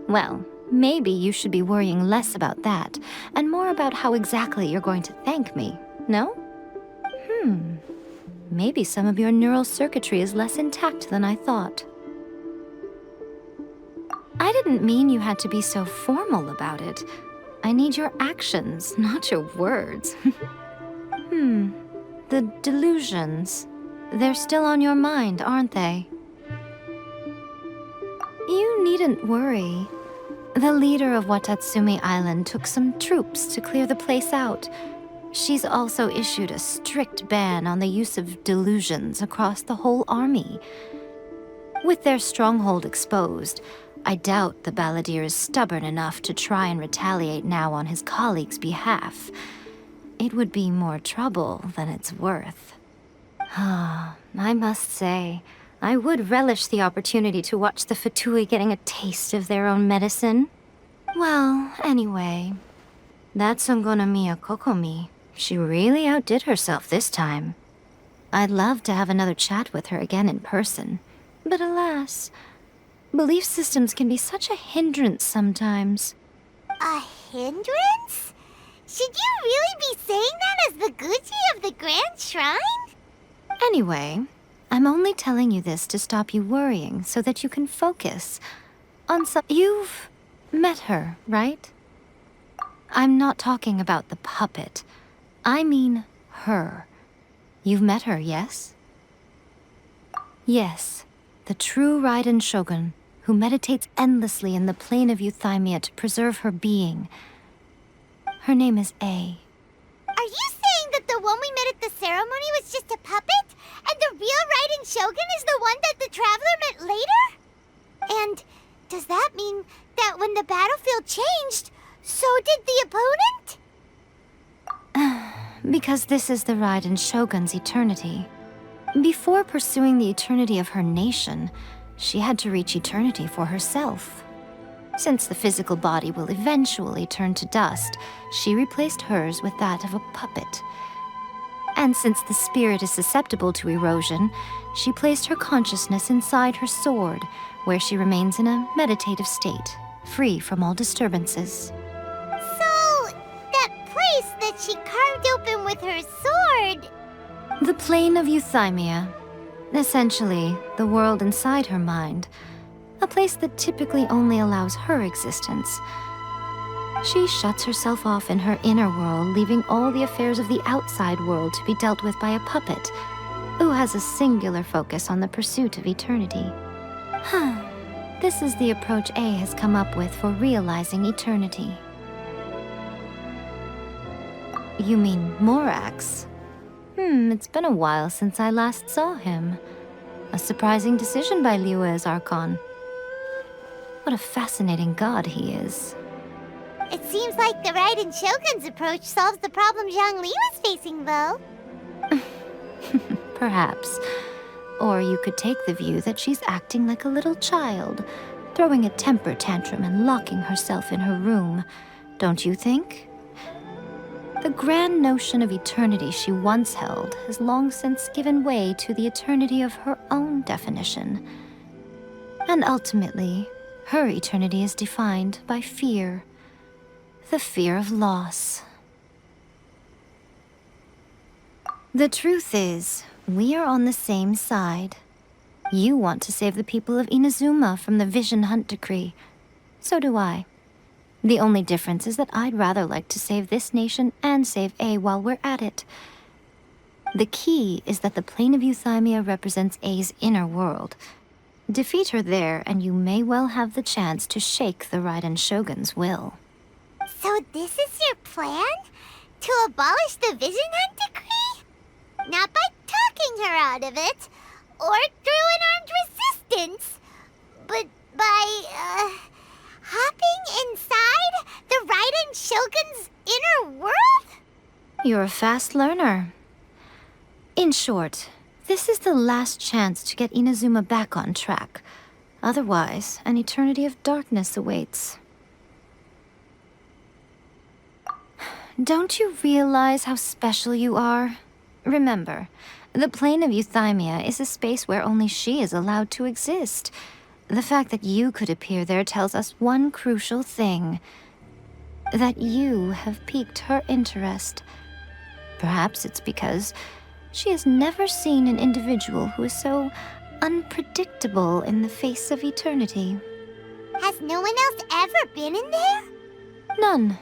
Well, maybe you should be worrying less about that, and more about how exactly you're going to thank me, no? Maybe some of your neural circuitry is less intact than I thought. I didn't mean you had to be so formal about it. I need your actions, not your words. The delusions. They're still on your mind, aren't they? You needn't worry. The leader of Watatsumi Island took some troops to clear the place out. She's also issued a strict ban on the use of delusions across the whole army. With their stronghold exposed, I doubt the balladeer is stubborn enough to try and retaliate now on his colleague's behalf. It would be more trouble than it's worth. I must say, I would relish the opportunity to watch the Fatui getting a taste of their own medicine. Well, anyway, that Songonamiya Kokomi, she really outdid herself this time. I'd love to have another chat with her again in person, but alas, belief systems can be such a hindrance sometimes. A hindrance? Should you really be saying that as the Gucci of the Grand Shrine? Anyway, I'm only telling you this to stop you worrying so that you can focus on some... You've met her, right? I'm not talking about the puppet. I mean her. You've met her, yes? Yes, the true Raiden Shogun, who meditates endlessly in the plane of Euthymia to preserve her being. Her name is A. Are you saying that the one we met at the ceremony was just a puppet? And the real Raiden Shogun is the one that the Traveler met later? And does that mean that when the battlefield changed, so did the opponent? Because this is the Raiden Shogun's eternity. Before pursuing the eternity of her nation, she had to reach eternity for herself. Since the physical body will eventually turn to dust, she replaced hers with that of a puppet. And since the spirit is susceptible to erosion, she placed her consciousness inside her sword, where she remains in a meditative state, free from all disturbances. So, that place that she carved open with her sword... The plane of euthymia. Essentially, the world inside her mind. A place that typically only allows her existence. She shuts herself off in her inner world, leaving all the affairs of the outside world to be dealt with by a puppet, who has a singular focus on the pursuit of eternity. This is the approach A has come up with for realizing eternity. You mean Morax? It's been a while since I last saw him. A surprising decision by Liyue's Archon. What a fascinating god he is. It seems like the Raiden Shogun's approach solves the problem Zhongli was facing, though. Perhaps. Or you could take the view that she's acting like a little child, throwing a temper tantrum and locking herself in her room. Don't you think? The grand notion of eternity she once held has long since given way to the eternity of her own definition. And ultimately, her eternity is defined by fear. The fear of loss. The truth is, we are on the same side. You want to save the people of Inazuma from the Vision Hunt Decree. So do I. The only difference is that I'd rather like to save this nation and save A while we're at it. The key is that the plane of euthymia represents A's inner world. Defeat her there, and you may well have the chance to shake the Raiden Shogun's will. So this is your plan? To abolish the Vision Hunt Decree? Not by talking her out of it, or through an armed resistance, but by, hopping inside the Raiden Shogun's inner world? You're a fast learner. In short, this is the last chance to get Inazuma back on track. Otherwise, an eternity of darkness awaits. Don't you realize how special you are? Remember, the plane of euthymia is a space where only she is allowed to exist. The fact that you could appear there tells us one crucial thing. That you have piqued her interest. Perhaps it's because she has never seen an individual who is so unpredictable in the face of eternity. Has no one else ever been in there? None.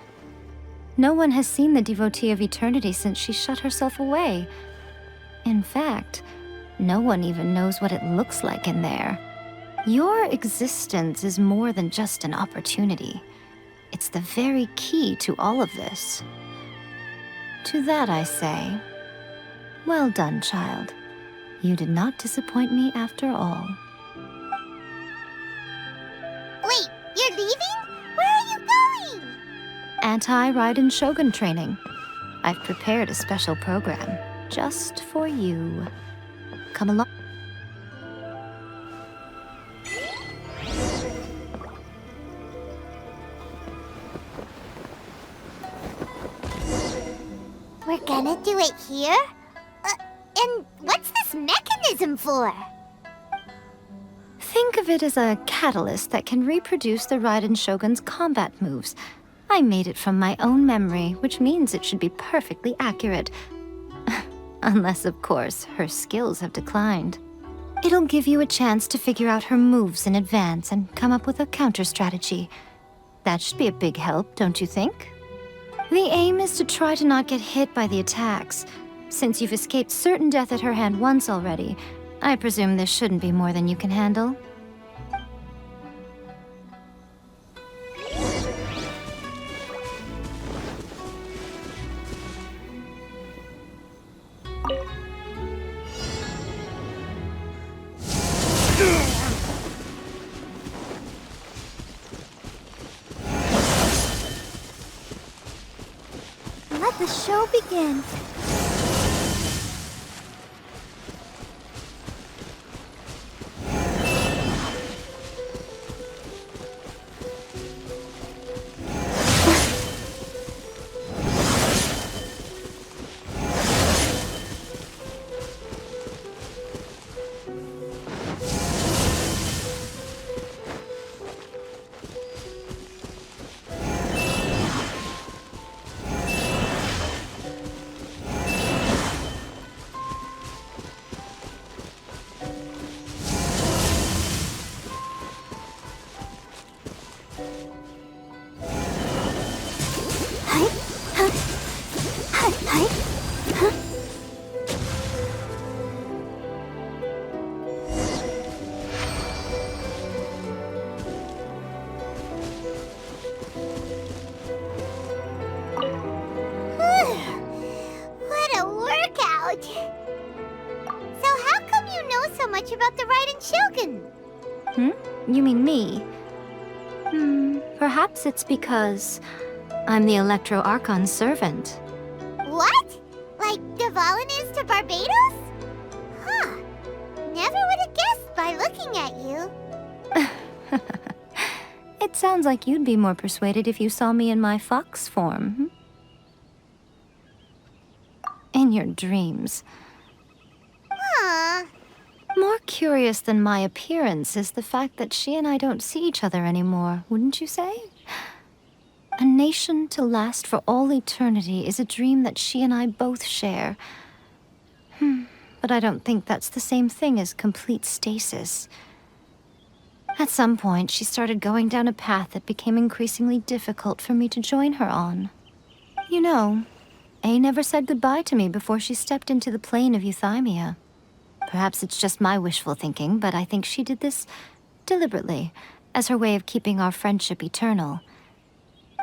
No one has seen the devotee of eternity since she shut herself away. In fact, no one even knows what it looks like in there. Your existence is more than just an opportunity. It's the very key to all of this. To that I say, well done, child. You did not disappoint me after all. Wait, you're leaving? Where are you going? Anti-Raiden Shogun training. I've prepared a special program just for you. Come along. We're gonna do it here? And what's this mechanism for? Think of it as a catalyst that can reproduce the Raiden Shogun's combat moves. I made it from my own memory, which means it should be perfectly accurate. Unless, of course, her skills have declined. It'll give you a chance to figure out her moves in advance and come up with a counter-strategy. That should be a big help, don't you think? The aim is to try to not get hit by the attacks. Since you've escaped certain death at her hand once already, I presume this shouldn't be more than you can handle. Let the show begin. much about the Raiden Shogun. You mean me? Perhaps it's because I'm the Electro Archon's servant. What? Like Dvalin is to Barbados? Huh. Never would have guessed by looking at you. It sounds like you'd be more persuaded if you saw me in my fox form. In your dreams. More curious than my appearance is the fact that she and I don't see each other anymore, wouldn't you say? A nation to last for all eternity is a dream that she and I both share. But I don't think that's the same thing as complete stasis. At some point, she started going down a path that became increasingly difficult for me to join her on. You know, A never said goodbye to me before she stepped into the plane of euthymia. Perhaps it's just my wishful thinking, but I think she did this deliberately, as her way of keeping our friendship eternal.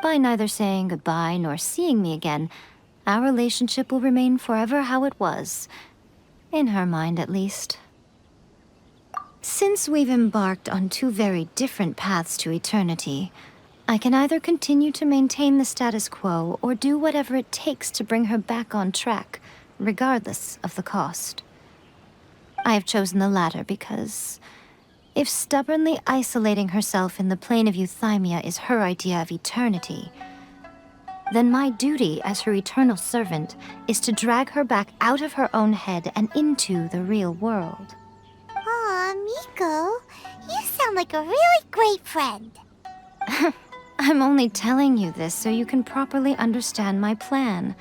By neither saying goodbye nor seeing me again, our relationship will remain forever how it was. In her mind, at least. Since we've embarked on two very different paths to eternity, I can either continue to maintain the status quo or do whatever it takes to bring her back on track, regardless of the cost. I have chosen the latter because if stubbornly isolating herself in the plane of euthymia is her idea of eternity, then my duty as her eternal servant is to drag her back out of her own head and into the real world. Aw, Miko, you sound like a really great friend. I'm only telling you this so you can properly understand my plan.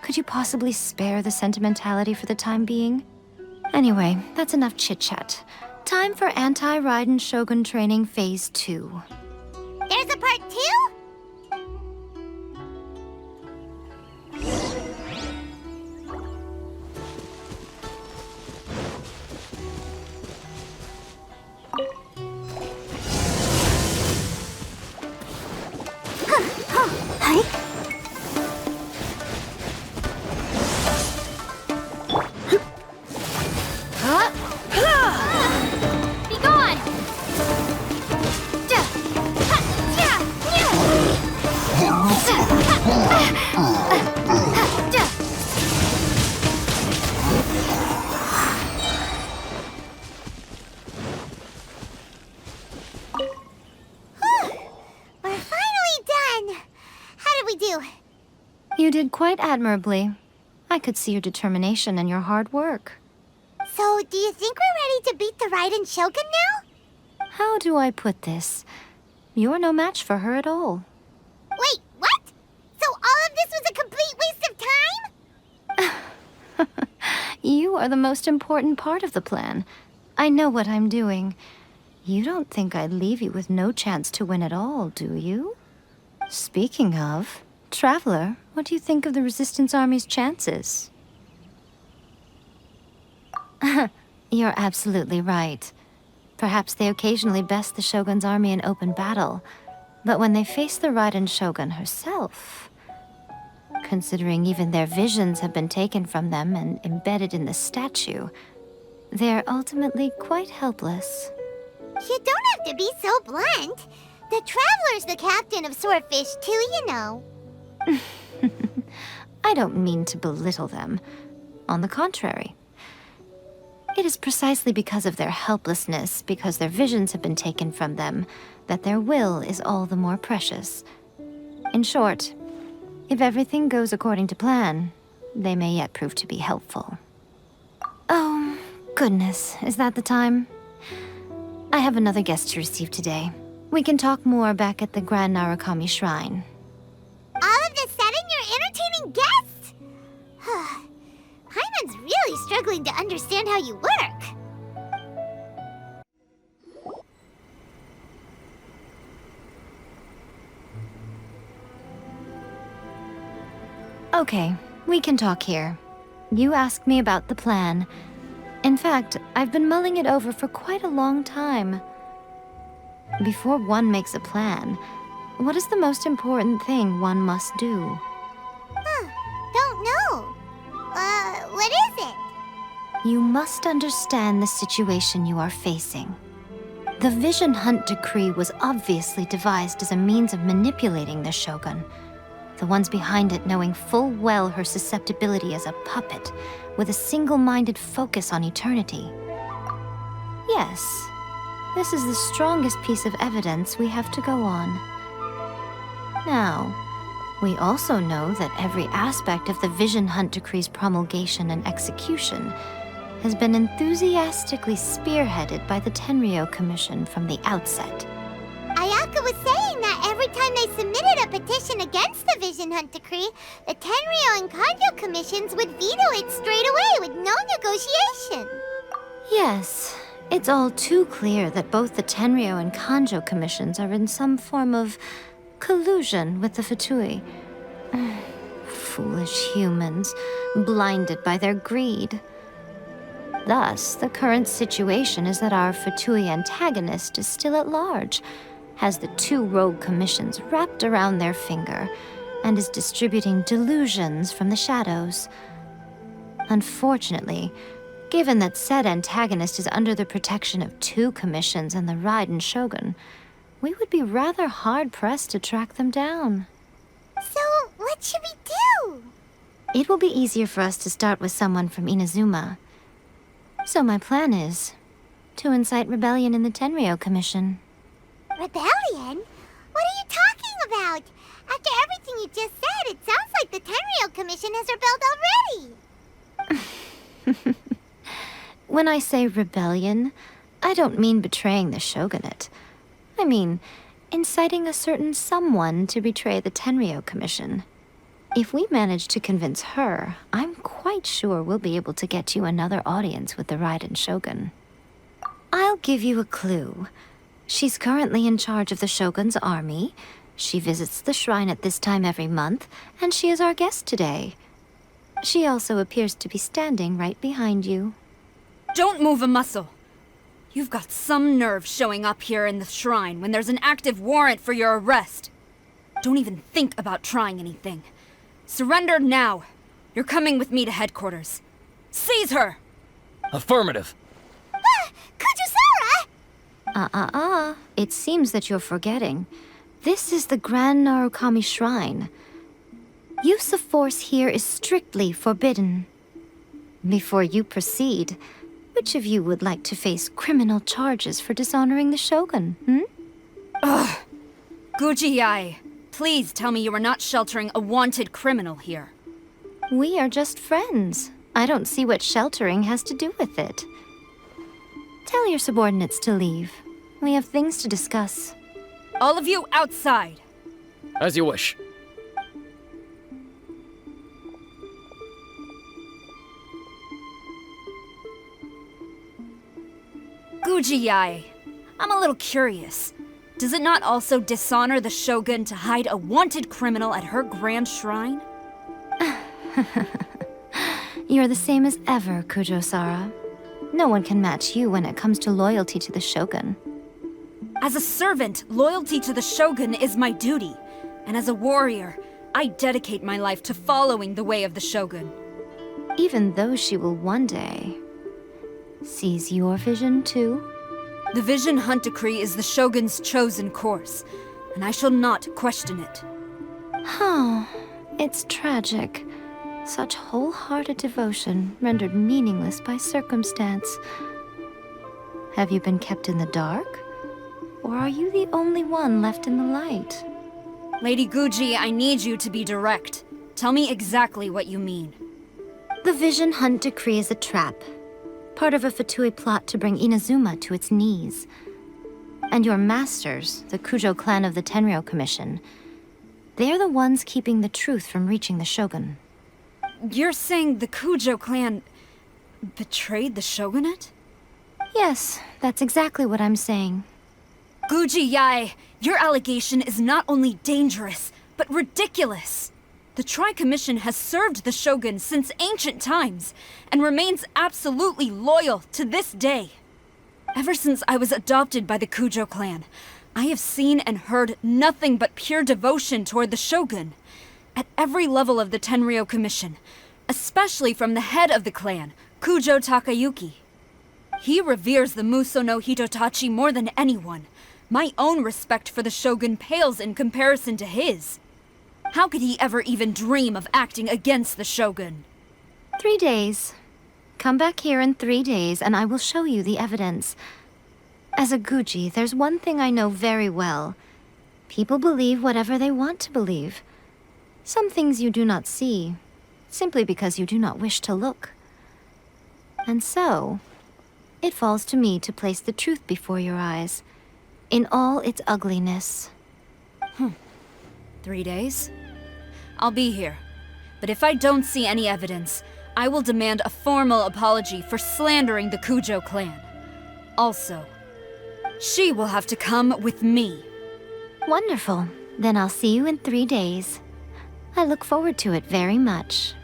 Could you possibly spare the sentimentality for the time being? Anyway, that's enough chit-chat. Time for Anti-Raiden Shogun Training Phase 2. There's a part 2? Be gone! We're finally done. How did we do? You did quite admirably. I could see your determination and your hard work. So, do you think we're ready to beat the Raiden Shogun now? How do I put this? You're no match for her at all. Wait, what? So all of this was a complete waste of time? You are the most important part of the plan. I know what I'm doing. You don't think I'd leave you with no chance to win at all, do you? Speaking of, Traveler, what do you think of the Resistance Army's chances? You're absolutely right. Perhaps they occasionally best the Shogun's army in open battle, but when they face the Raiden Shogun herself, considering even their visions have been taken from them and embedded in the statue, they're ultimately quite helpless. You don't have to be so blunt. The Traveler's the captain of Swordfish too, you know. I don't mean to belittle them. On the contrary. It is precisely because of their helplessness, because their visions have been taken from them, that their will is all the more precious. In short, if everything goes according to plan, they may yet prove to be helpful. Oh, goodness, is that the time? I have another guest to receive today. We can talk more back at the Grand Narukami Shrine. All of this sudden, you're entertaining guests? Paimon's really struggling to understand how you work. Okay, we can talk here. You asked me about the plan. In fact, I've been mulling it over for quite a long time. Before one makes a plan, what is the most important thing one must do? Don't know. What is it? You must understand the situation you are facing. The Vision Hunt Decree was obviously devised as a means of manipulating the Shogun, the ones behind it knowing full well her susceptibility as a puppet, with a single-minded focus on eternity. Yes, this is the strongest piece of evidence we have to go on. Now, we also know that every aspect of the Vision Hunt Decree's promulgation and execution has been enthusiastically spearheaded by the Tenryou Commission from the outset. Ayaka was saying that every time they submitted a petition against the Vision Hunt Decree, the Tenryou and Kanjo commissions would veto it straight away with no negotiation. Yes, it's all too clear that both the Tenryou and Kanjo commissions are in some form of collusion with the Fatui. Foolish humans, blinded by their greed. Thus, the current situation is that our Fatui antagonist is still at large, has the two rogue commissions wrapped around their finger, and is distributing delusions from the shadows. Unfortunately, given that said antagonist is under the protection of two commissions and the Raiden Shogun, we would be rather hard-pressed to track them down. So, what should we do? It will be easier for us to start with someone from Inazuma. So my plan is to incite rebellion in the Tenryou Commission. Rebellion? What are you talking about? After everything you just said, it sounds like the Tenryou Commission has rebelled already. When I say rebellion, I don't mean betraying the shogunate. I mean inciting a certain someone to betray the Tenryou Commission. If we manage to convince her, I'm quite sure we'll be able to get you another audience with the Raiden Shogun. I'll give you a clue. She's currently in charge of the Shogun's army. She visits the shrine at this time every month, and she is our guest today. She also appears to be standing right behind you. Don't move a muscle. You've got some nerve showing up here in the shrine when there's an active warrant for your arrest. Don't even think about trying anything. Surrender now. You're coming with me to headquarters. Seize her! Affirmative. Kujusara! It seems that you're forgetting. This is the Grand Narukami Shrine. Use of force here is strictly forbidden. Before you proceed, which of you would like to face criminal charges for dishonoring the Shogun, Ugh! Guji-ai, please tell me you are not sheltering a wanted criminal here. We are just friends. I don't see what sheltering has to do with it. Tell your subordinates to leave. We have things to discuss. All of you outside. As you wish. Guji-ai, I'm a little curious. Does it not also dishonor the Shogun to hide a wanted criminal at her grand shrine? You're the same as ever, Kujo-sara. No one can match you when it comes to loyalty to the Shogun. As a servant, loyalty to the Shogun is my duty. And as a warrior, I dedicate my life to following the way of the Shogun. Even though she will one day seize your vision too? The Vision Hunt Decree is the Shogun's chosen course, and I shall not question it. Oh, it's tragic. Such wholehearted devotion rendered meaningless by circumstance. Have you been kept in the dark? Or are you the only one left in the light? Lady Guji, I need you to be direct. Tell me exactly what you mean. The Vision Hunt Decree is a trap. Part of a Fatui plot to bring Inazuma to its knees. And your masters, the Kujo clan of the Tenryou Commission, they're the ones keeping the truth from reaching the Shogun. You're saying the Kujo clan betrayed the Shogunate? Yes, that's exactly what I'm saying. Guji-ai, your allegation is not only dangerous, but ridiculous. The Tri-Commission has served the Shogun since ancient times, and remains absolutely loyal to this day. Ever since I was adopted by the Kujo clan, I have seen and heard nothing but pure devotion toward the Shogun. At every level of the Tenryou Commission, especially from the head of the clan, Kujo Takayuki. He reveres the Muso no Hitotachi more than anyone. My own respect for the Shogun pales in comparison to his. How could he ever even dream of acting against the Shogun? 3 days. Come back here in 3 days and I will show you the evidence. As a Guji, there's one thing I know very well. People believe whatever they want to believe. Some things you do not see, simply because you do not wish to look. And so, it falls to me to place the truth before your eyes, in all its ugliness. 3 days? I'll be here. But if I don't see any evidence, I will demand a formal apology for slandering the Kujo clan. Also, she will have to come with me. Wonderful. Then I'll see you in 3 days. I look forward to it very much.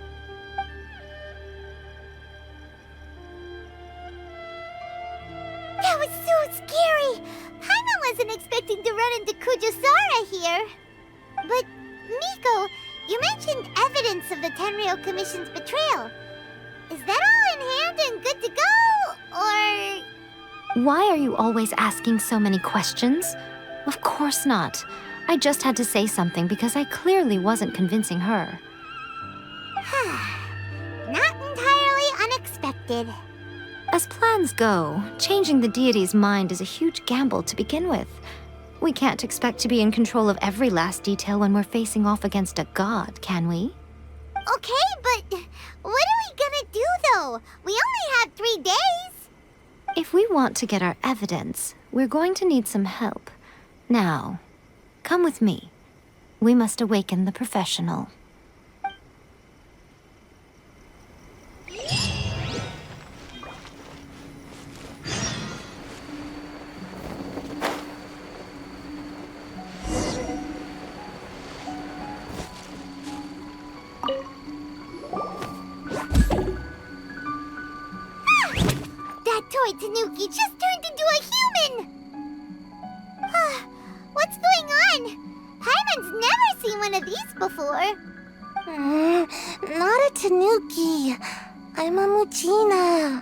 That was so scary! Paimon wasn't expecting to run into Kujosara here. But, Miko, you mentioned evidence of the Tenryou Commission's betrayal. Is that all in hand and good to go, or...? Why are you always asking so many questions? Of course not. I just had to say something because I clearly wasn't convincing her. Not entirely unexpected. As plans go, changing the deity's mind is a huge gamble to begin with. We can't expect to be in control of every last detail when we're facing off against a god, can we? Okay, but what are we gonna do, though? We only have 3 days. If we want to get our evidence, we're going to need some help. Now, come with me. We must awaken the professional. That toy Tanuki just turned into a human! What's going on? Paimon's never seen one of these before. Not a Tanuki. I'm a Muchina.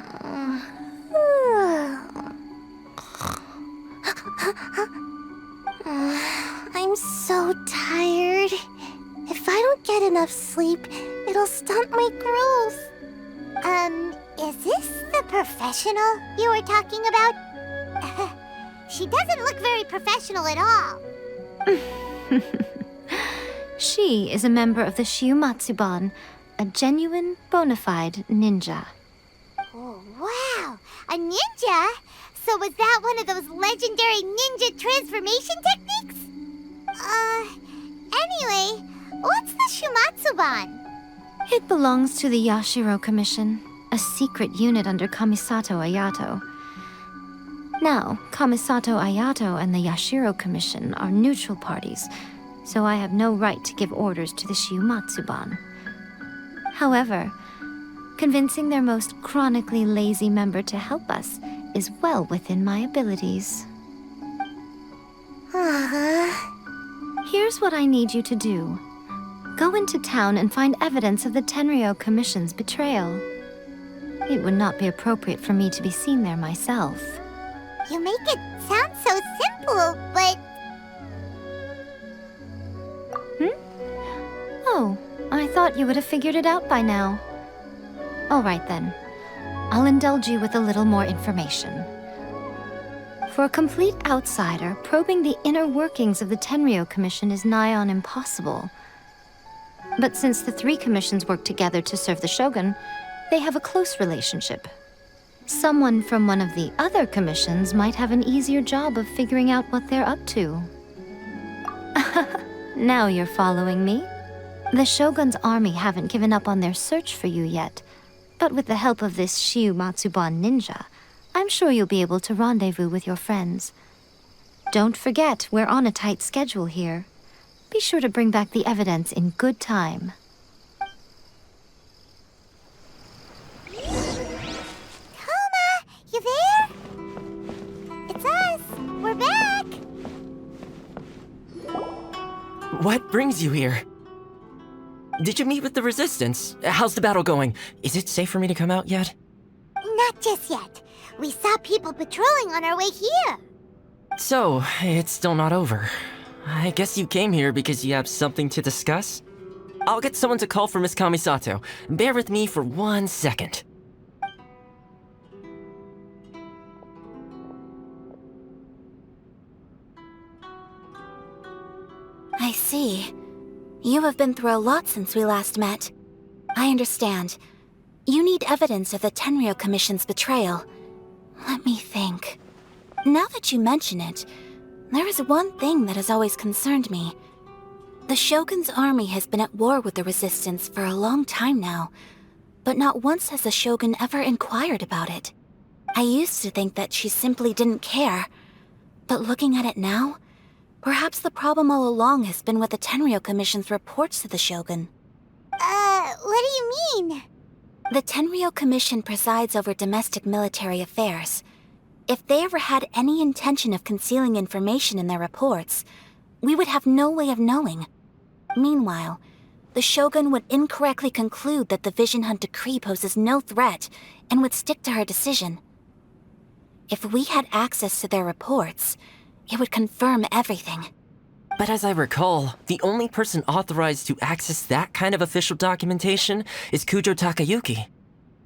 I'm so tired. If I don't get enough sleep, it'll stunt my growth. Is this the professional you were talking about? She doesn't look very professional at all. She is a member of the Shiumatsuban, a genuine, bona fide ninja. Oh, wow! A ninja? So was that one of those legendary ninja transformation techniques? Anyway, what's the Shiumatsuban? It belongs to the Yashiro Commission, a secret unit under Kamisato Ayato. Now, Kamisato Ayato and the Yashiro Commission are neutral parties, so I have no right to give orders to the Shiumatsuban. However, convincing their most chronically lazy member to help us is well within my abilities. Here's what I need you to do. Go into town and find evidence of the Tenryou Commission's betrayal. It would not be appropriate for me to be seen there myself. You make it sound so simple, but... Oh, I thought you would have figured it out by now. All right then. I'll indulge you with a little more information. For a complete outsider, probing the inner workings of the Tenryou Commission is nigh on impossible. But since the 3 commissions work together to serve the Shogun, they have a close relationship. Someone from one of the other commissions might have an easier job of figuring out what they're up to. Now you're following me. The Shogun's army haven't given up on their search for you yet, but with the help of this Shiumatsuban ninja, I'm sure you'll be able to rendezvous with your friends. Don't forget, we're on a tight schedule here. Be sure to bring back the evidence in good time. You there? It's us! We're back! What brings you here? Did you meet with the Resistance? How's the battle going? Is it safe for me to come out yet? just yet. We saw people patrolling on our way here. So, it's still not over. I guess you came here because you have something to discuss? I'll get someone to call for Miss Kamisato. Bear with me for 1 second. I see. You have been through a lot since we last met. I understand. You need evidence of the Tenryou Commission's betrayal. Let me think. Now that you mention it, there is one thing that has always concerned me. The Shogun's army has been at war with the Resistance for a long time now, but not once has the Shogun ever inquired about it. I used to think that she simply didn't care, but looking at it now, perhaps the problem all along has been with the Tenryou Commission's reports to the Shogun. What do you mean? The Tenryou Commission presides over domestic military affairs. If they ever had any intention of concealing information in their reports, we would have no way of knowing. Meanwhile, the Shogun would incorrectly conclude that the Vision Hunt Decree poses no threat and would stick to her decision. If we had access to their reports, it would confirm everything. But as I recall, the only person authorized to access that kind of official documentation is Kujo Takayuki.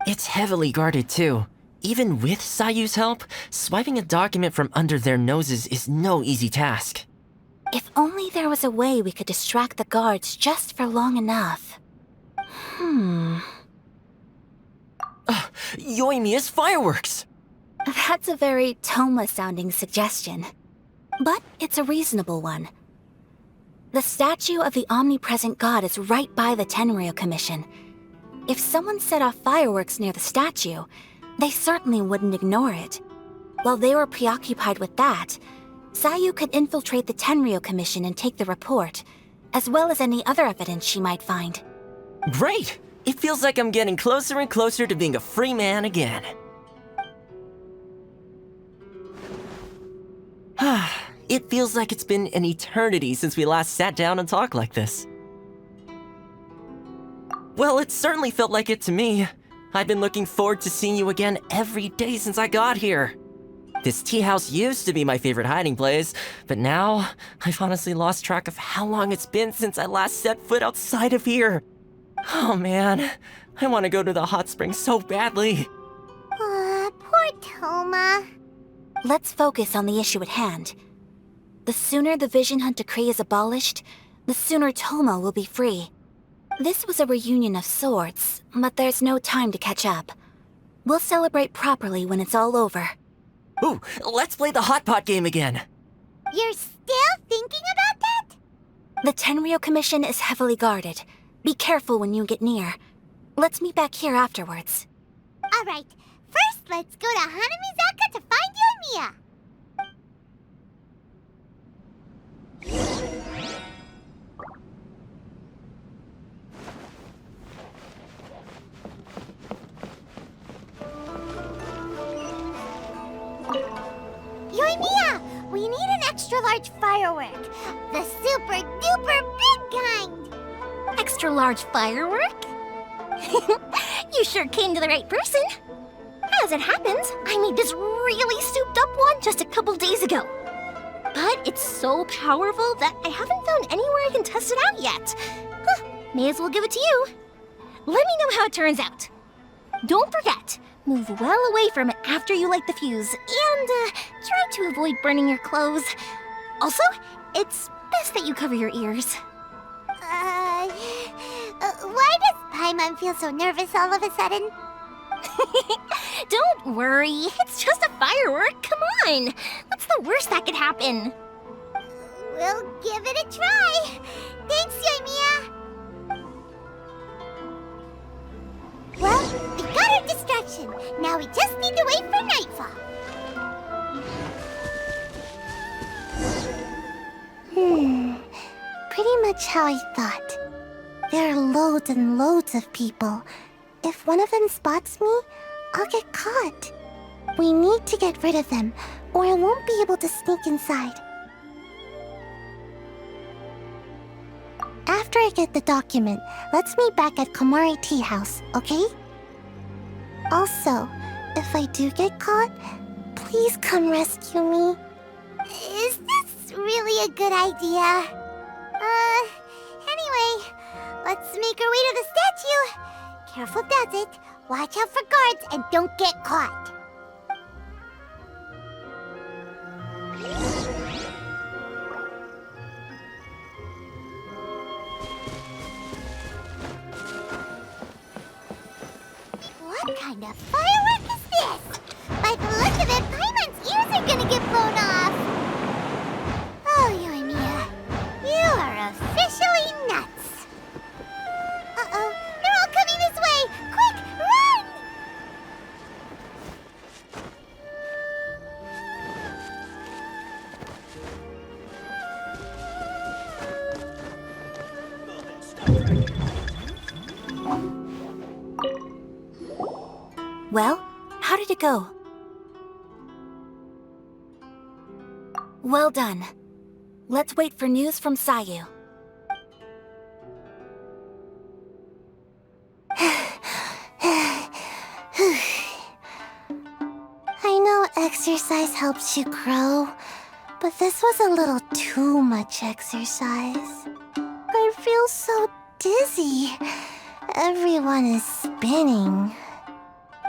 It's heavily guarded too. Even with Sayu's help, swiping a document from under their noses is no easy task. If only there was a way we could distract the guards just for long enough. Yoimiya's fireworks! That's a very Toma-sounding suggestion. But it's a reasonable one. The statue of the omnipresent god is right by the Tenryou Commission. If someone set off fireworks near the statue, they certainly wouldn't ignore it. While they were preoccupied with that, Sayu could infiltrate the Tenryou Commission and take the report, as well as any other evidence she might find. Great! It feels like I'm getting closer and closer to being a free man again. It feels like it's been an eternity since we last sat down and talked like this. Well, it certainly felt like it to me. I've been looking forward to seeing you again every day since I got here. This tea house used to be my favorite hiding place, but now I've honestly lost track of how long it's been since I last set foot outside of here. Oh man, I want to go to the hot springs so badly. Poor Toma. Let's focus on the issue at hand. The sooner the Vision Hunt Decree is abolished, the sooner Toma will be free. This was a reunion of sorts, but there's no time to catch up. We'll celebrate properly when it's all over. Ooh, let's play the hot pot game again. You're still thinking about that? The Tenryou Commission is heavily guarded. Be careful when you get near. Let's meet back here afterwards. Alright, first let's go to Hanamizaka to find Yoimiya. Yoimiya, we need an extra-large firework. The super-duper big kind. Extra-large firework? You sure came to the right person. As it happens, I made this really souped-up one just a couple days ago. But it's so powerful that I haven't found anywhere I can test it out yet. May as well give it to you. Let me know how it turns out. Don't forget, move well away from it after you light the fuse, and try to avoid burning your clothes. Also, it's best that you cover your ears. Why does Paimon feel so nervous all of a sudden? Don't worry, it's just a firework, come on! What's the worst that could happen? We'll give it a try. Thanks, Yoimiya. Well, we got our distraction. Now we just need to wait for nightfall. Pretty much how I thought. There are loads and loads of people. If one of them spots me, I'll get caught. We need to get rid of them, or I won't be able to sneak inside. After I get the document, let's meet back at Komari Tea House, okay? Also, if I do get caught, please come rescue me. Is this really a good idea? Anyway, let's make our way to the statue. Careful does it. Watch out for guards and don't get caught. What kind of firework is this? By the look of it, Paimon's ears are gonna get blown off. Oh, Yoimiya, you are officially nuts. Uh-oh, they're all coming this way! Quick, run! Well, how did it go? Well done. Let's wait for news from Sayu. I know exercise helps you grow, but this was a little too much exercise. I feel so dizzy. Everyone is spinning.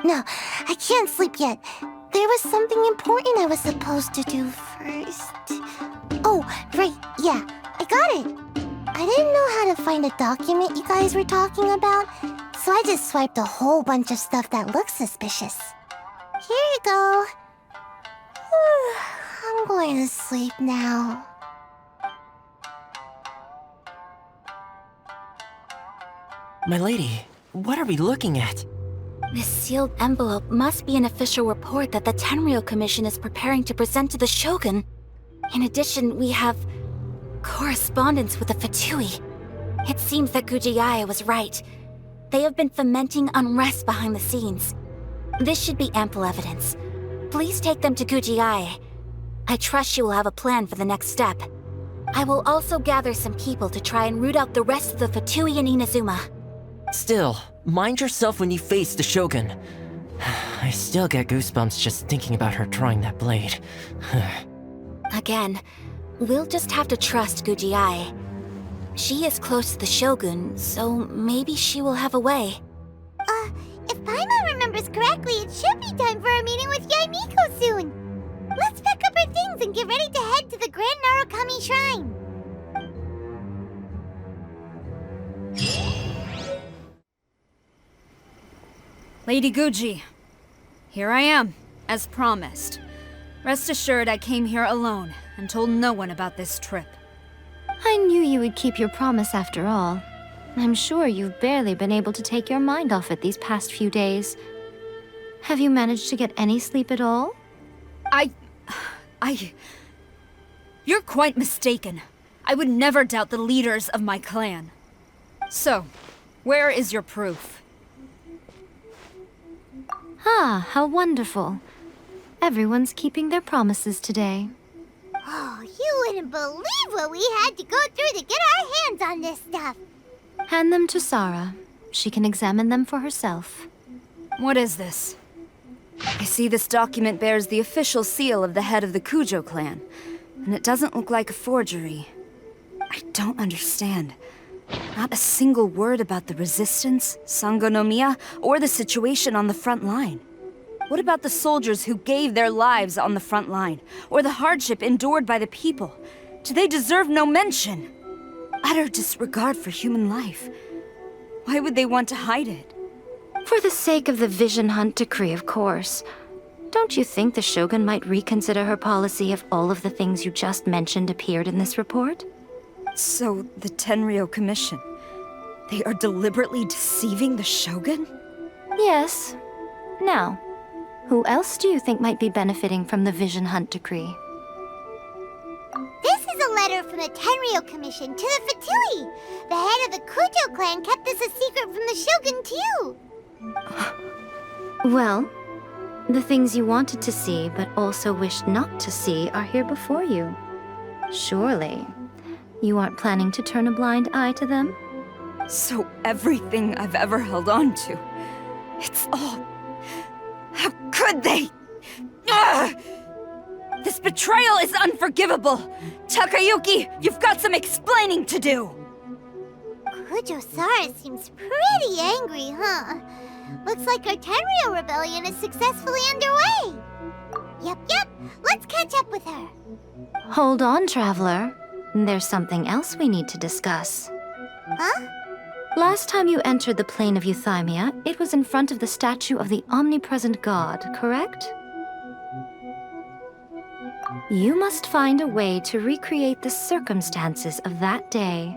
No, I can't sleep yet. There was something important I was supposed to do first. Oh, right, yeah, I got it. I didn't know how to find a document you guys were talking about, so I just swiped a whole bunch of stuff that looks suspicious. Here you go. I'm going to sleep now. My lady, what are we looking at? This sealed envelope must be an official report that the Tenryou Commission is preparing to present to the Shogun. In addition, we have correspondence with the Fatui. It seems that Gujiaya was right. They have been fomenting unrest behind the scenes. This should be ample evidence. Please take them to Gujiaya. I trust she will have a plan for the next step. I will also gather some people to try and root out the rest of the Fatui in Inazuma. Still, mind yourself when you face the Shogun. I still get goosebumps just thinking about her drawing that blade. Again, we'll just have to trust Gujiai. She is close to the Shogun, so maybe she will have a way. If Paimon remembers correctly, it should be time for a meeting with Yaimiko soon. Let's pack up our things and get ready to head to the Grand Narukami Shrine. Lady Guji, here I am, as promised. Rest assured I came here alone and told no one about this trip. I knew you would keep your promise after all. I'm sure you've barely been able to take your mind off it these past few days. Have you managed to get any sleep at all? You're quite mistaken. I would never doubt the leaders of my clan. So, where is your proof? Ah, how wonderful. Everyone's keeping their promises today. Oh, you wouldn't believe what we had to go through to get our hands on this stuff. Hand them to Sara. She can examine them for herself. What is this? I see this document bears the official seal of the head of the Kujo clan, and it doesn't look like a forgery. I don't understand. Not a single word about the resistance, Sangonomiya, or the situation on the front line. What about the soldiers who gave their lives on the front line, or the hardship endured by the people? Do they deserve no mention? Utter disregard for human life. Why would they want to hide it? For the sake of the Vision Hunt decree, of course. Don't you think the Shogun might reconsider her policy if all of the things you just mentioned appeared in this report? So, the Tenryou Commission, they are deliberately deceiving the Shogun? Yes. Now, who else do you think might be benefiting from the Vision Hunt decree? This is a letter from the Tenryou Commission to the Fatui. The head of the Kujo clan kept this a secret from the Shogun, too. Well, the things you wanted to see but also wished not to see are here before you. Surely, you aren't planning to turn a blind eye to them? So everything I've ever held on to, it's all... How could could they? Ugh! This betrayal is unforgivable! Takayuki, you've got some explaining to do! Kujo-Sara seems pretty angry, huh? Looks like our Tenryou rebellion is successfully underway. Yep, let's catch up with her. Hold on, Traveler. There's something else we need to discuss. Huh? Last time you entered the plane of Euthymia, it was in front of the statue of the omnipresent god, correct? You must find a way to recreate the circumstances of that day.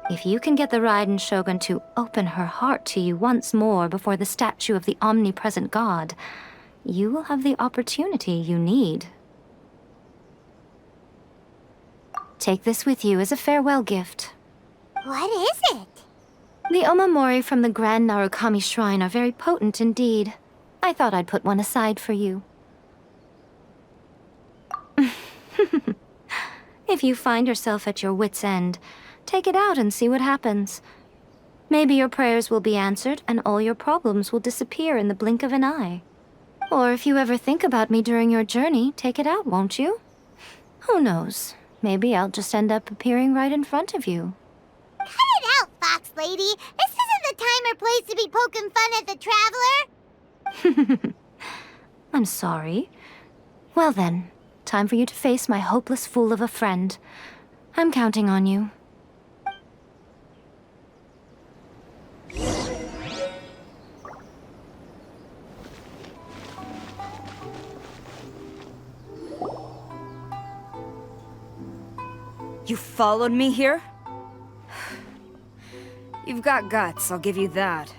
If you can get the Raiden Shogun to open her heart to you once more before the statue of the omnipresent god, you will have the opportunity you need. Take this with you as a farewell gift. What is it? The omamori from the Grand Narukami Shrine are very potent indeed. I thought I'd put one aside for you. If you find yourself at your wit's end, take it out and see what happens. Maybe your prayers will be answered and all your problems will disappear in the blink of an eye. Or if you ever think about me during your journey, take it out, won't you? Who knows? Maybe I'll just end up appearing right in front of you. Cut it out, Fox Lady! This isn't the time or place to be poking fun at the Traveler! I'm sorry. Well then, time for you to face my hopeless fool of a friend. I'm counting on you. You followed me here? You've got guts, I'll give you that.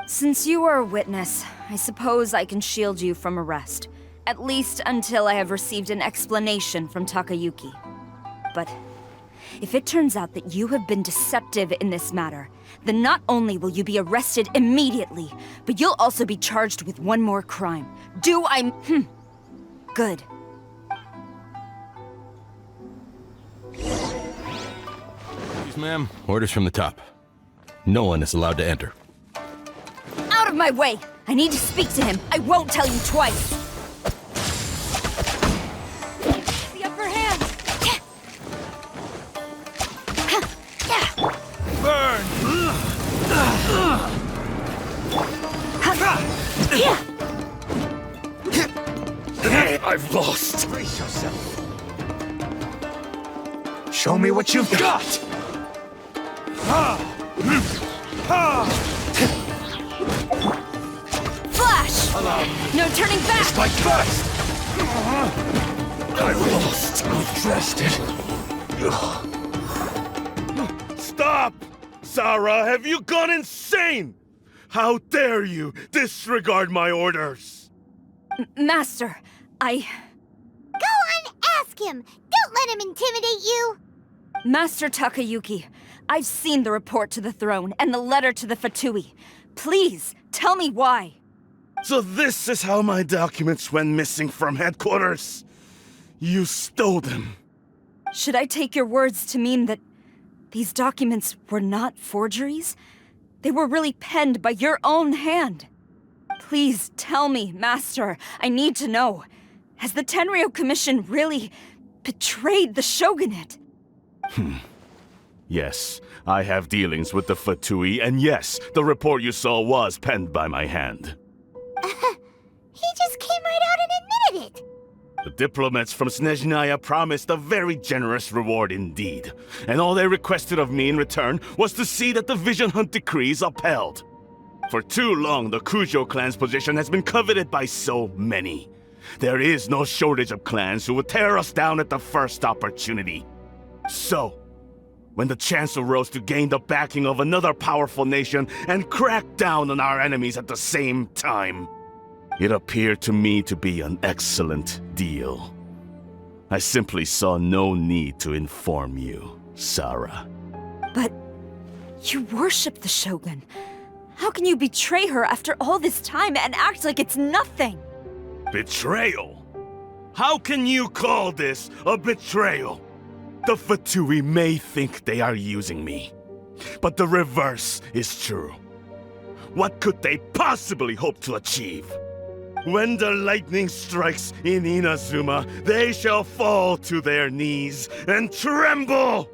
Since you are a witness, I suppose I can shield you from arrest. At least until I have received an explanation from Takayuki. But if it turns out that you have been deceptive in this matter, then not only will you be arrested immediately, but you'll also be charged with one more crime. Good. Please, ma'am. Orders from the top. No one is allowed to enter. Out of my way! I need to speak to him. I won't tell you twice. The upper hand. Burn! I've lost. Brace yourself. Show me what you've got! Flash! No turning back! Strike first! I've lost. I've trusted. Stop! Sarah, have you gone insane? How dare you disregard my orders? Master, Go on, ask him! Don't let him intimidate you! Master Takayuki, I've seen the report to the throne and the letter to the Fatui. Please, tell me why. So this is how my documents went missing from headquarters? You stole them. Should I take your words to mean that these documents were not forgeries? They were really penned by your own hand. Please tell me, Master. I need to know. Has the Tenryou Commission really betrayed the Shogunate? Yes, I have dealings with the Fatui, and yes, the report you saw was penned by my hand. He just came right out and admitted it! The diplomats from Snezhnaya promised a very generous reward indeed, and all they requested of me in return was to see that the Vision Hunt decree is upheld. For too long, the Kujo clan's position has been coveted by so many. There is no shortage of clans who would tear us down at the first opportunity. So, when the chance arose to gain the backing of another powerful nation and crack down on our enemies at the same time, it appeared to me to be an excellent deal. I simply saw no need to inform you, Sarah. But you worship the Shogun. How can you betray her after all this time and act like it's nothing? Betrayal? How can you call this a betrayal? The Fatui may think they are using me, but the reverse is true. What could they possibly hope to achieve? when the lightning strikes in Inazuma, they shall fall to their knees and tremble,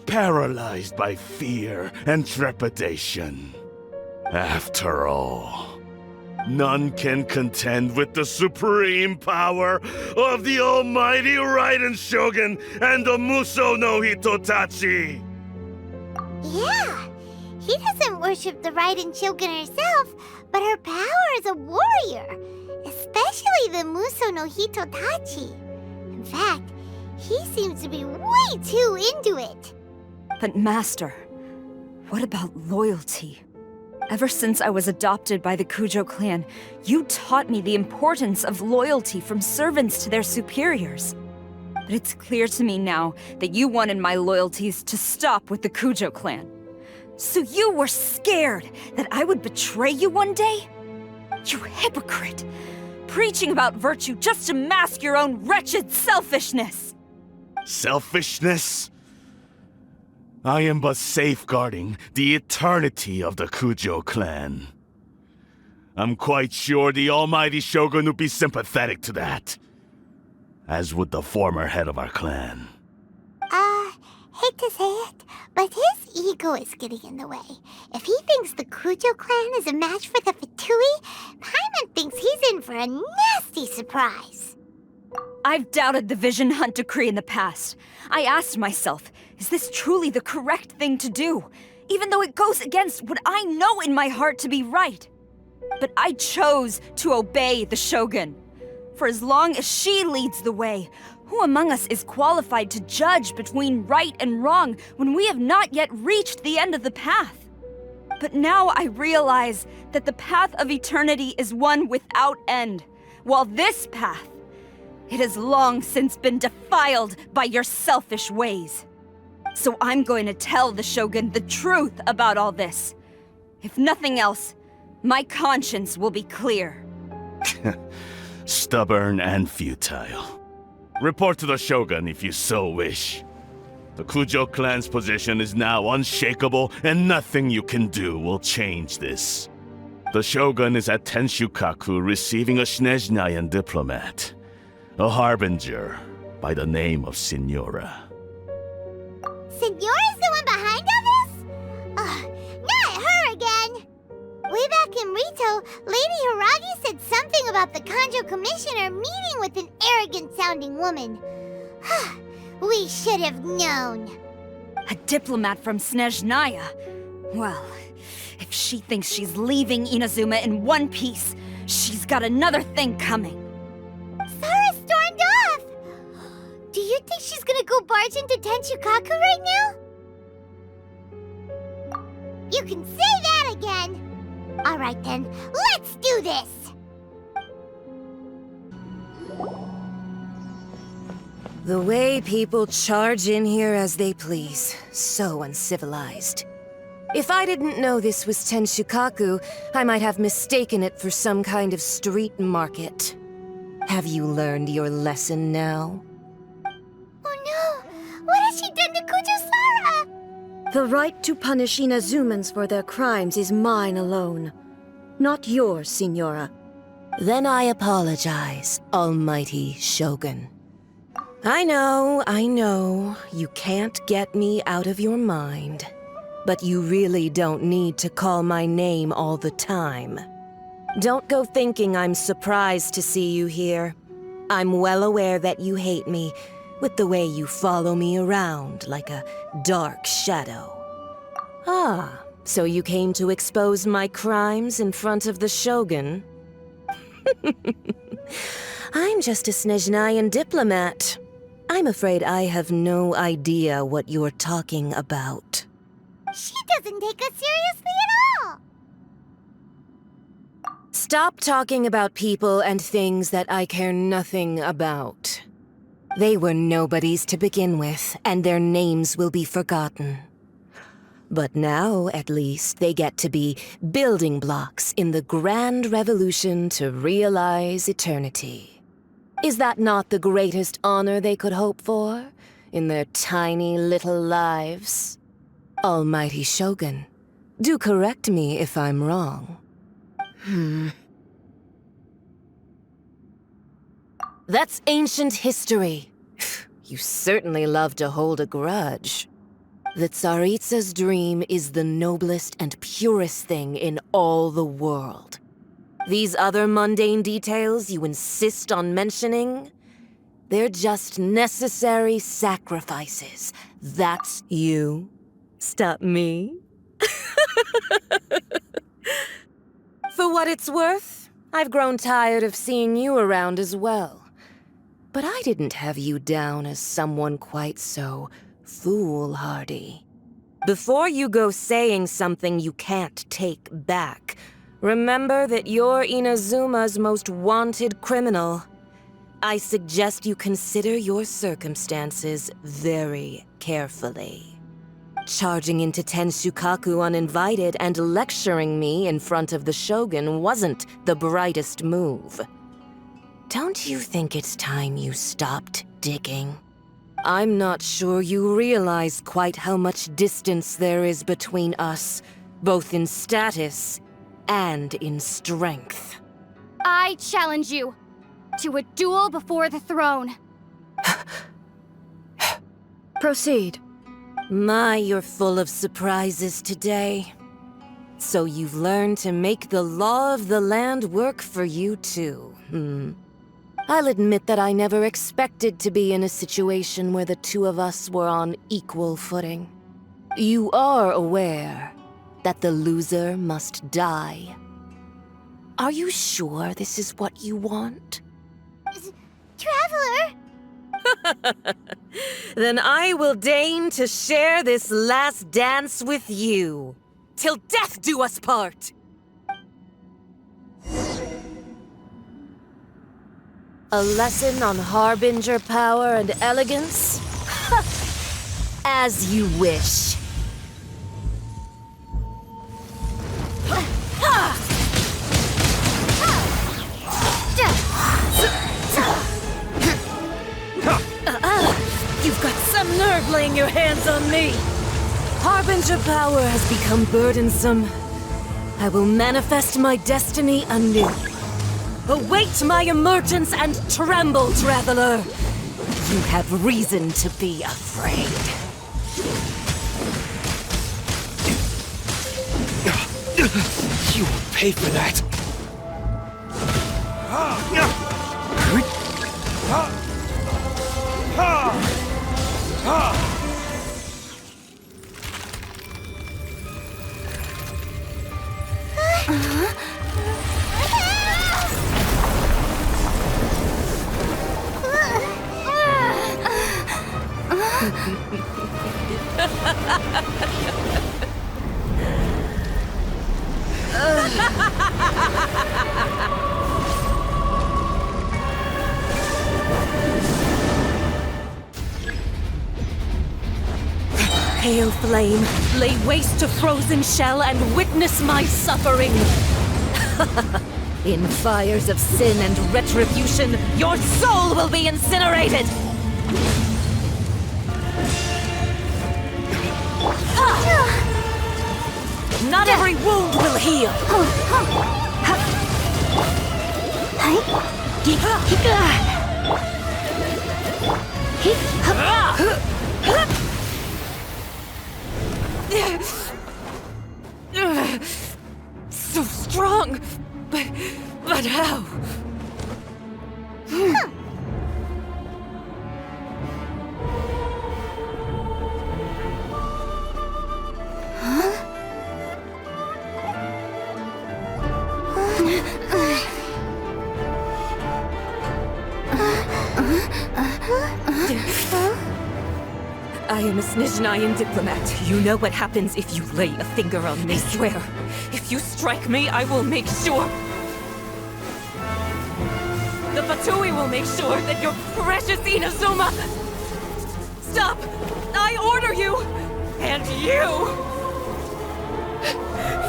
paralyzed by fear and trepidation. After all, none can contend with the supreme power of the almighty Raiden Shogun and the Muso no Hitotachi! Yeah, he doesn't worship the Raiden Shogun herself, but her power as a warrior, especially the Muso no Hitotachi. In fact, he seems to be way too into it. But Master, what about loyalty? Ever since I was adopted by the Kujo clan, you taught me the importance of loyalty from servants to their superiors. But it's clear to me now that you wanted my loyalties to stop with the Kujo clan. So you were scared that I would betray you one day? You hypocrite! Preaching about virtue just to mask your own wretched selfishness! Selfishness? I am but safeguarding the eternity of the Kujo clan. I'm quite sure the almighty Shogun would be sympathetic to that, as would the former head of our clan. Hate to say it, but his ego is getting in the way. If he thinks the Kujo clan is a match for the Fatui, Paimon thinks he's in for a nasty surprise. I've doubted the Vision Hunt decree in the past. I asked myself, is this truly the correct thing to do? Even though it goes against what I know in my heart to be right. But I chose to obey the Shogun. For as long as she leads the way, who among us is qualified to judge between right and wrong when we have not yet reached the end of the path? But now I realize that the path of eternity is one without end, while this path, it has long since been defiled by your selfish ways. So I'm going to tell the Shogun the truth about all this. If nothing else, my conscience will be clear. Stubborn and futile. Report to the Shogun if you so wish. The Kujo clan's position is now unshakable, and nothing you can do will change this. The Shogun is at Tenshukaku receiving a Snezhnayan diplomat, a harbinger by the name of Signora. Signora's the one behind all this? Not her again! Way back in Rito, Lady Hiragi said something about the Kanjo Commissioner meeting with an arrogant-sounding woman. We should have known. A diplomat from Snezhnaya? Well, if she thinks she's leaving Inazuma in one piece, she's got another thing coming. Sara stormed off! Do you think she's gonna go barge into Tenshukaku right now? You can say that again! Alright then, let's do this! The way people charge in here as they please. So uncivilized. If I didn't know this was Tenshukaku, I might have mistaken it for some kind of street market. Have you learned your lesson now? Oh no! What has she done to Kujo Sara? The right to punish Inazumans for their crimes is mine alone. Not yours, Signora. Then I apologize, Almighty Shogun. I know, you can't get me out of your mind. But you really don't need to call my name all the time. Don't go thinking I'm surprised to see you here. I'm well aware that you hate me, with the way you follow me around like a dark shadow. Ah, so you came to expose my crimes in front of the Shogun? I'm just a Snezhnayan diplomat. I'm afraid I have no idea what you're talking about. She doesn't take us seriously at all! Stop talking about people and things that I care nothing about. They were nobodies to begin with, and their names will be forgotten. But now, at least, they get to be building blocks in the grand revolution to realize eternity. Is that not the greatest honor they could hope for in their tiny little lives? Almighty Shogun, do correct me if I'm wrong. That's ancient history. You certainly love to hold a grudge. The Tsaritsa's dream is the noblest and purest thing in all the world. These other mundane details you insist on mentioning, they're just necessary sacrifices. That's you. Stop me. For what it's worth, I've grown tired of seeing you around as well. But I didn't have you down as someone quite so foolhardy. Before you go saying something you can't take back, remember that you're Inazuma's most wanted criminal. I suggest you consider your circumstances very carefully. Charging into Tenshukaku uninvited and lecturing me in front of the Shogun wasn't the brightest move. Don't you think it's time you stopped digging? I'm not sure you realize quite how much distance there is between us, both in status and in strength. I challenge you to a duel before the throne. Proceed. My, you're full of surprises today. So you've learned to make the law of the land work for you too, I'll admit that I never expected to be in a situation where the two of us were on equal footing. You are aware that the loser must die. Are you sure this is what you want? Traveler! Then I will deign to share this last dance with you. Till death do us part! A lesson on harbinger power and elegance? As you wish. You've got some nerve laying your hands on me. Harbinger power has become burdensome. I will manifest my destiny anew. Await my emergence and tremble, traveler. You have reason to be afraid. You will pay for that. Pale flame, lay waste to frozen shell and witness my suffering. In fires of sin and retribution, your soul will be incinerated! Not every wound will heal! So strong, but how? I am a Snezhnayan diplomat. You know what happens if you lay a finger on me. I swear, if you strike me, I will make sure. The Fatui will make sure that your precious Inazuma... Stop! I order you! And you!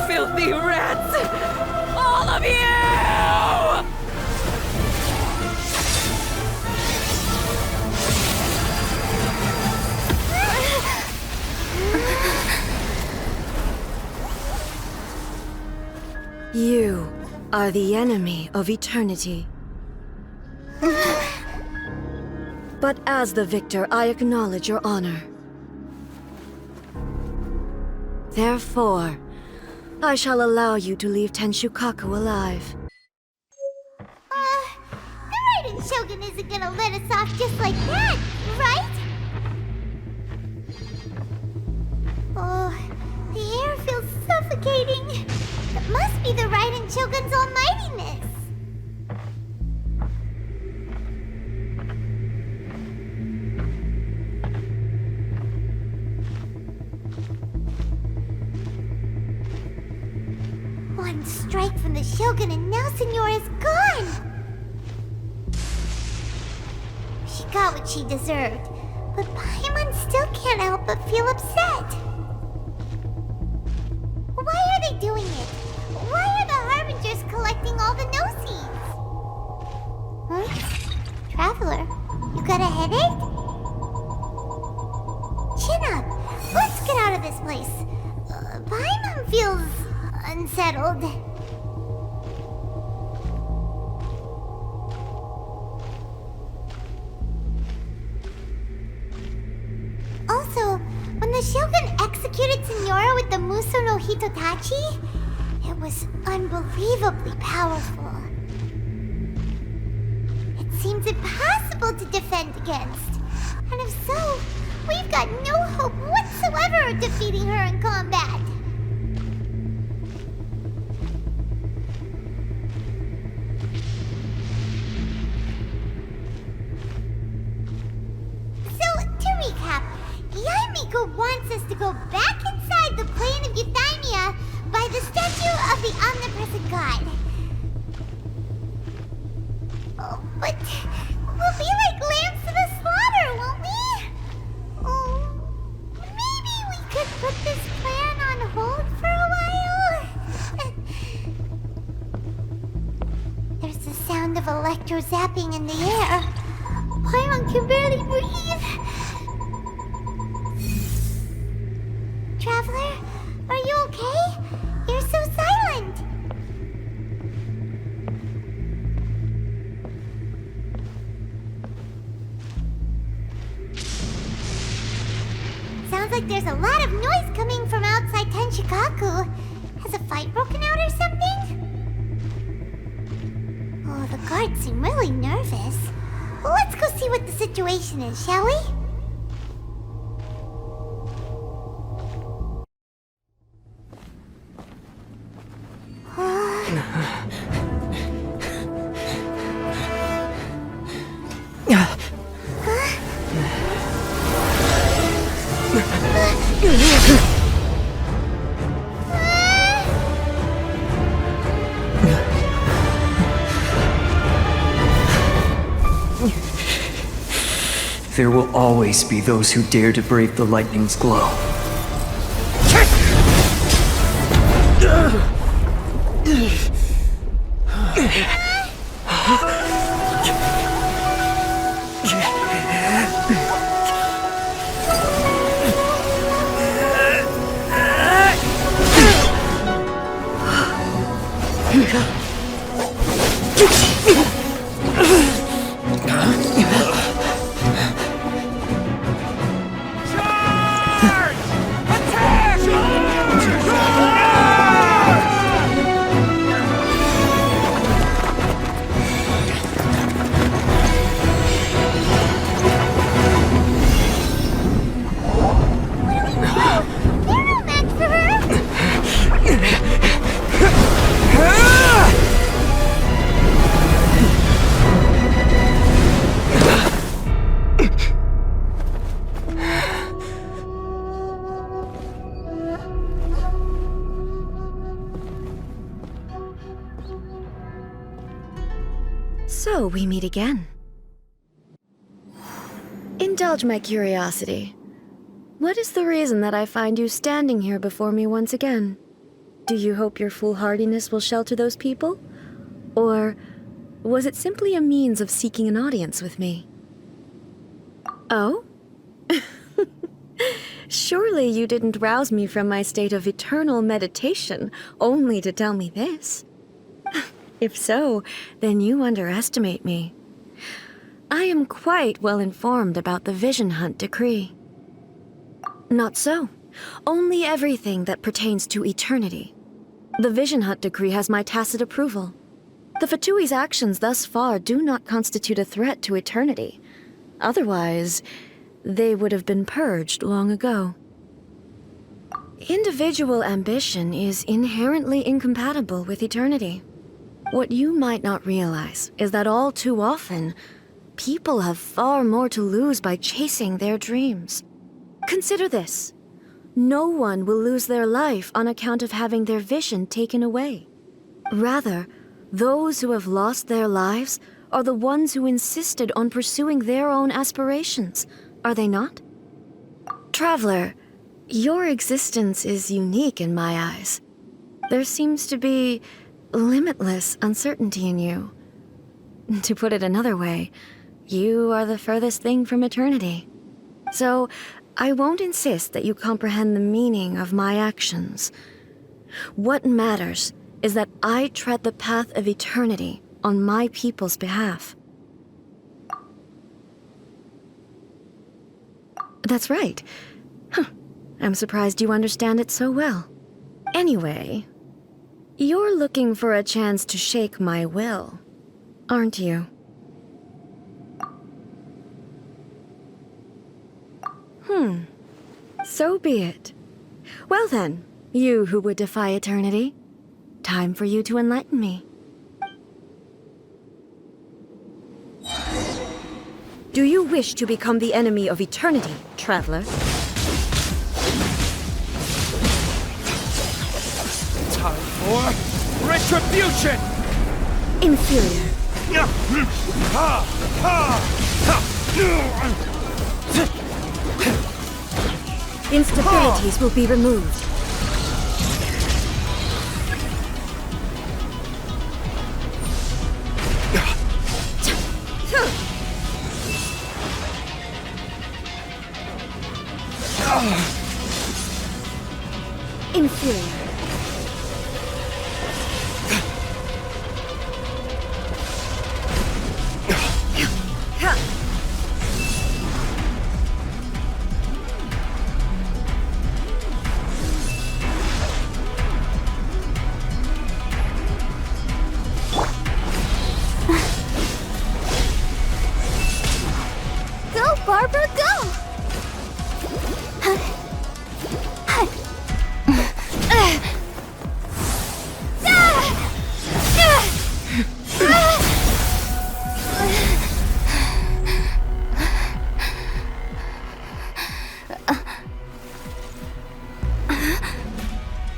Filthy rats! All of you! You are the enemy of eternity. But as the victor, I acknowledge your honor. Therefore, I shall allow you to leave Tenshukaku alive. The Raiden Shogun isn't gonna let us off just like that, right? Oh, the air feels suffocating. It must be the Raiden Shogun's almightiness. One strike from the Shogun and now Signora's gone! She got what she deserved, but Paimon still can't help but feel upset. Why are they doing it? Why are the Harbingers collecting all the no-seeds? Huh? Traveler, you got a headache? Chin up! Let's get out of this place. Paimon feels unsettled. Also, when the Shogun executed Signora with the Muso no Hitotachi, it was unbelievably powerful. It seems impossible to defend against. And if so, we've got no hope whatsoever of defeating her in combat. Yaimiko wants us to go back inside the plane of Euthymia by the statue of the omnipresent god. Oh, but we'll be like lambs to the slaughter, won't we? Oh, maybe we could put this plan on hold for a while? There's the sound of electro zapping in the air. Paimon can barely breathe. Traveler, are you okay? You're so silent. Sounds like there's a lot of noise coming from outside Tenshukaku. Has a fight broken out or something? Oh, the guards seem really nervous. Let's go see what the situation is, shall we? There will always be those who dare to brave the lightning's glow. So we meet again. Indulge my curiosity. What is the reason that I find you standing here before me once again? Do you hope your foolhardiness will shelter those people? Or was it simply a means of seeking an audience with me? Oh? Surely you didn't rouse me from my state of eternal meditation only to tell me this. If so, then you underestimate me. I am quite well informed about the Vision Hunt decree. Not so. Only everything that pertains to eternity. The Vision Hunt decree has my tacit approval. The Fatui's actions thus far do not constitute a threat to eternity. Otherwise, they would have been purged long ago. Individual ambition is inherently incompatible with eternity. What you might not realize is that all too often, people have far more to lose by chasing their dreams. Consider this. No one will lose their life on account of having their vision taken away. Rather, those who have lost their lives are the ones who insisted on pursuing their own aspirations, are they not? Traveler, your existence is unique in my eyes. There seems to be limitless uncertainty in you. To put it another way, you are the furthest thing from eternity. So, I won't insist that you comprehend the meaning of my actions. What matters is that I tread the path of eternity on my people's behalf. That's right. I'm surprised you understand it so well. Anyway, you're looking for a chance to shake my will, aren't you? So be it. Well then, you who would defy eternity, time for you to enlighten me. Do you wish to become the enemy of eternity, traveler? Time for retribution! Inferior. Instabilities will be removed. Inferior. Go, Barbara, go!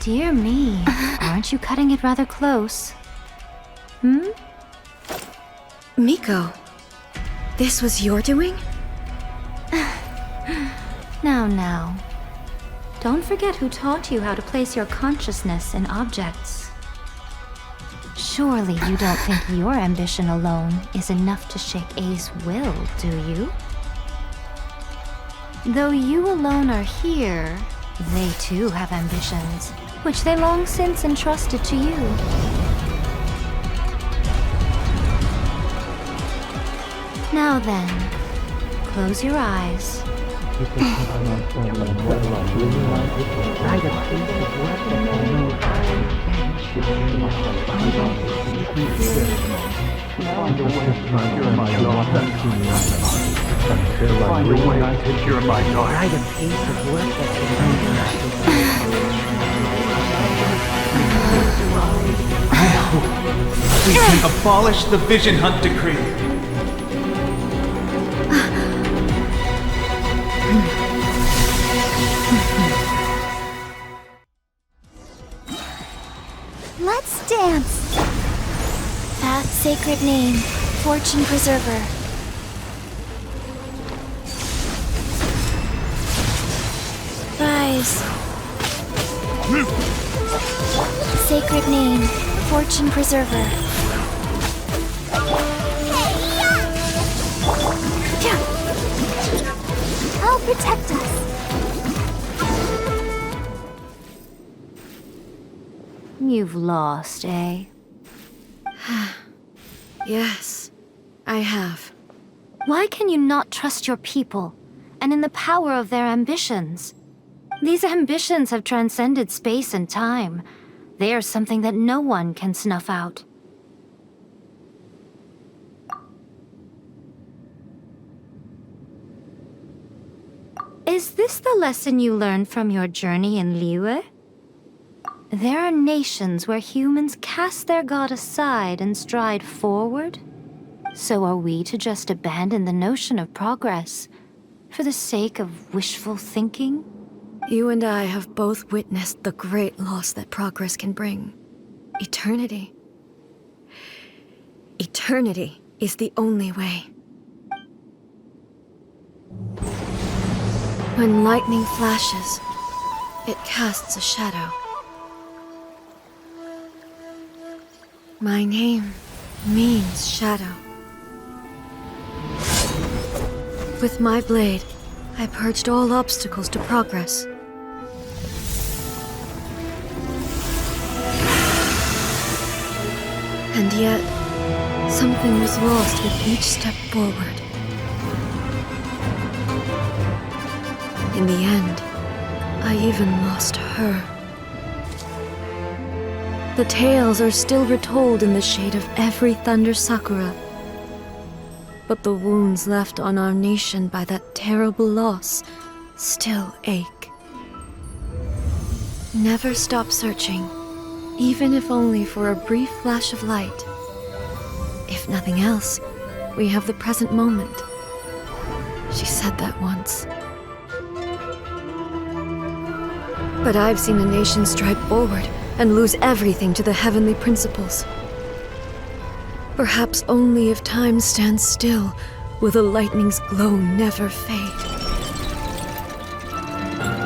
Dear me, aren't you cutting it rather close? Miko, this was your doing? Now. Don't forget who taught you how to place your consciousness in objects. Surely you don't think your ambition alone is enough to shake A's will, do you? Though you alone are here, they too have ambitions, which they long since entrusted to you. Now then, close your eyes. We can abolish the Vision Hunt decree. Let's dance! That sacred name, Fortune Preserver. Rise. Sacred name, Fortune Preserver. I'll protect us. You've lost, eh? Yes, I have. Why can you not trust your people and in the power of their ambitions? These ambitions have transcended space and time. They are something that no one can snuff out. Is this the lesson you learned from your journey in Liyue? There are nations where humans cast their god aside and stride forward. So are we to just abandon the notion of progress for the sake of wishful thinking? You and I have both witnessed the great loss that progress can bring. Eternity. Eternity is the only way. When lightning flashes, it casts a shadow. My name means shadow. With my blade, I purged all obstacles to progress. And yet, something was lost with each step forward. In the end, I even lost her. The tales are still retold in the shade of every thunder sakura. But the wounds left on our nation by that terrible loss still ache. Never stop searching, even if only for a brief flash of light. If nothing else, we have the present moment. She said that once. But I've seen a nation stride forward and lose everything to the heavenly principles. Perhaps only if time stands still will the lightning's glow never fade.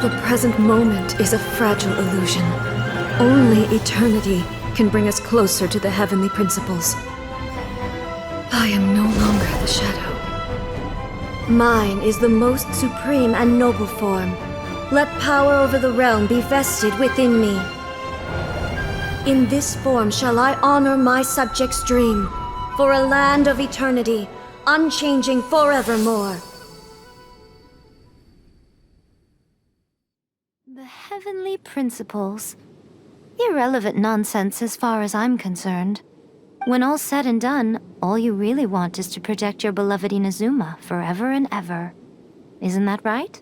The present moment is a fragile illusion. Only eternity can bring us closer to the heavenly principles. I am no longer the shadow. Mine is the most supreme and noble form. Let power over the realm be vested within me. In this form shall I honor my subjects' dream, for a land of eternity, unchanging forevermore. The heavenly principles. Irrelevant nonsense as far as I'm concerned. When all's said and done, all you really want is to protect your beloved Inazuma forever and ever. Isn't that right?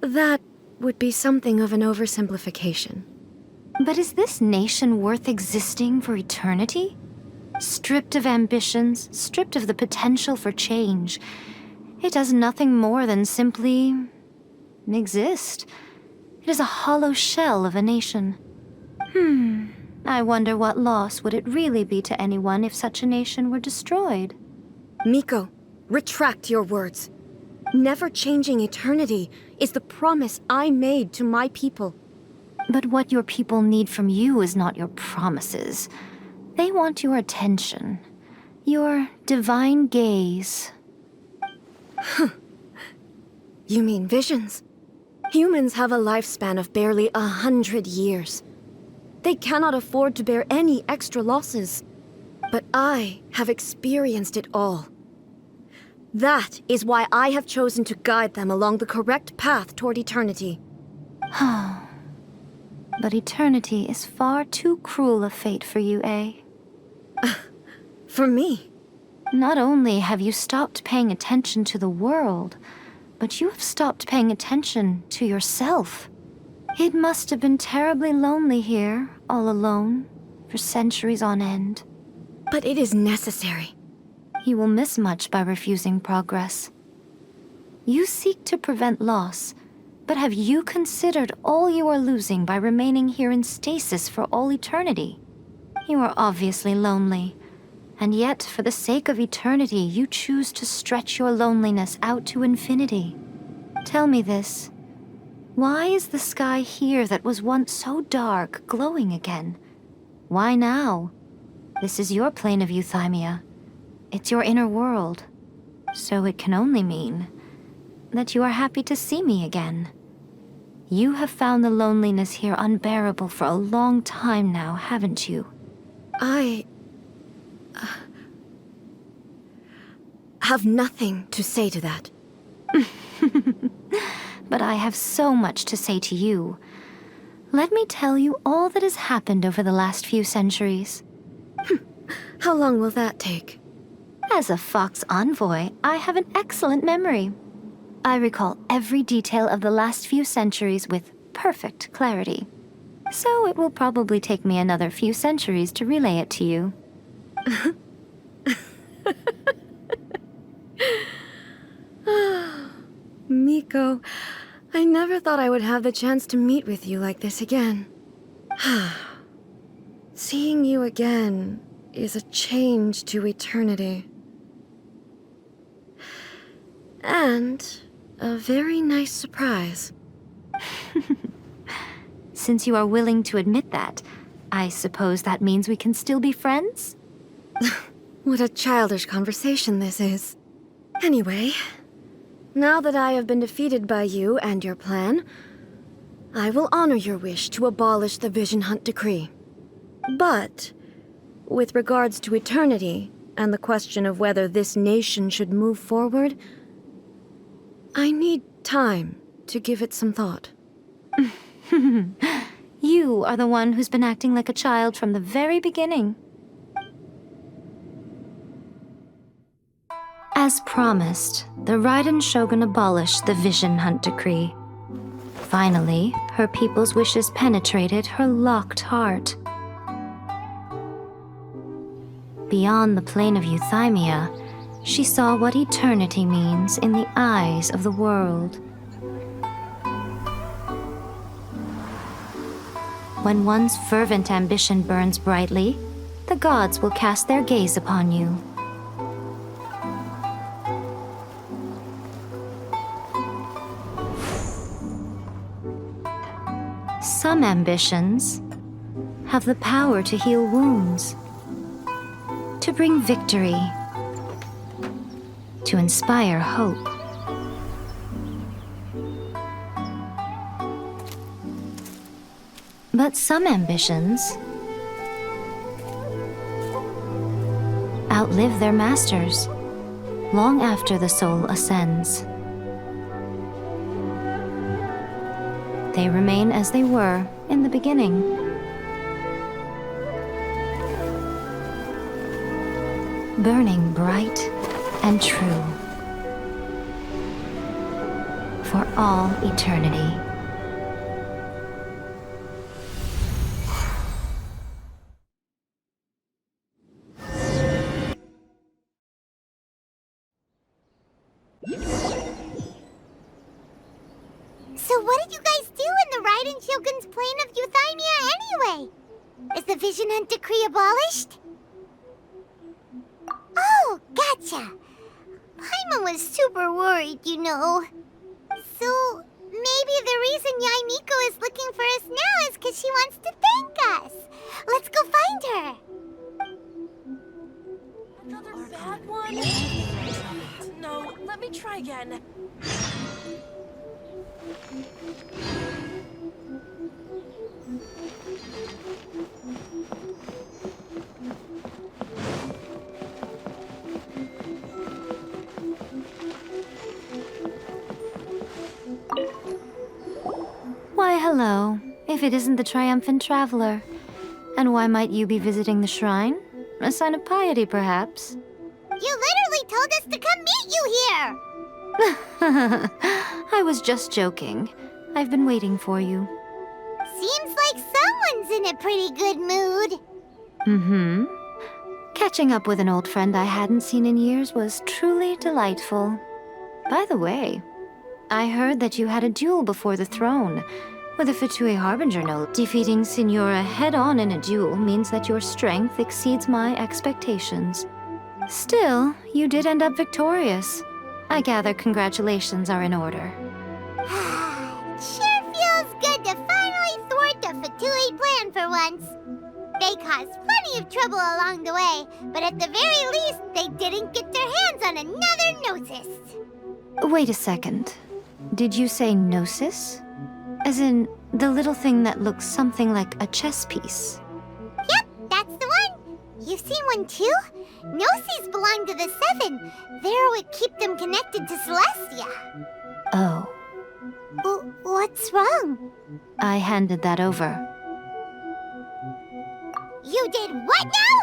That would be something of an oversimplification. But is this nation worth existing for eternity? Stripped of ambitions, stripped of the potential for change, it does nothing more than simply exist. It is a hollow shell of a nation. I wonder what loss would it really be to anyone if such a nation were destroyed? Miko, retract your words. Never-changing eternity is the promise I made to my people. But what your people need from you is not your promises. They want your attention. Your divine gaze. You mean visions? Humans have a lifespan of barely 100 years. They cannot afford to bear any extra losses. But I have experienced it all. That is why I have chosen to guide them along the correct path toward eternity. But eternity is far too cruel a fate for you, eh? For me? Not only have you stopped paying attention to the world, but you have stopped paying attention to yourself. It must have been terribly lonely here, all alone, for centuries on end. But it is necessary. You will miss much by refusing progress. You seek to prevent loss, but have you considered all you are losing by remaining here in stasis for all eternity? You are obviously lonely, and yet for the sake of eternity you choose to stretch your loneliness out to infinity. Tell me this. Why is the sky here that was once so dark glowing again? Why now? This is your plane of euthymia. It's your inner world. So it can only mean that you are happy to see me again. You have found the loneliness here unbearable for a long time now, haven't you? have nothing to say to that. But I have so much to say to you. Let me tell you all that has happened over the last few centuries. How long will that take? As a Fox envoy, I have an excellent memory. I recall every detail of the last few centuries with perfect clarity. So it will probably take me another few centuries to relay it to you. Miko, I never thought I would have the chance to meet with you like this again. Seeing you again is a change to eternity. And a very nice surprise. Since you are willing to admit that, I suppose that means we can still be friends? What a childish conversation this is. Anyway, now that I have been defeated by you and your plan, I will honor your wish to abolish the Vision Hunt Decree. But, with regards to eternity and the question of whether this nation should move forward, I need time to give it some thought. You are the one who's been acting like a child from the very beginning. As promised, the Raiden Shogun abolished the Vision Hunt Decree. Finally, her people's wishes penetrated her locked heart. Beyond the plane of Euthymia, she saw what eternity means in the eyes of the world. When one's fervent ambition burns brightly, the gods will cast their gaze upon you. Some ambitions have the power to heal wounds, to bring victory, to inspire hope. But some ambitions outlive their masters long after the soul ascends. They remain as they were in the beginning. Burning bright and true for all eternity. So what did you guys do in the Raiden Shogun's plane of Euthymia anyway? Is the Vision Hunt Decree abolished? Oh, gotcha. Paimon was super worried, you know. So maybe the reason Yae Miko is looking for us now is because she wants to thank us. Let's go find her. Another bad one? No, let me try again. Why, hello, if it isn't the triumphant traveler. And why might you be visiting the shrine? A sign of piety, perhaps? You literally told us to come meet you here! I was just joking. I've been waiting for you. Seems like someone's in a pretty good mood. Mm-hmm. Catching up with an old friend I hadn't seen in years was truly delightful. By the way, I heard that you had a duel before the throne, with a Fatui Harbinger note. Defeating Signora head-on in a duel means that your strength exceeds my expectations. Still, you did end up victorious. I gather congratulations are in order. Sure feels good to finally thwart the Fatui plan for once. They caused plenty of trouble along the way, but at the very least, they didn't get their hands on another Gnosis. Wait a second. Did you say Gnosis? As in, the little thing that looks something like a chess piece? Yep, that's the one. You've seen one too? Gnosis belong to the Seven. They're what keep them connected to Celestia. Oh. What's wrong? I handed that over. You did what now?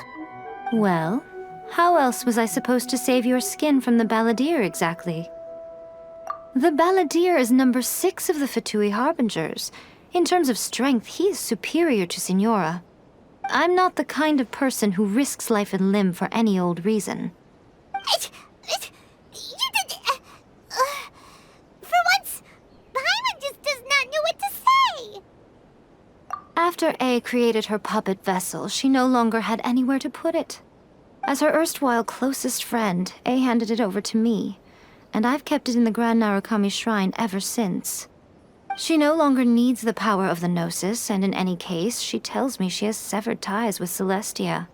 Well, how else was I supposed to save your skin from the Balladeer exactly? The Balladeer is number 6 of the Fatui Harbingers. In terms of strength, he is superior to Signora. I'm not the kind of person who risks life and limb for any old reason. For once, Paimon just does not know what to say. After A created her puppet vessel, she no longer had anywhere to put it. As her erstwhile closest friend, A handed it over to me, and I've kept it in the Grand Narukami Shrine ever since. She no longer needs the power of the Gnosis, and in any case, she tells me she has severed ties with Celestia.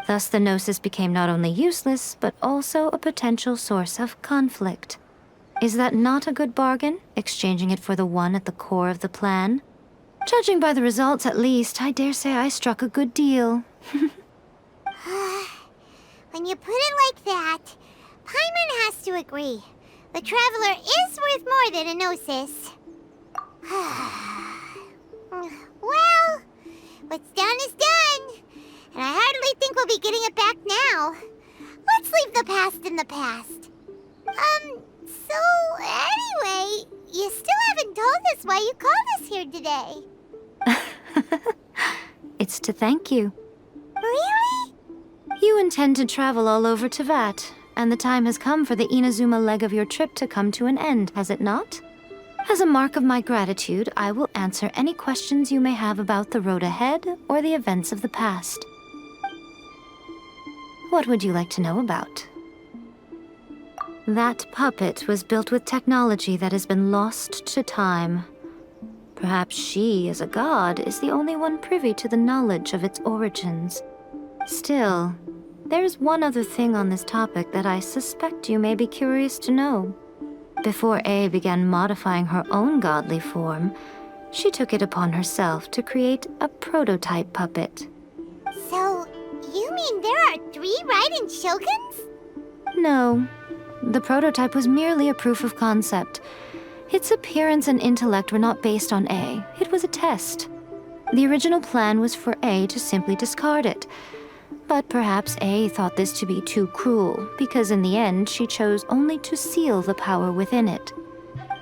Thus the Gnosis became not only useless, but also a potential source of conflict. Is that not a good bargain, exchanging it for the one at the core of the plan? Judging by the results, at least, I dare say I struck a good deal. When you put it like that, Paimon has to agree. The Traveler is worth more than a Gnosis. Well, what's done is done, and I hardly think we'll be getting it back now. Let's leave the past in the past. So anyway, you still haven't told us why you called us here today. It's to thank you. Really? You intend to travel all over Teyvat, and the time has come for the Inazuma leg of your trip to come to an end, has it not? As a mark of my gratitude, I will answer any questions you may have about the road ahead or the events of the past. What would you like to know about? That puppet was built with technology that has been lost to time. Perhaps she, as a god, is the only one privy to the knowledge of its origins. Still, there's one other thing on this topic that I suspect you may be curious to know. Before A began modifying her own godly form, she took it upon herself to create a prototype puppet. So, you mean there are 3 Raiden Shoguns? No. The prototype was merely a proof of concept. Its appearance and intellect were not based on A. It was a test. The original plan was for A to simply discard it. But perhaps A thought this to be too cruel, because in the end she chose only to seal the power within it.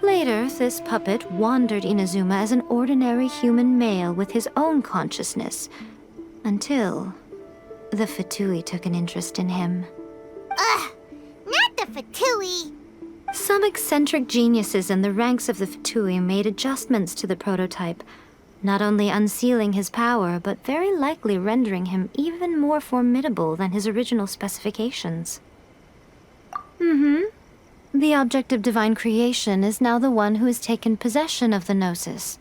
Later, this puppet wandered Inazuma as an ordinary human male with his own consciousness, until the Fatui took an interest in him. Ugh! Not the Fatui! Some eccentric geniuses in the ranks of the Fatui made adjustments to the prototype, not only unsealing his power, but very likely rendering him even more formidable than his original specifications. The object of divine creation is now the one who has taken possession of the Gnosis,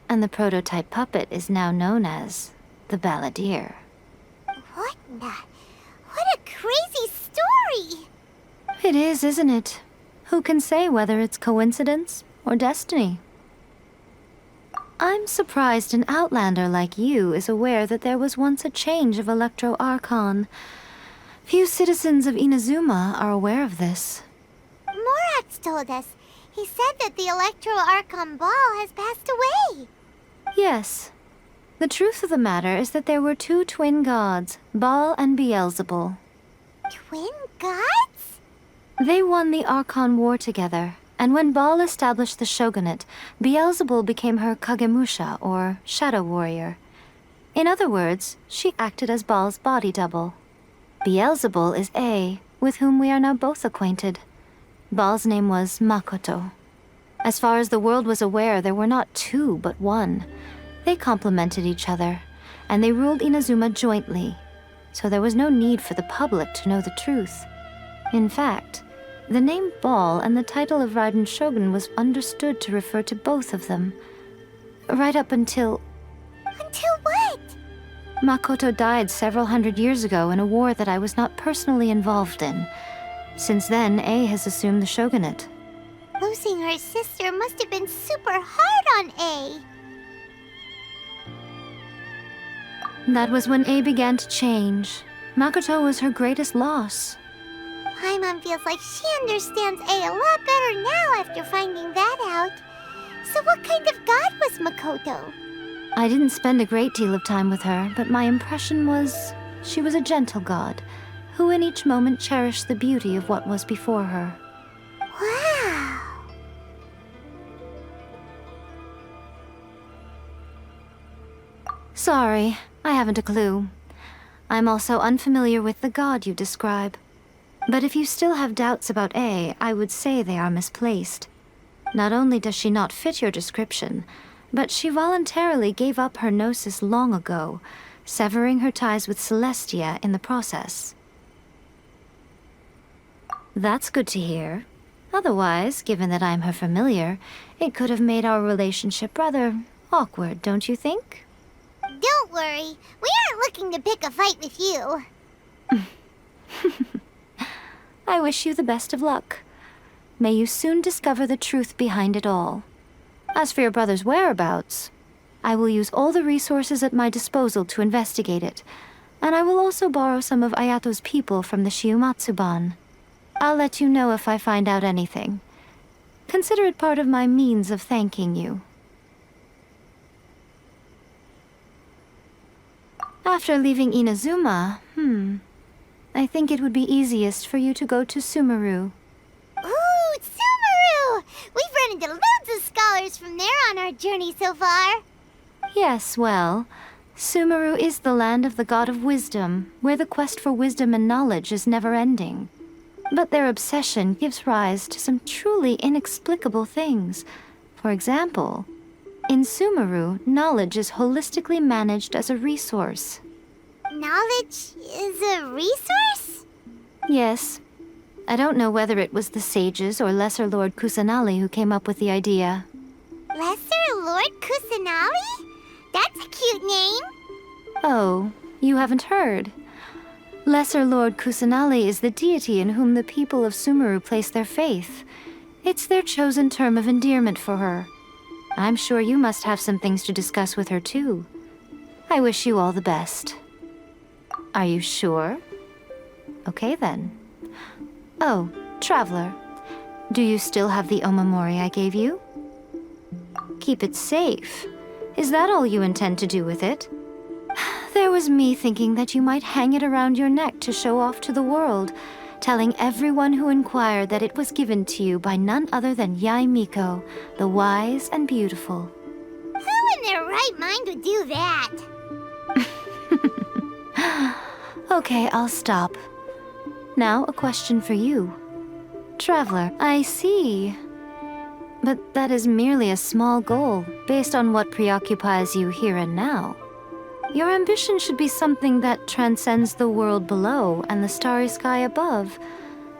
and the prototype puppet is now known as the Balladeer. What a crazy story! It is, isn't it? Who can say whether it's coincidence or destiny? I'm surprised an outlander like you is aware that there was once a change of Electro Archon. Few citizens of Inazuma are aware of this. Morax told us. He said that the Electro Archon Ball has passed away. Yes. The truth of the matter is that there were 2 twin gods, Baal and Beelzebul. Twin gods? They won the Archon War together. And when Baal established the shogunate, Beelzebul became her Kagemusha, or shadow warrior. In other words, she acted as Baal's body double. Beelzebul is A, with whom we are now both acquainted. Baal's name was Makoto. As far as the world was aware, there were not 2, but 1. They complemented each other, and they ruled Inazuma jointly, so there was no need for the public to know the truth. In fact, the name Baal and the title of Raiden Shogun was understood to refer to both of them. Right up until... Until what? Makoto died several hundred years ago in a war that I was not personally involved in. Since then, A has assumed the shogunate. Losing her sister must have been super hard on A. That was when A began to change. Makoto was her greatest loss. Paimon feels like she understands A a lot better now after finding that out. So what kind of god was Makoto? I didn't spend a great deal of time with her, but my impression was she was a gentle god, who in each moment cherished the beauty of what was before her. Wow! Sorry, I haven't a clue. I'm also unfamiliar with the god you describe. But if you still have doubts about A, I would say they are misplaced. Not only does she not fit your description, but she voluntarily gave up her gnosis long ago, severing her ties with Celestia in the process. That's good to hear. Otherwise, given that I'm her familiar, it could have made our relationship rather awkward, don't you think? Don't worry, we aren't looking to pick a fight with you. I wish you the best of luck. May you soon discover the truth behind it all. As for your brother's whereabouts, I will use all the resources at my disposal to investigate it, and I will also borrow some of Ayato's people from the Shiumatsuban. I'll let you know if I find out anything. Consider it part of my means of thanking you. After leaving Inazuma, I think it would be easiest for you to go to Sumeru. Ooh, Sumeru! We've run into loads of scholars from there on our journey so far. Yes, well, Sumeru is the land of the god of wisdom, where the quest for wisdom and knowledge is never-ending. But their obsession gives rise to some truly inexplicable things. For example, in Sumeru, knowledge is holistically managed as a resource. Knowledge is a resource? Yes. I don't know whether it was the sages or Lesser Lord Kusanali who came up with the idea. Lesser Lord Kusanali? That's a cute name. Oh, you haven't heard. Lesser Lord Kusanali is the deity in whom the people of Sumeru place their faith. It's their chosen term of endearment for her. I'm sure you must have some things to discuss with her too. I wish you all the best. Are you sure? Okay then. Oh, Traveler, do you still have the omamori I gave you? Keep it safe. Is that all you intend to do with it? There was me thinking that you might hang it around your neck to show off to the world, telling everyone who inquired that it was given to you by none other than Yae Miko, the wise and beautiful. Who in their right mind would do that? Okay, I'll stop. Now, a question for you. Traveler, I see. But that is merely a small goal, based on what preoccupies you here and now. Your ambition should be something that transcends the world below and the starry sky above.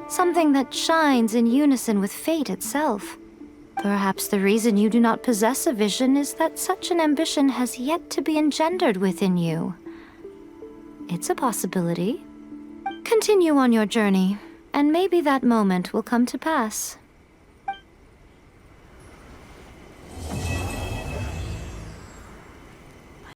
Something that shines in unison with fate itself. Perhaps the reason you do not possess a vision is that such an ambition has yet to be engendered within you. It's a possibility. Continue on your journey, and maybe that moment will come to pass.